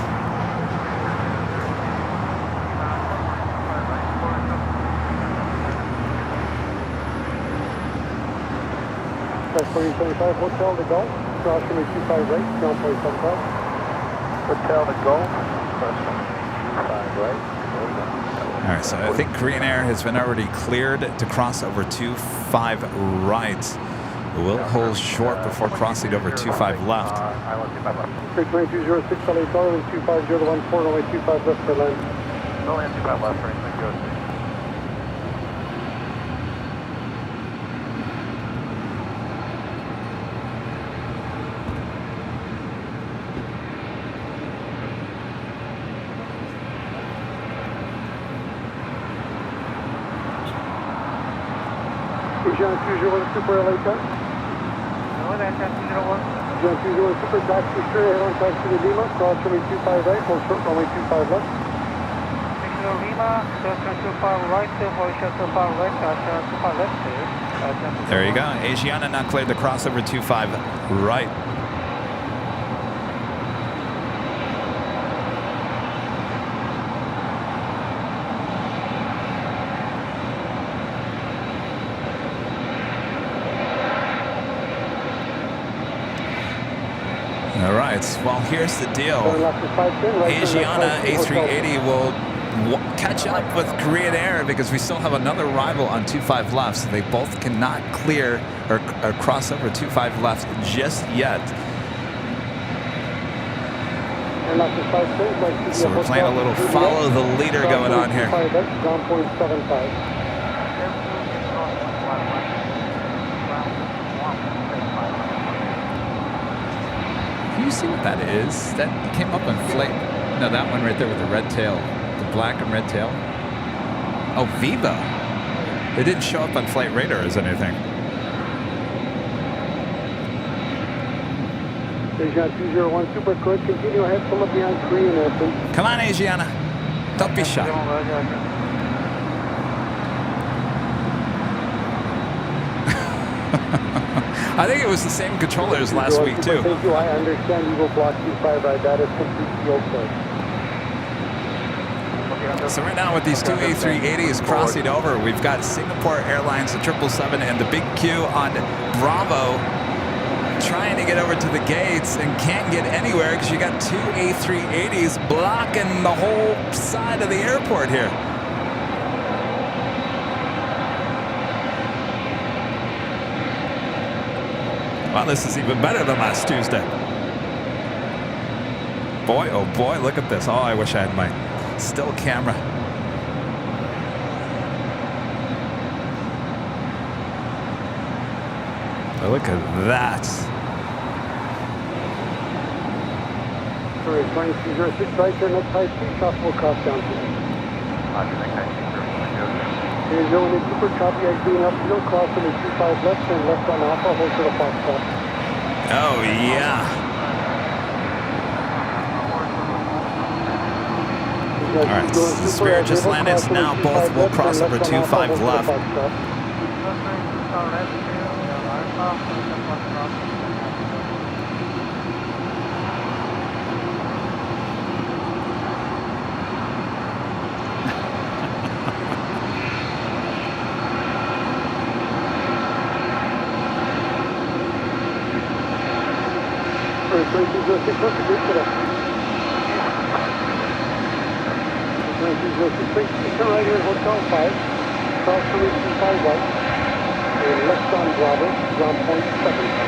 That's 25 Hotel to Golf. Cross only 25 right. Ground place on top. Hotel to Golf. Cross only 25 right. All right, so I think Korean Air has been already cleared to cross over 25 right. We'll hold short before crossing over 25 left. Island 25 left. 2206 LA Tower, 250 to 14, only 25 left for land. Only 25 left for anything goes. Agent 201 Super LA 10. No, that's Agent 201. Agent 201 Super, taxi straight ahead on taxi to Lima, cross runway 25 right, hold short runway 25 left. Lima, 25 right, hold short 25 right, 25 left. There you go. Asiana now cleared the crossover 25 right. All right, well, here's the deal. Asiana A380 will catch up with Korean Air because we still have another rival on 25 left, so they both cannot clear or cross over 25 left just yet. So we're playing a little follow the leader going on here. You see what that is? That came up on flight. No, that one right there with the red tail. The black and red tail. Oh, Viva. It didn't show up on flight radar as anything. Asiana 201 Super, correct. Continue ahead, pull up behind Korean Air, please. Come on, Asiana. Don't be shy. I think it was the same controller as last week, too. Thank you. I understand you will block 25 right. That is completely okay. So right now with these two A380s crossing over, we've got Singapore Airlines, the 777, and the big Q on Bravo trying to get over to the gates and can't get anywhere because you got two A380s blocking the whole side of the airport here. Well, this is even better than last Tuesday. Boy, oh boy, look at this. Oh, I wish I had my still camera. Oh, look at that. Sorry, 2206, right turn next high speed, chop will cross down to you. Here's your one super copy, I green up, you don't cross in the 25 left, turn left on Alpha, hold to the Fox stop. Oh, yeah. All right, the Spirit just landed. Now both will cross over 25 left. Turn right here, Hotel 5, cross the 25 right, left on Bravo, ground point 7.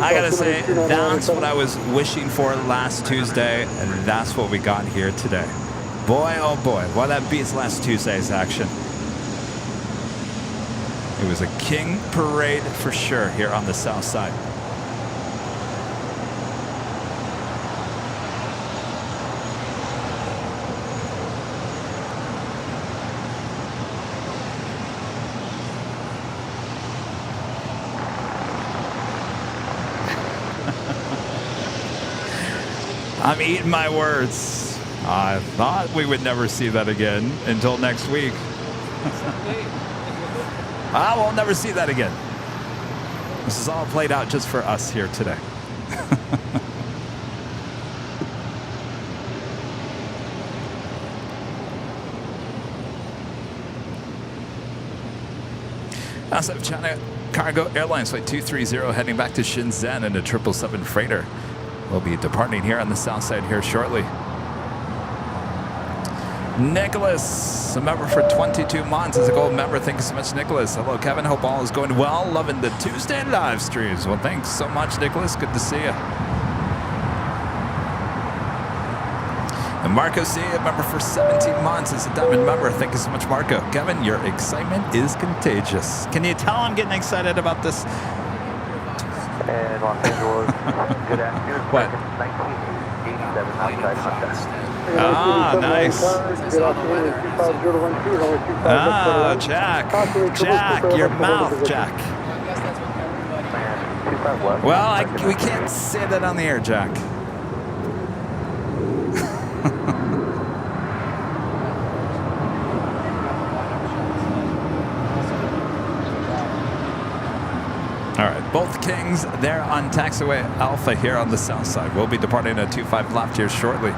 I gotta say, that's what I was wishing for last Tuesday, and that's what we got here today. Boy, oh boy, well, that beats last Tuesday's action. It was a king parade for sure here on the south side. I'm eating my words. I thought we would never see that again until next week. We'll never see that again. This is all played out just for us here today. SF China Cargo Airlines Flight 230 heading back to Shenzhen in a 777 freighter. We'll be departing here on the south side here shortly. Nicholas, a member for 22 months, is a gold member. Thank you so much, Nicholas. Hello, Kevin. Hope all is going well. Loving the Tuesday live streams. Well, thanks so much, Nicholas. Good to see you. And Marco C, a member for 17 months, is a diamond member. Thank you so much, Marco. Kevin, your excitement is contagious. Can you tell I'm getting excited about this? And Los Angeles, good afternoon. What? 1987 outside Honda. Ah, nice. Ah, Jack. Jack, your mouth, Jack. Well, we can't say that on the air, Jack. All right, both Kings, they're on taxiway Alpha here on the south side. We'll be departing at 25 left here shortly.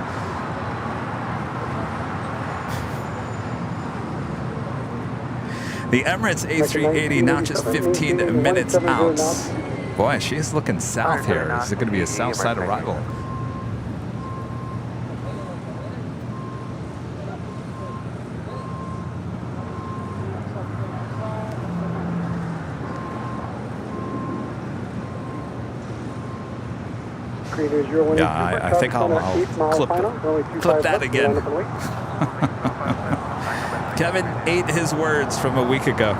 The Emirates A380 now just 15 minutes out. Boy, she's looking south here. Is it going to be a south side arrival? Yeah, I think I'll clip that again. Kevin ate his words from a week ago.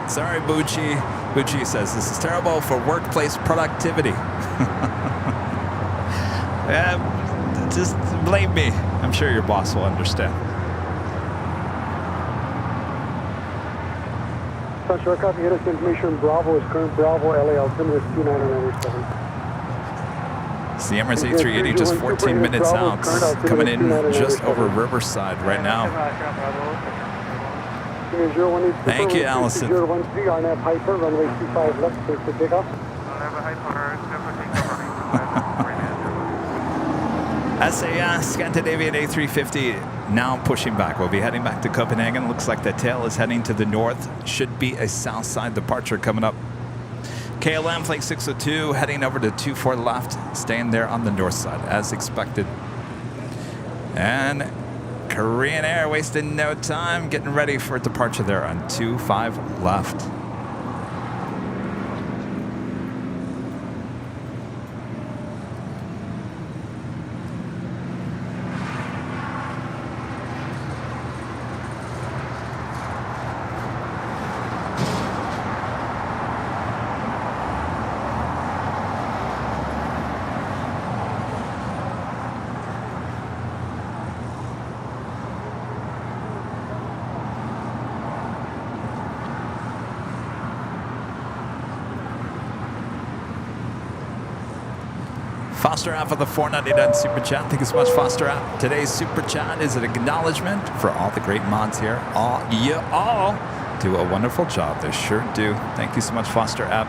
Sorry, Bucci. Bucci says, this is terrible for workplace productivity. Yeah, just blame me. I'm sure your boss will understand. Short copy, get us information. Bravo is current Bravo, LA altimeter is 2997. It's the Emirates A380 just 14 minutes out, coming in just over Riverside right now. Thank you, Allison. 013, RNAV Hyper, runway 25 left, clear for takeoff. SAS Scandinavian A350 now pushing back. We'll be heading back to Copenhagen. Looks like the tail is heading to the north. Should be a south side departure coming up. KLM Flight 602 heading over to 24 left, staying there on the north side as expected. And Korean Air wasting no time, getting ready for departure there on 25 left. Foster app for the 499 Super Chat. Thank you so much, Foster app. Today's Super Chat is an acknowledgement for all the great mods here. You all do a wonderful job. They sure do. Thank you so much, Foster app.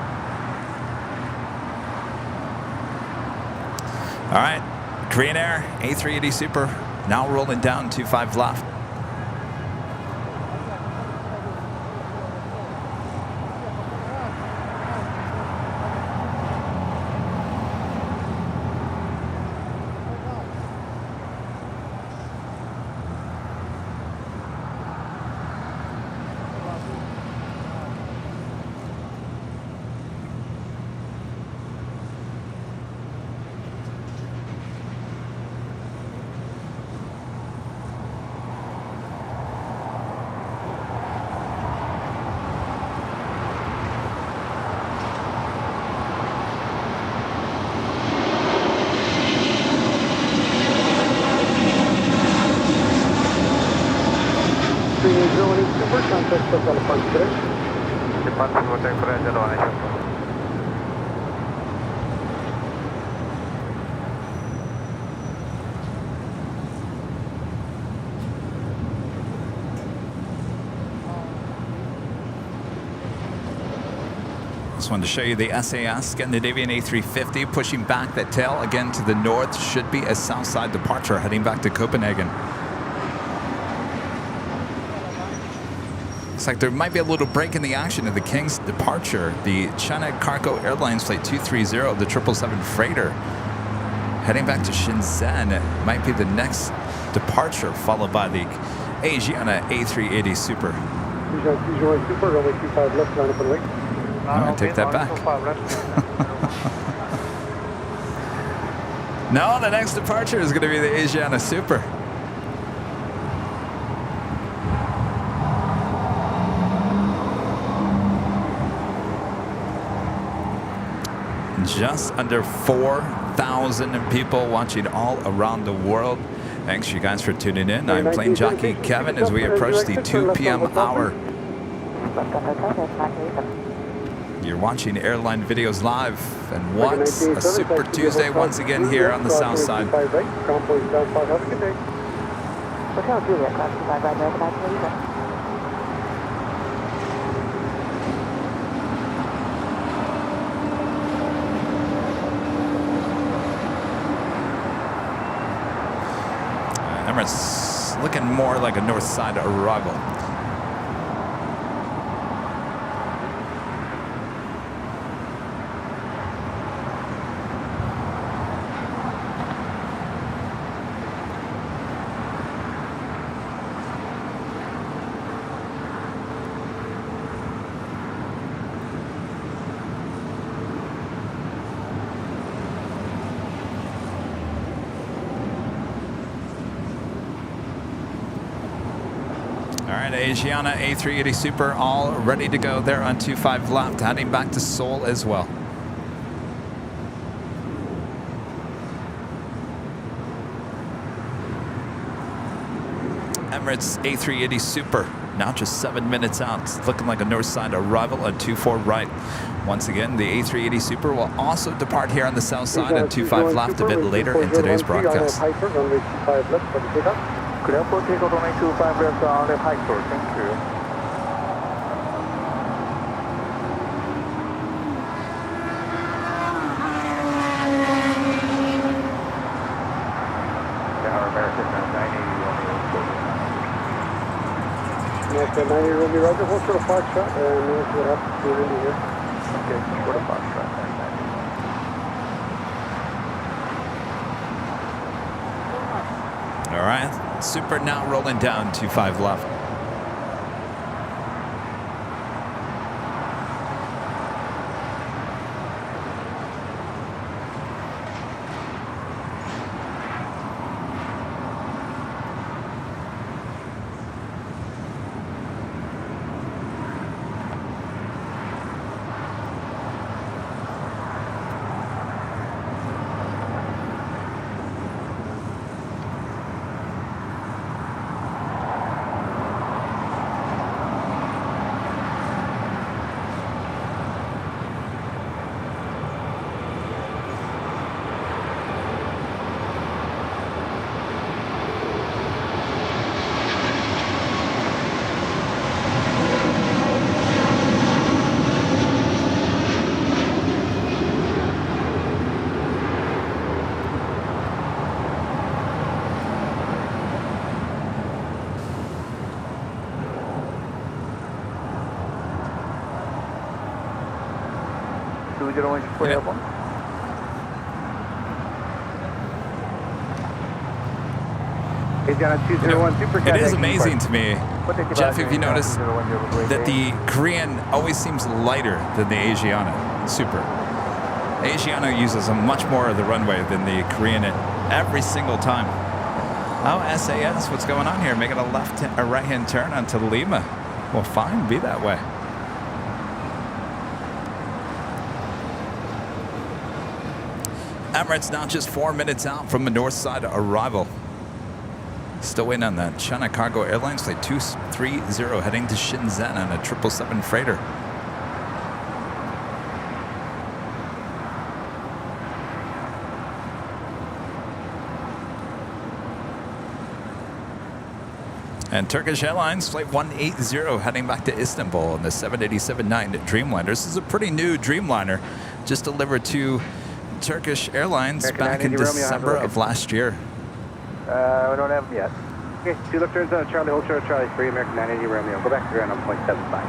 All right, Korean Air A380 Super now rolling down 25 left. Japan Protect French 1. Just wanted to show you the SAS Scandinavian A350 pushing back that tail again to the north. Should be a south side departure heading back to Copenhagen. Looks like there might be a little break in the action of the King's departure. The China Cargo Airlines Flight 230, the 777 freighter, heading back to Shenzhen. Might be the next departure, followed by the Asiana A380 Super. Asiana Super, runway 25 left, line up and wait. I take that back. No, the next departure is going to be the Asiana Super. Just under 4,000 people watching all around the world. Thanks you guys for tuning in. I'm Plane Jockey Kevin as we approach the 2 p.m. hour. You're watching Airline Videos Live, and what a Super Tuesday once again here on the south side. Hotel Juliet, class 25, right, recognize please. Emirates looking more like a north side arrival. Asiana A380 Super all ready to go there on 25 left, heading back to Seoul as well. Emirates A380 Super now just 7 minutes out. It's looking like a north side arrival at 24 right. Once again, the A380 Super will also depart here on the south side at 25 left a bit later in today's broadcast. Clear for takeoff runway 25 left on left high short. Thank you. Tower American 980 Okay, 90 Romeo, Roger. Hold short of Foxtrot, and we'll see what happens to the windy here. Okay, short of Foxtrot. All right. Super now rolling down 25 left. It is amazing to me, Jeff, if you notice, that the Korean always seems lighter than the Asiana Super. Asiana uses much more of the runway than the Korean every single time. Oh, SAS, what's going on here? Making a right-hand turn onto Lima. Well, fine, be that way. Emirates now just 4 minutes out from the north side arrival. Still waiting on that China Cargo Airlines Flight 230 heading to Shenzhen on a 777 freighter. And Turkish Airlines Flight 180 heading back to Istanbul in the 787-9 Dreamliner. This is a pretty new Dreamliner, just delivered to Turkish Airlines American back in 980 Romeo, December how's it of last year. We don't have them yet. Okay, 2 left turns on Charlie, hold short Charlie 3, American 980 Romeo. Go back to ground on 0.75.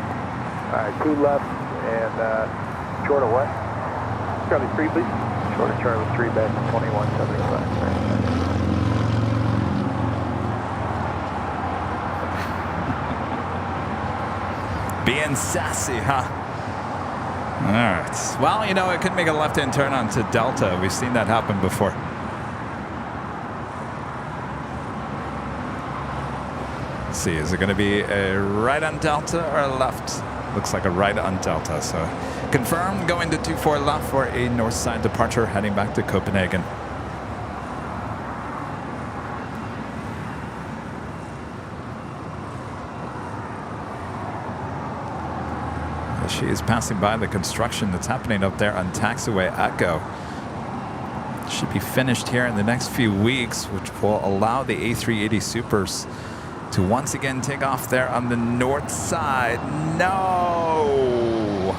Alright, 2 left and short of what? Charlie 3, please. Short of Charlie 3, back to 2175. Being sassy, huh? All right. Well, you know, it could make a left-hand turn onto Delta. We've seen that happen before. Let's see, is it going to be a right on Delta or a left? Looks like a right on Delta. So confirmed, going to 24 left for a north side departure, heading back to Copenhagen. She is passing by the construction that's happening up there on taxiway Echo. Should be finished here in the next few weeks, which will allow the A380 Supers to once again take off there on the north side. No!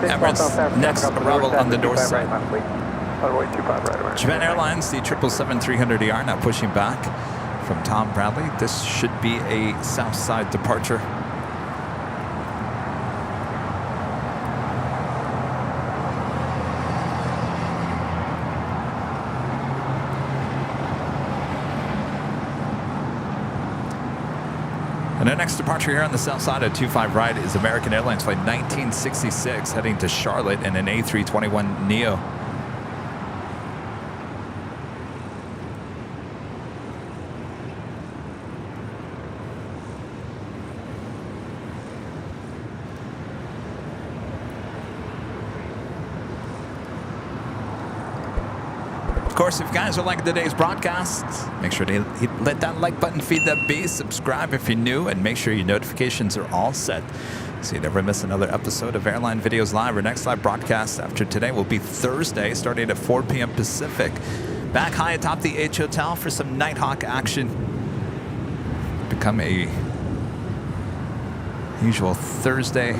Emirates next arrival on the north side. Japan Airlines, the 777-300ER now pushing back from Tom Bradley. This should be a south side departure. And the next departure here on the south side at 25 right is American Airlines Flight 1966 heading to Charlotte in an A321neo. Of course, if you guys are liking today's broadcast, make sure to hit that like button, feed that beast, subscribe if you're new, and make sure your notifications are all set so you never miss another episode of Airline Videos Live. Our next live broadcast after today will be Thursday, starting at 4 p.m. Pacific. Back high atop the H Hotel for some Nighthawk action. Become a usual Thursday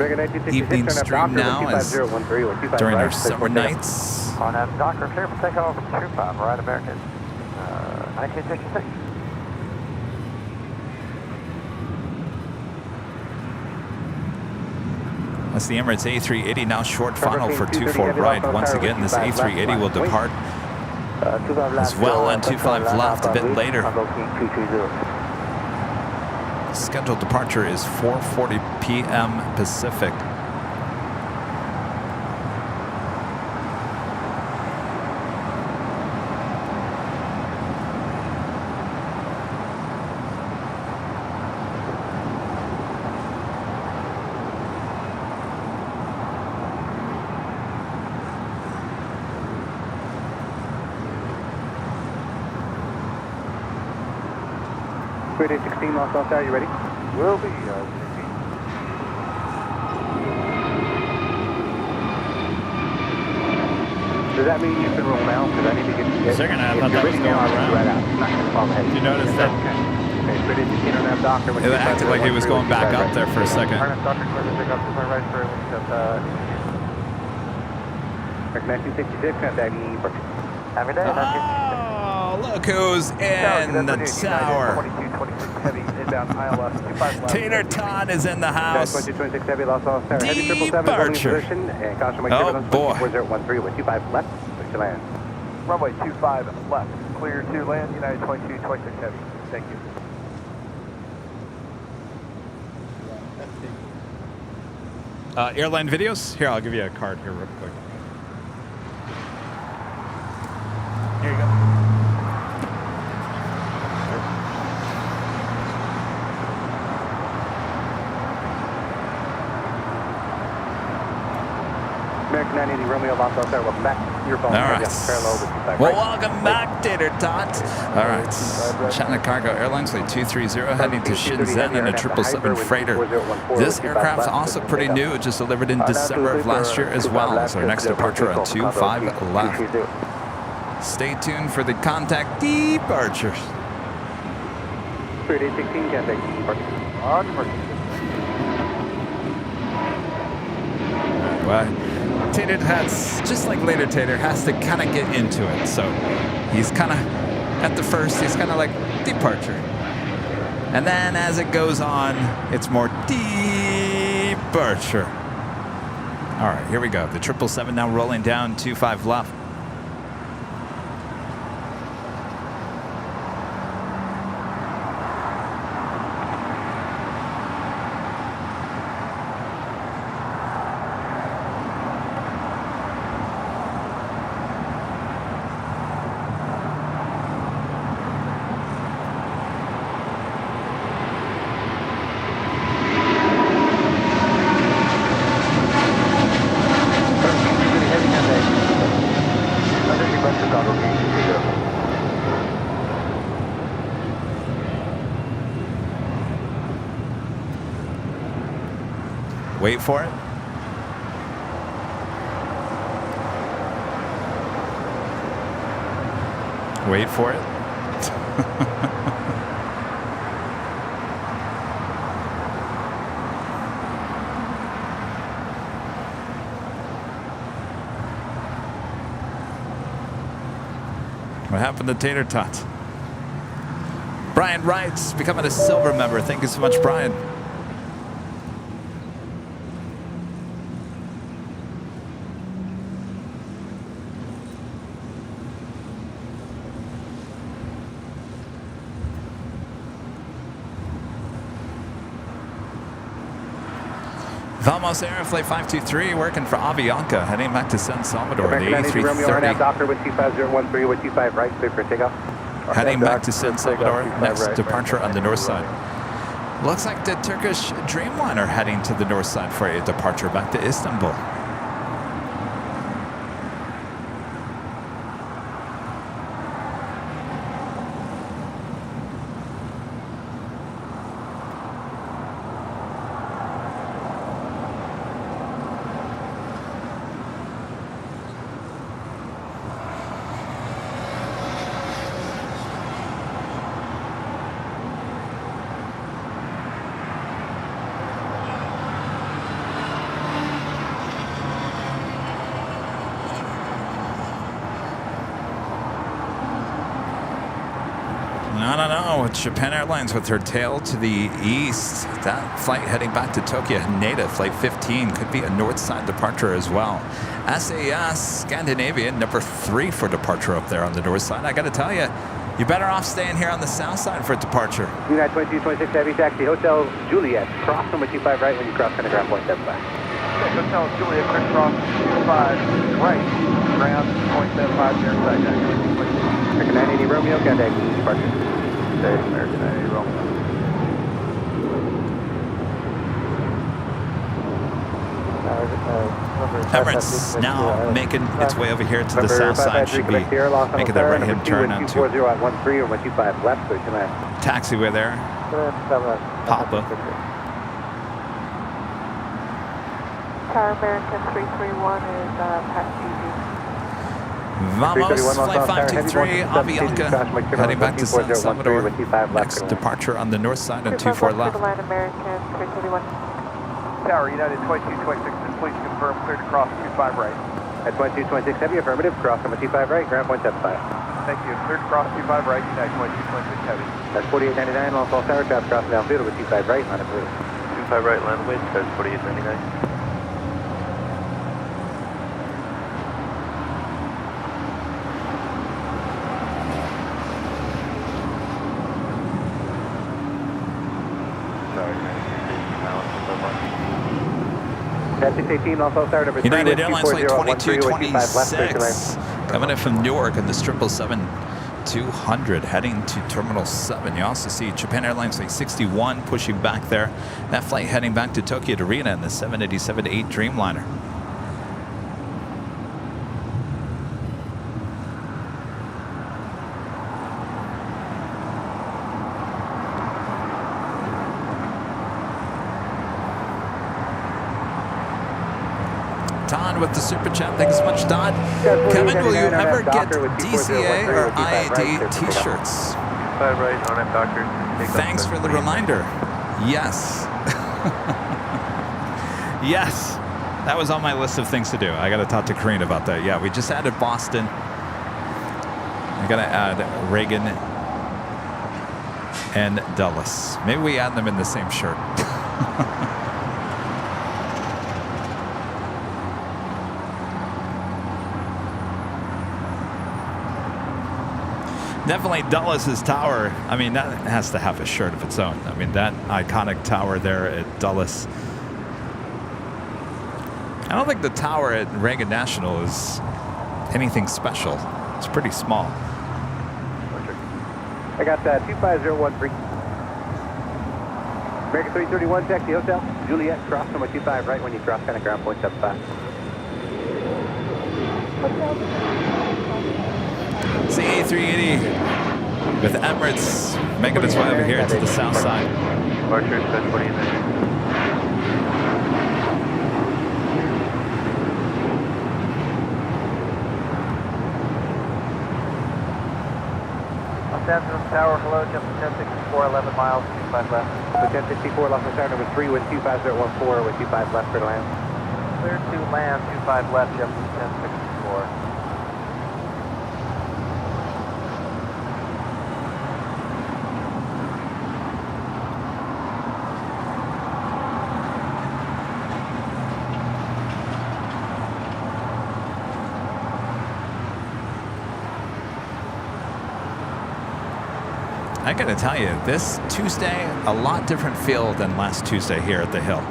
evening stream now as during our summer nights. On Docker, clear for takeoff at 25, right, American, 1966. That's the Emirates A380 now short final for 24 right. Once again, this A380 will depart as well on 25 left a bit later. Scheduled departure is 4:40 p.m. Pacific. Square 16 lost off there, you ready? Will be, Does that mean you can roll now? Because I need to get... Second half, I thought that was going around. Right out. Not going to fall ahead. You noticed that? Okay, Square 16 on that Docker. It acted like he was going back up there for a second. Docker, clear to pick up to my right for 1966, contact E. Every day, Oh, look who's in the tower. 2226 heavy, inbound ILS, 25 left. Tater Todd is in the house. 2226 heavy, lost all tower. Heavy 777 holding position, and caution weight Oh, boy. 4013 with 25 left, push to land. runway 25 left, clear to land, United 2226 heavy. Thank you. Airline videos? Here, I'll give you a card here real quick. Here you go. American 980 Romeo, Los Altos, welcome back. Your phone. All right. Parallel with 25 Well, right. welcome back, Tater Tot. All right. China Cargo Airlines Flight 230 heading to Shenzhen in a 777 freighter. This aircraft's also pretty new. It just delivered in December of last year as well. So our next departure on 25 left. Stay tuned for the contact departures. 3816, contact departure. On departure. Well, Tater has, just like later Tater, has to kind of get into it. So he's kind of, at the first, he's kind of like departure. And then as it goes on, it's more departure. All right, here we go. The 777 now rolling down 25 left. Wait for it. Wait for it. What happened to Tater Tot? Brian writes, becoming a silver member. Thank you so much, Brian. Vamos Air, Flight 523, working for Avianca, heading back to San Salvador, the A330. Doctor with 25013 with 25 right, clear for takeoff. Heading back to San Salvador, next departure on the north side. Looks like the Turkish Dreamliner heading to the north side for a departure back to Istanbul. No, it's Japan Airlines with her tail to the east. That flight heading back to Tokyo, Haneda, flight 15, could be a north side departure as well. SAS Scandinavian, number 3 for departure up there on the north side. I got to tell you, you're better off staying here on the south side for departure. United 2226 Heavy Taxi, Hotel Juliet, cross number 25 right when you cross Pentagram 0.75. Hotel Juliet, cross 25 right, ground 0.75 near side. American 980 Romeo, contact departure. American 980 Romeo. Emirates now making its way over here to the south side. Should be making that right-hand turn on to taxiway there. Papa. Tower American 331 is past easy. Vamos, flight 523, Avianca, heading back to San Salvador. Next departure on the north side on 24 left. American 331. Tower United 2226, please confirm cleared to cross 25 right. At 2226 Heavy, affirmative, cross number 25 right, ground 0.75. Thank you. Cleared to cross 25 right, United 2226 Heavy. That's 4899, Los Altos Tower, traffic crossing downfield with 25 right, line of clear. 25 right, land away, code 4899. United Airlines Flight 2226 coming in from Newark in the 777-200 heading to Terminal 7. You also see Japan Airlines Flight 61 pushing back there. That flight heading back to Tokyo Arena in the 787-8 Dreamliner. Todd with the super chat. Thanks so much, Todd. Kevin, will you ever get DCA or IAD t-shirts? 5 right on it, Doctor. Thanks for the reminder. Yes. Yes. That was on my list of things to do. I got to talk to Kareen about that. Yeah, we just added Boston. I got to add Reagan and Dulles. Maybe we add them in the same shirt. Definitely Dulles' tower. I mean, that has to have a shirt of its own. I mean, that iconic tower there at Dulles. I don't think the tower at Reagan National is anything special. It's pretty small. I got 25013. American 331, taxi hotel. Juliet, cross number 25 right when you cross kind of ground point 75. CA380 with Emirates making its way over here to the south side. Departure 1020 in there. Los Angeles Tower, hello, jump to 1064, 11 miles, 25 left. So 1064, Los Angeles Tower number 3, wind 25014 with 25 left for the land. Clear to land, 25 left, jump to 1064. I gotta tell you, this Tuesday, a lot different feel than last Tuesday here at the Hill.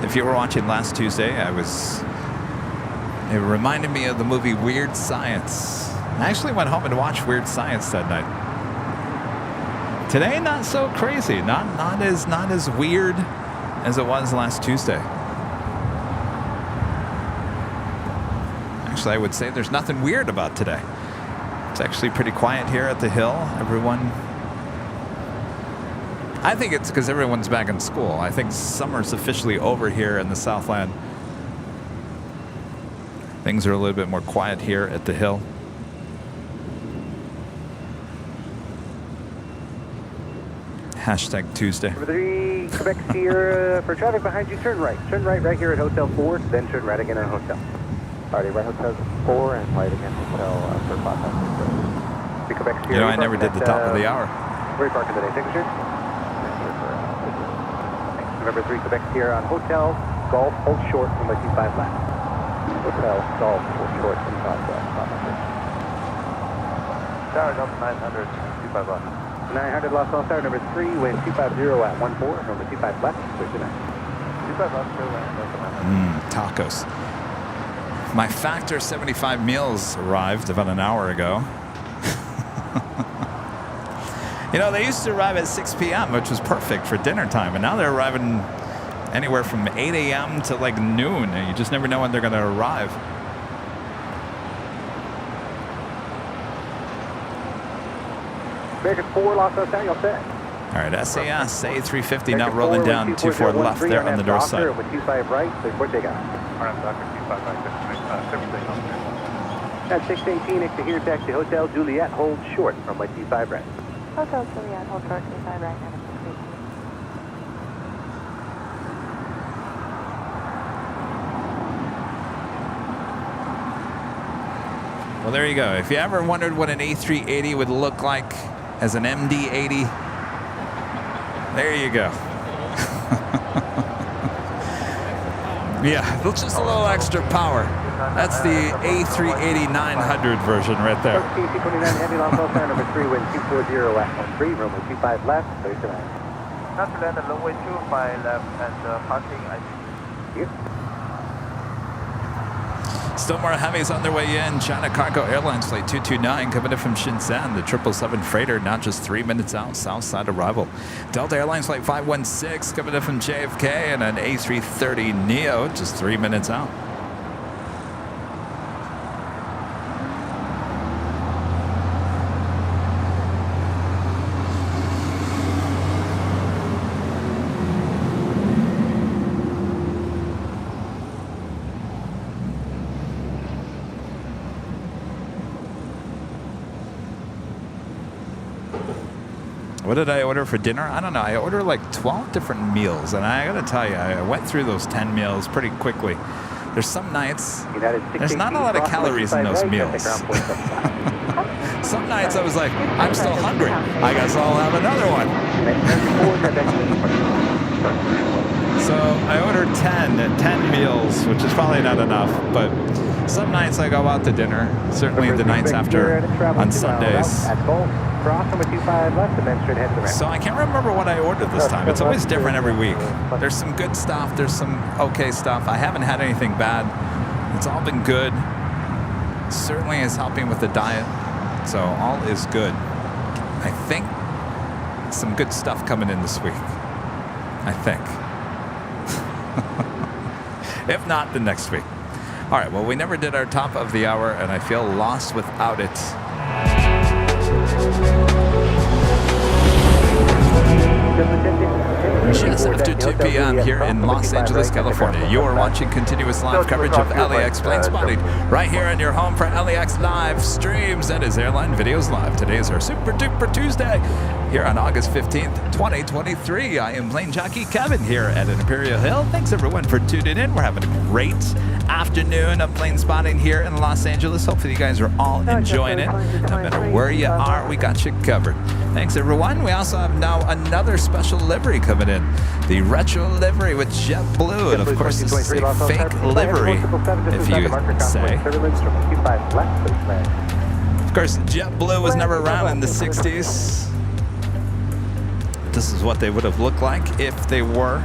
If you were watching last Tuesday, it reminded me of the movie Weird Science. I actually went home and watched Weird Science that night. Today, not so crazy, not as weird as it was last Tuesday. Actually, I would say there's nothing weird about today. It's actually pretty quiet here at the Hill. Everyone, I think it's because everyone's back in school. I think summer's officially over here in the Southland. Things are a little bit more quiet here at the Hill. Hashtag Tuesday. Number 3, Quebec Sierra, for traffic behind you, turn right. Turn right here at Hotel 4, then turn right again at Hotel. Alrighty, right Hotel 4 and right again Hotel for Quebec Sierra. You know, I never did the top of the hour. Where are you parking today? Signature? Number 3, Quebec Sierra on Hotel Golf, hold short, number 25 left. Hotel Golf, hold short, 25 left. Tower Delta 900, 25 left. 900 Los Angeles Tower, number 3, wind 250 at 14, number 25 left, clear to 9. 25 left, clear land, Tacos. My Factor 75 meals arrived about an hour ago. You know, they used to arrive at 6 p.m., which was perfect for dinner time, and now they're arriving anywhere from 8 a.m. to like noon, and you just never know when they're going to arrive. American 4, Los Angeles Tower, you're set. All right, SAS A350 now rolling down 24 left there on the north side. With 25 right, so where'd they go? At 618, exit here, taxi Hotel Juliet, hold short from my 25 right. Hotel Juliet, hold short, 25 right, and 618. Well, there you go. If you ever wondered what an A380 would look like as an MD-80, there you go. Yeah, just a little extra power. That's the A380-900 version right there. 1329 heavy Los Angeles number 3, wind 240 left on 3, runway 25 left, clear to 9. Not to land at runway 25 left and parking I Yep. Still more heavies on their way in. China Cargo Airlines Flight 229 coming in from Shenzhen. The 777 freighter now just 3 minutes out, south side arrival. Delta Airlines Flight 516 coming in from JFK and an A330 Neo just 3 minutes out. What did I order for dinner? I don't know. I ordered like 12 different meals, and I gotta tell you, I went through those 10 meals pretty quickly. There's some nights, there's not a lot of calories in those meals. Some nights I was like, I'm still hungry. I guess I'll have another one. So I ordered 10 meals, which is probably not enough, but some nights I go out to dinner, certainly the nights after on Sundays. So I can't remember what I ordered this time. It's always different every week. There's some good stuff, there's some okay stuff. I haven't had anything bad. It's all been good. Certainly is helping with the diet. So all is good. I think some good stuff coming in this week. I think. If not, the next week. All right, well, we never did our top of the hour, and I feel lost without it. Just after 2 p.m. here in Los Angeles, California. You are watching continuous live coverage of LAX Plane Spotting right here on your home for LAX live streams. That is Airline Videos Live. Today is our Super Duper Tuesday here on August 15th, 2023. I am Plane Jockey Kevin here at Imperial Hill. Thanks everyone for tuning in. We're having a great afternoon of plane spotting here in Los Angeles. Hopefully you guys are all enjoying it. No matter where you are, we got you covered. Thanks everyone. We also have now another special livery coming in. The retro livery with JetBlue. And of course this is a fake livery, if you say. Of course JetBlue was never around in the 60s. This is what they would have looked like if they were.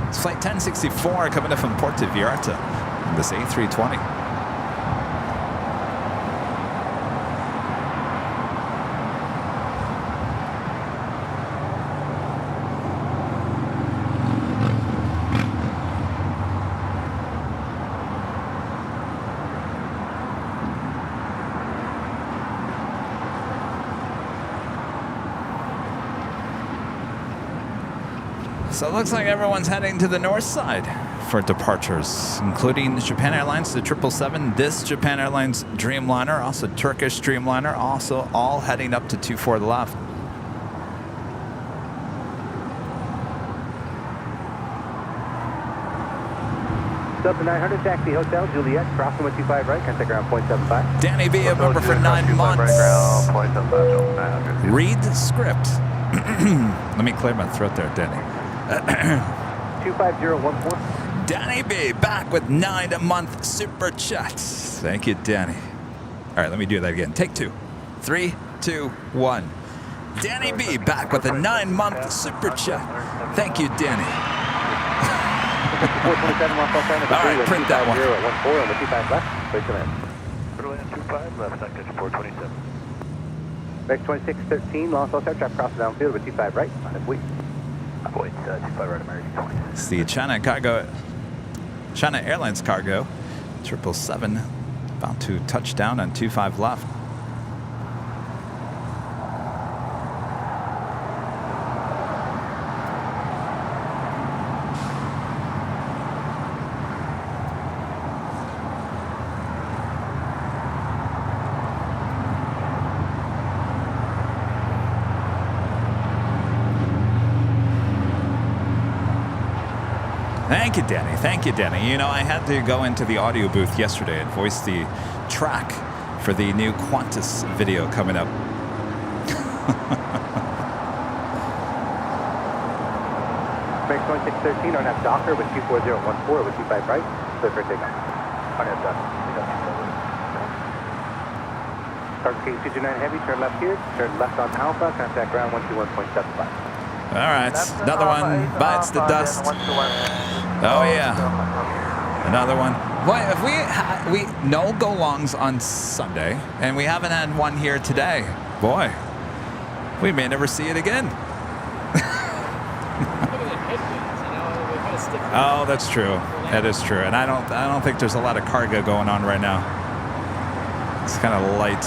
It's flight 1064 coming in from Puerto Vallarta on this A320. So it looks like everyone's heading to the north side for departures, including Japan Airlines, the 777, this Japan Airlines Dreamliner, also Turkish Dreamliner, also all heading up to 24 left. Sub 900 taxi hotel, Juliet, crossing 125 right, contact ground 0.75. Danny B, a member for 9 months. Read the script. Let me clear my throat there, Danny. 25014. Danny B back with 9-month super chat. Thank you, Danny. All right, let me do that again. Take 2. 3, 2, 1. Danny B back with a 9-month super chat. Thank you, Danny. All right, print that one. 414 on the 25 left. Please come in. 25 left, I catch 427. Next 2613, Los Angeles aircraft crossing downfield with 25 right, on a week. 25 right, American 20. It's the China Airlines cargo, 777, about to touch down on 25 left. Thank you, Danny. Thank you, Danny. You know, I had to go into the audio booth yesterday and voice the track for the new Qantas video coming up. Break 2613 on that Docker with 24014 with 25 right. Clear for takeoff. On that Docker. Target K229 heavy, turn left here. Turn left on Alpha, contact ground 121.75. All right, another one bites the dust. Oh yeah, another one. Boy, if we no go-longs on Sunday, and we haven't had one here today, boy, we may never see it again. Oh, that's true. That is true, and I don't think there's a lot of cargo going on right now. It's kind of light.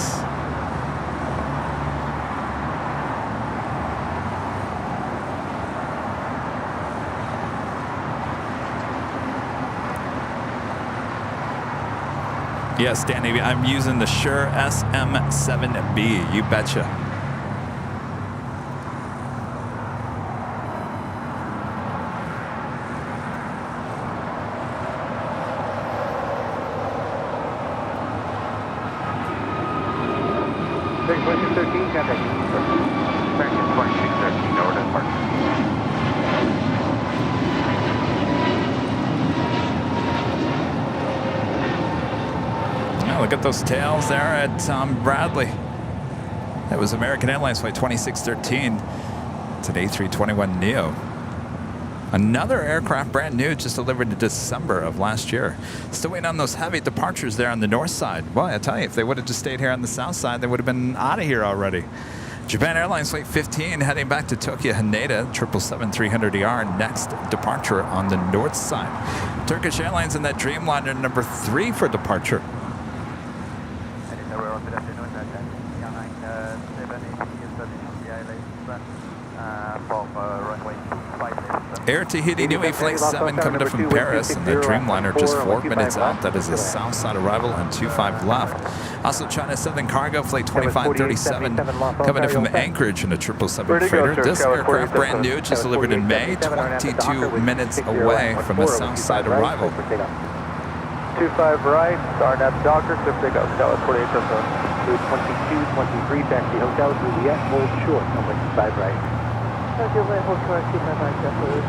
Yes, Danny, I'm using the Shure SM7B. You betcha. American 2613, over to park. Look at those tails there at Bradley. That was American Airlines Flight 2613. It's an A321neo. Another aircraft brand new, just delivered in December of last year. Still waiting on those heavy departures there on the north side. Well, I tell you, if they would have just stayed here on the south side, they would have been out of here already. Japan Airlines Flight 15 heading back to Tokyo Haneda, 777-300ER, next departure on the north side. Turkish Airlines in that Dreamliner number 3 for departure. Air Tahiti Nui Flight 7 coming up from Paris, and the Dreamliner just 4 minutes out. That is a south side arrival and 25 left. Also China Southern Cargo Flight 2537 coming in from Anchorage in a 777 freighter. This aircraft brand new, just delivered in May, 22 minutes away from a south side arrival. 25 right, Starnap Doctor, Cliff Takeoff, Tower 48 2223, taxi hotel, Juliet, hold short, number 5 right. Juliet, hold short, 25 right, please.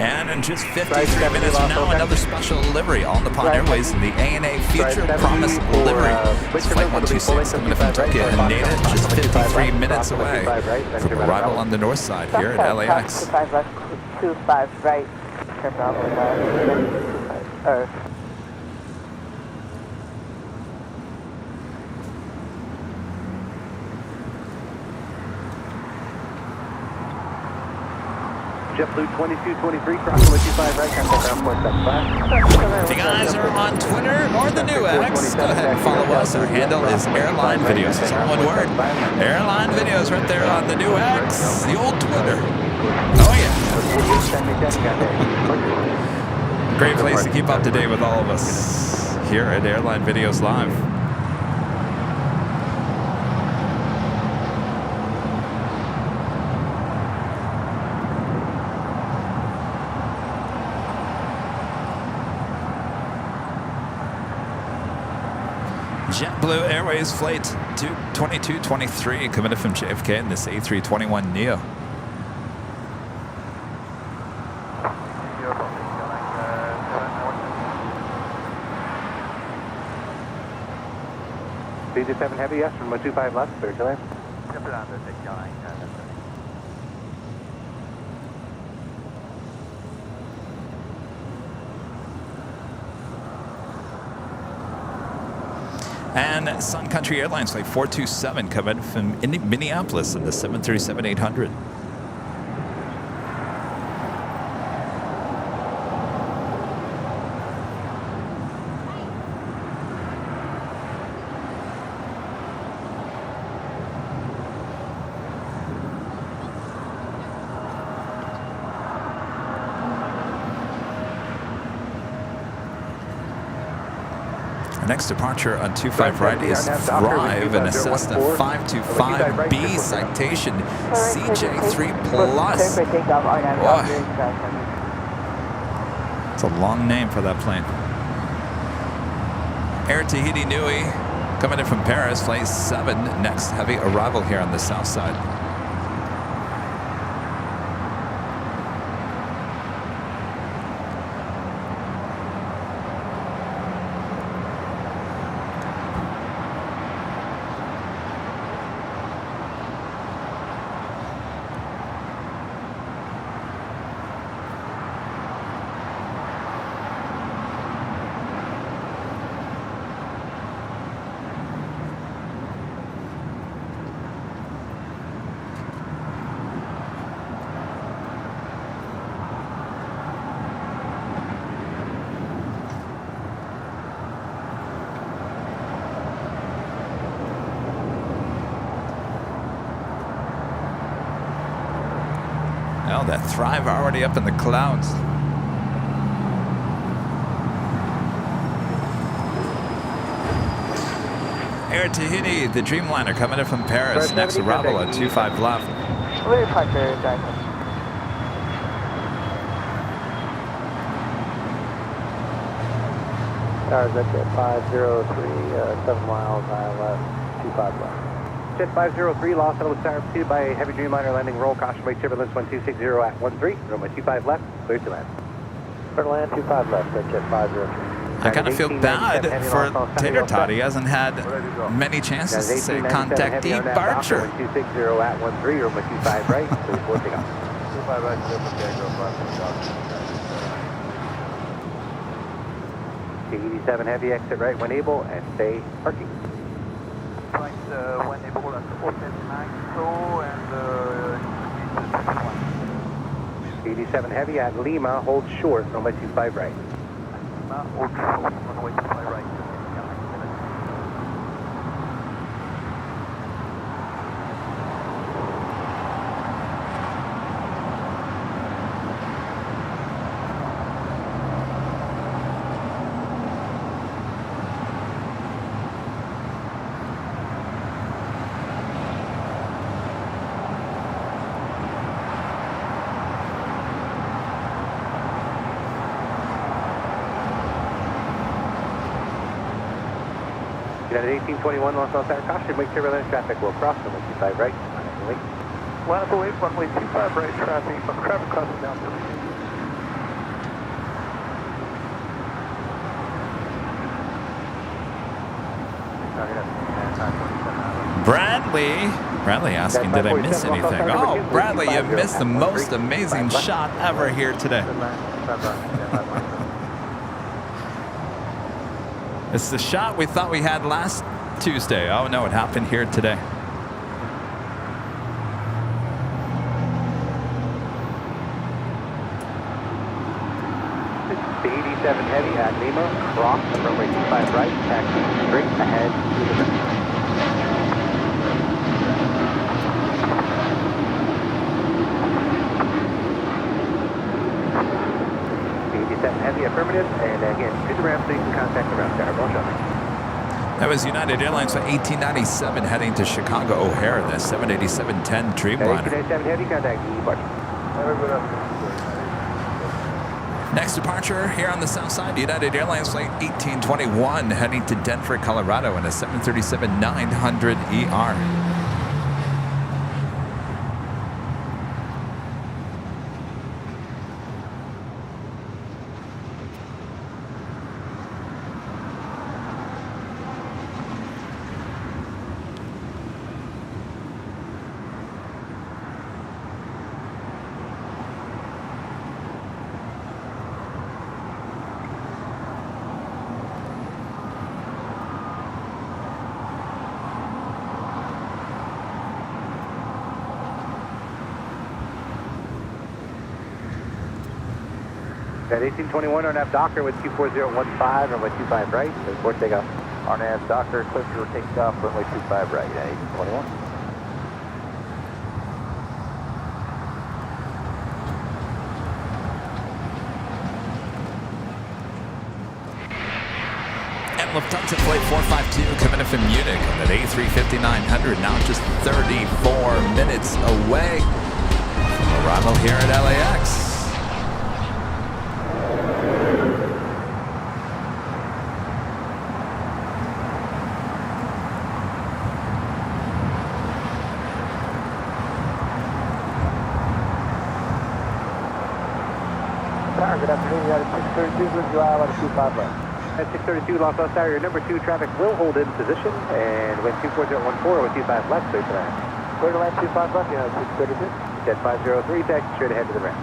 And in just 53 minutes from now, another special delivery on the Nippon Airways in the ANA Future Promise livery. It's Flight 126 coming from Tokyo Haneda, just 53 minutes away from arrival on the north side here at LAX. 25 left, 25 right, turn Bravo, JetBlue 2223, crossing with 25 right, contact ground 475. If you guys are on Twitter or the new X, go ahead and follow us. Our handle is Airline Videos. It's all one word. Airline Videos right there on the new X, the old Twitter. Oh yeah. Great place to keep up to date with all of us here at Airline Videos Live. JetBlue Airways Flight 2223 coming in from JFK in this A321neo. B27 Heavy, yes, from 25 left, clear to land. And Sun Country Airlines Flight 427 coming from Minneapolis in the 737-800. Next departure on 25 right is Thrive and a Cessna 525B citation CJ3 Plus. Boy, it's a long name for that plane. Air Tahiti Nui coming in from Paris, Flight 7, next heavy arrival here on the south side. The Thrive already up in the clouds. Air Tahiti, the Dreamliner coming in from Paris. Next arrival at 25 left. Towers at jet 503, 7 miles, left, 25 left. Jet 503, Los Angeles Tower pursued by a heavy Dreamliner landing roll. Caution wake turbulence 1260 at 13, runway 25 left, clear to land. Clear to land, 25 left, at jet 503. I kind of feel bad for Tater Tot. He hasn't had many chances to say contact departure. 260 at 13, runway 25 right, clear for takeoff. 25 right, clear for takeoff. 87 heavy, exit right when able, and stay parking. Right, when able at Hotel Maxo and 87 heavy at Lima, hold short, runway 25 right. Lima, hold short, runway 25 right. United 1821, Los Angeles caution, wake turbulence traffic will cross runway 25 right. Line up away, runway 25 right, traffic crossing down to Bradley asking, did I miss anything? Oh, Bradley, you missed the most amazing shot ever here today. It's the shot we thought we had last Tuesday. Oh no, it happened here today. The 87 heavy at Lima, cross runway 25 right, taxi straight ahead to the right. Heavy affirmative, and again, to the ramp so you can contact the ramp tower. That was United Airlines for 1897 heading to Chicago O'Hare, the 787-10 Dreamliner. 1897 heavy, contact departure. Next departure here on the south side, United Airlines flight 1821 heading to Denver, Colorado in a 737-900ER. At 1821, RNAV Docker with Q4015, runway 25 right, report takeoff. RNAV Docker, clear for takeoff, runway 25 right, at 1821. And Lufthansa flight 452 coming in from Munich on that A350-900, now just 34 minutes away from arrival here at LAX. Good afternoon, United 632, good drive out of 25 left. At 632, Los Angeles Tower, your number 2 traffic will hold in position, and wind 24014 with 25 left, clear to land. Clear to land, 25 left, United 632. Jet 503, taxi straight ahead to the ramp.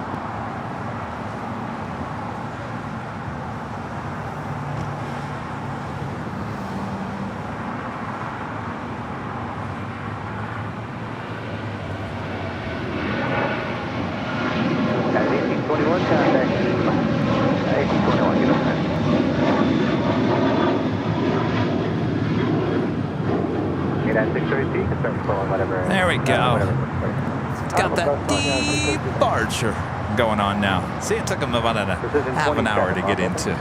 At 1821, contact 1821, get up there. At 632, you can start flowing whatever. There we go. got that departure going on now. See, it took him about half an hour to get into.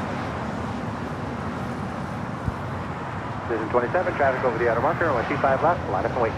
Precision 27, traffic over the outer marker, 125 left, line up and wait.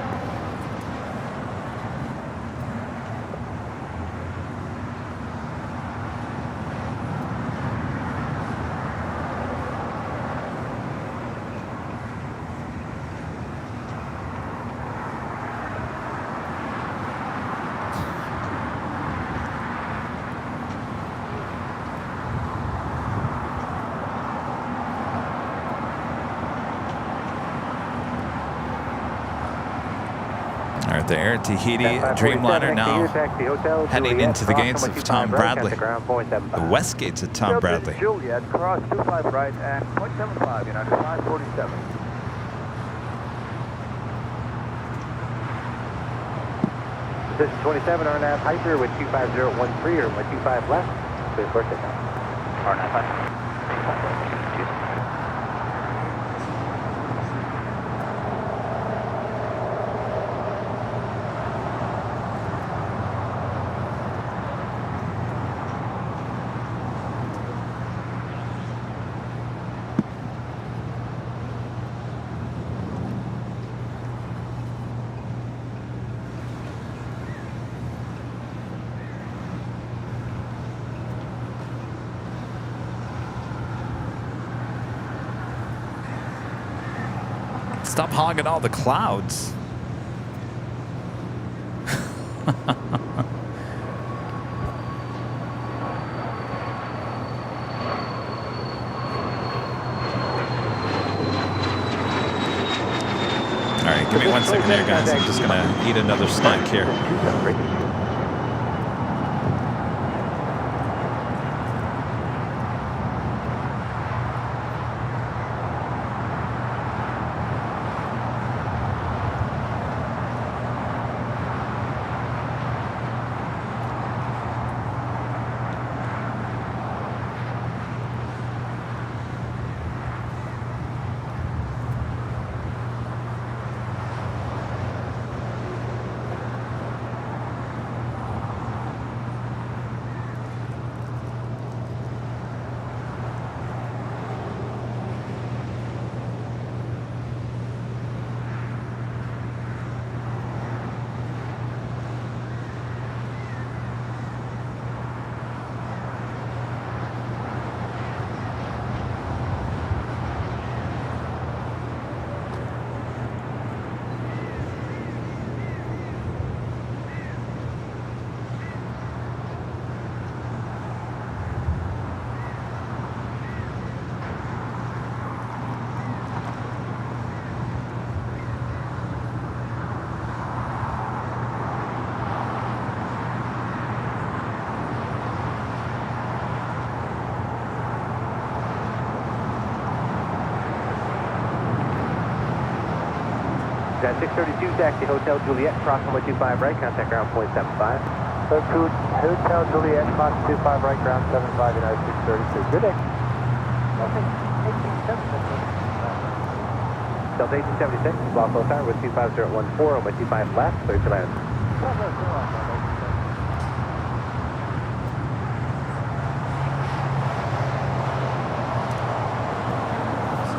All right, the Air Tahiti Dreamliner now heading into the gates of Tom Bradley. The west gates of Tom Bradley. Juliet, cross 25 right and 0.75, United 547. Position 27, RNAV Hyper with 25013 or 125 left. Clear for takeoff. RNAV Hyper. Stop hogging all the clouds. All right, give me 1 second here, guys. I'm just gonna eat another snack here. Got 632, taxi Hotel Juliet, cross 125 right, contact ground 0.75. Hotel Juliet, cross 25 right, ground 75, United 632. Good day. Delta 1876, block low tower with 25014 on 25 left, clear to land.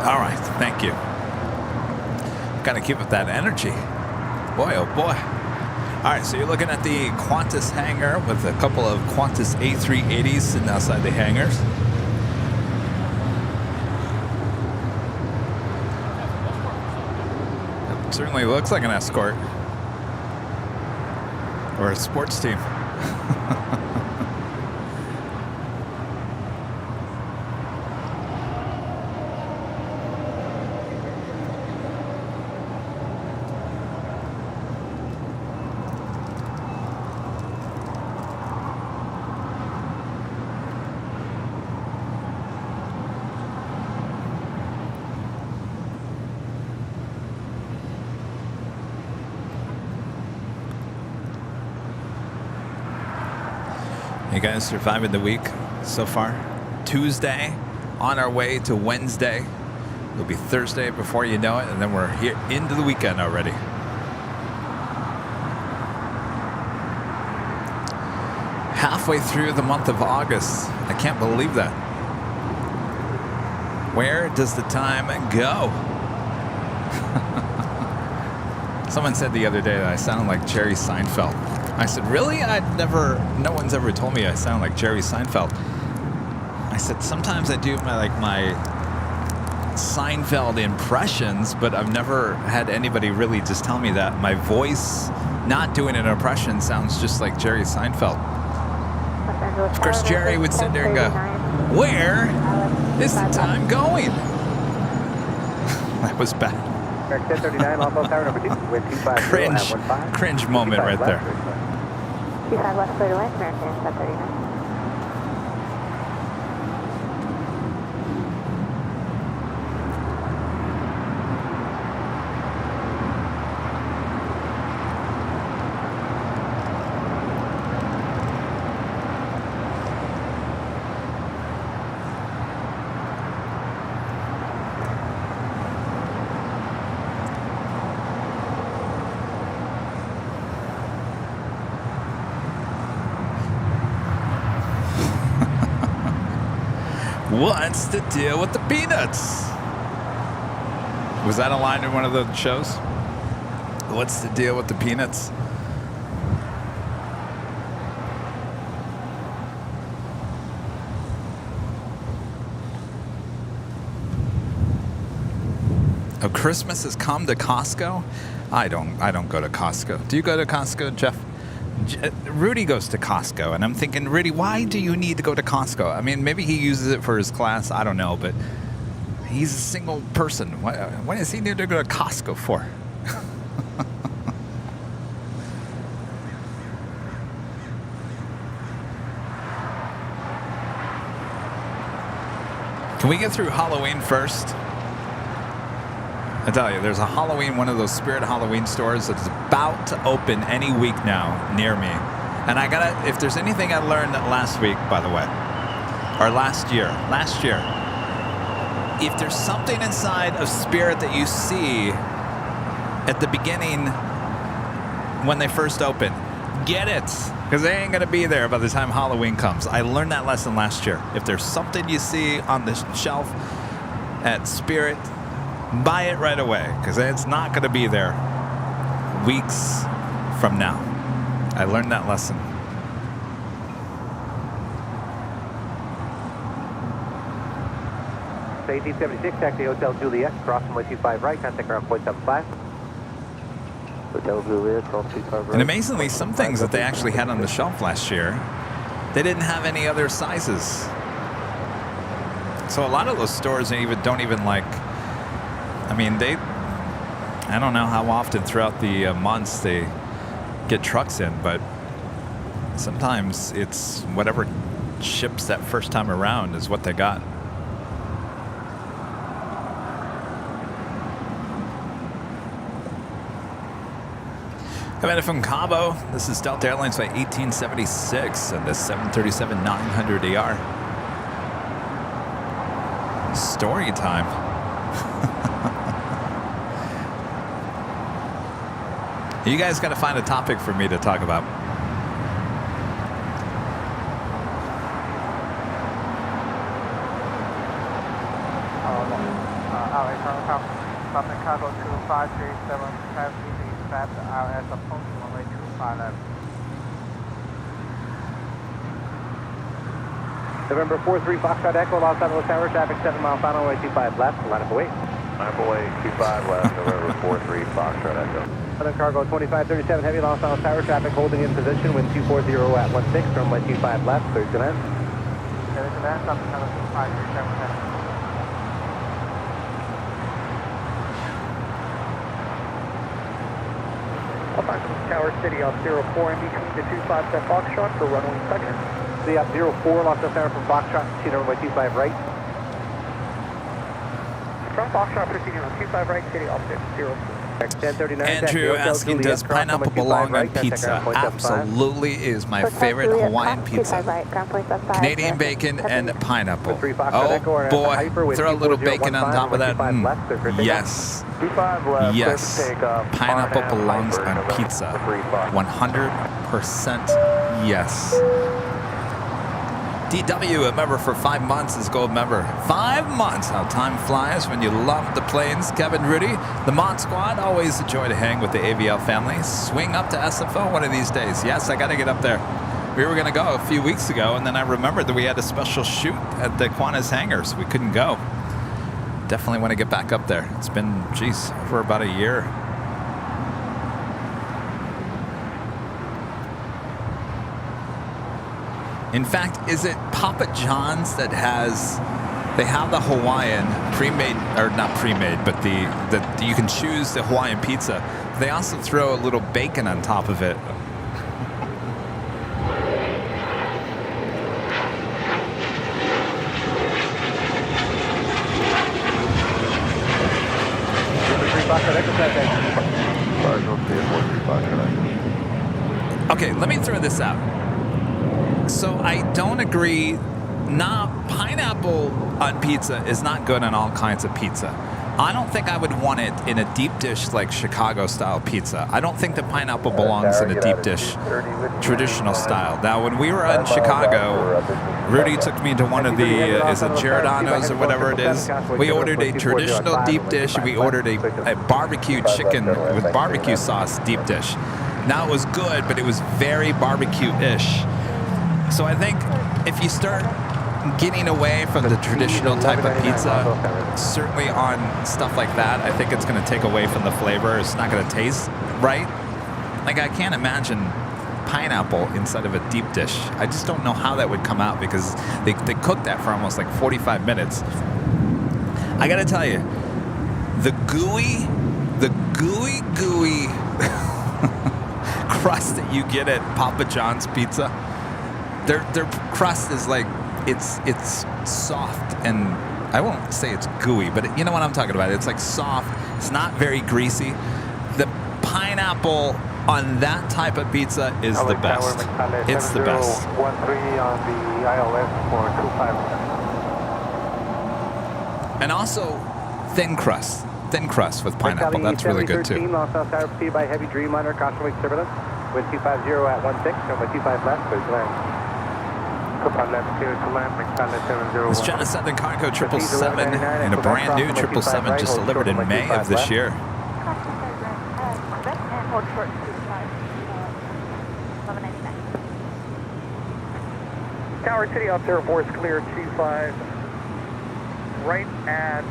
All right, thank you. Got to keep up that energy. Boy, oh boy. All right, so you're looking at the Qantas hangar with a couple of Qantas A380s sitting outside the hangars. It certainly looks like an escort or a sports team. You guys surviving the week so far? Tuesday, on our way to Wednesday. It'll be Thursday before you know it, and then we're here into the weekend already. halfway through the month of August. I can't believe that. Where does the time go? Someone said the other day that I sounded like Jerry Seinfeld. I said, really? No one's ever told me I sound like Jerry Seinfeld. I said, sometimes I do my Seinfeld impressions, but I've never had anybody really just tell me that my voice, not doing an impression, sounds just like Jerry Seinfeld. Of course, Jerry would sit there and go, where is the time going? That was bad. Cringe moment right there. 25 left clear to land, American 1039. What's the deal with the peanuts? Was that a line in one of the shows? What's the deal with the peanuts? Oh, Christmas has come to Costco? I don't go to Costco. Do you go to Costco, Jeff? Rudy goes to Costco, and I'm thinking, Rudy, why do you need to go to Costco? I mean, maybe he uses it for his class. I don't know, but he's a single person. Why does he need to go to Costco for? Can we get through Halloween first? I tell you, there's a Halloween, one of those Spirit Halloween stores that's about to open any week now near me. And I gotta, if there's anything I learned last week, by the way, or last year, if there's something inside of Spirit that you see at the beginning when they first open, get it, because they ain't gonna be there by the time Halloween comes. I learned that lesson last year. If there's something you see on the shelf at Spirit, buy it right away, because it's not going to be there weeks from now. I learned that lesson. So 1876, taxi Hotel Juliet, cross runway 25 right, contact around 0.75. Hotel Juliet, cross 25 right. And amazingly, some things that they actually had on the shelf last year, they didn't have any other sizes. So a lot of those stores don't even like, I mean, I don't know how often throughout the months they get trucks in, but sometimes it's whatever ships that first time around is what they got. Coming in from Cabo, this is Delta Airlines Flight 1876 and the 737-900ER. Story time. You guys got to find a topic for me to talk about. Chicago 2537, passenger dispatch ILS approaching runway 25 left. November 43 Foxtrot Echo, Los Angeles Tower, traffic 7 mile final, runway 25 left, line up away. Line up away, 25 left, November 43 Foxtrot Echo. Southern Cargo 2537 Heavy, Los Angeles Tower, traffic holding in position, wind 240 at 16, runway 25 left, clear to land. Clear to land, Southern Cargo 2537. Tower City off 04 in between the 257 Foxtrot for runway second. City off 04, Los Angeles Tower from Foxtrot, proceeding runway 25 right. From Foxtrot proceeding on 25 right, City off 04. Andrew asking, does pineapple belong on pizza? Absolutely is my favorite Hawaiian pizza. Canadian bacon and pineapple. Oh boy, throw a little bacon on top of that. Yes. Yes. Pineapple belongs on pizza. 100% yes. DW, a member for 5 months, is gold member. 5 months. How time flies when you love the planes. Kevin, Rudy, the Mod Squad, always a joy to hang with the AVL family. Swing up to SFO one of these days. Yes, I got to get up there. We were going to go a few weeks ago, and then I remembered that we had a special shoot at the Qantas hangars. We couldn't go. Definitely want to get back up there. It's been, geez, over about a year. In fact, is it Papa John's that they have the Hawaiian pre-made, or not pre-made, but you can choose the Hawaiian pizza. They also throw a little bacon on top of it. Okay, let me throw this out. So I don't agree. Pineapple on pizza is not good on all kinds of pizza. I don't think I would want it in a deep dish like Chicago-style pizza. I don't think the pineapple belongs in a deep dish traditional style. Now, when we were in Chicago, Rudy took me to one of the, is it Giordano's or whatever it is? We ordered a traditional deep dish. We ordered a barbecue chicken with barbecue sauce deep dish. Now, it was good, but it was very barbecue-ish. So I think if you start getting away from the traditional type of pizza, certainly on stuff like that, I think it's going to take away from the flavor. It's not going to taste right. Like, I can't imagine pineapple inside of a deep dish. I just don't know how that would come out because they cooked that for almost like 45 minutes. I got to tell you, the gooey crust that you get at Papa John's Pizza, their crust is like, it's soft, and I won't say it's gooey, but you know what I'm talking about. It's like soft. It's not very greasy. The pineapple on that type of pizza is the best. It's the best. 13 on the ILS for 25. And also thin crust with pineapple. That's really good too. Lost South Tower received by heavy Dreamliner, caution wake turbulence. Wind 250 at 16, runway 25 left, clear to land. It's China Southern Cargo 777 and a brand new 777 just delivered in May of this year. Hold short 1199. Tower City Altiera 4 is clear 25. Right at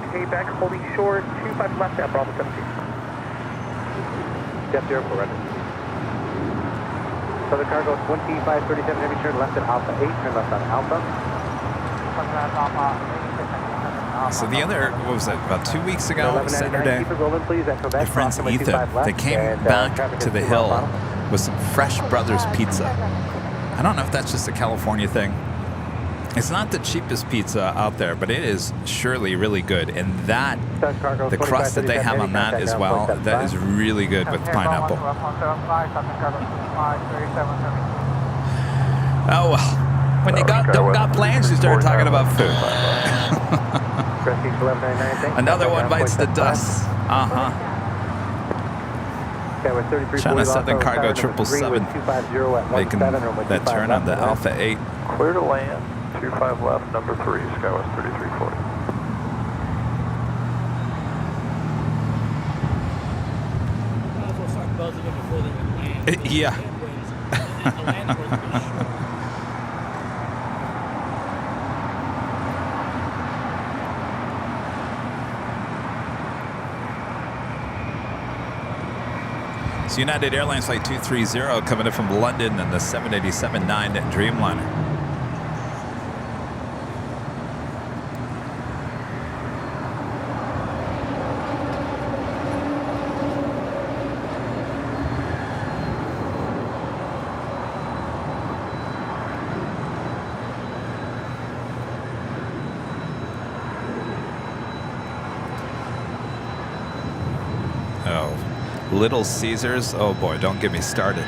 Quebec, holding short 25 left at Bravo 17. Step 0 for record. Southern Cargo 2537 heavy turn left at Alpha 8, turn left on Alpha. So the other, what was it, about 2 weeks ago, Saturday, my friends Ethan, they came back to the hill with some Fresh Brothers pizza. I don't know if that's just a California thing. It's not the cheapest pizza out there, but it is surely really good. And that, the crust that they have on that as well, that is really good with pineapple. Oh well, when you don't got planes, you start talking about food. Another one bites the dust. China Southern Cargo 777 making that turn on the Alpha 8. Clear to land. 25 left, number 3, Skywest 3340. Might as well start buzzing them before they even land. Yeah. It's United Airlines Flight 230 coming in from London and the 787-9 Dreamliner. Little Caesars, oh boy, don't get me started.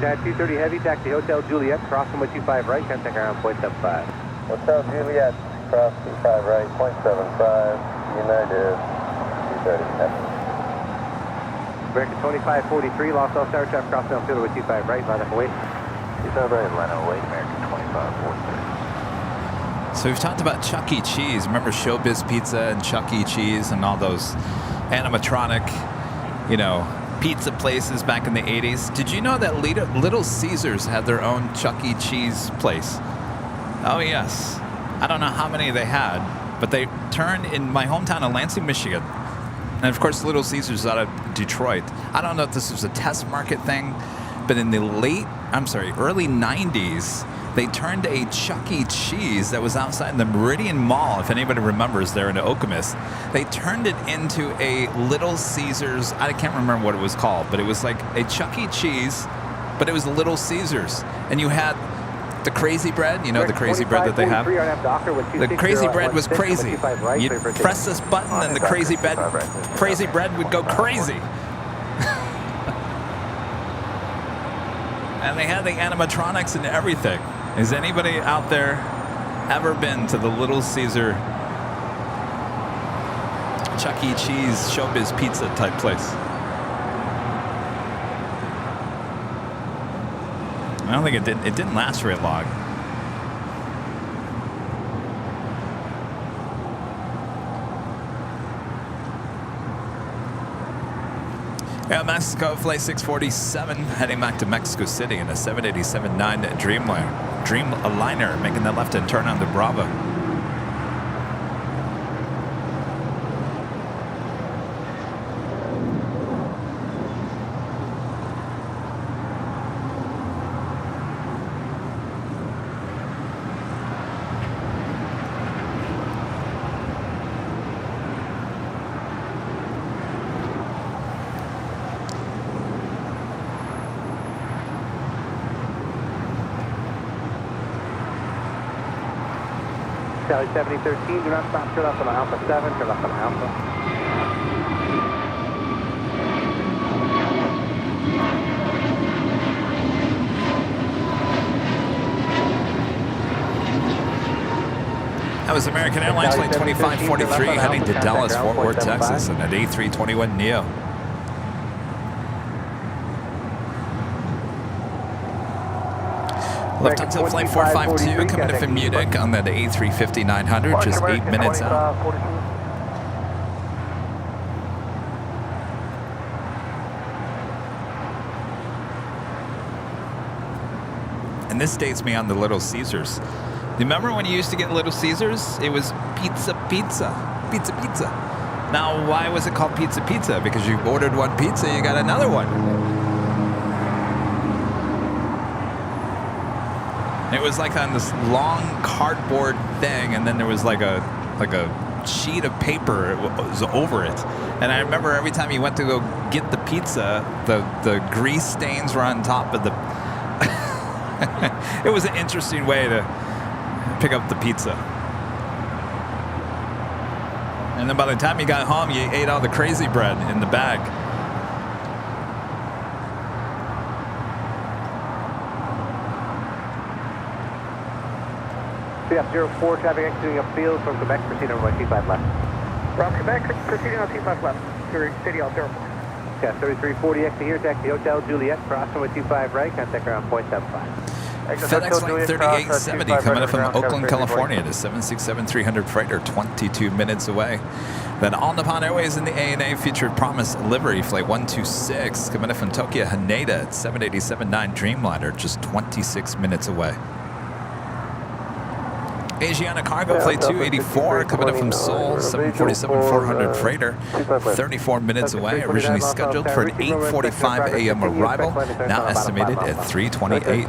United 230 Heavy, taxi Hotel Juliet, cross runway 25 right, contact around 0.75. Hotel Juliet, cross 25 right, 0.75, United 230 Heavy. American 2543, lost all tower traffic, cross down field with 25 right, line up and wait. 25 right, line up and wait, American 2543. So we've talked about Chuck E. Cheese. Remember Showbiz Pizza and Chuck E. Cheese and all those animatronic, pizza places back in the 80s. Did you know that Little Caesars had their own Chuck E. Cheese place? Oh, yes. I don't know how many they had, but they turned in my hometown of Lansing, Michigan. And, of course, Little Caesars out of Detroit. I don't know if this was a test market thing, but in the early 90s, they turned a Chuck E. Cheese that was outside the Meridian Mall, if anybody remembers, there in Okemos. They turned it into a Little Caesars. I can't remember what it was called, but it was like a Chuck E. Cheese, but it was Little Caesars. And you had the crazy bread, the crazy bread that they have. The crazy bread was crazy. You'd press this button and the crazy bread would go crazy. And they had the animatronics and everything. Has anybody out there ever been to the Little Caesar Chuck E. Cheese Showbiz Pizza type place? I don't think it didn't last very long. Yeah, Mexico, flight 647, heading back to Mexico City in a 787-9 Dreamliner, making the left-hand turn on the Bravo. Charlie 7013, do not stop, turn off on Alpha 7, turn off on Alpha. That was American Airlines Flight 2543 heading to Dallas, Fort Worth, Texas, and an A321neo. Lufthansa Flight 452 coming in from Munich on that A350-900, just 8 minutes out. And this dates me on the Little Caesars. Remember when you used to get Little Caesars? It was pizza. Now, why was it called pizza? Because you ordered one pizza, you got another one. It was like on this long cardboard thing, and then there was like a sheet of paper was over it. And I remember every time you went to go get the pizza, the grease stains were on top of the. It was an interesting way to pick up the pizza. And then by the time you got home, you ate all the crazy bread in the bag. CF04, traffic exiting upfield from Quebec, proceeding on runway 25 left. From Quebec, proceeding on 25 left, to City L 04. Yeah, 3340 exit here, taxi Hotel Juliet, cross runway 25 right, contact around 0.75. FedEx Flight 3870 coming in from Oakland, California to 767-300 freighter, 22 minutes away. Then All Nippon Airways in the ANA featured Promise livery Flight 126 coming in from Tokyo Haneda at 787-9 Dreamliner, just 26 minutes away. Asiana Cargo Flight 284 coming in from Seoul, 747-400 freighter, 34 minutes away. Originally scheduled for an 8:45 a.m. arrival, now estimated at 3:28.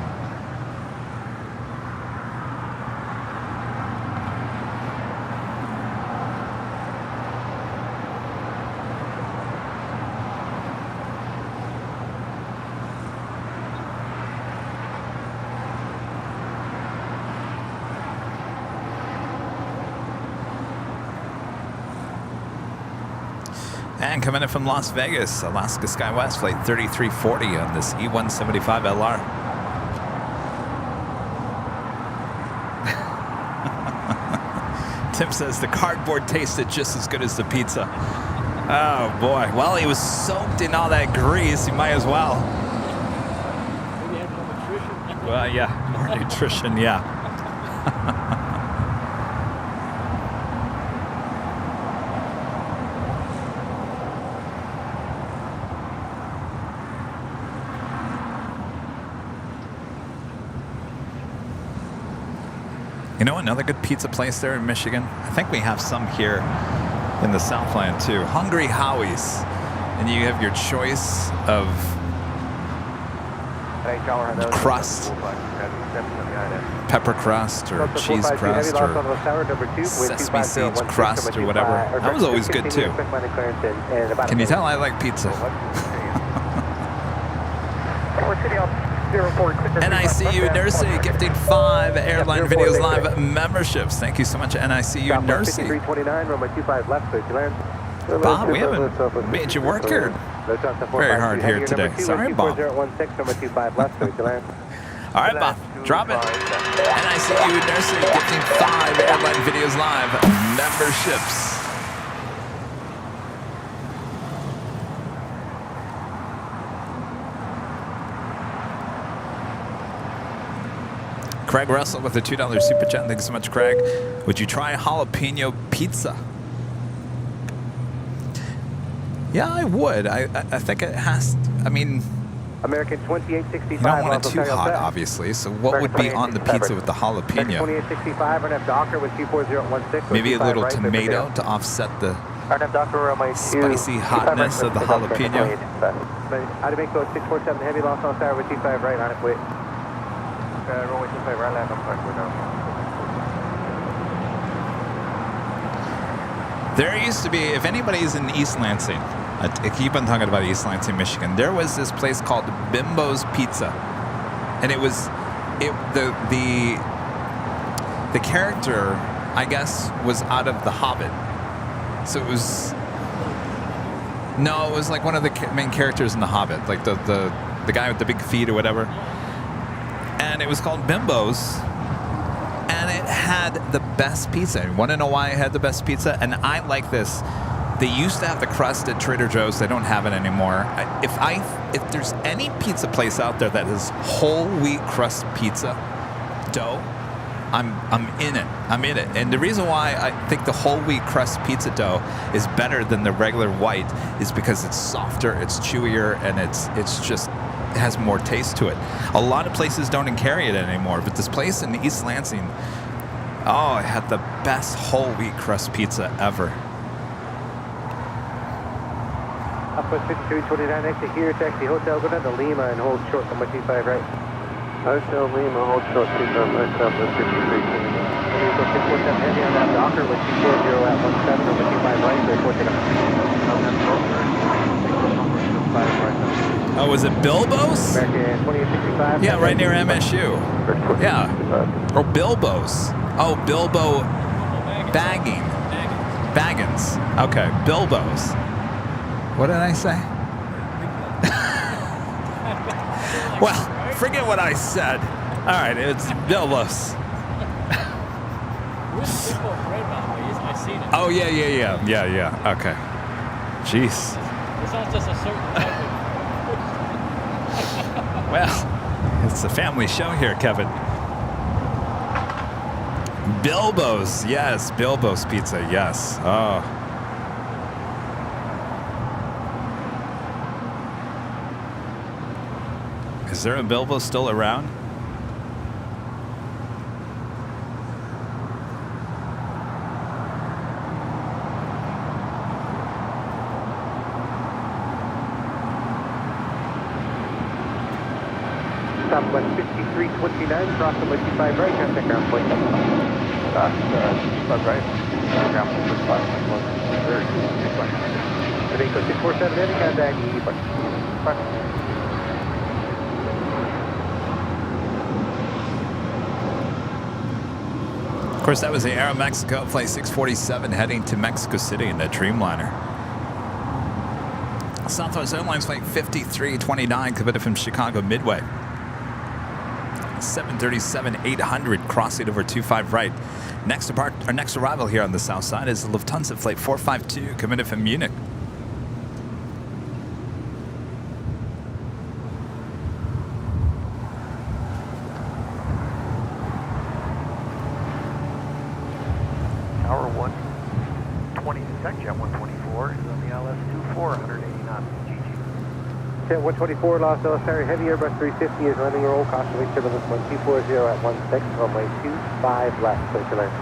And coming in from Las Vegas, Alaska SkyWest Flight 3340 on this E175LR. Tim says the cardboard tasted just as good as the pizza. Oh boy. Well, he was soaked in all that grease. You might as well. Maybe have more nutrition. Well, yeah, more nutrition, yeah. You know another good pizza place there in Michigan? I think we have some here in the Southland too. Hungry Howie's. And you have your choice of crust, pepper crust or cheese crust or sesame seeds crust or whatever. That was always good too. Can you tell I like pizza? NICU Nursing gifting 5 Airline Videos Live memberships. Thank you so much, NICU Nursing. Bob, we haven't made you work here very hard here today. Sorry, Bob. All right, Bob, drop it. NICU Nursing gifting 5 Airline Videos Live memberships. Craig Russell with a $2 super chat. Thanks so much, Craig. Would you try jalapeno pizza? Yeah, I would. I think it has. I mean, American 2865. You don't want it too hot, obviously. So what would be on the pizza with the jalapeno? 2865. RNF Docker with 24016. Maybe a little tomato to offset the spicy hotness of the jalapeno. How to make those 647 heavy loss on star with T5 right on it. Wait. Runway 25 right left. I'm sorry, we're down. There used to be, if anybody's in East Lansing, I keep on talking about East Lansing, Michigan. There was this place called Bimbo's Pizza, and it was, the character, I guess, was out of The Hobbit. So it was, no, it was like one of the main characters in The Hobbit, like the guy with the big feet or whatever. And it was called Bimbo's, and it had the best pizza. You want to know why it had the best pizza? And I like this. They used to have the crust at Trader Joe's. They don't have it anymore. If there's any pizza place out there that has whole wheat crust pizza dough, I'm in it. I'm in it. And the reason why I think the whole wheat crust pizza dough is better than the regular white is because it's softer, it's chewier, and it has more taste to it. A lot of places don't carry it anymore, but this place in East Lansing, oh, it had the best whole wheat crust pizza ever. Upwest 5329, exit here, taxi Hotel, go down to Lima and hold short on my T5 right. Hotel Lima, hold short, T5 right, Southwest 5329. Go 647 heavy on that Docker with 240 at 17 on my T5 right, they're pushing up. Oh, was it Bilbo's? American 2865. Yeah, right near MSU. Yeah. Or Bilbo's. Oh, Bilbo Baggins. Okay, Bilbo's. What did I say? Well, forget what I said. All right, it's Bilbo's. Oh, yeah. Okay. Jeez. It's not just a certain type of... Well, it's a family show here, Kevin. Bilbo's, yes. Bilbo's Pizza, yes. Oh. Is there a Bilbo still around? Southwest 5329, cross the 55 right, contact ground point. 55 right, ground point 55, Today, go 647 in, contact Of course, that was the Aeromexico Flight 647 heading to Mexico City in the Dreamliner. Southwest Airlines flight 5329 committed from Chicago Midway. 737-800 crossing over 25 right. Next arrival here on the south side is Lufthansa flight 452 committed from Munich. Tower 120 sec, jet 124 is on the LS24, 180 knots, GG. Jet 124, Los Angeles Ferry, heavy Airbus 350 is landing roll, caution wind turbulence 1240 at 16, runway 25 left, clear to land.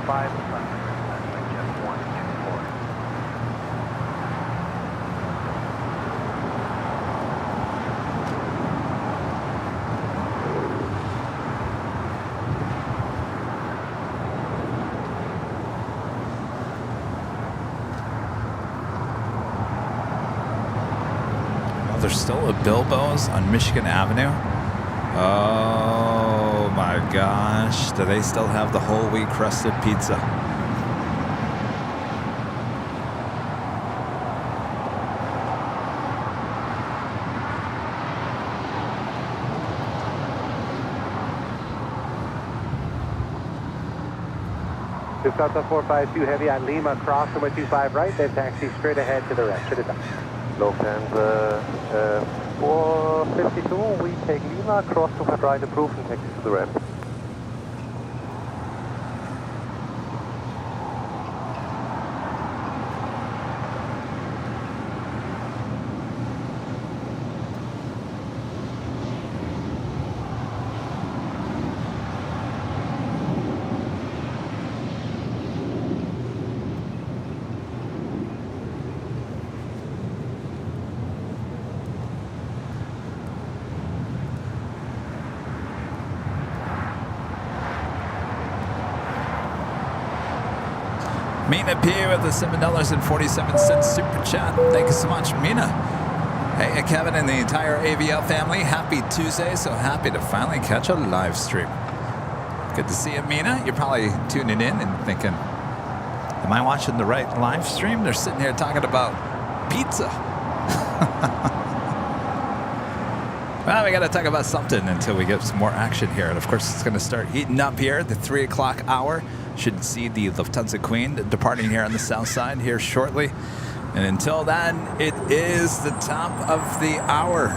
5 left, that's like jet 124. There's still a Bilbo's on Michigan Avenue. Oh my gosh. Do they still have the whole wheat crusted pizza? Lufthansa 452 heavy on Lima, cross runway 25 right, then taxi straight ahead to the right. Should have done. Lufthansa 452, we take Lima, cross to the right, approve and taxi to the ramp. Mina P with the $7.47 super chat. Thank you so much, Mina. Hey, Kevin and the entire AVL family. Happy Tuesday. So happy to finally catch a live stream. Good to see you, Mina. You're probably tuning in and thinking, am I watching the right live stream? They're sitting here talking about pizza. Well, we got to talk about something until we get some more action here. And of course, it's going to start heating up here at the 3 o'clock hour. Should see the Lufthansa Queen departing here on the south side here shortly. And until then, it is the top of the hour.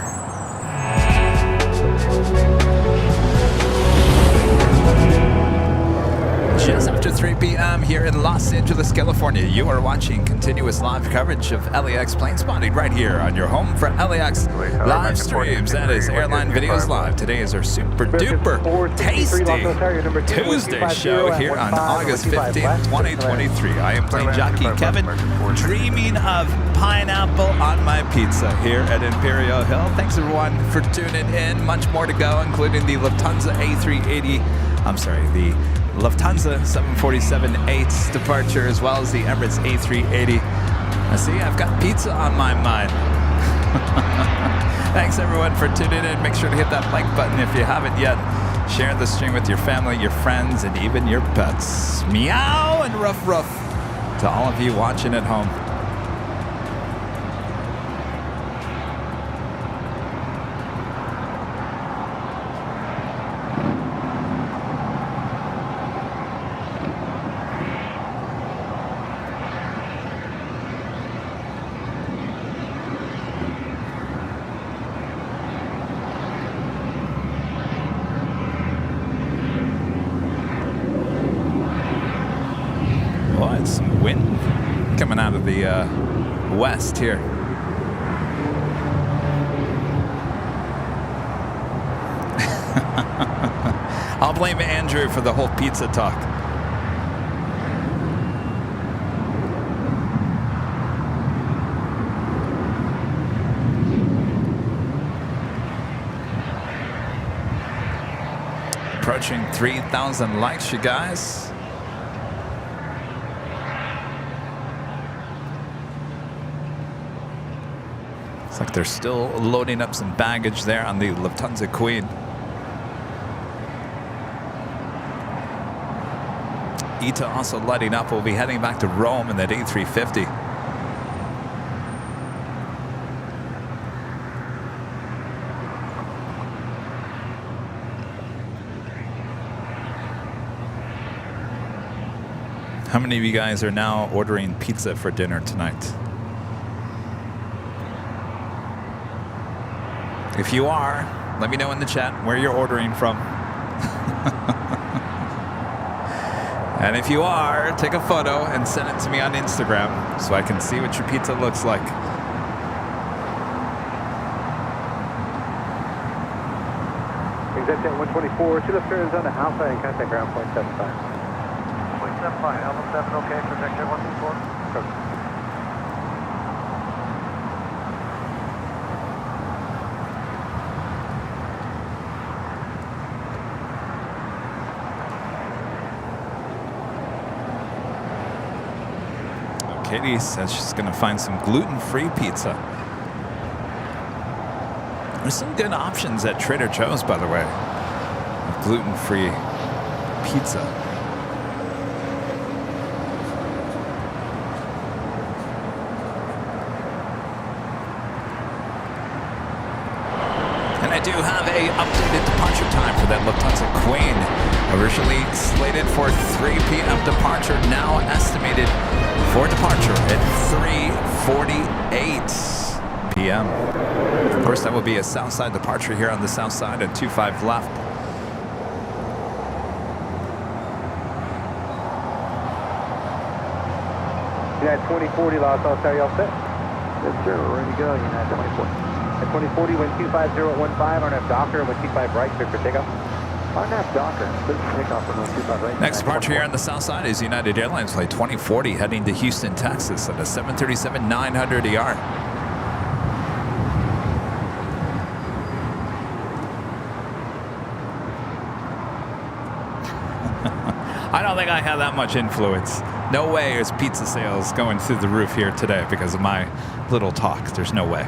Just after 3 p.m. here in Los Angeles, California, you are watching continuous live coverage of LAX plane spotting right here on your home for LAX live streams. That is Airline Videos Live. Today is our super duper tasty Tuesday show here on August 15th, 2023. I am Plane Jockey Kevin, dreaming of pineapple on my pizza here at Imperial Hill. Thanks everyone for tuning in. Much more to go, including the Lufthansa A380. I'm sorry, the Lufthansa 747-8's departure, as well as the Emirates A380. I see I've got pizza on my mind. Thanks everyone for tuning in. Make sure to hit that like button if you haven't yet. Share the stream with your family, your friends, and even your pets. Meow and ruff ruff to all of you watching at home. Some wind coming out of the west here. I'll blame Andrew for the whole pizza talk. Approaching 3,000 likes, you guys. Like they're still loading up some baggage there on the Lufthansa Queen. ITA also lighting up. We'll be heading back to Rome in that A350. How many of you guys are now ordering pizza for dinner tonight? If you are, let me know in the chat where you're ordering from. And if you are, take a photo and send it to me on Instagram so I can see what your pizza looks like. Exit at 124, 2 left turns on the Alpha and contact ground point 75. Point 75, Alpha 7, okay, trajectory 124. Katie says she's going to find some gluten-free pizza. There's some good options at Trader Joe's, by the way, of gluten-free pizza. And I do have a updated departure time for that Lufthansa Queen. Originally slated for 3 p.m. departure, now estimated for departure at 3:48 p.m. Of course, that will be a south side departure here on the south side at 25 left. United 2040, Los Angeles, are you all set? Yes, sir, we're ready to go, United 2040. At 2040, wind 25015, RNAV Docker, wind 25 right, clear for takeoff. RNAV Docker, clear for takeoff for wind 25 right. Next departure here on the south side is United Airlines flight 2040 heading to Houston, Texas at a 737-900 ER. I don't think I have that much influence. No way is pizza sales going through the roof here today because of my little talk. There's no way.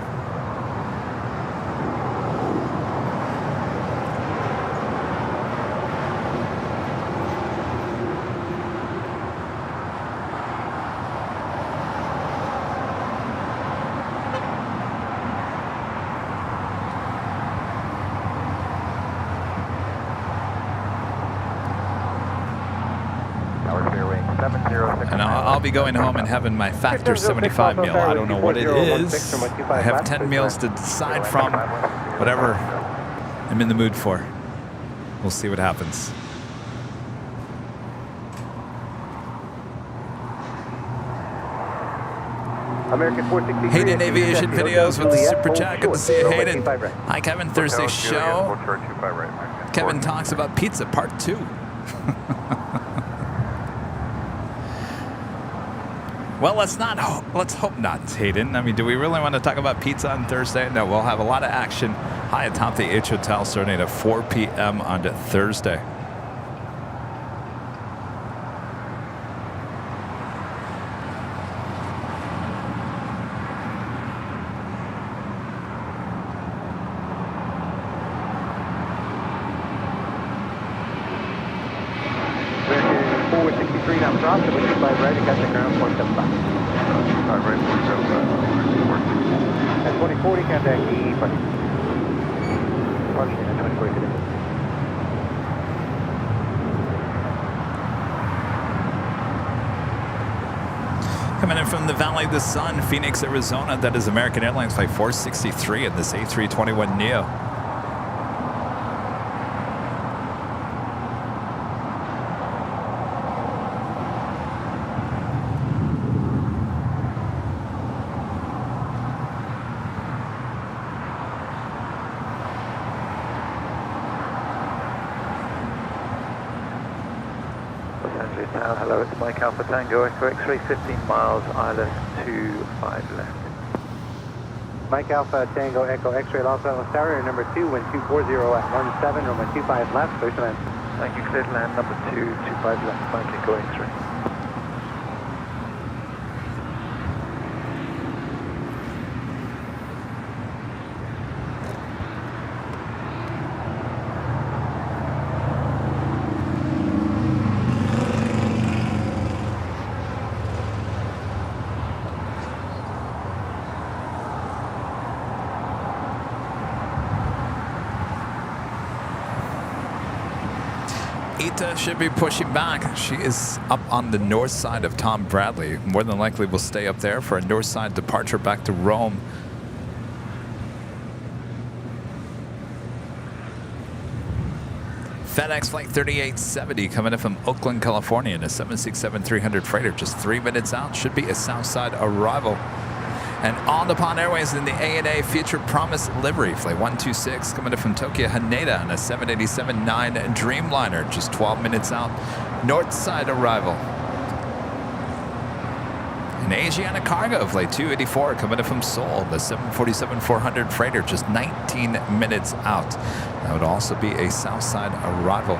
And I'll be going home and having my Factor 75 meal. I don't know what it is. I have 10 meals to decide from. Whatever I'm in the mood for. We'll see what happens. American 463. Hayden Aviation Videos with the super chat. Good to see you, Hayden. Hi, Kevin. Thursday show. Kevin talks about pizza, part 2. Well, let's hope not, Hayden. I mean, do we really want to talk about pizza on Thursday? No, we'll have a lot of action high atop the H Hotel starting at 4 p.m. on Thursday. At 2040, contact E, buddy. Departure at 2040 today. Coming in from the Valley of the Sun, Phoenix, Arizona. That is American Airlines flight 463 at this A321neo. Hello, it's Mike Alpha Tango, Echo X-ray 15 miles, ILS 25 left. Mike Alpha Tango Echo X-ray Los Angeles Tower, number 2, wind 240 at 17, runway 25 left, clear to land. Thank you, clear to land, number 2, 25 left, Mike Echo X-ray. Ita should be pushing back. She is up on the north side of Tom Bradley. More than likely will stay up there for a north side departure back to Rome. FedEx Flight 3870 coming in from Oakland, California in a 767-300 freighter. Just 3 minutes out. Should be a Southside arrival. And All Nippon Airways in the ANA Future Promise livery. Flight 126 coming in from Tokyo Haneda on a 787-9 Dreamliner. Just 12 minutes out. North side arrival. And Asiana Cargo Flight 284 coming in from Seoul. The 747-400 freighter. Just 19 minutes out. That would also be a Southside arrival.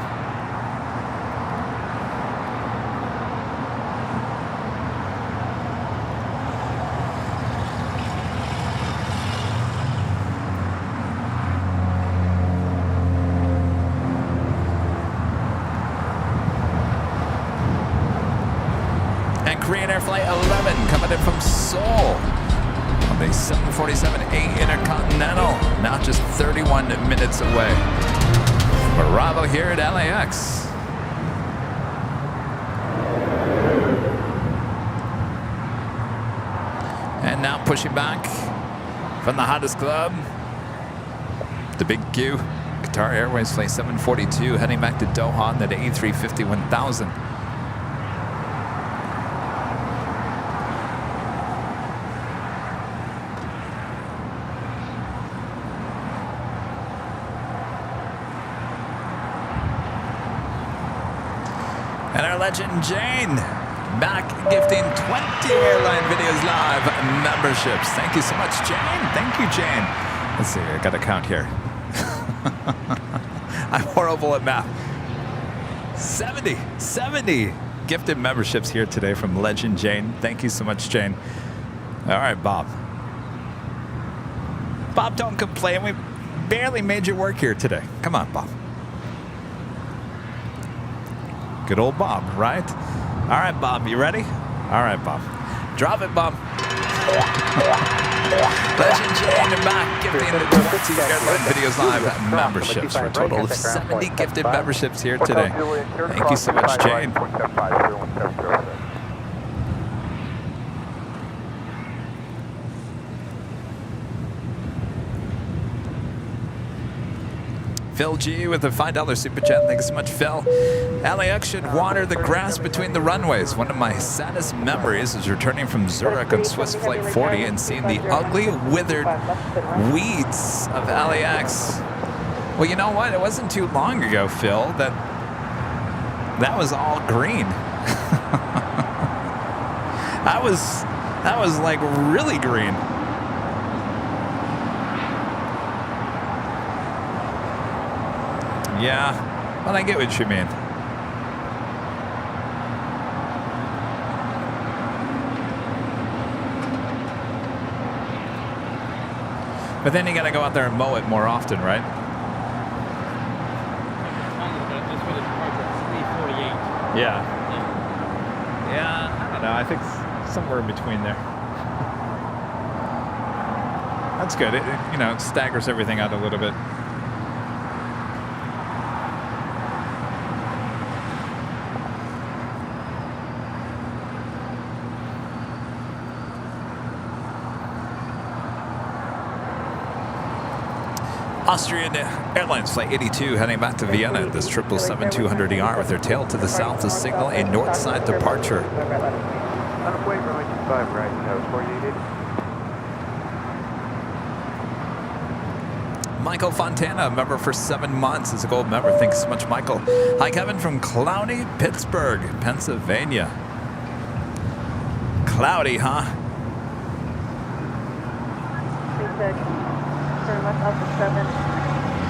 Korean Air Flight 11 coming in from Seoul on the 747-8 Intercontinental, now just 31 minutes away from arrival here at LAX. And now pushing back from the hottest club, the Big Q, Qatar Airways Flight 742 heading back to Doha on the A350-1000. And our legend Jane back gifting 20 Airline Videos Live memberships. Thank you so much, Jane. Thank you, Jane. Let's see, I got to count here. I'm horrible at math. 70 gifted memberships here today from legend Jane. Thank you so much, Jane. All right, Bob. Bob, don't complain. We barely made you work here today. Come on, Bob. Good old Bob, right? All right, Bob, you ready? All right, Bob. Drop it, Bob. Legend Jane back gifting the 20 Airline Videos Live memberships for a total of 70 gifted memberships here today. Thank you so much, Jane. Phil G with a $5 super chat. Thanks so much, Phil. LAX should water the grass between the runways. One of my saddest memories is returning from Zurich on Swiss Flight 40 and seeing the ugly, withered weeds of LAX. Well, you know what? It wasn't too long ago, Phil, that was all green. that was like really green. Yeah, well, I get what you mean. But then you got to go out there and mow it more often, right? Yeah. Yeah, I don't know. I think somewhere in between there. That's good. It staggers everything out a little bit. Austrian Airlines Flight 82 heading back to Vienna. This 777-200ER with their tail to the south to signal a north side departure. On a plate runway 25 right, nose 488. Michael Fontana, a member for 7 months, is a gold member. Thanks so much, Michael. Hi, Kevin from cloudy Pittsburgh, Pennsylvania. Cloudy, huh? Turn left Alpha 7,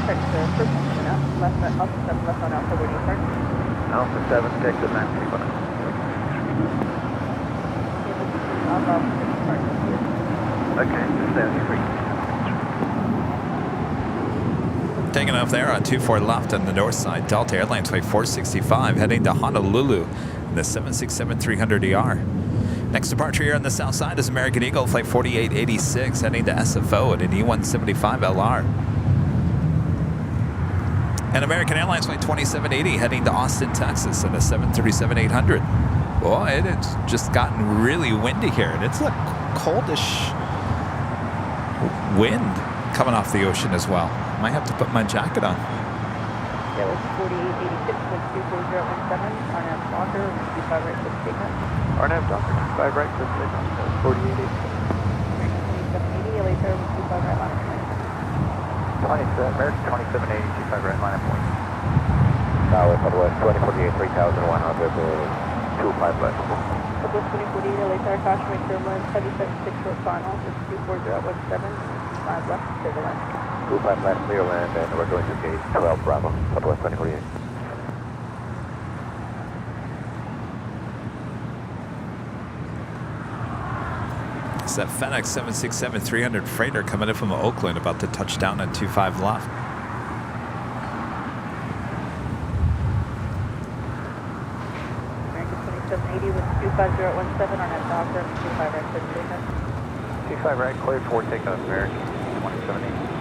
check the first one out, left Alpha 7, left on Alpha, where do you start? Alpha 7, check the 931. Okay, just 73. Taking off there on 24 left on the north side. Delta Airlines Flight 465 heading to Honolulu in the 767-300ER. Next departure here on the south side is American Eagle Flight 4886 heading to SFO at an E175LR. And American Airlines flight 2780 heading to Austin, Texas at a 737-800. Boy, it's just gotten really windy here, and it's a coldish wind coming off the ocean as well. Might have to put my jacket on. Yeah, it was 4886 with 24017, RNAV Docker, 25 right click takeoff. RNAV Docker, 25 right click takeoff, 4886. 2780, LA Tower with 25 right line of point. 27, American 2780, 25 right line of point. Southwest, Southwest, 2048, 3100, 25 left. Southwest 2048, LA Tower, caution rate turbulence, 776 short final, with 24017, 5 left, clear the land. 25 left, clear land, and we're going to gate 12 Bravo, Southwest 2048. It's that FedEx 767-300 freighter coming in from Oakland, about to touch down at 25 left. American 2780 with 25017 on that Docker, 25 right click takeoff. 25 right, clear for takeoff, American 2780.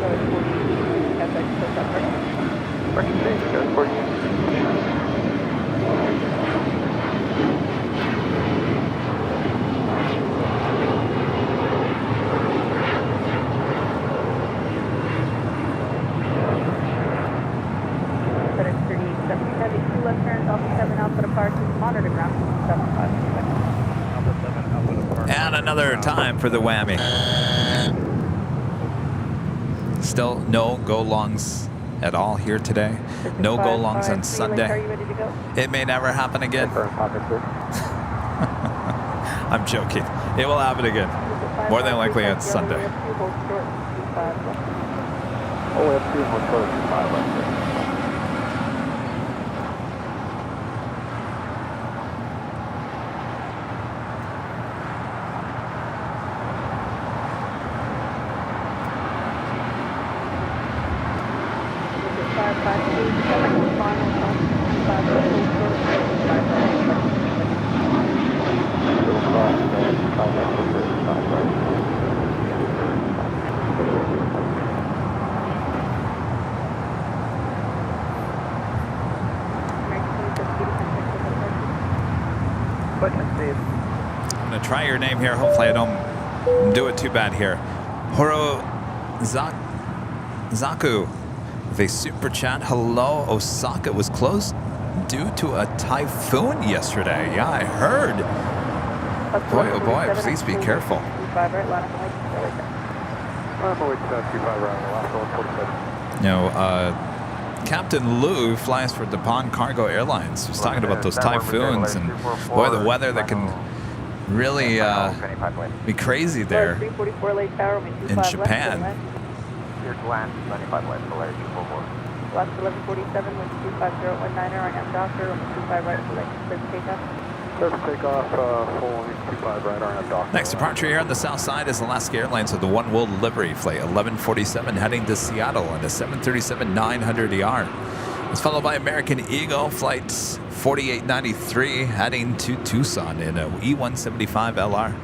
LA 48, FX click up right. American stage, go 48. And another time for the whammy. Still no go-longs at all here today. No go-longs on Sunday. It may never happen again. I'm joking. It will happen again. More than likely on Sunday. Only up to 125 left. I'm going to try your name here. Hopefully I don't do it too bad here. Horo Zaku with a super chat. Hello, Osaka was closed due to a typhoon yesterday. Yeah, I heard. Boy, oh boy, please be careful. Captain Lou flies for Japan Cargo Airlines. He's talking about those typhoons and boy, the weather that can really be crazy there in Japan. Lots 1147 with 25019 on M Docker, 25 right for clear takeoff. Clear for takeoff, full 25 right on Docker. Next departure here on the south side is Alaska Airlines with the One World livery flight 1147 heading to Seattle on a 737-900ER. It's followed by American Eagle flight 4893 heading to Tucson in a E175LR.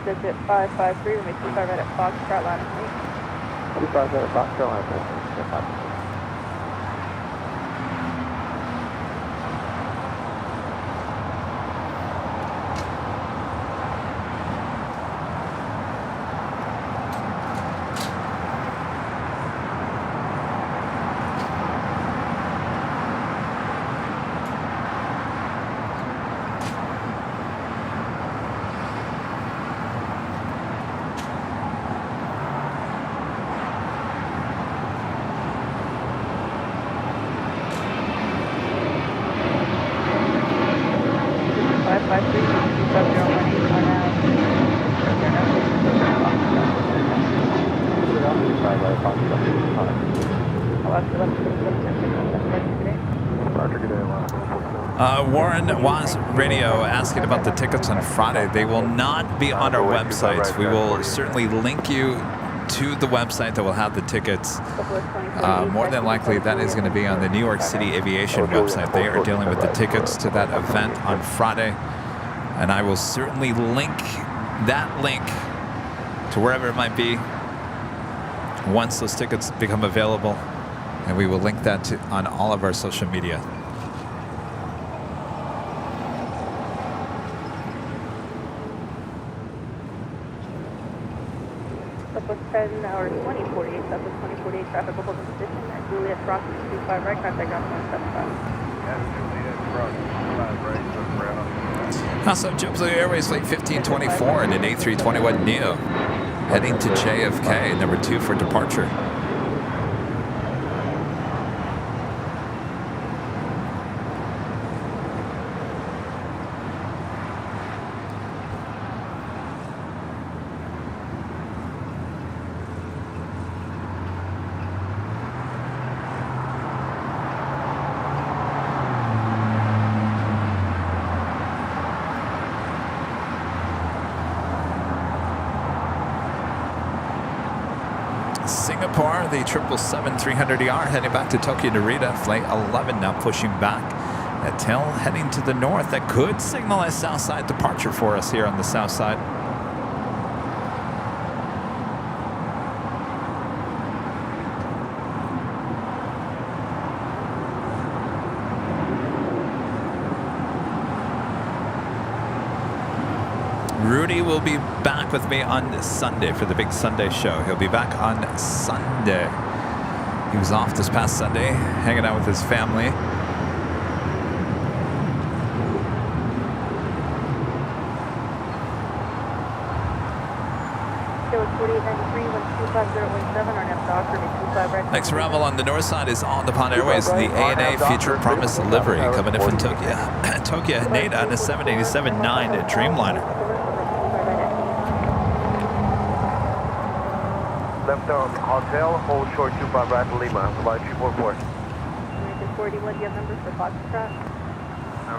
Digit 553, we make 25 right at Foxtrot, line of 25 right at Foxtrot, line of 8. Warren was radio asking about the tickets on Friday. They will not be on our websites. We will certainly link you to the website that will have the tickets. More than likely, that is going to be on the New York City Aviation website. They are dealing with the tickets to that event on Friday. And I will certainly link that link to wherever it might be once those tickets become available, and we will link that on all of our social media. Southwest 10 hours 2048, Southwest 2048, traffic will hold in position at Juliet Cross 25 right, contact ground 175. Also, JetBlue Airways Flight 1524 and an A321neo heading to JFK, number 2 for departure. Singapore, the 777-300ER heading back to Tokyo Narita, flight 11 now pushing back. That tail heading to the north. That could signal a south side departure for us here on the south side. Rudy will be back with me on Sunday for the big Sunday show. He'll be back on Sunday. He was off this past Sunday, hanging out with his family. Next arrival on the north side is On Nippon Airways, the ANA Future Promise delivery coming in from Tokyo. Tokyo Haneda on a 787-9 Dreamliner. Left on Hotel, hold short 25 right to Lima, about 244. American 41, do you have numbers for Foxtrot? No.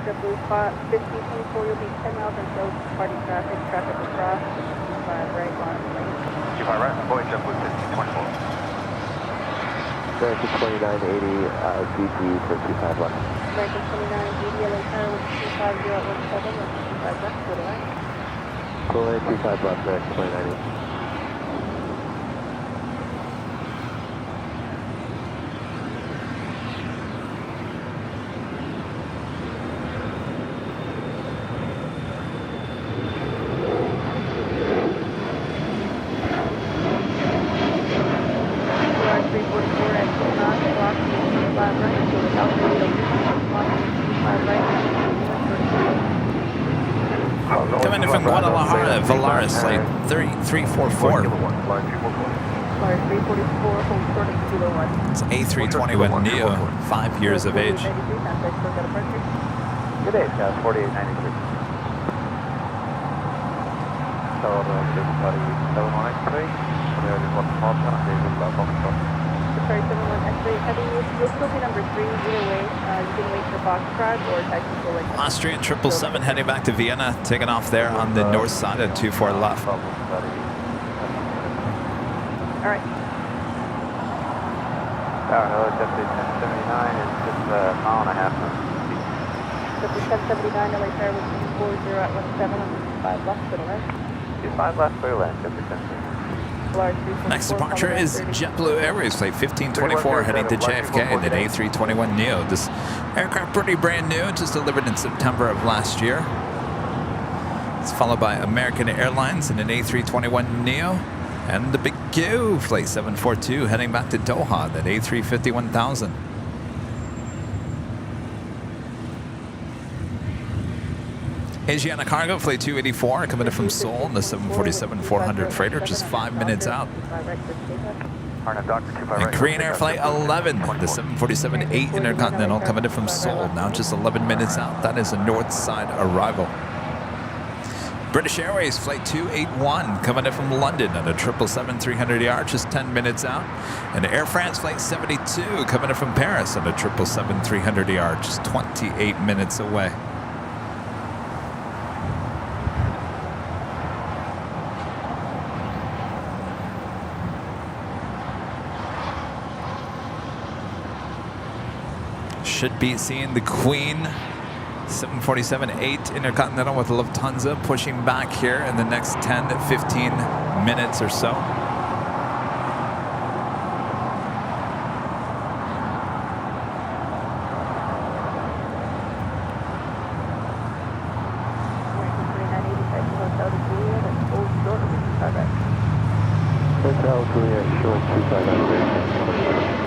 JetBlue 1524, you'll be 10 miles until party traffic across 25 right on lane. 25 right, boy, JetBlue 1524. American 2980, CG for 25 left. American 2980, LA Tower with 250 at 17, with 25 left, go to line. Cool, 25 left, American 2980. Coming in from Guadalajara, Valaris, flight 344. It's A321neo, 5 years of age. Good day, Scott, 4893. So, Sorry, 71X-ray heavy, you'll still be number 3, either way, you can wait for Foxtrot or technical wait. Austrian 777 heading back to Vienna, taking off there on the north side at 24 left. All right. Tower Hill, Deputy 1079 is just a mile and a half from Deputy 1079, LA Tower with 240 at 17 on 5 left, go to land. 25 left, clear land, Deputy 1079. Next departure is JetBlue Airways flight 1524 heading to JFK in an A321neo. This aircraft pretty brand new, just delivered in September of last year. It's followed by American Airlines in an A321neo and the Big Q flight 742 heading back to Doha, that A350-1000. Asiana Cargo flight 284 coming in from Seoul in the 747-400 freighter, just 5 minutes out. And Korean Air flight 11, the 747-8 Intercontinental coming in from Seoul, now just 11 minutes out. That is a north side arrival. British Airways flight 281 coming in from London on a 777-300ER, just 10 minutes out. And Air France flight 72 coming in from Paris on a 777-300ER, just 28 minutes away. Should be seeing the Queen 747-8 Intercontinental with Lufthansa pushing back here in the next 10 to 15 minutes or so. Hotel Korea short 259.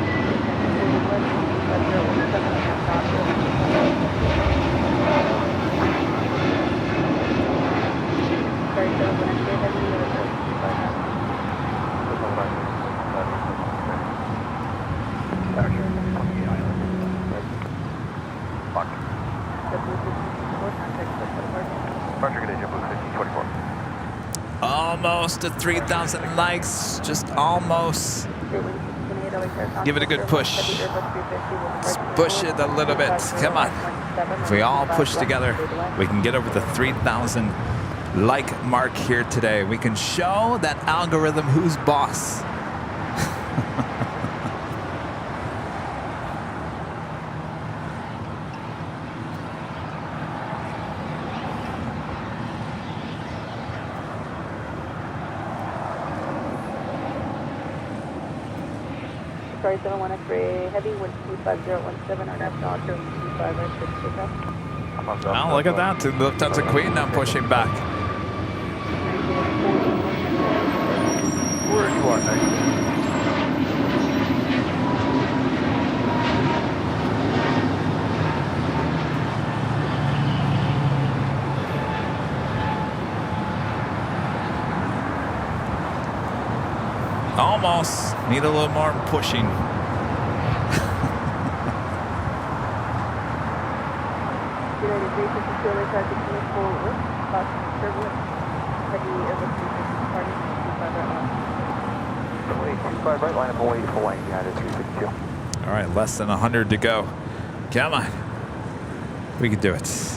Almost to 3,000 likes, just almost. Give it a good push. Let's push it a little bit. Come on. If we all push together, we can get over the 3,000 like mark here today. We can show that algorithm who's boss. Sorry, 71 X-ray heavy, 15017 on national 025 right 6 takeoff. Well, look at that. The Lufthansa Queen now pushing back. Where you are next? Almost. Need a little more pushing. Right line of away for line United 362. All right, less than 100 to go. Come on. We can do it.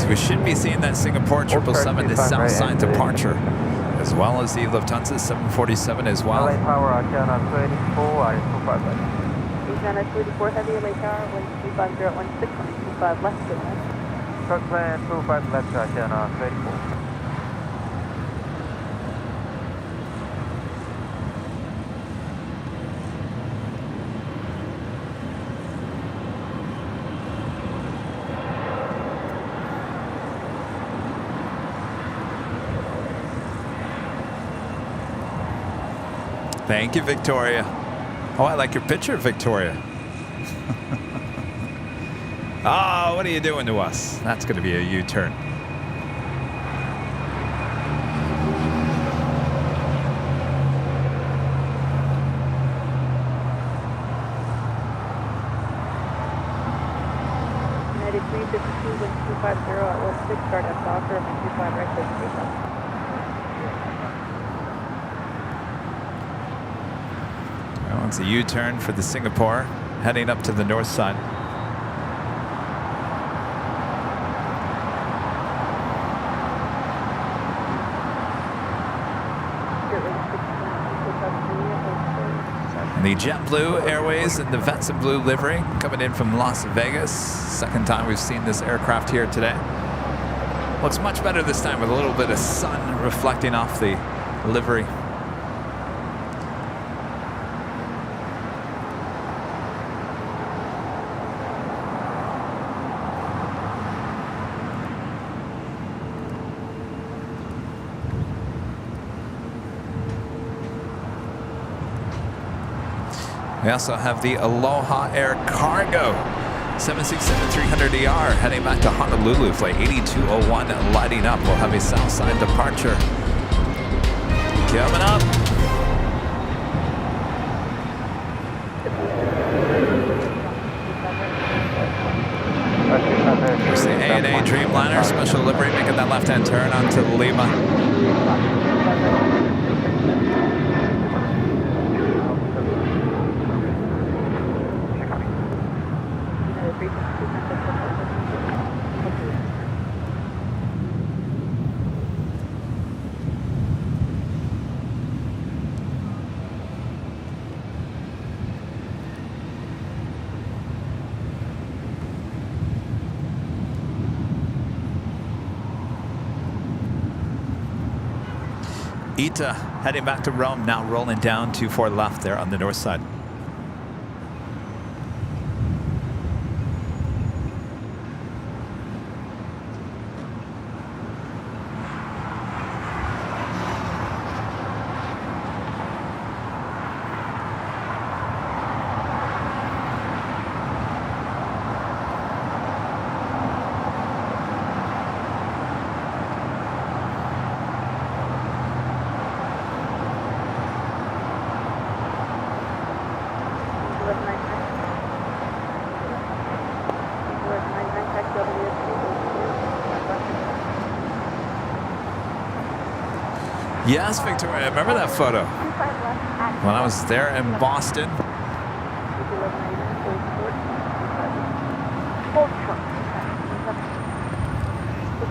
We should be seeing that Singapore 777, the south side departure, as well as the Lufthansa 747 as well. LA Power, China 34, I 255. China 34 heavy, LA Tower, 135 125 left to left. Truck plan 25 left, China 34. Thank you, Victoria. Oh, I like your picture, Victoria. Oh, what are you doing to us? That's going to be a U-turn. United 352, 1250 at 16, start at Docker, 25 right to takeoff. Well, it's a U-turn for the Singapore, heading up to the north side. And the JetBlue Airways and the Vets and Blue livery coming in from Las Vegas. Second time we've seen this aircraft here today. Looks much better this time with a little bit of sun reflecting off the livery. We also have the Aloha Air Cargo 767-300ER heading back to Honolulu. Flight 8201 lighting up. We'll have a south side departure coming up. There's the ANA Dreamliner, special livery, making that left-hand turn onto Lima. Ita heading back to Rome, now rolling down 24 left there on the north side. Yes, Victoria, remember that photo? When I was there in Boston.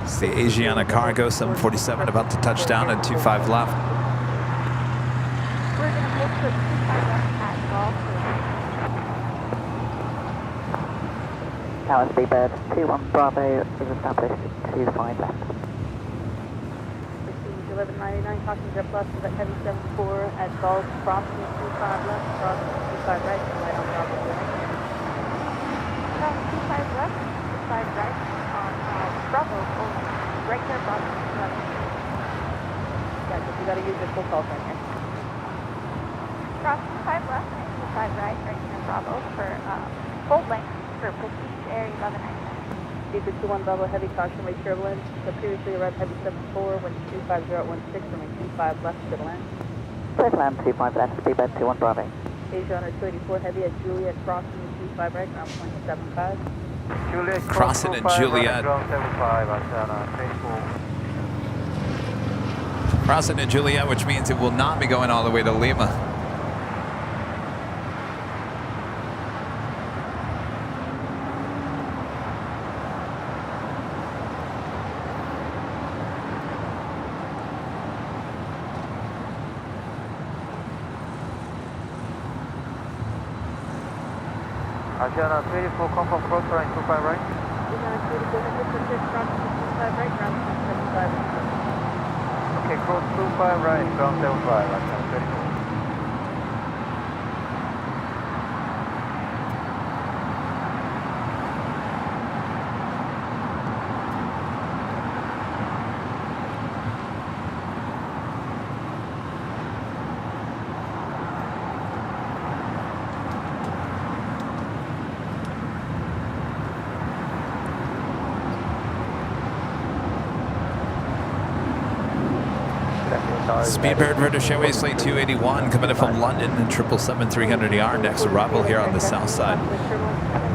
It's the Asiana Cargo 747 about to touch down at 25 left. We're going to make for 25 left at Golf. Tower Speedbird 21 Bravo is established 25 left. 1199, passenger plus is at heavy 74 at Golf, crossing 25 left, crossing 25 right, and right on Bravo. Cross 25 left, 25 right on Bravo. Oh, right there, Bravo. Yeah, because you got to use your full call sign here. Cross 25 left and 25 right near Bravo for full length for Prestige Air 1199. Speaker 21 Bravo, heavy caution, wait turbulence. The previously arrived heavy 74, wind 25016, remain 25 left to the land. Clear to land 25 left, Speedbird 21 Bravo. Asiana 284 heavy at Juliet, crossing 25 right, ground point 75. Juliet, Crossing at Juliet. Ground 75, Asiana 24. Crossing at Juliet, which means it will not be going all the way to Lima. Asiana 24, confirm cross line 25 right. Asiana 24 heavy, crossing 25 right, ground point 75. Okay, cross 25 right, ground 75, Asiana 24. Speedbird British Airways Flight 281 coming in from London and 777-300ER next arrival here on the south side.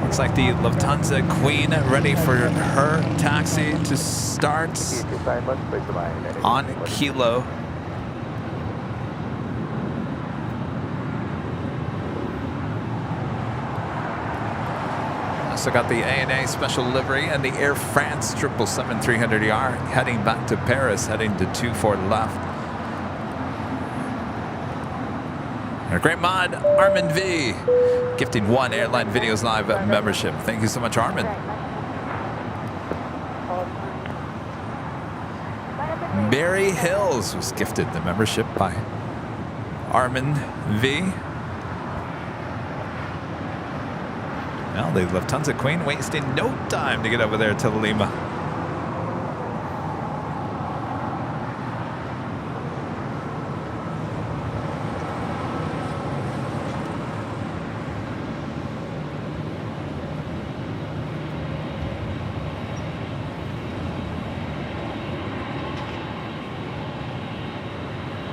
Looks like the Lufthansa Queen ready for her taxi to start on Kilo. Also got the ANA special livery and the Air France 777-300ER heading back to Paris, heading to 24 left. Our great mod, Armin V, gifting 1 Airline Videos Live membership. Thank you so much, Armin. Mary Hills was gifted the membership by Armin V. Well, the Lufthansa Queen wasting no time to get over there to Lima.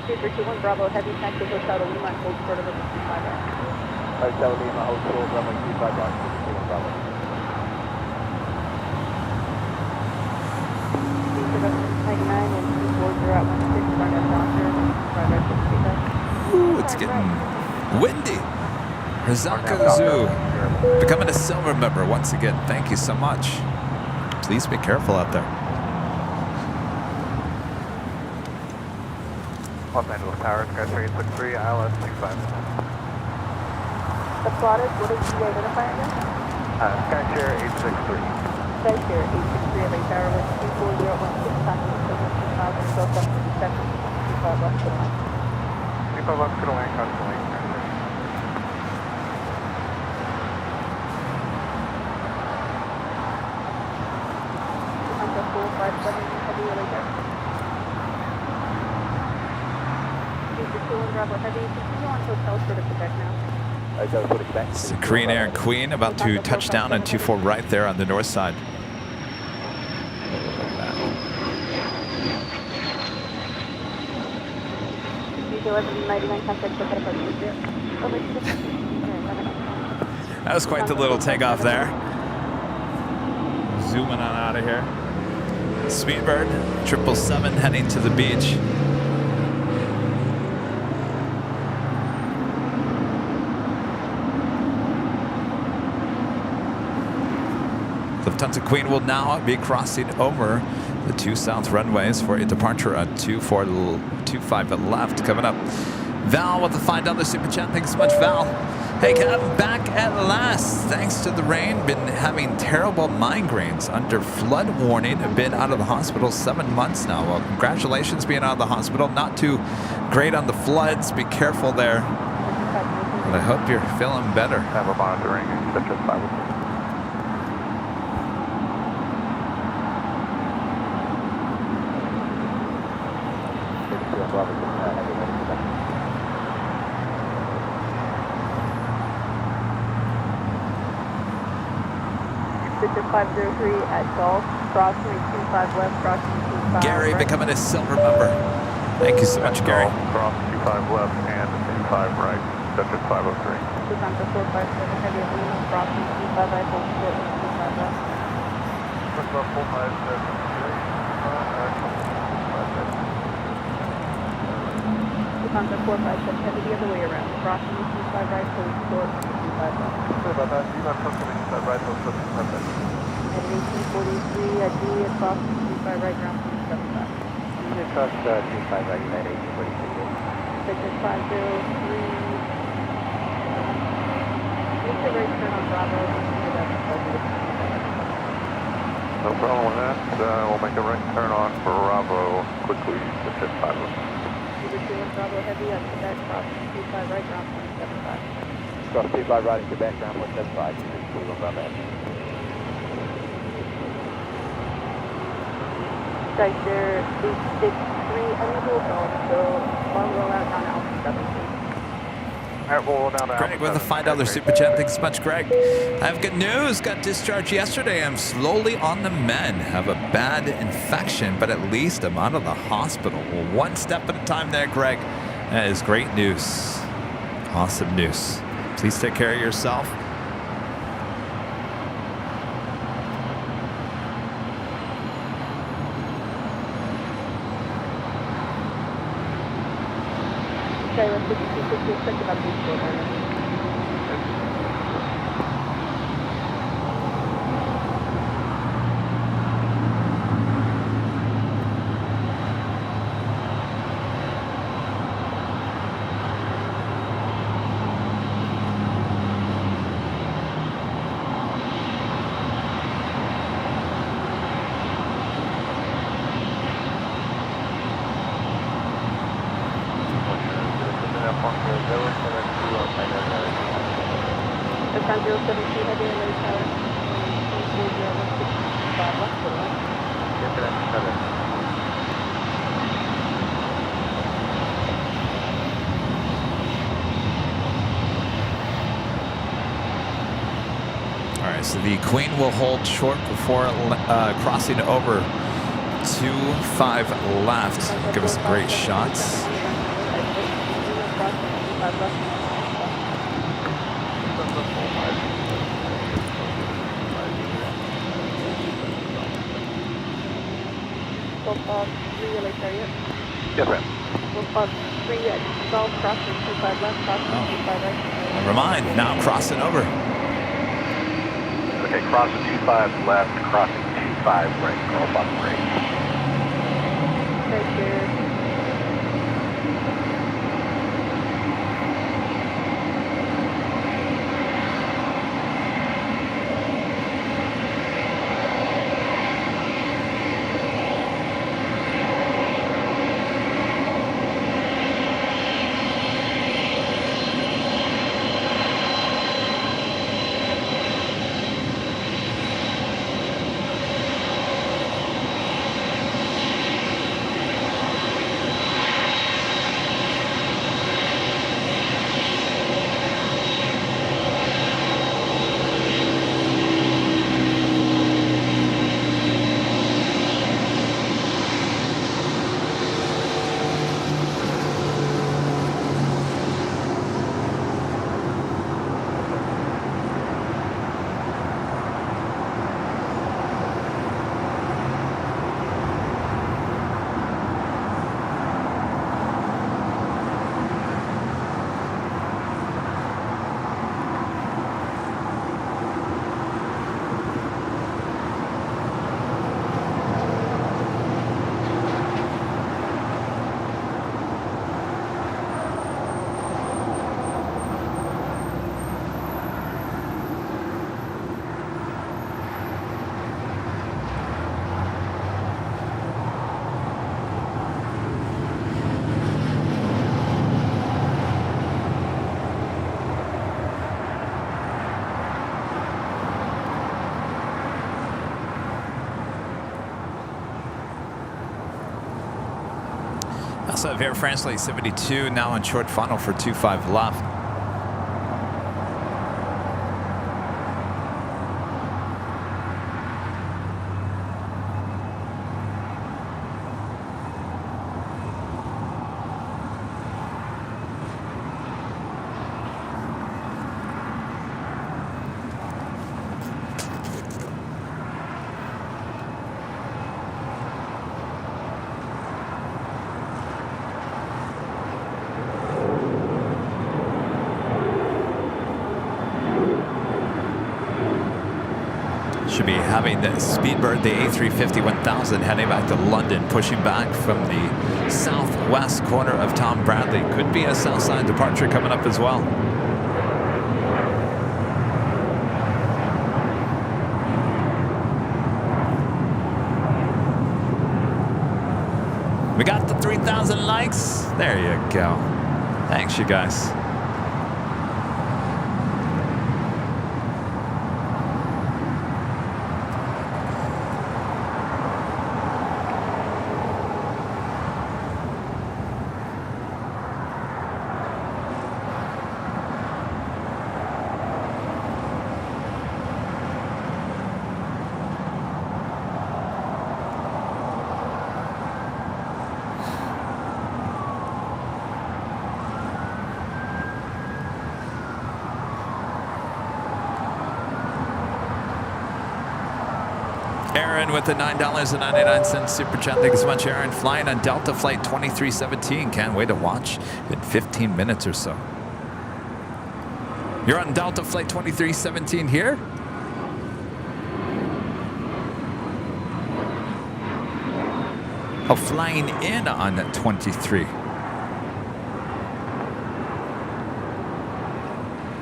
Speaker 21 Bravo, heavy taxi, Hotel Lima, and hold short of it 25 right. Hotel Lima, hold short, runway 25 right, 21 Bravo. 50 right at Doctor, 5 right 60 Ooh, it's getting windy. Rizaka Zoo becoming a silver member once again. Thank you so much. Please be careful out there. Los Angeles Tower, Skyscraper 863, ILS 65. The plot is, what did you identify again? Skyshare 863. Skyshare 863 LA Tower with 24016 passing service 2000, go 757, 25 left to the line. 25 left to the land, constantly. Hunter 457 heavy LA Tower. Bravo heavy, continue on hotel short of Quebec now. It's the Korean Air and Queen about to touch down at 24 right there on the north side. That was quite the little takeoff there. Zooming on out of here. Speedbird 777 heading to the beach. Lufthansa Queen will now be crossing over the 2 south runways for a departure at 2425 left coming up. Val with the $5 super chat. Thanks so much, Val. Hey, Kevin, back at last. Thanks to the rain, been having terrible migraines under flood warning. Been out of the hospital 7 months now. Well, congratulations being out of the hospital. Not too great on the floods. Be careful there. But I hope you're feeling better. Have a monitoring, such as 506. Victor 503 at Golf, crossing 25 left, crossing 25 Gary right. becoming a silver member. Thank you so much, Gary. Cross 25 left and 25 right, such as 503. Lufthansa 457 heavy aluminum, crossing 25 right, hold short with 25 left. Lufthansa 457 heavy the other way around, crossing 25 right, hold short with 25 left. Sorry about that. You got something that right, so At 1843 at D, across 25 right, ground 75. Across 25 right, United 1843. Victor 503. Make the right turn on Bravo. No problem with that. We'll make a right turn on for Bravo quickly, just at 5. Either 2 and Bravo heavy on Quebec, crossing 25 right, ground 75. Cross 25 right in Quebec, ground 175. We'll go back. Skyshare 863, unable golf, so long roll out down Alpha 17. Alright, we'll roll down to Greg with a $5 super chat. Thanks so much, Greg. I have good news. Got discharged yesterday. I'm slowly on the mend. Have a bad infection, but at least I'm out of the hospital. Well, one step at a time there, Greg. That is great news. Awesome news. Please take care of yourself. Okay, let's check about these four minutes. So the Queen will hold short before crossing over 25 left. Give us great shots. Really, Yes, ma'am. We'll pause 3 at 12, crossing 25 left, crossing 25 right. Never mind. Now crossing over. Okay, crossing 25 left, crossing 25 right, call bottom right. Right here. Also have Air France Lake 72 now on short funnel for 25 left. Should be having the Speedbird, the A350-1000, heading back to London, pushing back from the southwest corner of Tom Bradley. Could be a south side departure coming up as well. We got the 3,000 likes. There you go. Thanks, you guys. Aaron with the $9.99 super chat. Thank you so much, Aaron. Flying on Delta Flight 2317. Can't wait to watch in 15 minutes or so. You're on Delta Flight 2317 here? Oh, flying in on 23.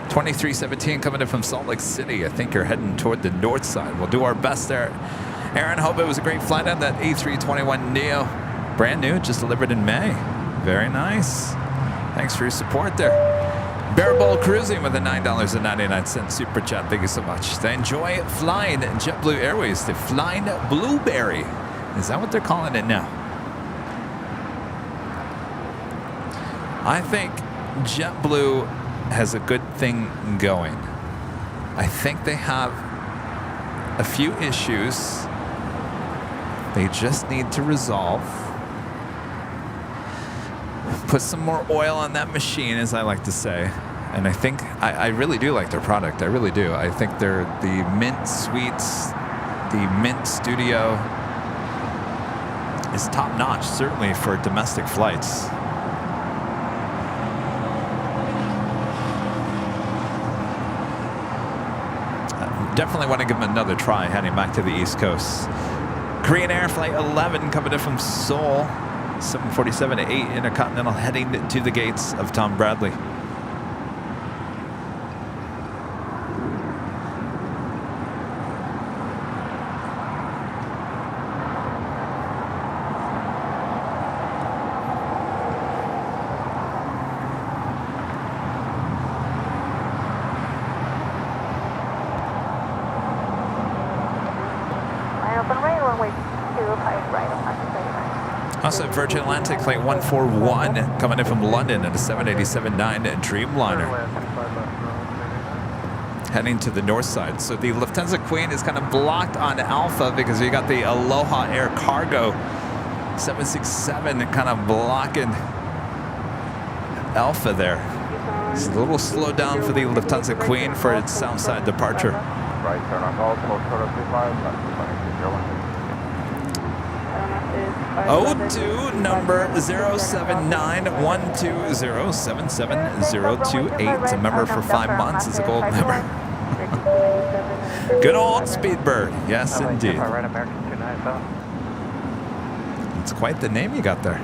2317 coming in from Salt Lake City. I think you're heading toward the north side. We'll do our best there. Aaron, hope it was a great flight on that A321neo. Brand new, just delivered in May. Very nice. Thanks for your support there. Bear Bowl Cruising with a $9.99 super chat. Thank you so much. They enjoy flying JetBlue Airways. The Flying Blueberry. Is that what they're calling it now? I think JetBlue has a good thing going. I think they have a few issues they just need to resolve. Put some more oil on that machine, as I like to say. And I think, I really do like their product. I really do. I think they're the Mint Suites, the Mint Studio is top notch, certainly for domestic flights. Definitely want to give him another try heading back to the East Coast. Korean Air Flight 11 coming in from Seoul, 747-8 Intercontinental heading to the gates of Tom Bradley. Also, Virgin Atlantic Flight 141 coming in from London at a 787-9 Dreamliner. Heading to the north side. So the Lufthansa Queen is kind of blocked on Alpha because you got the Aloha Air Cargo 767 kind of blocking Alpha there. It's a little slow down for the Lufthansa Queen for its Southside departure. Right, turn on call, close turn up 25, O2 number 079-120-77028. It's a member for 5 months. It's a gold member. Good old Speedbird. Yes, indeed. It's quite the name you got there.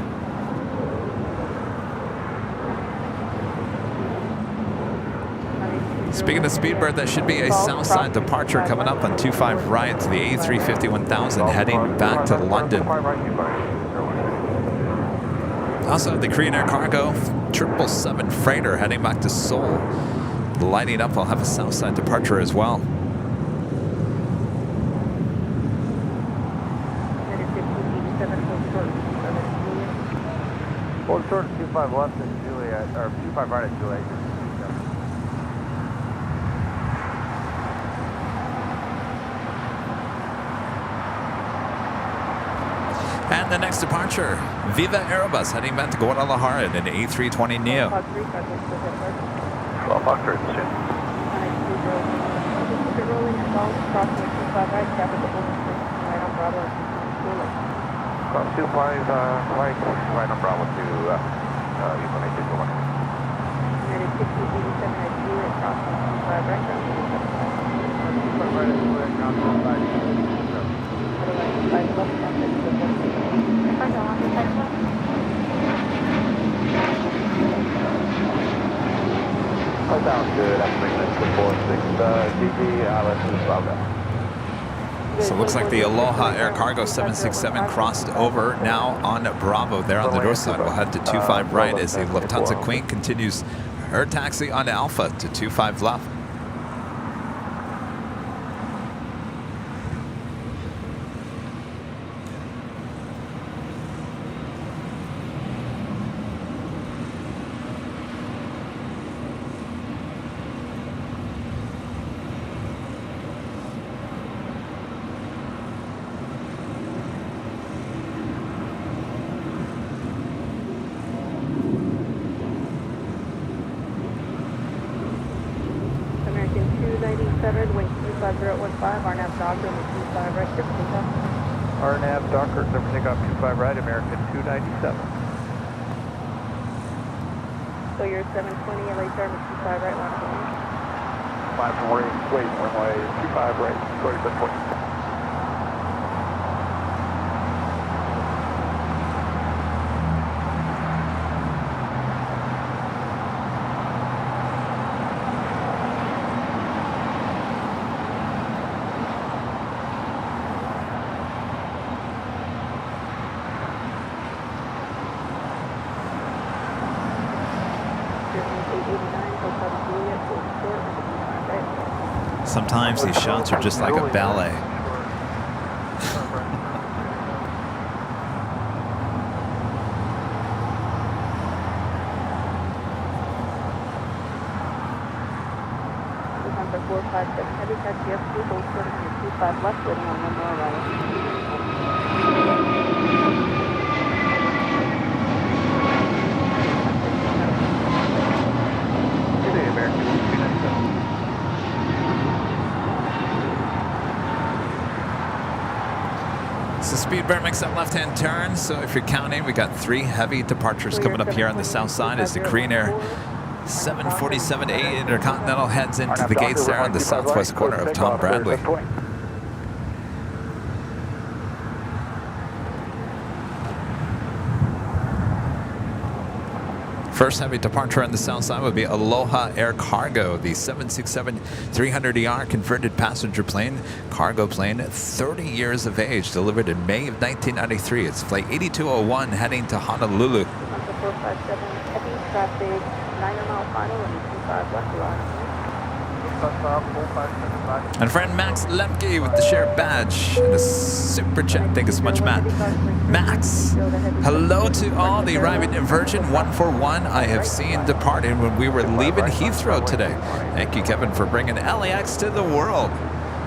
Speaking of Speedbird, that should be a Southside departure coming up on 25 right to the A350-1000 heading back to London. Also have the Korean Air Cargo 777 freighter heading back to Seoul. Lighting up, I'll have a Southside departure as well. Hold short 25 left and Juliet, or 25 right at Juliet. And the next departure, Viva Aerobus heading back to Guadalajara in an A320neo. Cross 25 right on Bravo to United 6087 at Juliet, cross 25 right. Sounds good. I'm bringing it to 46 DG. Let's just stop that. So it looks like the Aloha Air Cargo 767 crossed over now on Bravo there on the north side. We'll head to 25 right as the Lufthansa Queen continues her taxi on Alpha to 25 left. RNAV Docker, number takeoff 25 right, American 297. So you're 720 LA Service 25 right, 5 wait, runway 25 right, 27 Sometimes these shots are just like a ballet. Number 457 heavy taxi F2, hold short of 25 left, waiting on 1 more right. better makes that left-hand turn. So if you're counting, we got 3 heavy departures coming up here on the south side as the Korean Air 747-8 Intercontinental heads into the gates there on the southwest corner of Tom Bradley. First heavy departure on the south side would be Aloha Air Cargo, the 767-300ER converted passenger plane, cargo plane, 30 years of age, delivered in May of 1993. It's flight 8201 heading to Honolulu. 457 heavy traffic, 9 mile final and 25 left line. And friend Max Lemke with the share badge and a super chat. Thank you so much, Matt. Max, hello to all the arriving in Virgin 141 I have seen departing when we were leaving Heathrow today. Thank you, Kevin, for bringing LAX to the world.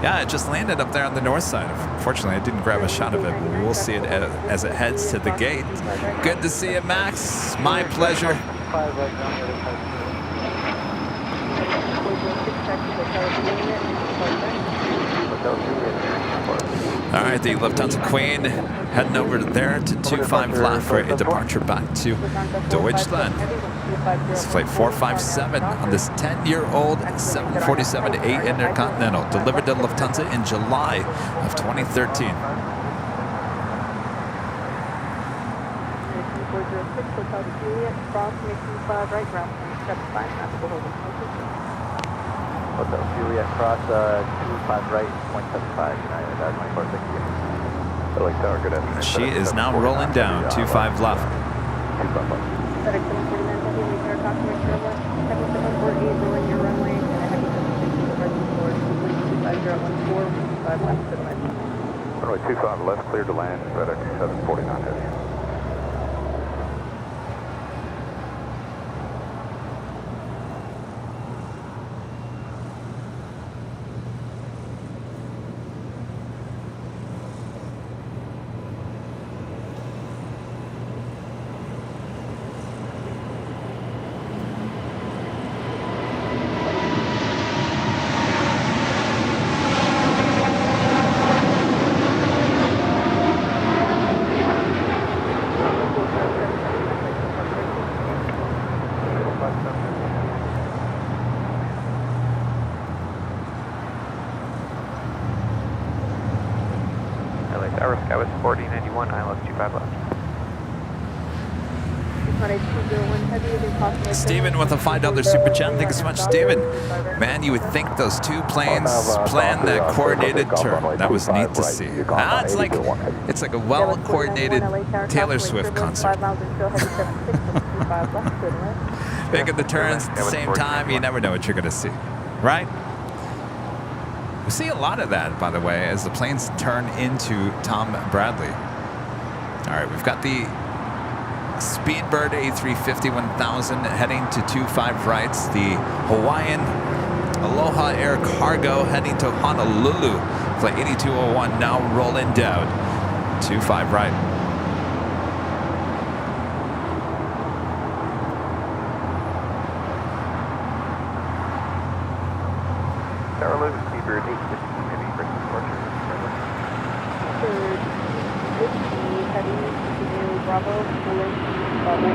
Yeah, it just landed up there on the north side. Unfortunately, I didn't grab a shot of it, but we'll see it as it heads to the gate. Good to see you, Max. My pleasure. All right, the Lufthansa Queen heading over there to 25 left for a departure back to Deutschland. It's flight 457 on this 10-year-old 747-8 Intercontinental, delivered to Lufthansa in July of 2013. Hotel Juliet cross 25 right, 0.75 United, that's my first thing. LA Tower, good afternoon. She is now rolling down, 25 left. 25 left. FedEx 749 heavy repair confirmation runway. Heavy 748 rolling your runway and a heavy 760 departure for 25014, 25 left to the right. Runway 25 left, cleared to land, FedEx 749 heavy. Steven with a $5 super chat. Thank you so much, Steven. Man, you would think those two planes planned that coordinated turn. That was neat to see. It's like a well-coordinated Taylor Swift concert. Making the turns at the same time, you never know what you're going to see, right? We see a lot of that, by the way, as the planes turn into Tom Bradley. All right, we've got the Speedbird A350 1000 heading to 25 rights. The Hawaiian Aloha Air Cargo heading to Honolulu. Flight 8201 now rolling down. 25 right. Tower 11, Speedbird 850 heavy for departure. Heavy, Bravo, Full Bravo.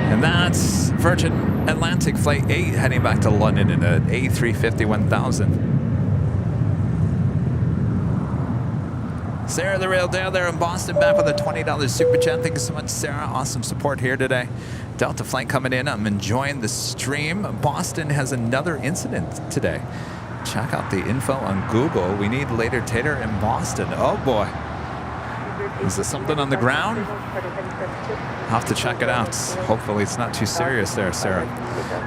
And that's Virgin Atlantic Flight 8 heading back to London in an A350 1000. Sarah the Real Dale there in Boston, back with a $20 super chat. Thank you so much, Sarah. Awesome support here today. Delta flight coming in. I'm enjoying the stream. Boston has another incident today. Check out the info on Google. We need later tater in Boston. Oh boy. Is there something on the ground? I'll have to check it out. Hopefully it's not too serious there, Sarah.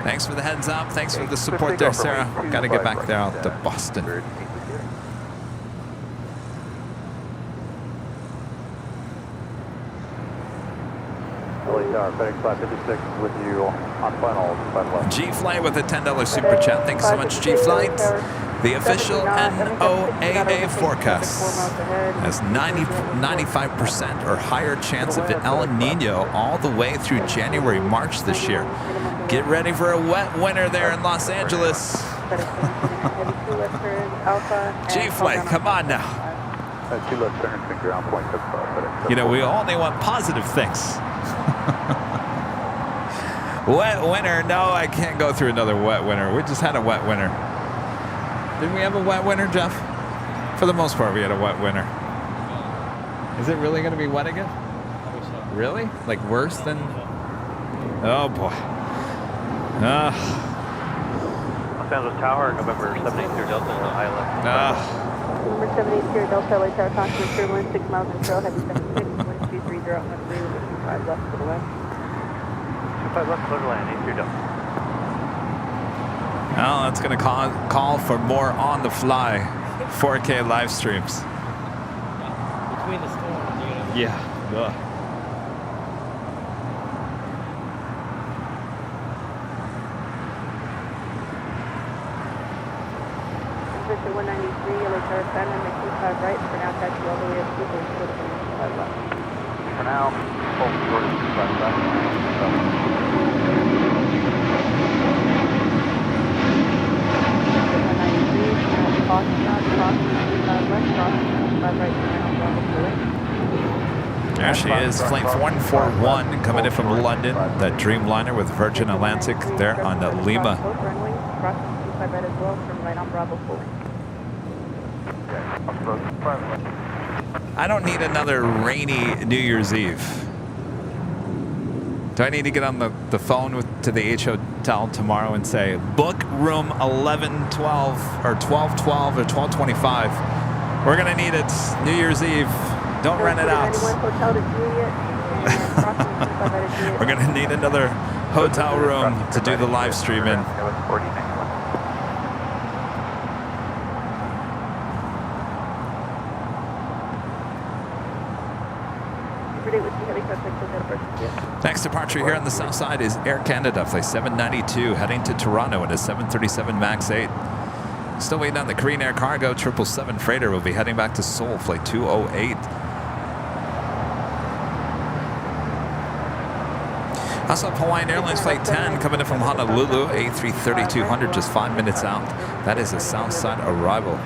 Thanks for the heads up. Thanks for the support there, Sarah. Got to get back there out to Boston. FedEx 556 with you on final left. G-Flight with a $10 super chat. Thanks so much, G-Flight. The official NOAA forecast has 95% or higher chance of El Nino all the way through January, March this year. Get ready for a wet winter there in Los Angeles. G-Flight, come on now. 2 left turn, think ground point. You know, we only want positive things. Wet winter? No, I can't go through another wet winter. We just had a wet winter. Didn't we have a wet winter, Jeff? For the most part, we had a wet winter. Is it really going to be wet again? Really? Like worse than? Oh boy. Los Angeles Tower, November 783 Delta, ILS. Number 783 Delta, LA Tower, contact turbulence, 6 miles in trail, heavy 76, wind 230 out, 25 left for the west. 25 left, clear to land, 83 Delta. Well, that's going to call for more on-the-fly 4K live streams. Between the storms, you know. Yeah. Ugh. Position 193, LA Tower, Skyline, make 25 right, for now, taxi all the way up to the 25 left. For now, hold short of 25 left. There she is, Flight 141 coming in from London, that Dreamliner with Virgin Atlantic there on the Lima. I don't need another rainy New Year's Eve. Do I need to get on the phone to the H Hotel tomorrow and say, book room 1112 or 1212 or 1225? We're going to need it New Year's Eve. Don't rent it out. We're going to need another hotel room to do the live stream in. Next departure here on the south side is Air Canada, Flight 792, heading to Toronto in a 737 MAX 8. Still waiting on the Korean Air Cargo 777 freighter. We'll be heading back to Seoul, Flight 208. Also, Hawaiian Airlines Flight 10 coming in from Honolulu, A330-200, just 5 minutes out. That is a south side arrival.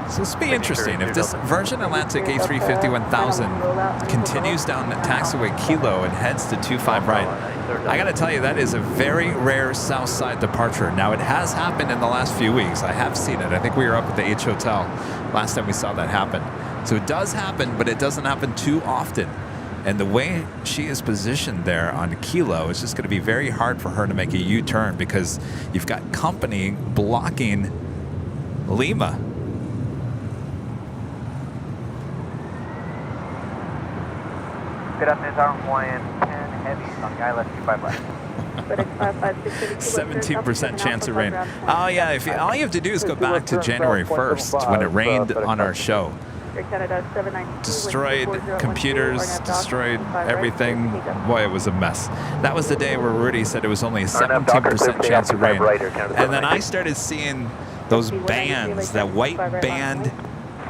So this will be interesting. If this Virgin Atlantic A350-1000 continues down taxiway Kilo and heads to 25 right, I got to tell you, that is a very rare south side departure. Now, it has happened in the last few weeks. I have seen it. I think we were up at the H Hotel last time we saw that happen. So it does happen, but it doesn't happen too often. And the way she is positioned there on Kilo, it's just going to be very hard for her to make a U-turn because you've got company blocking Lima. Good afternoon, Tower Hawaiian 10 heavy on the ILS 25 left. 17% chance of rain. Oh yeah, all you have to do is go back to January 1st when it rained on our show. Destroyed computers, destroyed everything. Boy, it was a mess. That was the day where Rudy said it was only a 17% chance of rain. And then I started seeing those bands, that white band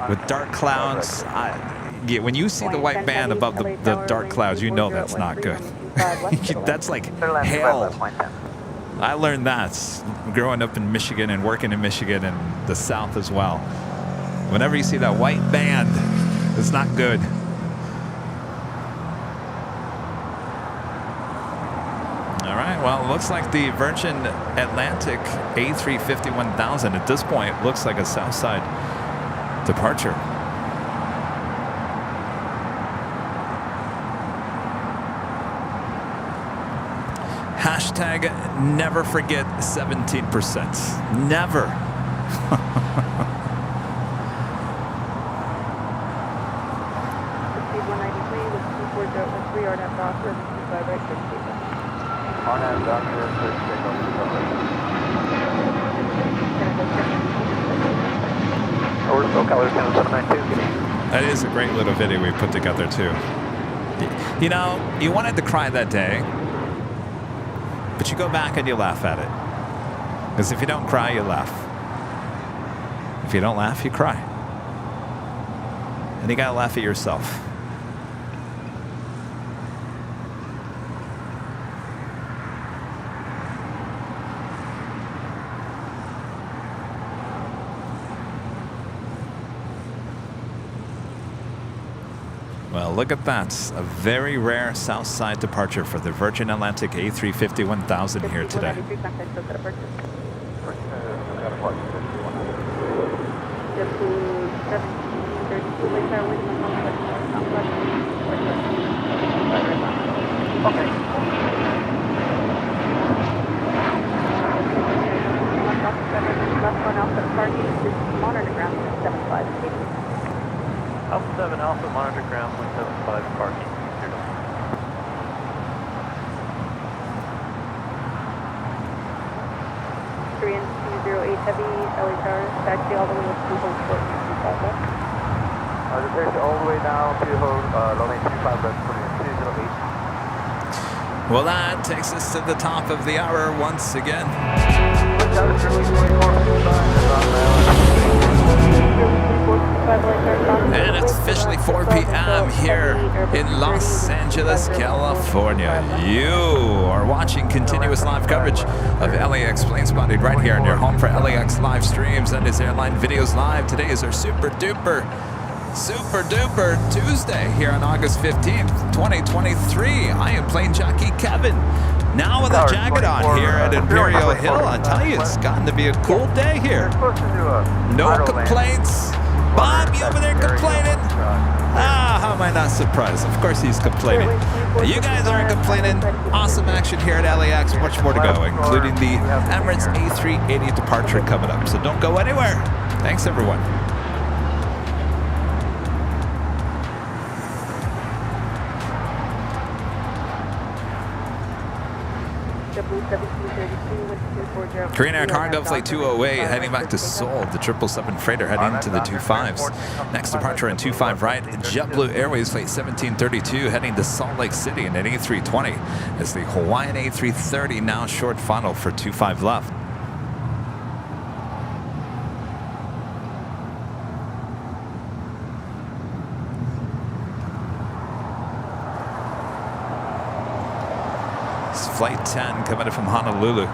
with dark clouds. When you see the white band above the dark clouds, you know that's not good. That's like hell. I learned that growing up in Michigan and working in Michigan and the South as well. Whenever you see that white band, it's not good. All right, well, it looks like the Virgin Atlantic A350-1000 at this point looks like a south side departure. Hashtag never forget 17%. Never. That is a great little video we put together too. You know, you wanted to cry that day, but you go back and you laugh at it. Because if you don't cry, you laugh. If you don't laugh, you cry. And you gotta laugh at yourself. Well, look at that. A very rare south side departure for the Virgin Atlantic A350-1000 here today. Left one Alpha parking is monitor ground 75. Alpha 7 Alpha, monitor ground 175 parking. 3 and 208 heavy, LA Tower, taxi all the way up to hold short, 25 left. The taxi all the way down to hold runway 25 left, 208. Well, that takes us to the top of the hour once again. And it's officially 4 p.m. here in Los Angeles, California. You are watching continuous live coverage of LAX Plane Spotting right here in your home for LAX live streams and his airline videos live. Today is our super duper Tuesday here on August 15th, 2023. I am Plane Jockey Kevin. Now with a jacket on here at Imperial Hill. I tell you, it's gotten to be a cool day here. No complaints. Bob, you over there complaining? How am I not surprised? Of course he's complaining. You guys aren't complaining. Awesome action here at LAX. Much more to go, including the Emirates A380 departure coming up. So don't go anywhere. Thanks, everyone. Korean Air Cargo Flight 208 heading back to Seoul. The 777 freighter heading to the 25s. Next departure on 25 right. JetBlue Airways Flight 1732 heading to Salt Lake City in an A320. As the Hawaiian A330 now short final for 25 left. It's Flight 10 coming in from Honolulu.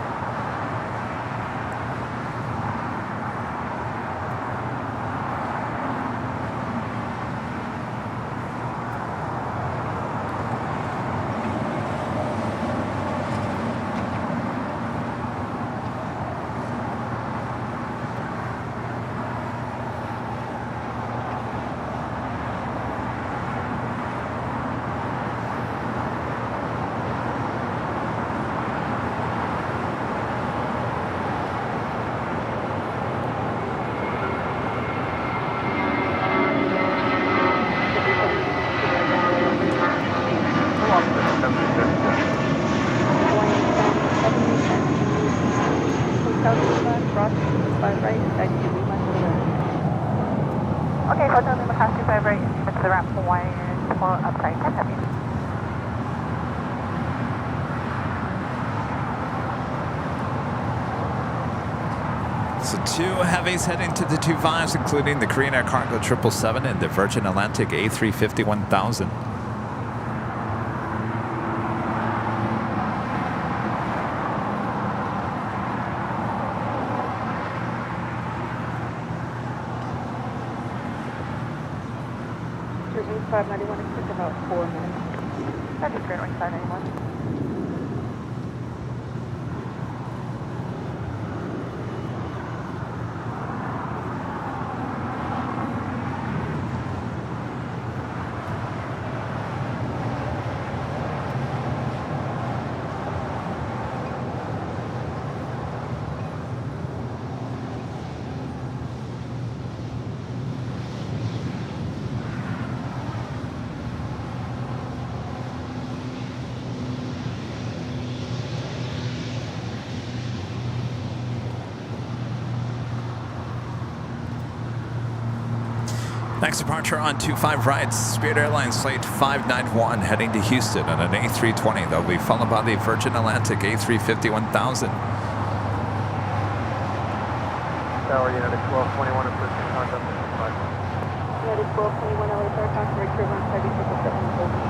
Okay, Hotel Lima Class 25 right into the ramp Hawaiian upside 10 heavy. So 2 heavies heading to the 25s, including the Korean Air Cargo 777 and the Virgin Atlantic A350-1000. Wing 591 expect about 4 minutes. That's just great wing 591. Next departure on 25 right, Spirit Airlines Flight 591 heading to Houston on an A320. They'll be followed by the Virgin Atlantic A350 1000. Tower United 1221 approaching contact with 5. United 1221 LA Tower, contact return on 577 holding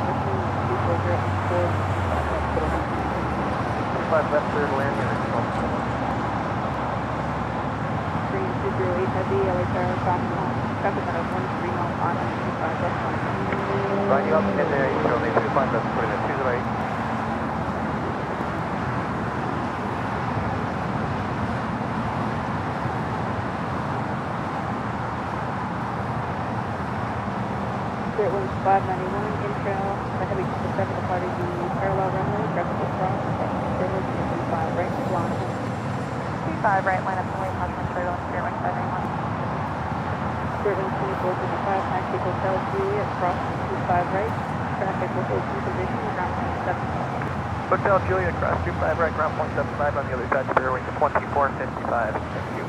25 left clear to land unit 1221. 3208 heavy LA Tower, traffic at 13 miles on 25 left on. Line you up in there, you show me 25 left, put in at 208. Spirit Winds 591, intrail, the heavy 7 departing the parallel runway, traffic will cross, privilege, 35 right, long. 25 right, line up and wait, Hudson, turtle, Spirit Wind 591. Spirit Winds 2455, taxi Hotel Juliet, cross 25 right, traffic will hold in position, ground point 75. Hotel Juliet, cross 25 right, ground point 75 on the other side, Spirit Wing 2455. Thank you.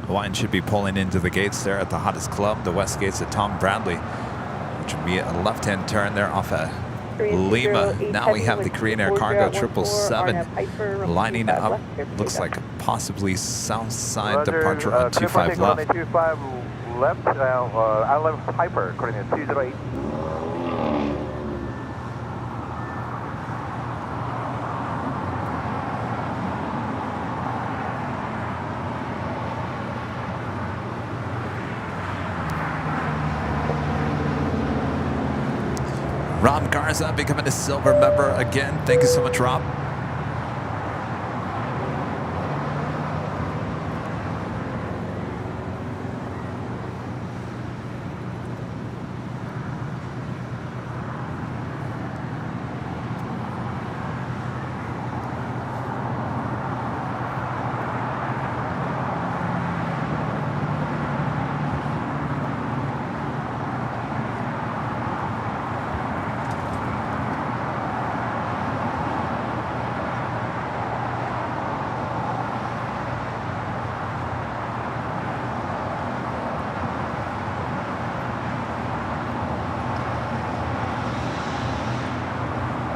Hawaiian should be pulling into the gates there at the hottest club, the west gates at Tom Bradley, which would be a left-hand turn there off of Lima. Now we have the Korean Air Cargo 777 lining up. Looks like possibly south side departure on 25 left. 25 left, I-11 Piper, according to 208. Rob Garza becoming a silver member again. Thank you so much, Rob.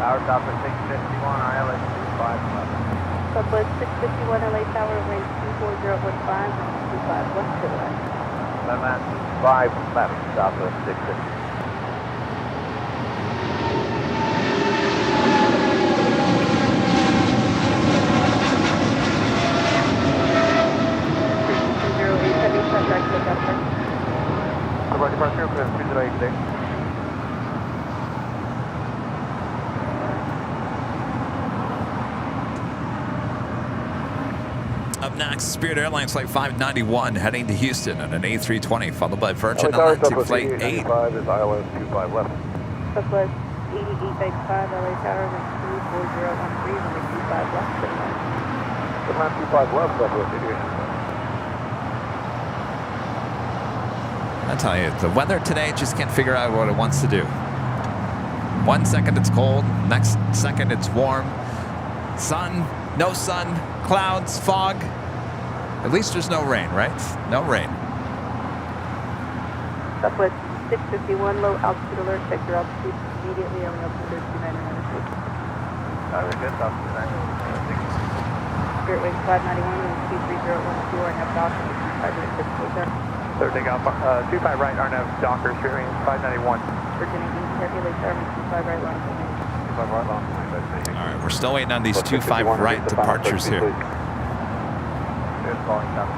Tower stop at 651, ILS 2511. Southwest 651 LA Tower, range 24015, 25 left to the right. Lemon 5 left, Southwest 650. Departure, 208 today. Up next, Spirit Airlines Flight 591 heading to Houston on an A320, followed by Virgin Atlantic Flight 8. 85 is ILS 25 left. Southwest 8885 LA Tower, range 24013, runway 25 left to the right. Lemon 25 left, Southwest 88. I tell you, the weather today just can't figure out what it wants to do. 1 second it's cold, next second it's warm. Sun, no sun, clouds, fog. At least there's no rain, right? No rain. Southwest 651, low altitude alert, check your altitude immediately, only altitude 39 Very good, Southwest 906. Spirit Wings 591, wind 23012, RNAV Docker, 5 minutes 647. Third take off, 25 right, RNAV Docker, Spirit Wings 591. Virginia East, Heavy Lake Tower, 25 right, long. 25 right, long. All right, we're still waiting on these 25 right departures here. Good, falling down.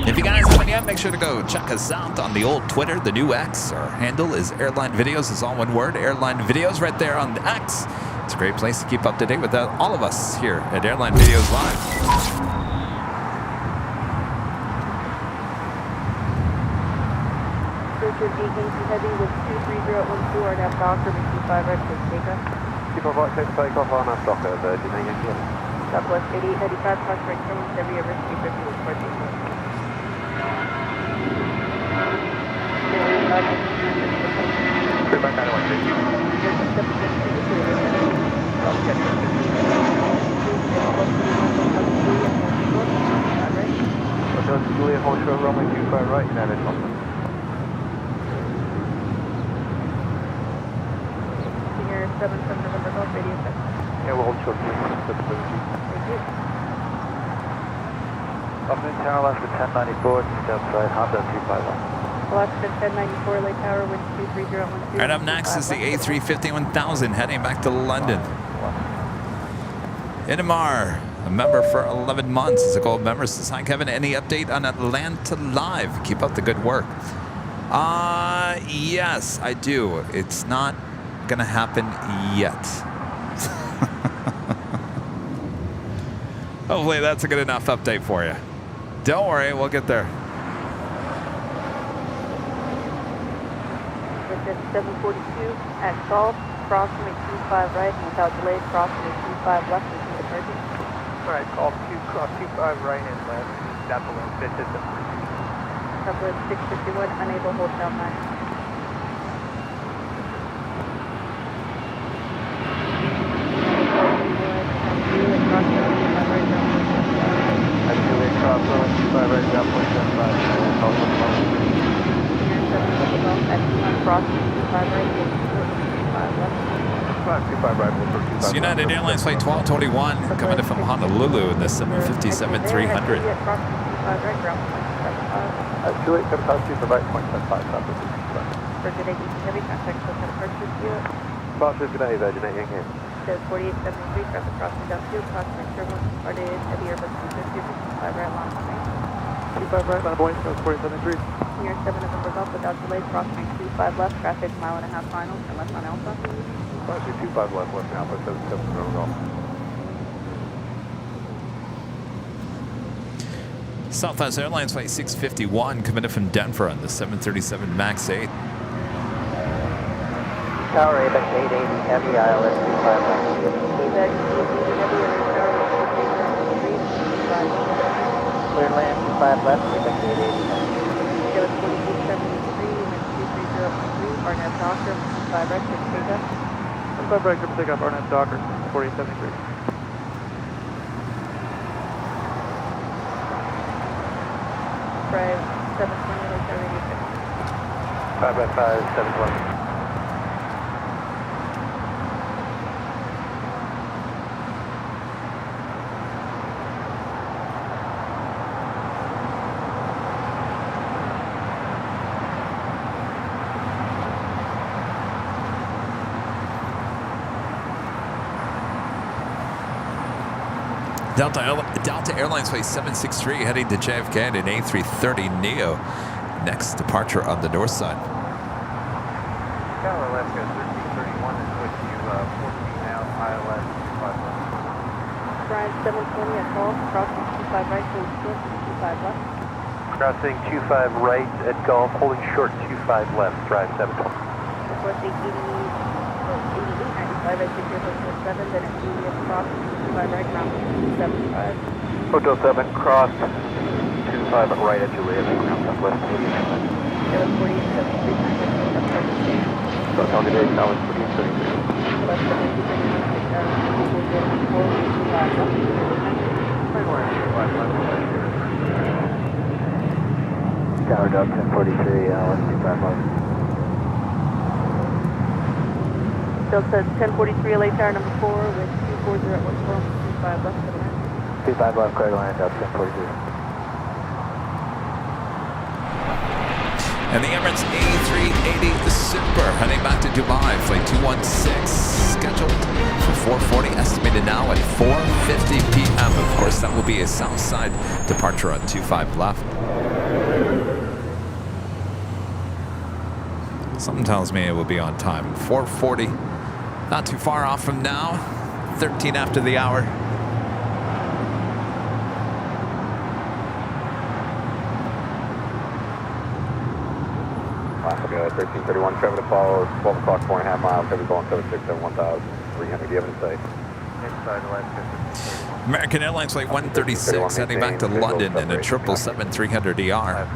If you guys haven't yet, make sure to go check us out on the old Twitter, the new X. Our handle is Airline Videos. It's all one word, Airline Videos, right there on the X. It's a great place to keep up to date with all of us here at Airline Videos Live. Objective 8 Yankee Heavy with 23012, our nav Doctor, receive 5 right, please take us. 25 right, take takeoff on our Docker, Virgin A Yankee Heavy. Southwest 8895, cross right terminal, every ever 350 with parking. Clear back out of one, please. Hotel Julia, hold short runway 25 right, United Hospital. Senior 7 from November Golf, radio check. Yeah, we'll hold short to 770. Thank you. Afternoon Tower, last for 1094, just outside Honda 251. Alaska 1094, Lake Tower, wind 23012. All right, up next is the A350-1000 heading back to London. Inamar, a member for 11 months, is a gold member. Says, hi, Kevin. Any update on Atlanta Live? Keep up the good work. Yes, I do. It's not going to happen yet. Hopefully that's a good enough update for you. Don't worry, we'll get there. At 742 at Golf, crossing at 25 right, and without delay, crossing at 25 left, and the parking. Alright, Golf 2, cross 25 right and left. That balloon fits at the Southwest 651, unable, hold down 9. Julia, cross runway 25 right, down 0.75. It's United Airlines Flight 1221 coming in from Honolulu in the 757-300. Juliet, come past you for right 0.75. Departure today, Virgin 8 Yankee. Says 4873, traffic crossing down 2, crossing turbulence, started heavy Airbus 250, 5 right long. 25 right, on a Boeing, 4773. Near 7 November Golf without delay, crossing 25 left, traffic mile and a half final, turn left on Alpha. Departure 25 left, left Alpha, 77 November Golf. Southwest Airlines Flight 651 coming in from Denver on the 737 MAX 8. Tower ABEX 880, heavy ILS 25 left. ABEX 880, heavy ILS tower, 25 Clear land 25 left, ABEX 880. Shows 4873, wind 23013, RNAV Doctor, 25 right, take takeoff. 25 right, come take off RNAV Docker, 4873. Drive 720, Lake Tower, radio check. 5 by 5, 720. Delta Airlines Flight 763 heading to JFK in an A330neo. Next departure on the north side. Tower Alaska 1331 is with you, 14 now, ILS 25 left. Brian 720 at Golf, crossing 25 right, hold short, 25 left. Crossing 25 right at Golf, holding short 25 left, drive 720. Northwest 8895, exit here, Hotel 7, then at Juliet, crossing 25 right, ground 275. Hotel 7, cross 25 right at Juliet, ground southwest 8895. Taylor 4873, contact Hotel Parking. Hotel today, Tower 4873. Left 727, Tower Dog 1043, ILS 25 left. Delta 1043, LA Tower number 4 with 240 at 125 left for the land. 25 left, clear to land, Delta 1043. And the Emirates A380 Super heading back to Dubai. Flight 216 scheduled for 4:40. Estimated now at 4:50 p.m. Of course, that will be a south side departure on 25 left. Something tells me it will be on time. 4:40. Not too far off from now. 13 after the hour. 1331, Trevor to follow, 12 o'clock, 4.5 miles, heavy going 767, 1,300. Do you have any say? Inside the last 15. American Airlines Flight 136 heading back to London in a 777-300ER.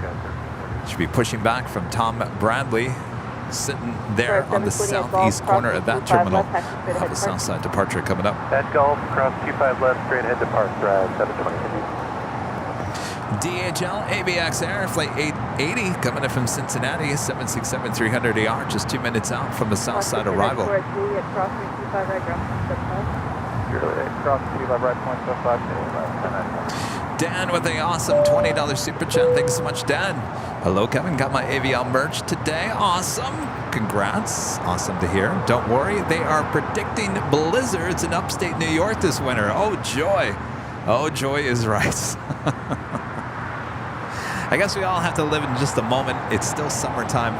Should be pushing back from Tom Bradley, sitting there on the southeast corner of that terminal. Have a south side departure coming up. At Gulf, cross 25 left, straight ahead to Park Drive, 720. DHL ABX Air Flight 880 coming in from Cincinnati, 767-300ER, just 2 minutes out from the south side arrival. Dan with the awesome $20 super chat. Thanks so much, Dan. Hello, Kevin. Got my AVL merch today. Awesome. Congrats. Awesome to hear. Don't worry. They are predicting blizzards in upstate New York this winter. Oh, joy. Oh, joy is right. I guess we all have to live in just a moment. It's still summertime.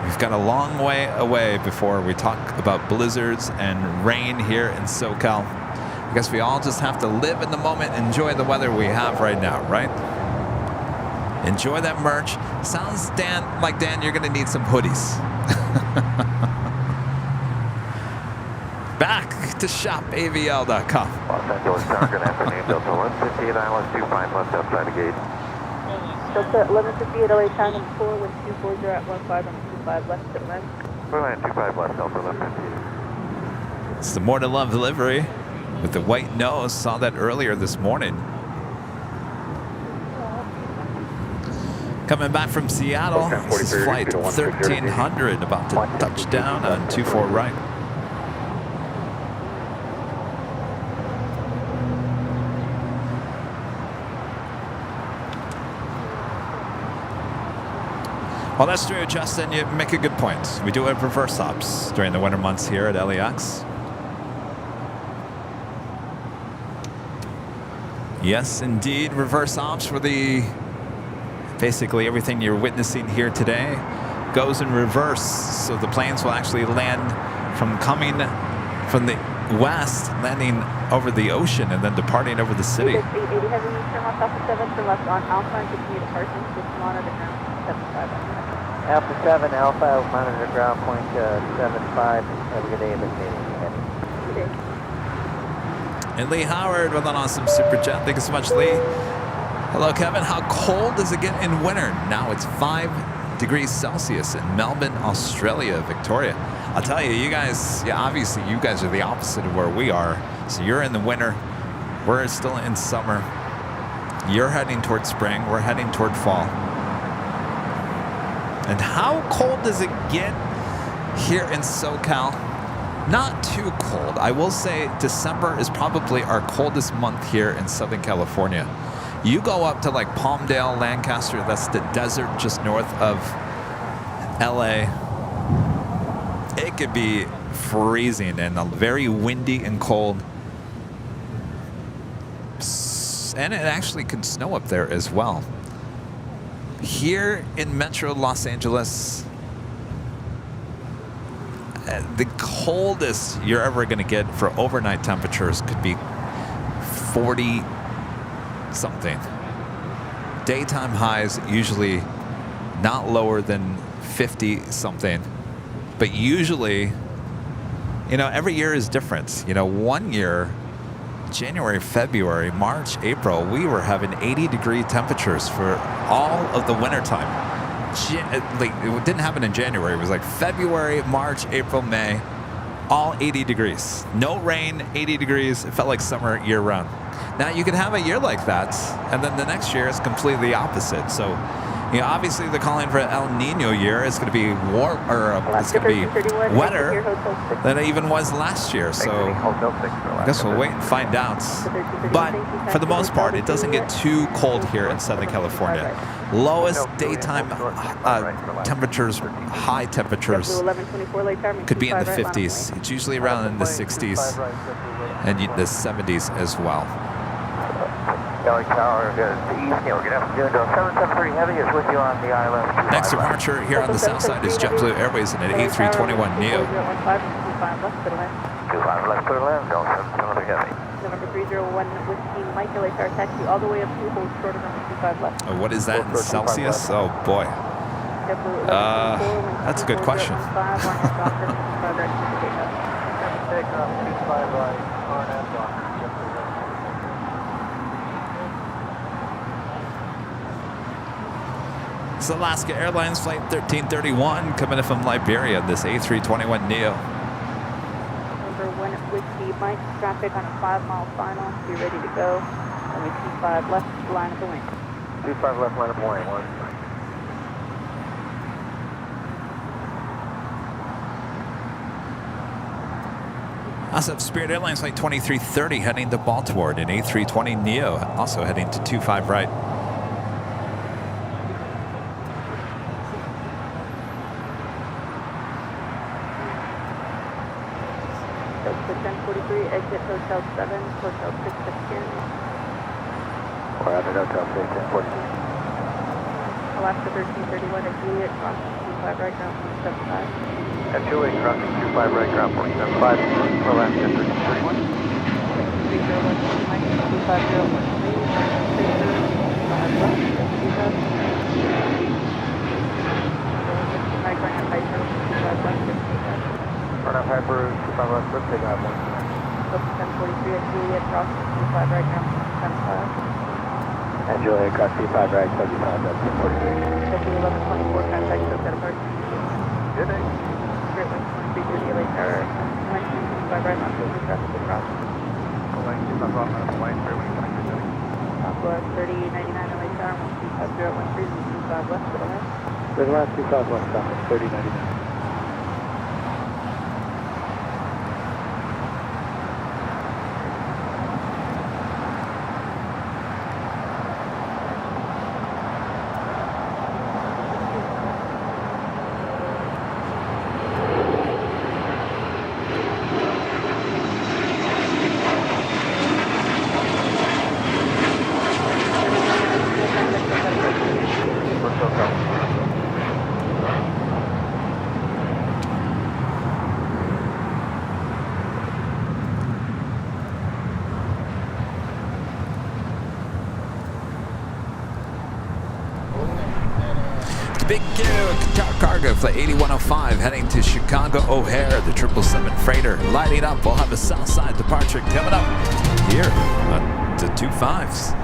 We've got a long way away before we talk about blizzards and rain here in SoCal. I guess we all just have to live in the moment, enjoy the weather we have right now, right? Enjoy that merch. Sounds, Dan, like Dan, you're going to need some hoodies. Back to shopavl.com. Los Angeles Tower, good afternoon, Delta 158 Island 25 left outside the gate. Delta 1158 LA Tower number 4, wind 240 at 15 on 25 left to land. We're landing 25 left, Delta 1158. It's the More to Love delivery with the white nose. Saw that earlier this morning. Coming back from Seattle, this is flight 1300, about to touch down on 24 right. Well, that's true, Justin. You make a good point. We do have reverse ops during the winter months here at LAX. Yes, indeed, reverse ops for the... Basically, everything you're witnessing here today goes in reverse. So the planes will actually land from coming from the west, landing over the ocean, and then departing over the city. Alpha 7, Alpha, monitor ground point 75. Have a good day, Good day. And Lee Howard with an awesome super chat. Thank you so much, Lee. Hello, Kevin. How cold does it get in winter? Now it's 5 degrees Celsius in Melbourne, Australia, Victoria. I'll tell you, you guys, yeah, obviously you guys are the opposite of where we are. So you're in the winter. We're still in summer. You're heading toward spring. We're heading toward fall. And how cold does it get here in SoCal? Not too cold. I will say December is probably our coldest month here in Southern California. You go up to like Palmdale, Lancaster, that's the desert just north of LA. It could be freezing and very windy and cold. And it actually could snow up there as well. Here in Metro Los Angeles, the coldest you're ever going to get for overnight temperatures could be 40 something. Daytime highs usually not lower than 50 something. But usually, you know, every year is different. You know, one year, January, February, March, April, we were having 80-degree temperatures for all of the wintertime. It didn't happen in January. It was like February, March, April, May, all 80 degrees. No rain, 80 degrees. It felt like summer year-round. Now, you can have a year like that, and then the next year is completely opposite. So, you know, obviously they're calling for an El Nino year. It's going to be warm, or it's going to be wetter than it even was last year. So I guess we'll wait and find out. But for the most part, it doesn't get too cold here in Southern California. Lowest daytime temperatures, high temperatures, could be in the 50s. It's usually around in the 60s and the 70s as well. Next departure here on the south side is JetBlue Airways in an A321neo. November 301 Whiskey Mike taxi all the way up to hold short of number 25 left. Oh, what is that in Celsius? Oh boy. That's a good question. Takeoff 25 right, RNF Docker. It's Alaska Airlines Flight 1331 coming in from Liberia, this A321neo. Number 1 Whiskey Mike, traffic on a 5-mile final. Be ready to go. Only 25 left, line of the wing. 25 left, line of the wing. 1. Also, Spirit Airlines Flight 2330 heading to Baltimore in A320neo, also heading to 25 right. Delta 1043, exit Hotel 7, Hotel 615. Or out of Hotel 61043. Alaska 1331 at Juliet, crossing 25 right, ground 75. At Juliet, crossing 25 right, ground 475. Alaska 1331. 3012 Mike, 25013, 25 left, 25 right, Hyper, 25 left, 55. Run up Hyper, 25 left, let's take out 1. Delta 1043 at Juliet, crossing 25 right, ground 75. And Juliet, cross 25 right, 75, that's 43. Delta 1124, contact Hotel Park. Good day. Spirit 123 LA Tower, 25 right, not over traffic across. Line 25 off, line of the line, Spirit 123. Southwest 3899 LA Tower, 125013, 25 left, to the left. To the left, 25 left, stop at 3099. Big cargo flight 8105 heading to Chicago O'Hare, the 777 freighter lighting up. We'll have a south side departure coming up here on the 25s.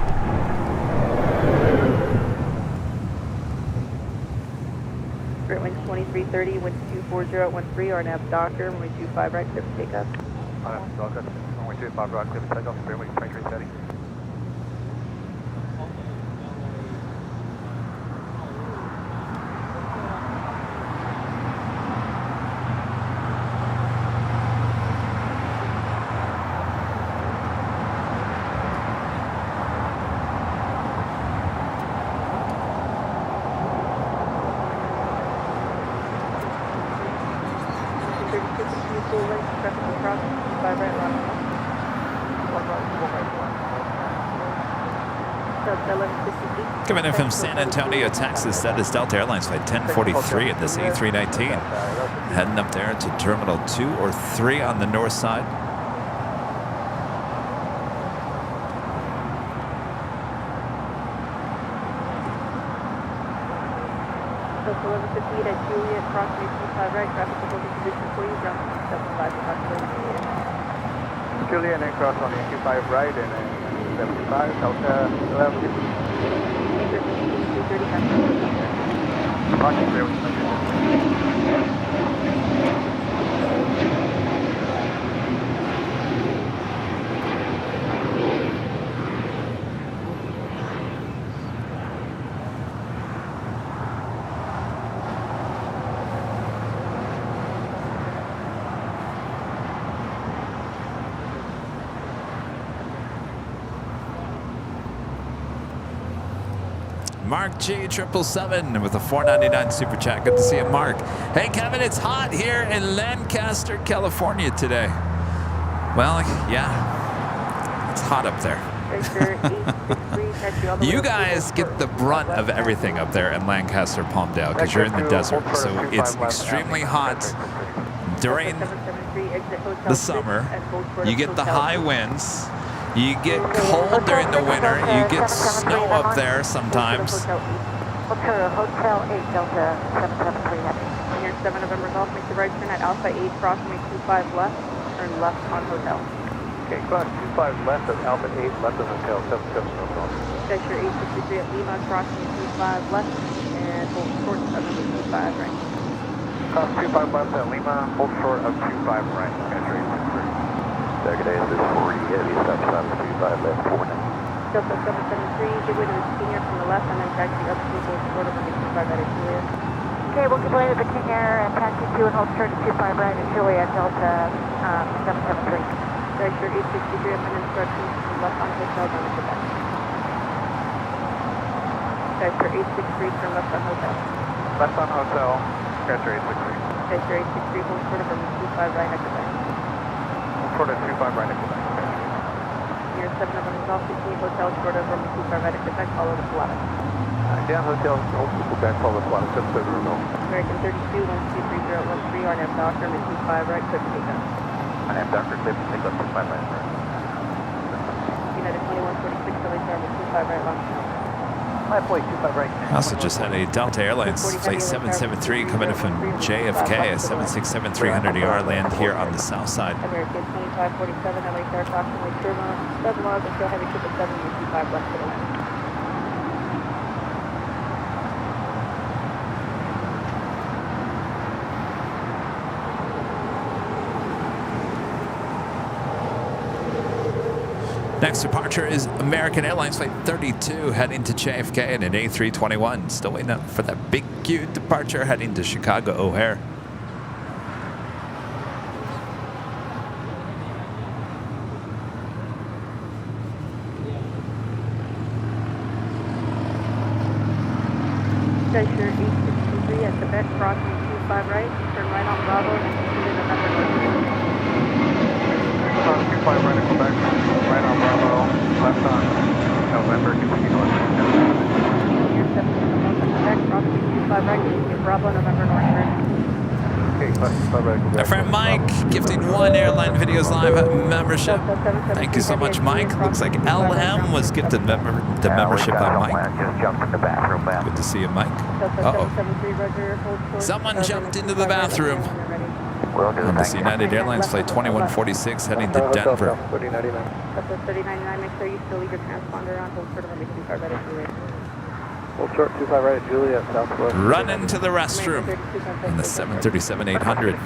Spirit Wings 2330, wind 24013, RNAV Docker, runway 25 right, clear for takeoff. RNF Docker, runway 25 right, clear for takeoff, Spirit Wings 2330. Coming in from San Antonio, Texas, that is Delta Airlines Flight 1043 at this A319. Heading up there to Terminal 2 or 3 on the north side. Delta 1158 at Juliet, crossing 25 right, traffic will hold position for you, ground 75 approximately. Juliet, and cross on the 25 right, and then 75, Delta 1158. 230, Parking clear with 100. Mark G 777 with a $4.99 super chat. Good to see you, Mark. Hey, Kevin, it's hot here in Lancaster, California today. Well, yeah, it's hot up there. You guys get the brunt of everything up there in Lancaster, Palmdale, because you're in the desert. So it's extremely hot during the summer. You get the high winds. You get cold during the winter. You get snow up there sometimes. Hotel 8 Delta 773 heading. Near 7 November Golf, make the right turn at Alpha 8, approximately 25 left, turn left on hotel. Okay, cross 25 left of Alpha 8, left of Hotel 77 Golf. Station 863 at Lima, approximately 25 left, and hold short of number 25 right. Cross 25 left at Lima, hold short of 25 right, entry 63. Second day, this is 40 heavy, stop sign 25 left, 49. Delta 773, give way to the senior from the left, and then taxi up to hold short of number 25 right at Julia. Okay, we'll give way to the King Air and taxi 2 and hold short to 25 right at Juliet Delta 773. Station 863 at Minute instructions from left on hotel down to Quebec. Station 863 turn left on hotel. Left on hotel, Scratcher 863. Station 863 hold short of number 25 right at Quebec. Hold short of 25 right at Quebec. Near 7 November Golf, continue hotel short of number 25 right at Quebec, follow the Pilatus. Down hotel, hold Quebec, follow the Pilatus, 77 Golf. American 32, 123013, RNAV Doctor, mid 25 right, clear to take off. RNAV Doctor, clear to take off 25 right. United 2146, LA Tower, mid 25 right, launch now. 5.25 right. I also just had a Delta Airlines Flight 773 coming in from JFK, a 767-300ER land here on the south side. American 2547, LA Tower, approximately turbo, 7 miles until heavy 777, mid 25 left to the land. Next departure is American Airlines Flight 32 heading to JFK in an A321. Still waiting up for that big, cute departure heading to Chicago O'Hare. Station 863 at Quebec, crossing 25 right, turn right on Bravo, and continue to November North. Cross 25 right at Quebec, right on Bravo, left on November, continue north. Near 7 November Quebec, crossing 25 right, continue Bravo, November North. Okay, cross 25 right at Quebec. My friend Mike gifting 1 Airline Videos Live membership. Thank you so much, Mike. Looks like LM was gifted the membership by Mike. Just jumped in the bathroom, man. Good to see you, Mike. Uh-oh. Someone jumped into the bathroom. On this United Airlines Flight 2146 heading to Denver. Delta 3099, make sure you still leave your transponder on, hold short of number 25 right at Juliet. Hold short 25 right at Juliet, southwest. Run into the restroom in the 737-800. American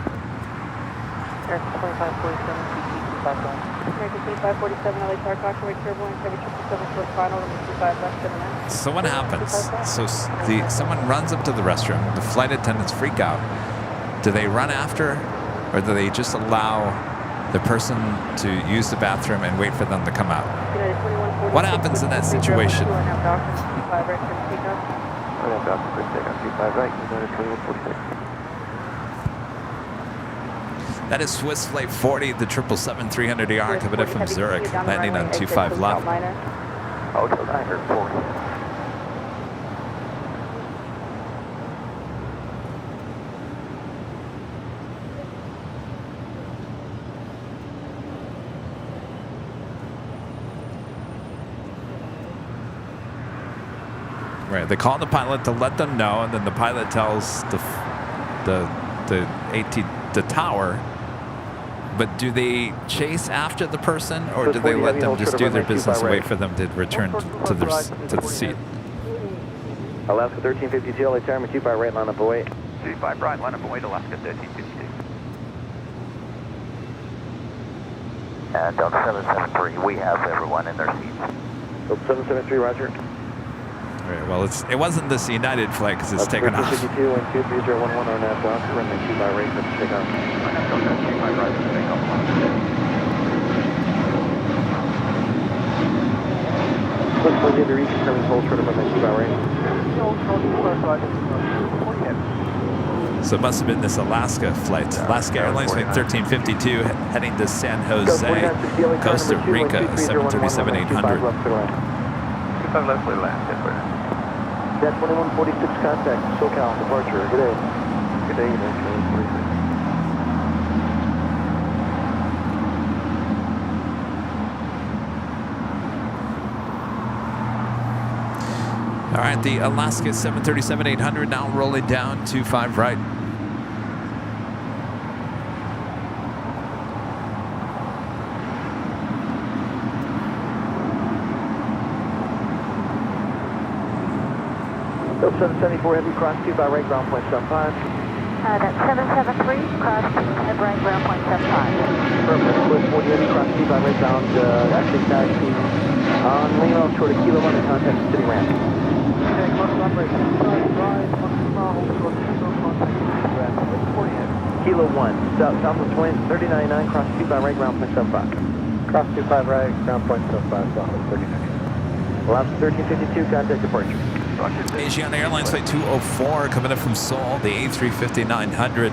2547, LA Tower, caution wake turbulence, heavy 777 short final, number 25 left to the left. So what happens? So someone runs up to the restroom. The flight attendants freak out. Do they run after, or do they just allow the person to use the bathroom and wait for them to come out? What happens in that situation? That is Swiss Flight 40, the 777-300ER coming in from Zurich, landing on 25 left. Hotel 940. Right, they call the pilot to let them know, and then the pilot tells the tower. But do they chase after the person, or do they let them just do their business and wait for them to return to the seat? Alaska 1352, LA Tower, 25 right, line up away. 25 right, line up away to Alaska 1352. And Delta 773, we have everyone in their seats. Delta 773, roger. Right, well, it wasn't this United flight because it's taken off. 52 and 23011 on RNAV Doctor, runway 25 right, let's take off. RNAV Doctor, 25 right, let's take off. Looks like the reconfirming hold short of runway 25 right. So it must have been this Alaska flight. Alaska Airlines Flight 1352 heading to San Jose, Costa Rica, 737-800. 25 left, clear land, Jet 2146 contact, SoCal, departure, good day. Good day, All right, the Alaska 737-800 now rolling down 25 right. Bill 774 Heavy, cross 2 by right, ground point 75. That's 773, cross 2 right, ground point 75. Perfect, split 40 Heavy, cross 2 by right, ground, actually taxi on Lima, short of Kilo 1 and contact the city ramp. Okay, close operation. Rise, 1 mile, hold short, contact city ramp. 40 Heavy. Kilo 1, southwest point 3099, cross 2 by right, ground point 75. Cross 25 right, ground point 75, southwest 39. Alaska 1352, contact departure. Asiana Airlines Flight 204 coming in from Seoul, the A350-900,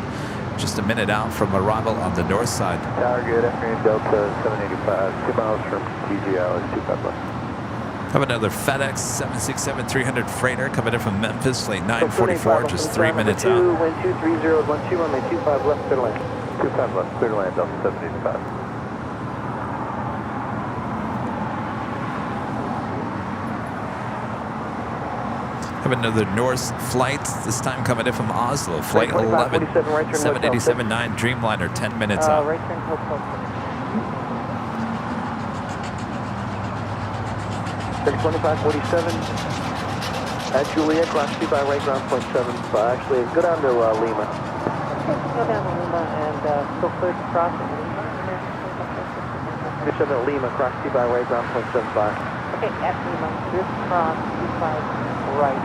just a minute out from arrival on the north side. Tower good, afternoon, Delta 785, 2 miles from TGL, 25 left. Have another FedEx 767-300 freighter coming in from Memphis, Flight 944, just 3 minutes out. Wind 230, 12, runway 25 left, clear to land. 25 left, clear to land, Delta 785. Have another Norse flight, this time coming in from Oslo, Flight 11, 787-9 Dreamliner, 10 minutes out. Right turn, hotel. 62547 at Juliet, cross 2 by right, ground point 75. Actually, go down to Lima. Go down to Lima and still clear to cross at Lima. 27 at Lima, cross 2 by right, ground point 75. Okay, at Lima, just cross 25 right.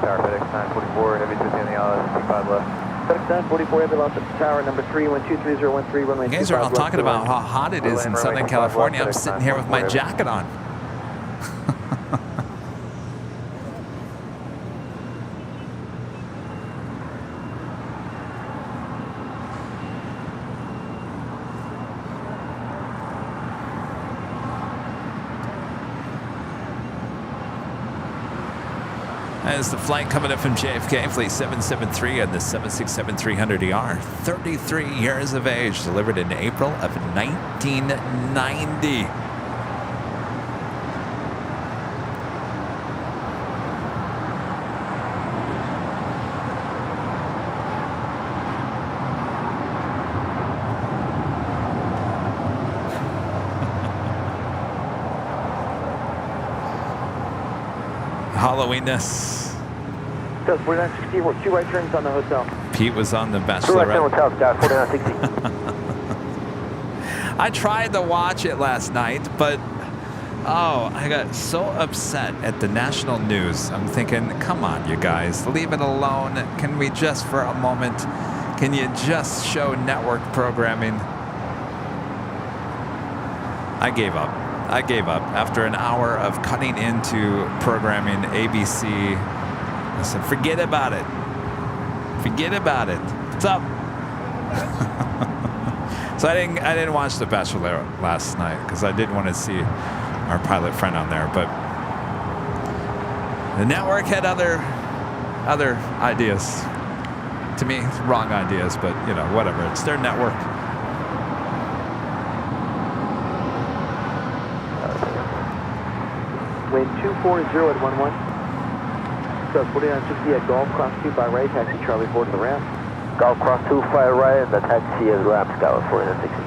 Tower FedEx 944, heavy 50 on the island, 25 left. FedEx 944, heavy lost at tower number 3, 123.013, runway 25 left. You guys are all talking about how hot it is in Southern California. I'm sitting here with my jacket on. As the flight coming up from JFK, Flight 773 and the 767-300ER, 33 years of age, delivered in April of 1990. Halloweenness. 4960, 2 right turns on the hotel. Pete was on the 2 right Bachelorette. turn hotel, Scott, 4960. I tried to watch it last night, but I got so upset at the national news. I'm thinking, come on, you guys, leave it alone. Can we just, for a moment, can you just show network programming? I gave up. After an hour of cutting into programming ABC. I said, forget about it. What's up? So I didn't watch The Bachelor last night because I didn't want to see our pilot friend on there. But the network had other ideas. To me, wrong ideas, but whatever. It's their network. Wind 240 at 11. So 4960 at Golf, cross 2 by right, taxi Charlie 4 to the ramp. Golf, cross 2 by right, and the taxi is ramp, Scott 4960.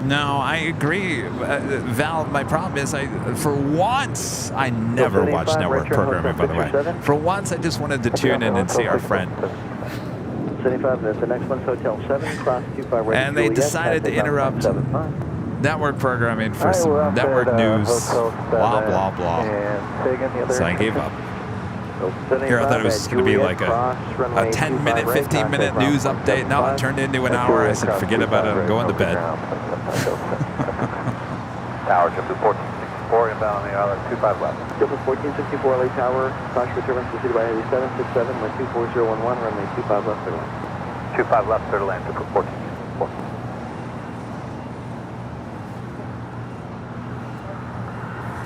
No, I agree. Val, my problem is for once, I never watch network programming, by the way. For once, I just wanted to tune in and see our friend. 75, the next one's Hotel 7, cross 2 by right. And they decided to interrupt network programming for some network news, blah, blah, blah. So I gave up. Here, I thought it was going to be like a 10-minute, 15-minute news update. No, it turned into an hour. I said, forget about it. I'm going to bed. Tower, Jump to 1464, inbound on the island, 25 left. Jump to 1464, LA Tower, caution return to city by heavy 767, wind 24011, runway 25 left, clear line. 25 left, clear to land, 14.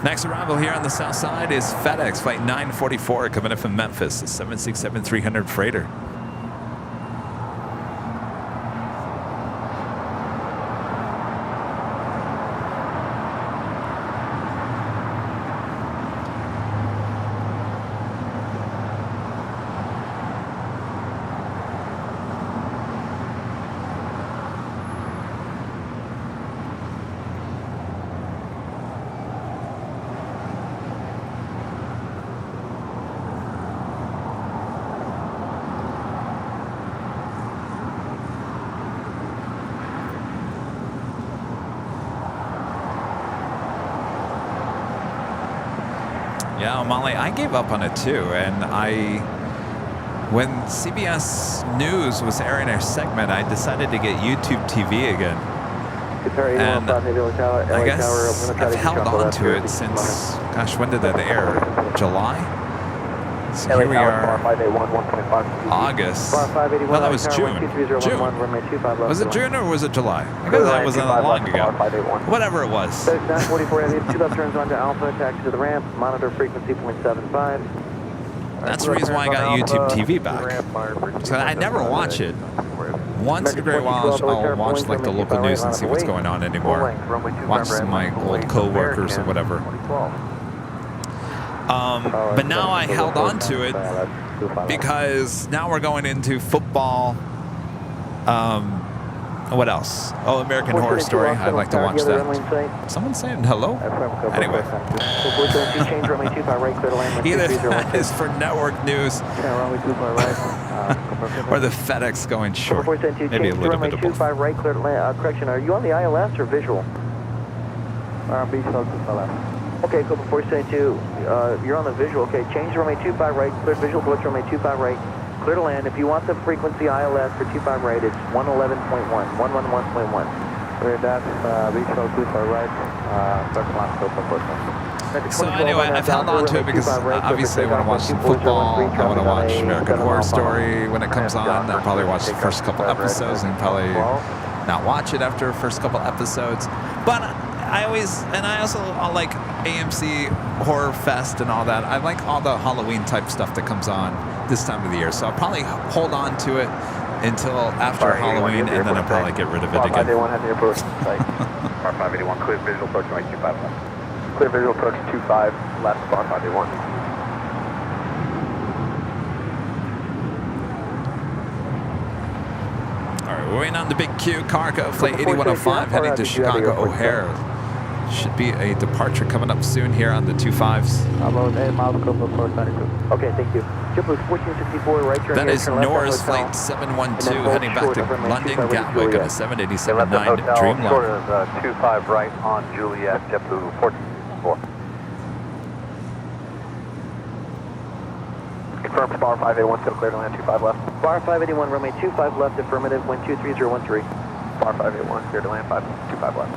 Next arrival here on the south side is FedEx Flight 944 coming in from Memphis, a 767-300 freighter. Yeah, Molly, I gave up on it too, and when CBS News was airing their segment, I decided to get YouTube TV again. And I guess I've held on to it since, gosh, when did that air? July? So here we are, August. Well, that was June. Was it June or was it July? I guess that wasn't that long ago. Whatever it was. 944, 2 left turns onto Alpha, taxi to the ramp, monitor frequency 0.75. That's the reason why I got YouTube TV back. So I never watch it. Once in a great while, I'll watch like the local news and see what's going on anymore. Watch some of my old co-workers or whatever. But now I held on to it because now we're going into football. What else? Oh, American Horror Story. I'd like to watch that. Someone saying hello? Anyway. Either that is for network news or the FedEx going short. Maybe a little bit of both. Correction, are you on the ILS or visual? Okay, cool. Before 72, you're on the visual. Okay, change runway 25 right, clear visual, approach runway 25 right, clear to land. If you want the frequency ILS for 25 right, it's 111.1, 111.1. Clear that, visual 25 right, start to land, stop, approach. So anyway, I've held on to it because obviously I want to watch some football. I want to watch American Horror Story when it comes on. I'll probably watch the first couple episodes and probably not watch it after the first couple episodes. But I also like AMC Horror Fest and all that. I like all the Halloween type stuff that comes on this time of the year. So I'll probably hold on to it until after Halloween, and then I'll probably get rid of it again. R581 has the approach site. R581, clear visual approach runway 25 left. Clear visual approach 25 left, R581. All right, we're waiting on the big Q cargo, flight 8105 heading to Chicago O'Hare. Should be a departure coming up soon here on the 25s. About 8 miles, close 92. Okay, thank you. JetBlue 1464, right turn. That is Norris flight 712 heading back to London Gatwick on a 787-9 Dreamliner. Short of 25 right on Juliet, JetBlue 1464. Confirm Spar 581, still clear to land 25 left. Spar 581, runway 25 left, affirmative, wind 23013. Spar 581, clear to land 25 left.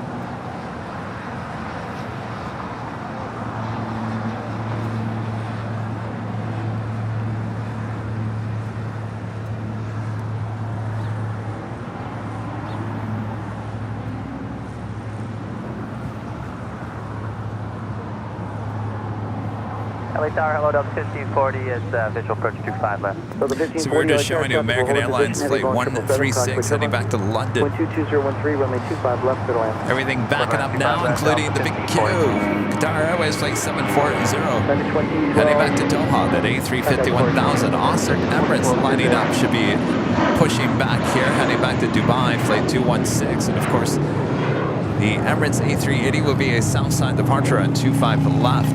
LA Tower, hello, Delta 1540, it's visual approach 25 left. So we're just showing you American Airlines flight 136 heading back to London. 22013, runway 25 left to land. Everything backing up now, including the big Q. Qatar Airways flight 740 heading back to Doha. That A350-1000. Also, Emirates lining up, should be pushing back here, heading back to Dubai, flight 216. And of course, the Emirates A380 will be a south side departure on 25 left.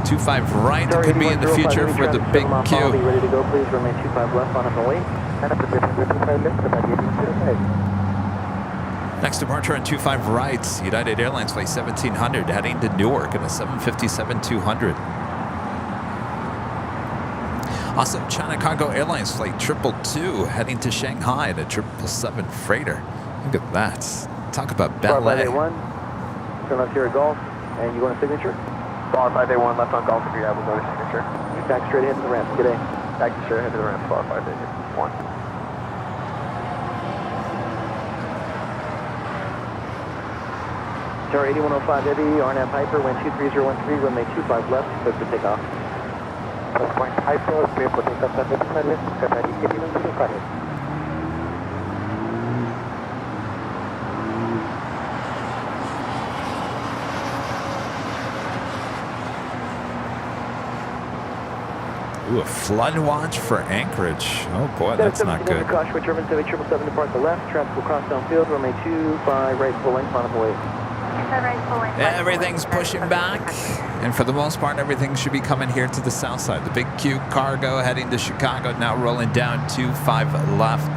25 right could be in the future for the big Q. Ready to go, please. Remain 25 left on the way. Next departure on 25 right, United Airlines flight 1700 heading to Newark in a 757-200. Also, China Cargo Airlines flight 222 heading to Shanghai in a 777 freighter. Look at that. Talk about ballet. Turn left here at Golf, and you want a signature? Bar 581 left on Golf, if you're able to go to signature. Back straight ahead to the ramp. Good day. Back straight ahead to the ramp, bar 581. 1. Tower 8105 Heavy, RNAV Hyper, wind 23013, runway 25 left, clear for takeoff. Point Hyper, clear for takeoff, Canadian 8105. Ooh, a flood watch for Anchorage. Oh boy, that's not good. Caution with German 7777 depart the left, traffic will cross downfield, runway 25 right, full length, on the way. Everything's pushing back, and for the most part, everything should be coming here to the south side. The big Q cargo heading to Chicago, now rolling down 25 left.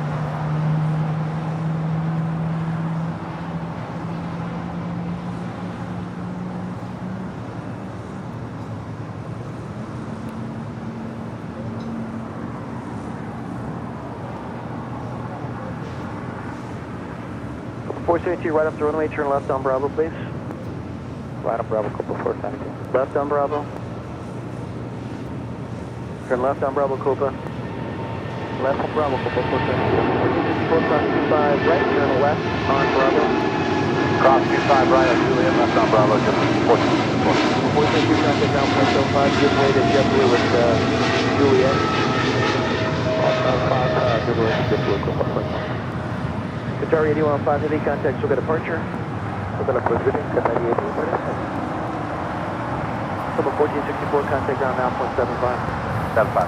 Right up the runway, turn left on Bravo, please. Right on Bravo, Copa 472. Left on Bravo. Turn left on Bravo, Copa. Left on Bravo, Copa 472. 4 cross 25 right, turn left on Bravo. Cross 25 right on Juliet, left on Bravo, just 472. 472 contact down 0.05, give way to JetBlue with Juliet. Give way to JetBlue, Copa 472. Qatar 8105 Heavy, contact Suga departure. Suga position, Qatar 8105. Suga 1464, contact down now 0.75. 75.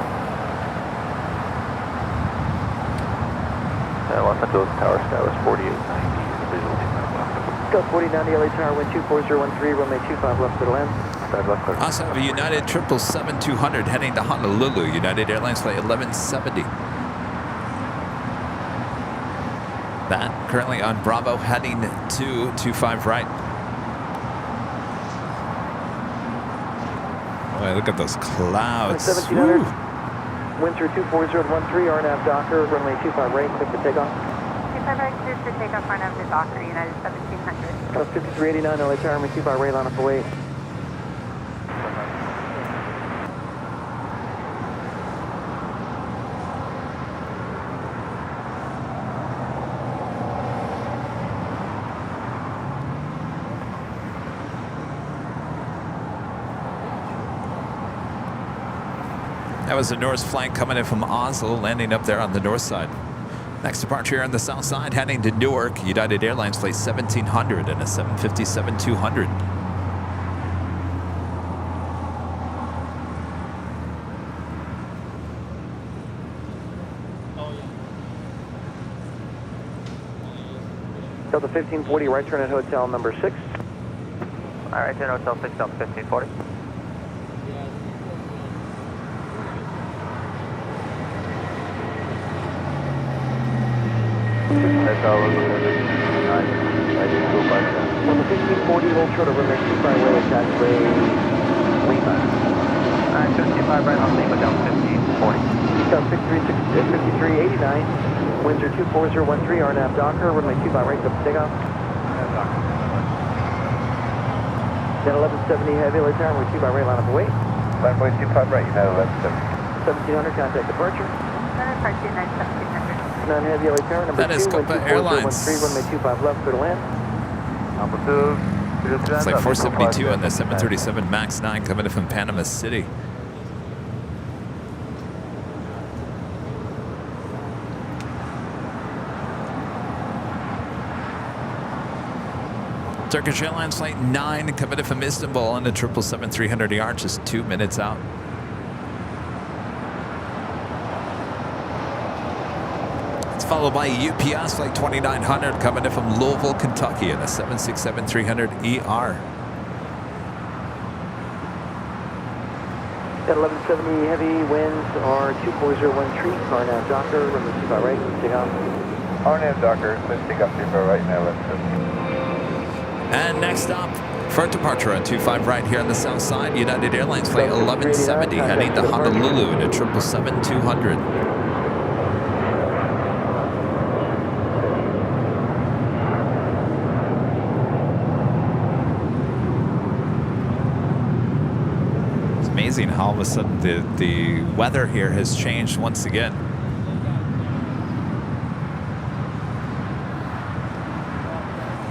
Los Angeles Tower Sky was 4890. Visual Sky 4090 LA Tower, wind 24013, runway 25 left to the land. Also have a United 777-200 heading to Honolulu. United Airlines flight 1170. That currently on Bravo heading to 25 right. Boy, look at those clouds. 1700. Wind through 24013, RNAV Docker, runway 25 right, quick for takeoff. 25 right, clear for takeoff, RNAV to Docker, United 1700. Plus 5389 LA Tower, runway 25 right, line up away. That was the Norse flight coming in from Oslo, landing up there on the north side. Next departure here on the south side, heading to Newark. United Airlines flight 1700 and a 757-200. Delta 1540, right turn at hotel number 6. Alright, turn hotel 6, Delta 1540. On the 1540, hold short of runway 25 way, taxiway Lima. 55 right on Lima, down 1540. South 5389, winds are 24013, RNAV Docker, runway 25 right, up to takeoff. Then 1170 heavy, late time, runway 25 right, line up away. Runway 25 right, United 1170. 1700, contact departure. Departure United 1700. 9 heavy, late time, number 2, That is Copa Airlines. 24013, runway 25 left, clear to land. Altitude. It's like 472 on the 737 MAX 9 coming in from Panama City. Turkish Airlines flight 9 coming in from Istanbul on the 777-300ER, just 2 minutes out. It's followed by UPS flight 2900 coming in from Louisville, Kentucky in a 767-300ER. At 1170 heavy, winds are 24013, RNAV Docker, runway 25 right, take off. RNAV Docker, let's take off 25 right now, 1170. And next up, for departure on 25 right here on the south side, United Airlines flight 1170 heading to Honolulu in a 777-200. It's amazing how all of a sudden the weather here has changed once again.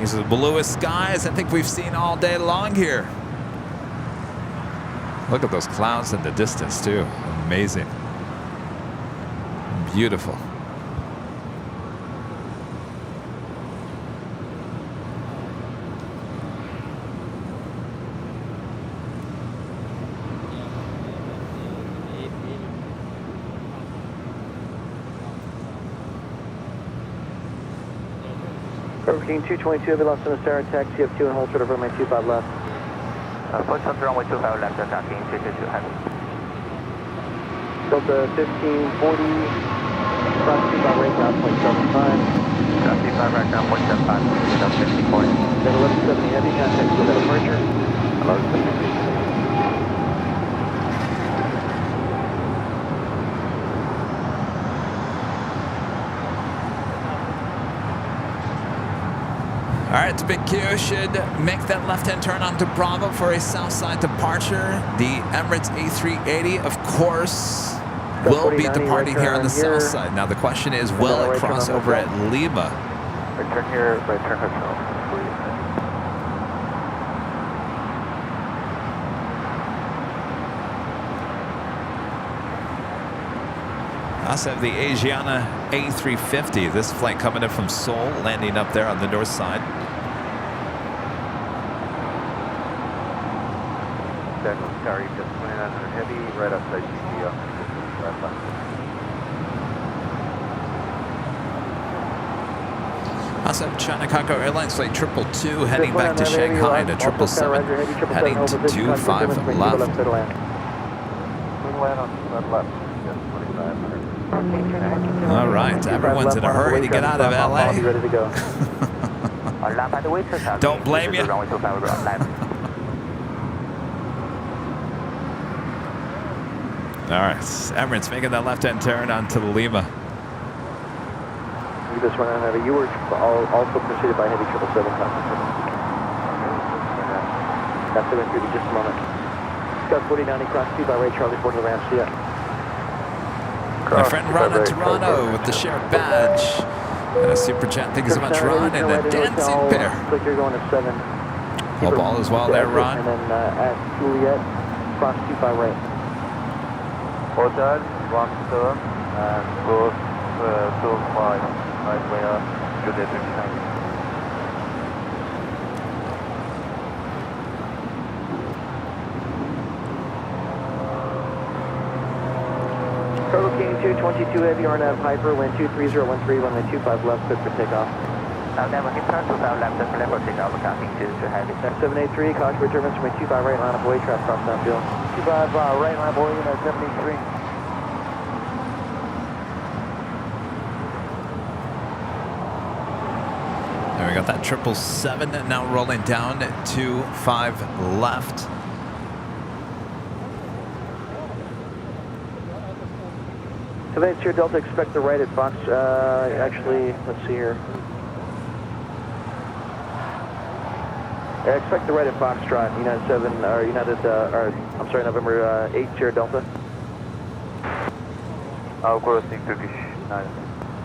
These are the bluest skies I think we've seen all day long here. Look at those clouds in the distance too. Amazing. Beautiful. King 222, have you lost in the Sarah taxi? You have 2 and hold short of runway 25 left. Approach up runway 25 left, King 222, heavy. Delta 1540, cross 25 right now, 0.75. Cross 25 right now, 0.75, Delta 1540. Then 1170 heavy, contact with that departure. 1170. All right, the big Q should make that left-hand turn onto Bravo for a south side departure. The Emirates A380, of course, will be departing here on the south side. Now the question is, will it cross over at Lima? Right turn here, right turn hotel. I also have the Asiana A350. This flight coming in from Seoul, landing up there on the north side. Daniel Scary, just 2900 heavy, right outside GG, right left. I also have China Conco Airlines flight 222 heading back to Shanghai to 777, heading to 25 left. Land on left, just 2500. All right, everyone's in a hurry to get out of LA. Ready to go. Don't blame you. All right, Emirates making that left-hand turn onto Lima. You just run out heavy. You were also preceded by heavy 777 contact. That's the wind just a moment. Scott 4090, cross 2 by right, Charlie 4 to the ramp. See ya. My friend Ron in Toronto with the shared badge. And a super chat. Thank you so much, Ron, and a dancing pair. Looks like you're going to 7. Hope all is well there, Ron. And then at Juliet, cross 2 by right. Hotel, 1 turn, and close 25, right where Juliet 59. Turtle King 222 heavy, RNAV Piper, wind 23013, runway 25 left, good for takeoff. Now, never hit turn 25 left, just left for takeoff, King 2 heavy. 783, caution for turbulence, runway 25 right, line of way, trap cross downfield. 25 right, line of way, at 783. There we got that 777 now rolling down to 5 left. Advance here, Delta, expect the right at Fox, actually, let's see here. Yeah, expect the right at Foxtrot, United 7, or United, I'm sorry, November 8, Sierra Delta. Crossing Turkish 9.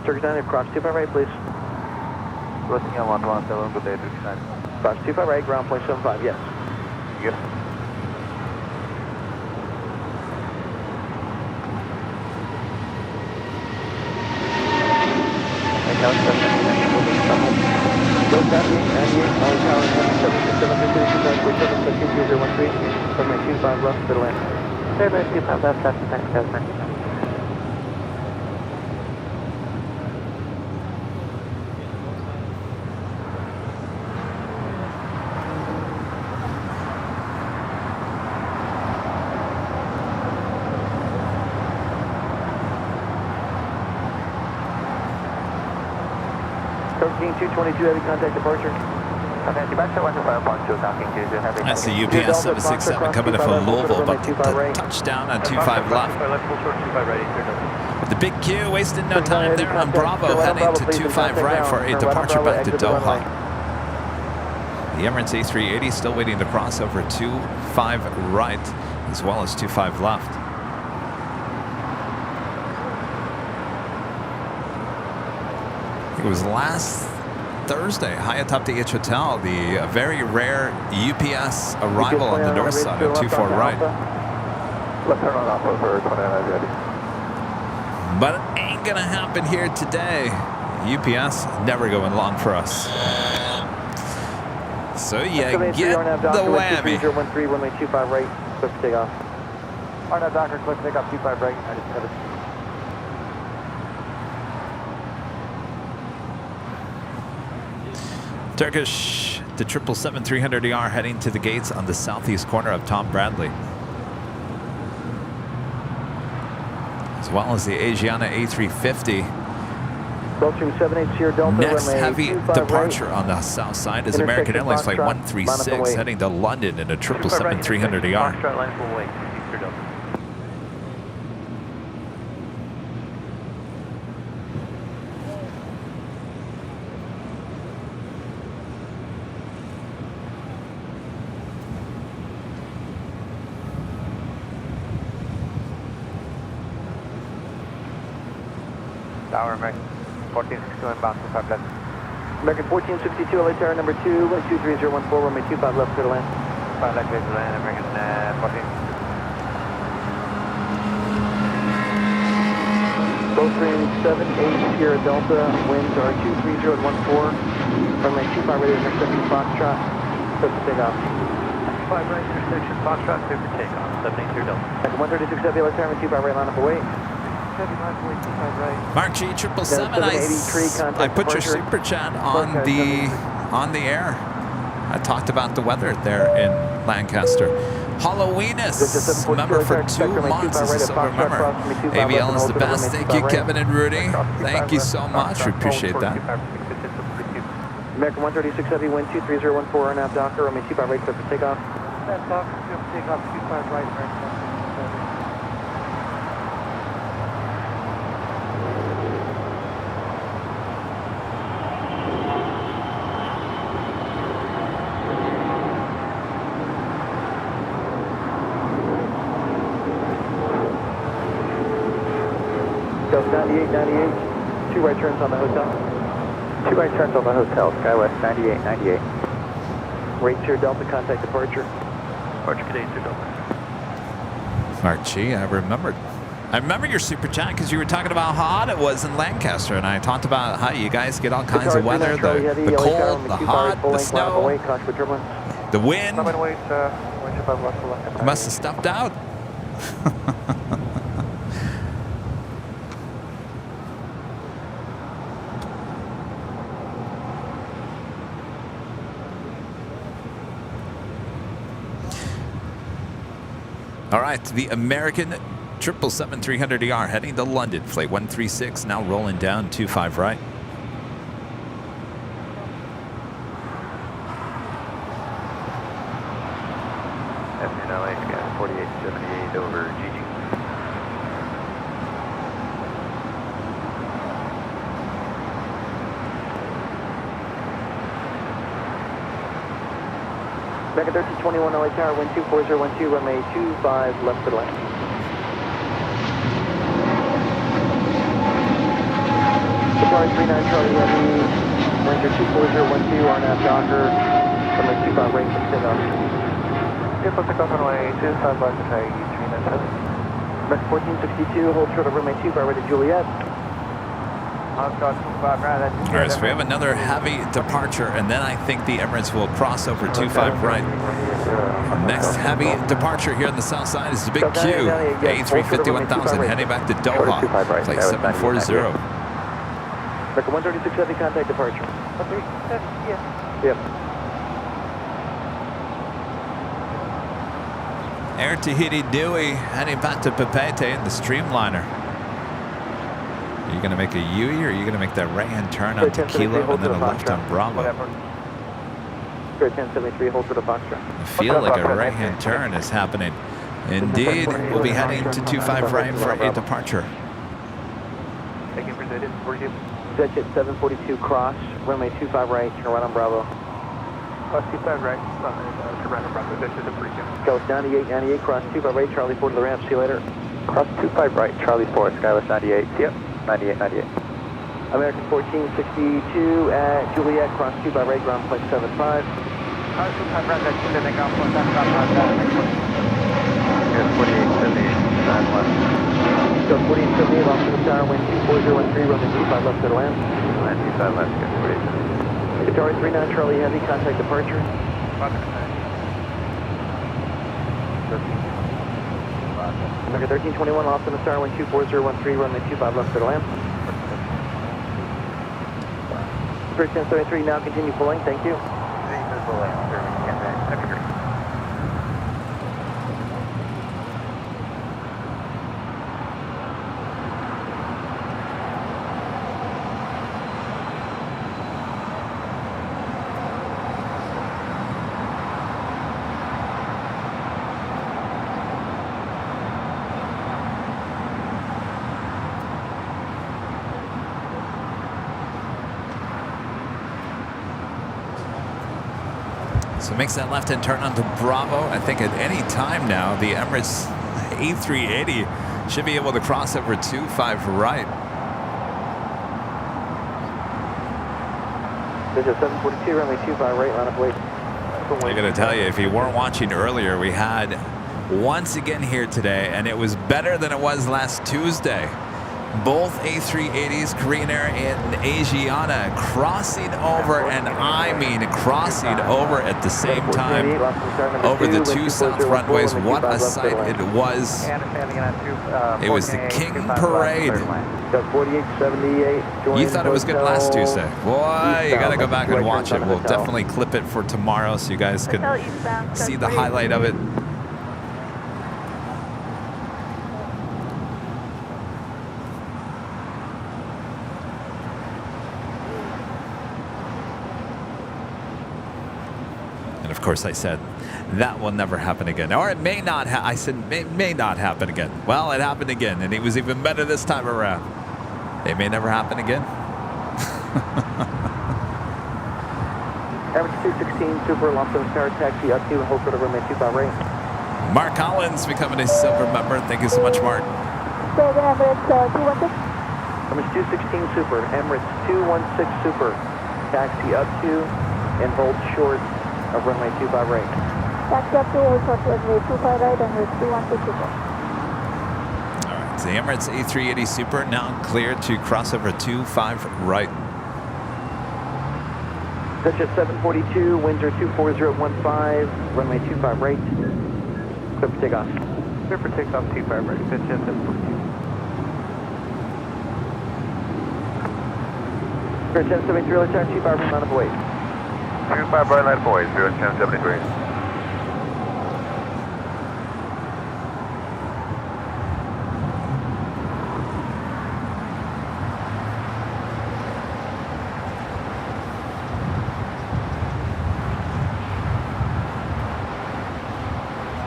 Turkish 9, cross 2 by right, please. Crossing on 117, good day, Turkish 9. Cross 2 by right, ground point 75, yes. Yes. Both Saturday, 98, all power, 767, runway 25 left, middle land. 25 left, that's the next guys, next. King 222 heavy contact departure. That's the UPS 767 coming in from Louisville, but the touchdown on 25 left. The big Q wasted no time there on Bravo, heading to 25 right for a departure back to Doha. The Emirates A380 still waiting to cross over 25 right, as well as 25 left. It was last Thursday, high atop the H Hotel, the very rare UPS arrival on the north side of 24 right. Left turn on Alpha for 29 ready. But it ain't gonna happen here today. UPS never going long for us. So you get the whammy. 013, runway 25 right, clear for takeoff. RNAV Docker, clear for takeoff, 25 right, United 7. Turkish, the 777-300ER heading to the gates on the southeast corner of Tom Bradley. As well as the Asiana A350. Gulfstream 780 Delta. Next runway heavy 25 departure right. on the south side is American Airlines Flight 136 heading to London in a 777-300ER. Foxtrot line full weight, Easter Delta. Tower, American 1462 inbound, 25 left. American 1462, LA Tower number 2, 23014, runway 25 left, clear to land. 5 left, clear to land, American 14. Gulfstream 780 Sierra Delta, winds are 23014, runway 25 radio intersection Foxtrot, clear for takeoff. 5 right intersection, Foxtrot, clear for takeoff, 780 Delta. American 136 Heavy, LA Tower 25 right, line up away. Mark G 777, I put your super chat on the air. I talked about the weather there in Lancaster. Halloweenist, member for 2 months as a silver member. ABL is the best. Thank you, Kevin and Rudy. Thank you so much. We appreciate that. American 136 Heavy, wind 23014, RNAV Docker, runway 25 right, clear for takeoff. That's off, clear for takeoff, 25 right, American 137. Goes 98, 98. 2 right turns on the hotel. 2 right turns on the hotel, SkyWest 98, 98. Rate Sierra Delta, contact departure. Departure today, Sierra Delta. Mark G, I remember your super chat because you were talking about how hot it was in Lancaster, and I talked about how you guys get all kinds of weather, the cold, the hot, the snow, the wind. You must have stuffed out. All right, the American 777-300ER heading to London. Flight 136 now rolling down 25 right. Afternoon LAX, gas 4878 over GG. Back at 1321 LA Tower, wind 24012, runway 25 left for the land. Departure 39 Charlie Heavy, winds are 24012, RNAV Docker, runway 25 right for takeoff. Vehicle takeoff runway 25 left to take 397. American 1462, hold short of runway 25 right to Juliet. All right, so we have another heavy departure, and then I think the Emirates will cross over 25 right. Our next heavy departure here on the south side is the Big Q, A350-1000, heading back to Doha, flight 740. American 136 heavy, contact departure. Yep. Air Tahiti Dewey heading back to Papeete in the Streamliner. Are you going to make a UE, or are you going to make that right-hand turn on Tequila and then a left on Bravo? Spirit 1073, hold for the Foxtrot. I feel like a right-hand turn is happening. Indeed, we'll be heading to 25 right for a departure. Thank you for the information. Jet 742 cross, runway 25 right, turn right on Bravo. 25 right, turn right on Bravo, this is a pre-Q. Go 98, 98, cross 25 right, Charlie 4 to the ramp, see you later. Cross 25 right, Charlie 4, SkyWest 98, yep, 98, 98. American 1462 at Juliet, cross 2 by right, ground point 75. 25 right, that's Juliet, ground point 75, Yes, 4878, that left. So 4878, lost in the tower, wind 24013, runway 25 left to the land. Land 25 left, good, 4878. Guitar 39 Charlie Heavy, contact departure. American 1321, lost in the tower, wind 24013, runway 25 left to the land. Spirit 1073, now continue pulling, thank you. So it makes that left-hand turn onto Bravo. I think at any time now, the Emirates A380 should be able to cross over 25 right. This is 742, runway 25 right, line of weight. I gotta tell you, if you weren't watching earlier, we had once again here today, and it was better than it was last Tuesday. Both A380s, Korean Air and Asiana, crossing over, and I mean crossing over at the same time over the two south runways. What a sight it was. It was the King Parade. 4878. You thought it was good last Tuesday. Boy, you gotta go back and watch it. We'll definitely clip it for tomorrow so you guys can see the highlight of it. Of course, I said that will never happen again, or it may not. I said it may not happen again. Well, it happened again, and it was even better this time around. It may never happen again. Average 216 Super, Los Angeles Tower taxi up to and hold for the runway 25 right. Mark Collins becoming a silver member. Thank you so much, Mark. Emirates 216 Super, Emirates 216 Super, taxi up to and hold short of runway 25 right. Taxi up to hold short runway 25 right, Emirates 216 Super. All right, so the Emirates A380 Super now cleared to cross over 25 right. Touch at 742, winds are 24015, runway 25 right. Clear for takeoff. Clear for takeoff, 25 right, pitch at 742. Spirit 1073, let's turn 25 right, line of weight. 25 right, line of boys, 1073.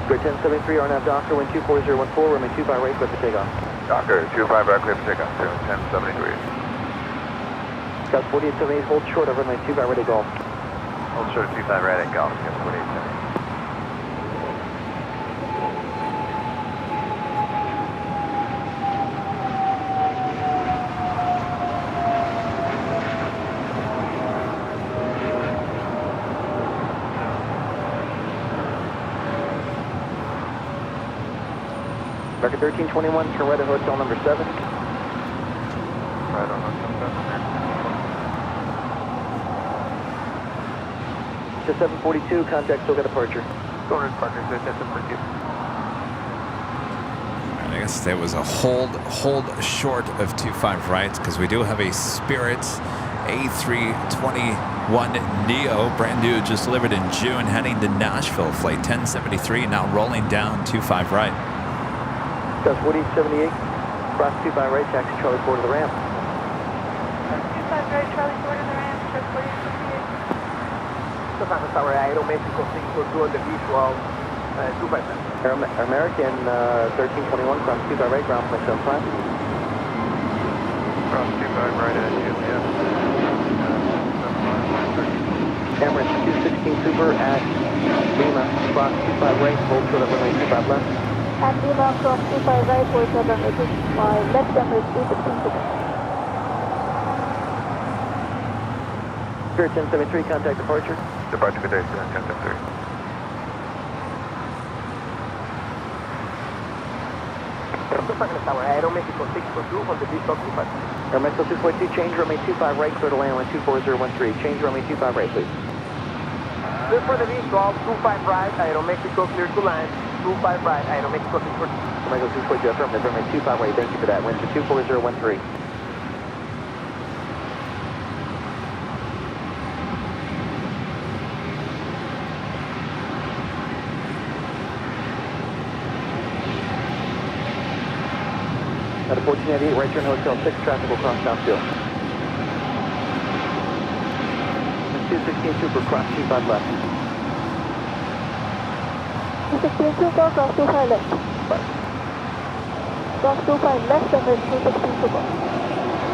Spirit 1073, RNAV Docker, wind 24014, runway 25 right, clear for takeoff. Docker, 25 right, clear for takeoff, 1073. Scott 4878, hold short of runway 25 right at golf. Hold short of 25 right at golf, 4878. Record 1321, turn right at hotel number 7. Right on hotel 7. To 742, contact still got departure. Going to departure, 742. I guess there was a hold short of 25 right, because we do have a Spirit A321 Neo, brand new, just delivered in June, heading to Nashville, flight 1073, now rolling down 25 right. Gus 4878, cross 25 right, taxi Charlie 4 to the ramp. 25 right, Charlie 4 to the ramp, check 4878. Santa Tower Aeroméxico 5 the visual, 25 right. American 1321, cross 25 right, ground point 75. Cross 25 right at UCF. Emirates 216 Super at Lima, cross 25 right, hold short of runway 25 left. At Lima, cross 25 right, hold short runway 25 left, Emirates 216 Super. Spirit 1073, contact departure. Departure, good day, 1073. Aeromexico 642 on the default departure. Aeromexico 642, change runway 25 right, clear to land on 24013. Change runway 25 right, please. Clear for the V12, 25 right, Aeromexico clear to land, 25 right, Aeromexico 642. Aeromexico 642, affirmative, runway 25 right, thank you for that. Wind to 24013. At a 1488, right turn Hotel 6, traffic will cross downfield. 216 Super, cross 25 left. 216 Super, cross 25 left. Cross 25 left and then 216 Super.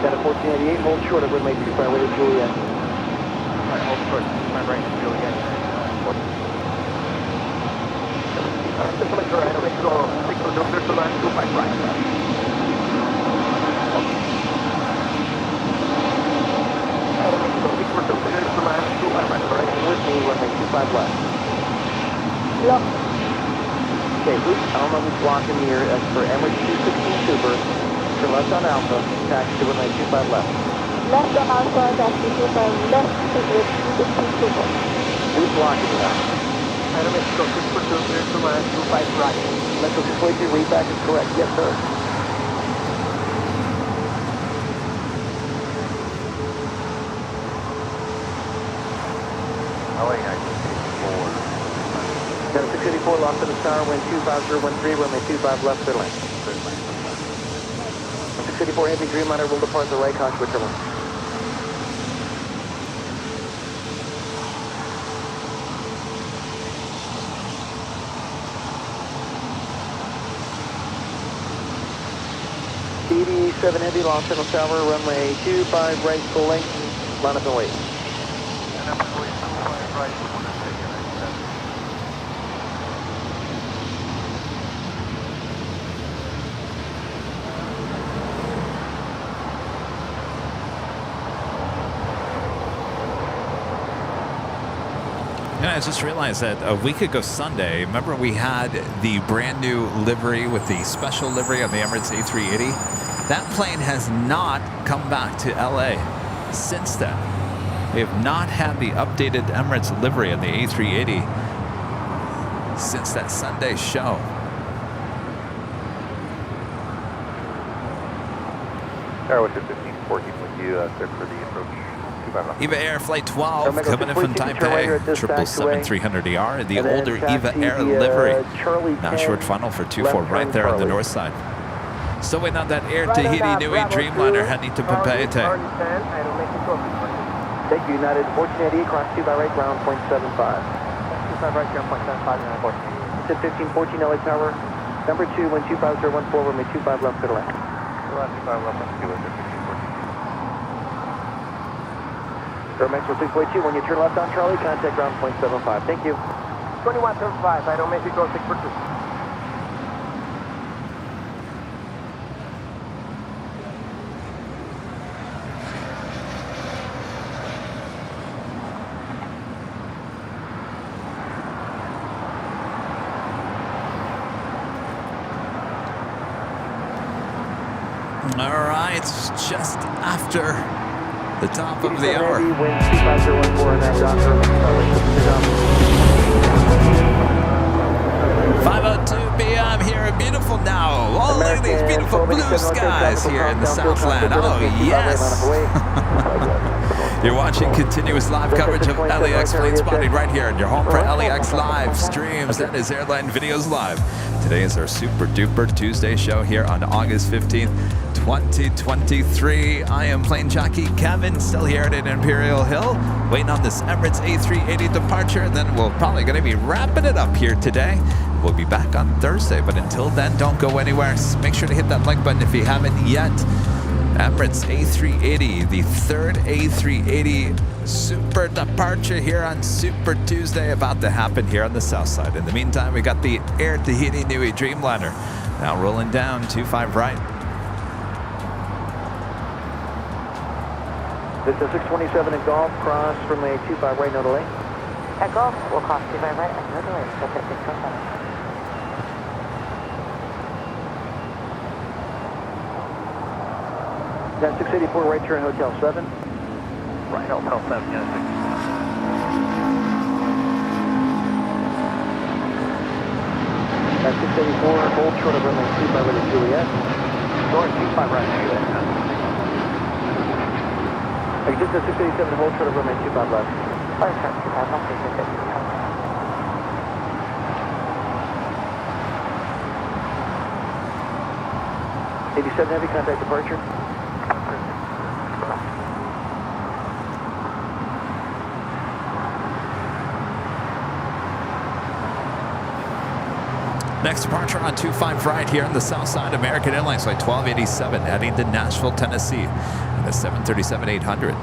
At a 1488, hold short of runway 25 right at Juliet. Alright, hold short, 25 right at Juliet. Aeromexico 642 clear to land, 25 right. With me, runway 25 left. Lock. Okay, oops, I don't know who's blocking here. As for Emirates 216 Super, turn left on Alpha, taxi to runway 25 left. Left on Alpha, taxi 25 left to grid 216 Super. Who's blocking you now? Aeromexico 642 clear to land, 25 right. Metro 642, read back is correct. Yes, sir. Got a 684 lost to the star, wind 25013, runway 25 left, clear lane. 684 Heavy Dreamliner will depart the right, caution with turbulence. DD7 Heavy, lost in the tower, runway 25 right, full length, line up and wait. And I just realized that a week ago Sunday, remember we had the brand new livery with the special livery on the Emirates A380? That plane has not come back to LA since then. We have not had the updated Emirates livery on the A380 since that Sunday show. Airway 1514 with you, clear for the approach. EVA Air Flight 12 coming in from Taipei, 777-300ER, the older EVA Air livery. Now short funnel for 24 right there on the north side. Still waiting on that Air Tahiti Nui Dreamliner heading to Papeete. Thank you, United 1480, cross 2 by right, ground 0.75. 25 right, ground 0.75, United 1480. 1514 LA Tower, number 2, wind 25014, runway 25 left, clear to land. 25 left on 2 1514. Aeromexico 642, when you turn left on Charlie, contact ground 0.75. Thank you. 2135, Aeromexico 642. All right, just after the top of the hour. Wind 25014 and Doctor 5:02 p.m. here in beautiful now. Oh, look at these beautiful blue skies here in the Southland. Oh, yes. You're watching continuous live coverage of LAX Plane Spotting right here on your home for LAX live streams. That is Airline Videos Live. Today is our super duper Tuesday show here on August 15th, 2023. I am Plane Jockey Kevin, still here at Imperial Hill, waiting on this Emirates A380 departure, and then we're probably going to be wrapping it up here today. We'll be back on Thursday, but until then, don't go anywhere. Make sure to hit that like button if you haven't yet. Emirates A380, the third A380 super departure here on Super Tuesday, about to happen here on the south side. In the meantime, we got the Air Tahiti Nui Dreamliner now rolling down 25 right. This is 627 at Golf, cross runway 25 right, no delay. At Golf, we'll cross 25 right and no delay. That's at 627. That's 684 right turn, Hotel 7. Right, Hotel 7, Genesis. That's 684, hold short of runway 25 right at Juliet. Short 25 right, Juliet. Exit to 687, hold short of runway 25 left. Oh, sorry, 25 left, exit at 87 heavy, contact departure. Next departure on 25 right here on the south side, American Airlines flight 1287 heading to Nashville, Tennessee, and the 737-800.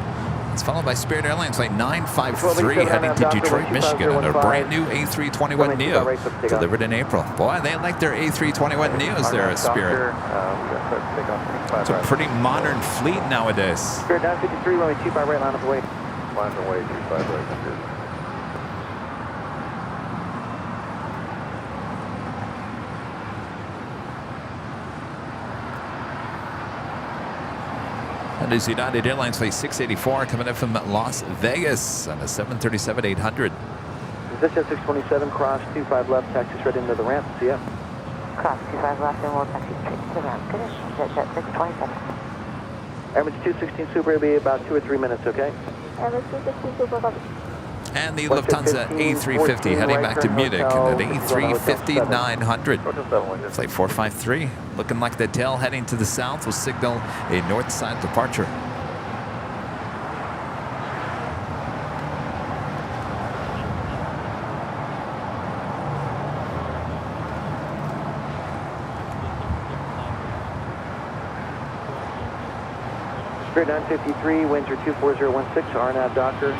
It's followed by Spirit Airlines flight 953 heading to Detroit, Michigan on a brand new A321neo delivered in April. Boy, they like their A321neos there at Spirit. It's a pretty modern fleet nowadays. Spirit 953, runway 25 right, line of way. Line away 25 right. That is United Airlines flight 684 coming in from Las Vegas on a 737-800. Position 627, cross 25 left, taxi straight into the ramp, CF. Cross 25 left and we'll taxi straight to the ramp. Finish, that's at 627. Average 216 Super, it'll be about 2 or 3 minutes, okay? Average 216 Super, copy. And the Lufthansa A350 heading back to Munich and an A350-900. Flight 453 looking like the tail heading to the south will signal a north side departure. Spirit 953, winds are 24016, RNAV Docker.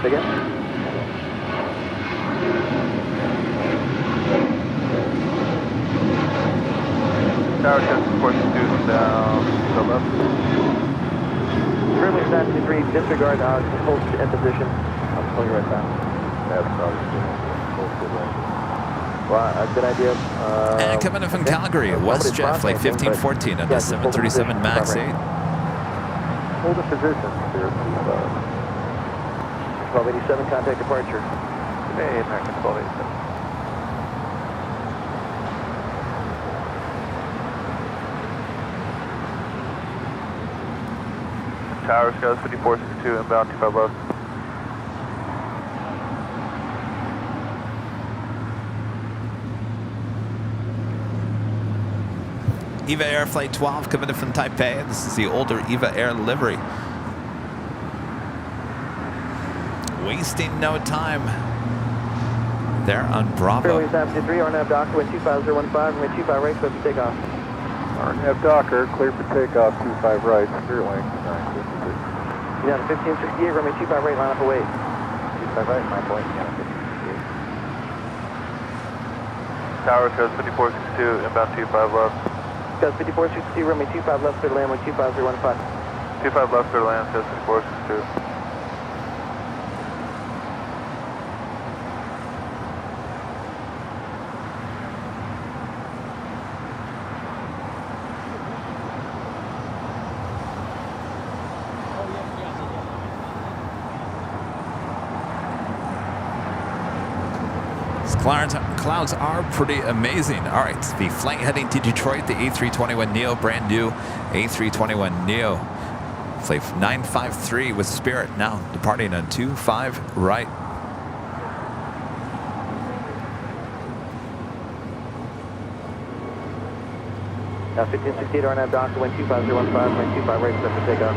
Again. Tower 10, 42 down to the left. Runway 923, disregard, hold in position. I'll pull you right back. That's probably Well, a good idea. And coming in from Calgary, WestJet flight 1514 on the 737 MAX 8. hold a position. 1287, contact departure. Hey, American 1287. Tower Scouts 5462 inbound 25 left. EVA Air Flight 12 coming in from Taipei. This is the older EVA Air livery. Wasting no time there on Bravo. Fairways 953, RNAV Docker, wind 25015, wind 25 right, clear for takeoff. RNAV Docker, clear for takeoff, 25 right, clear length 953. Down to 1568, runway 25 right, line up away. 25 right, 9 point, down to 1568. Tower Scouts 5462 inbound 25 left. Scouts 5462, runway 25 left, clear to land, wind 25015. 25 left, clear to land, Scouts 5462. Clouds are pretty amazing. All right, the flight heading to Detroit, the A321neo, brand new A321neo. Flight 953 with Spirit now departing on 25 right. Now 1568, RNAV Docker, wind 25015, wind 25 right, clear for takeoff.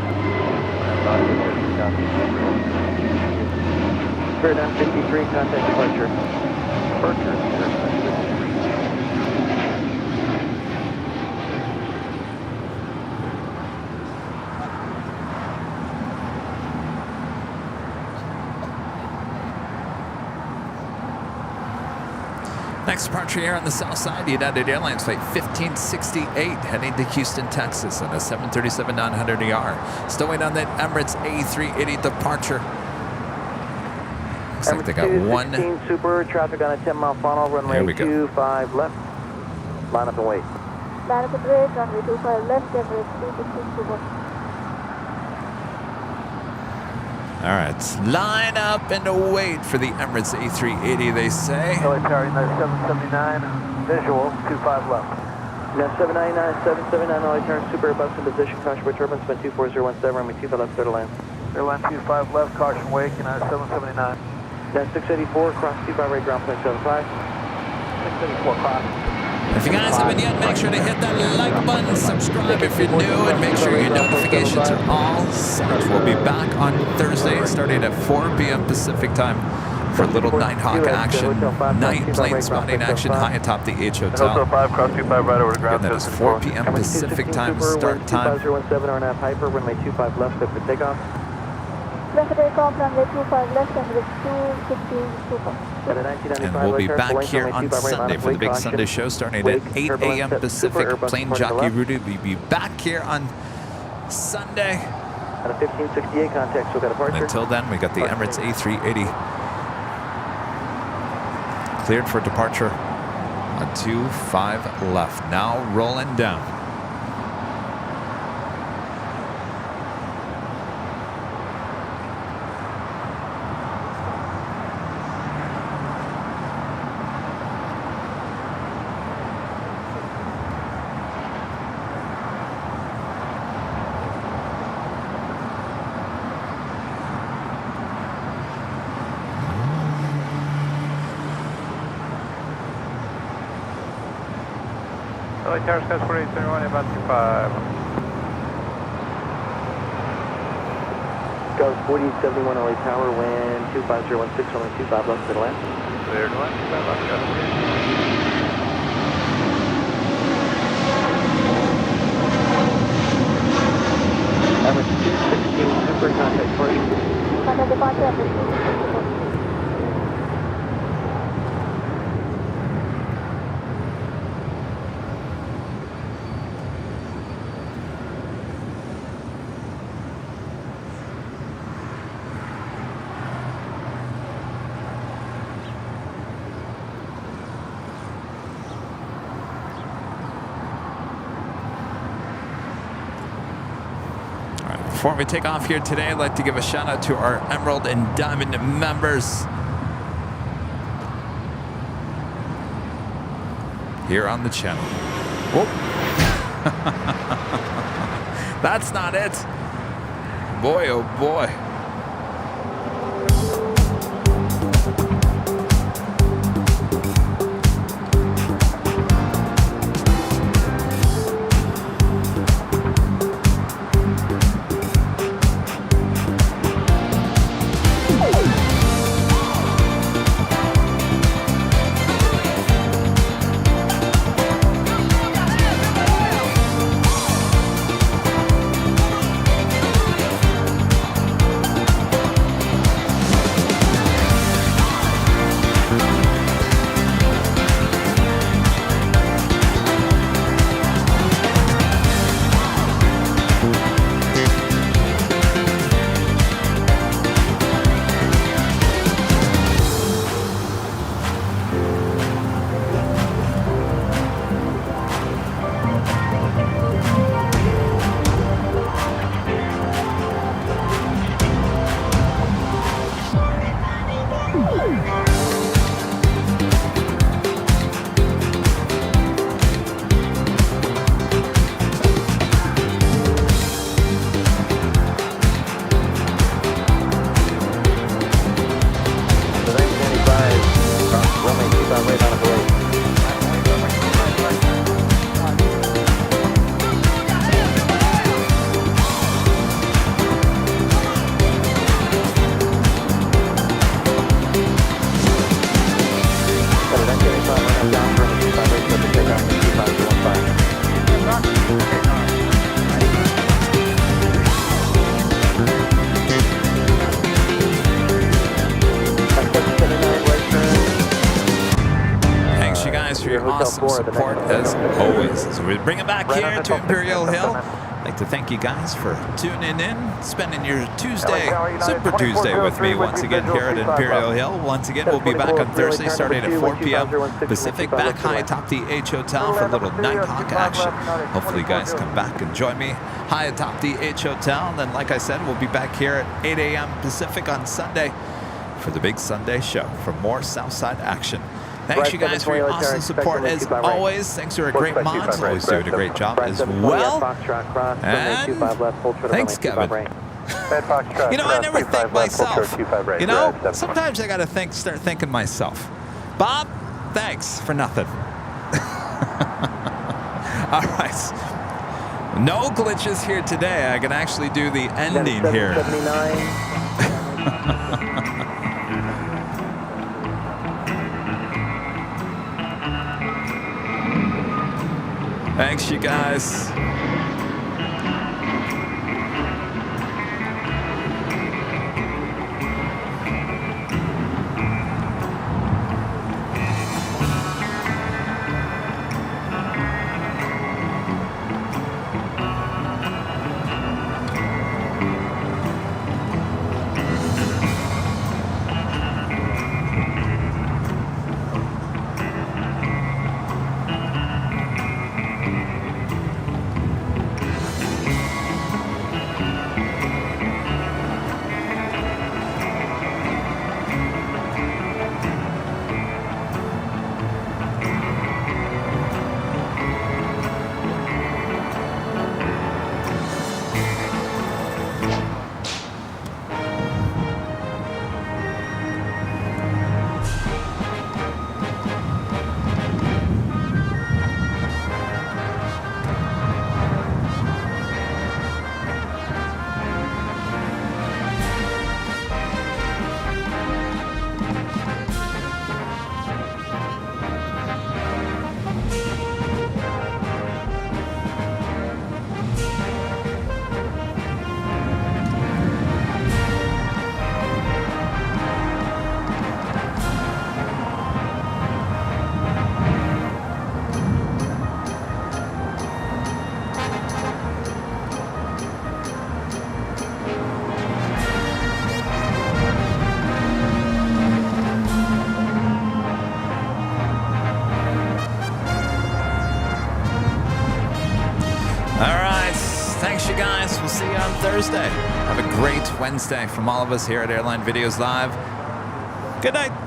Spirit 953, contact departure. Next Next departure here on the south side, United Airlines flight 1568 heading to Houston, Texas on a 737-900ER. Still waiting on that Emirates A380 departure. Looks like they got one. 216 Super, traffic on a 10-mile funnel, runway 25 left. Line up and wait. Line up and wait, runway 25 left, Emirates 216 Super. All right, line up and wait for the Emirates A380, they say. LA Tower, United 779, visual, 25 left. Now 799, 779, LA Tower, Super Airbus in position, caution for turbulence, spin 24017, runway 25 left, clear to land. Airline 25 left, caution wake, United 779. Now 684, cross 25 right, ground plane 75. 684, cross. If you guys haven't yet, make sure to hit that like button, subscribe if you're new, and make sure your notifications are all set. We'll be back on Thursday starting at 4 p.m. Pacific time for a little Nighthawk action, night plane spotting action high atop the H Hotel. Hotel 5, cross 25 right over to ground. Again, that is 4 p.m. Pacific time start time. 2017 RNAV Hyper, runway 25 left, clear for takeoff. Clear for takeoff, runway 25 left, Emirates 216 Super. And we'll be back here on Sunday for the big Sunday show starting at 8 a.m. Pacific. Plane Jockey Rudy will be back here on Sunday. At a 1568 contact, so got a departure. And until then, we got the Emirates A380 cleared for departure on 25 left. Now rolling down. LA Tower, Sky 4831, about 25. Goes 4871 LA Tower, wind 25016, runway 25 left, clear to land. Clear to land, 25 left, got Emirates 216 Super, contact departure. Contact departure, Emirates 216 Super. Before we take off here today, I'd like to give a shout out to our Emerald and Diamond members here on the channel. Whoop. That's not it. Boy, oh boy. awesome support as always. As we bring it back here to Imperial Hill, I'd like to thank you guys for tuning in, spending your Tuesday, Super Tuesday with me once again here at Imperial Hill. Once again, we'll be back on Thursday starting at 4 p.m. Pacific, back high atop the H Hotel for a little Nighthawk action. Hopefully you guys come back and join me high atop the H Hotel. And then, like I said, we'll be back here at 8 a.m. Pacific on Sunday for the big Sunday show for more Southside action. Thanks you guys for your awesome support as always. Thanks to our great mods, always doing a great job as well. And thanks, Kevin. You know, I never think myself. You know, sometimes I gotta start thinking myself. Bob, thanks for nothing. All right. No glitches here today. I can actually do the ending here. Thanks, you guys. Thanks, you guys. We'll see you on Thursday. Have a great Wednesday from all of us here at Airline Videos Live. Good night.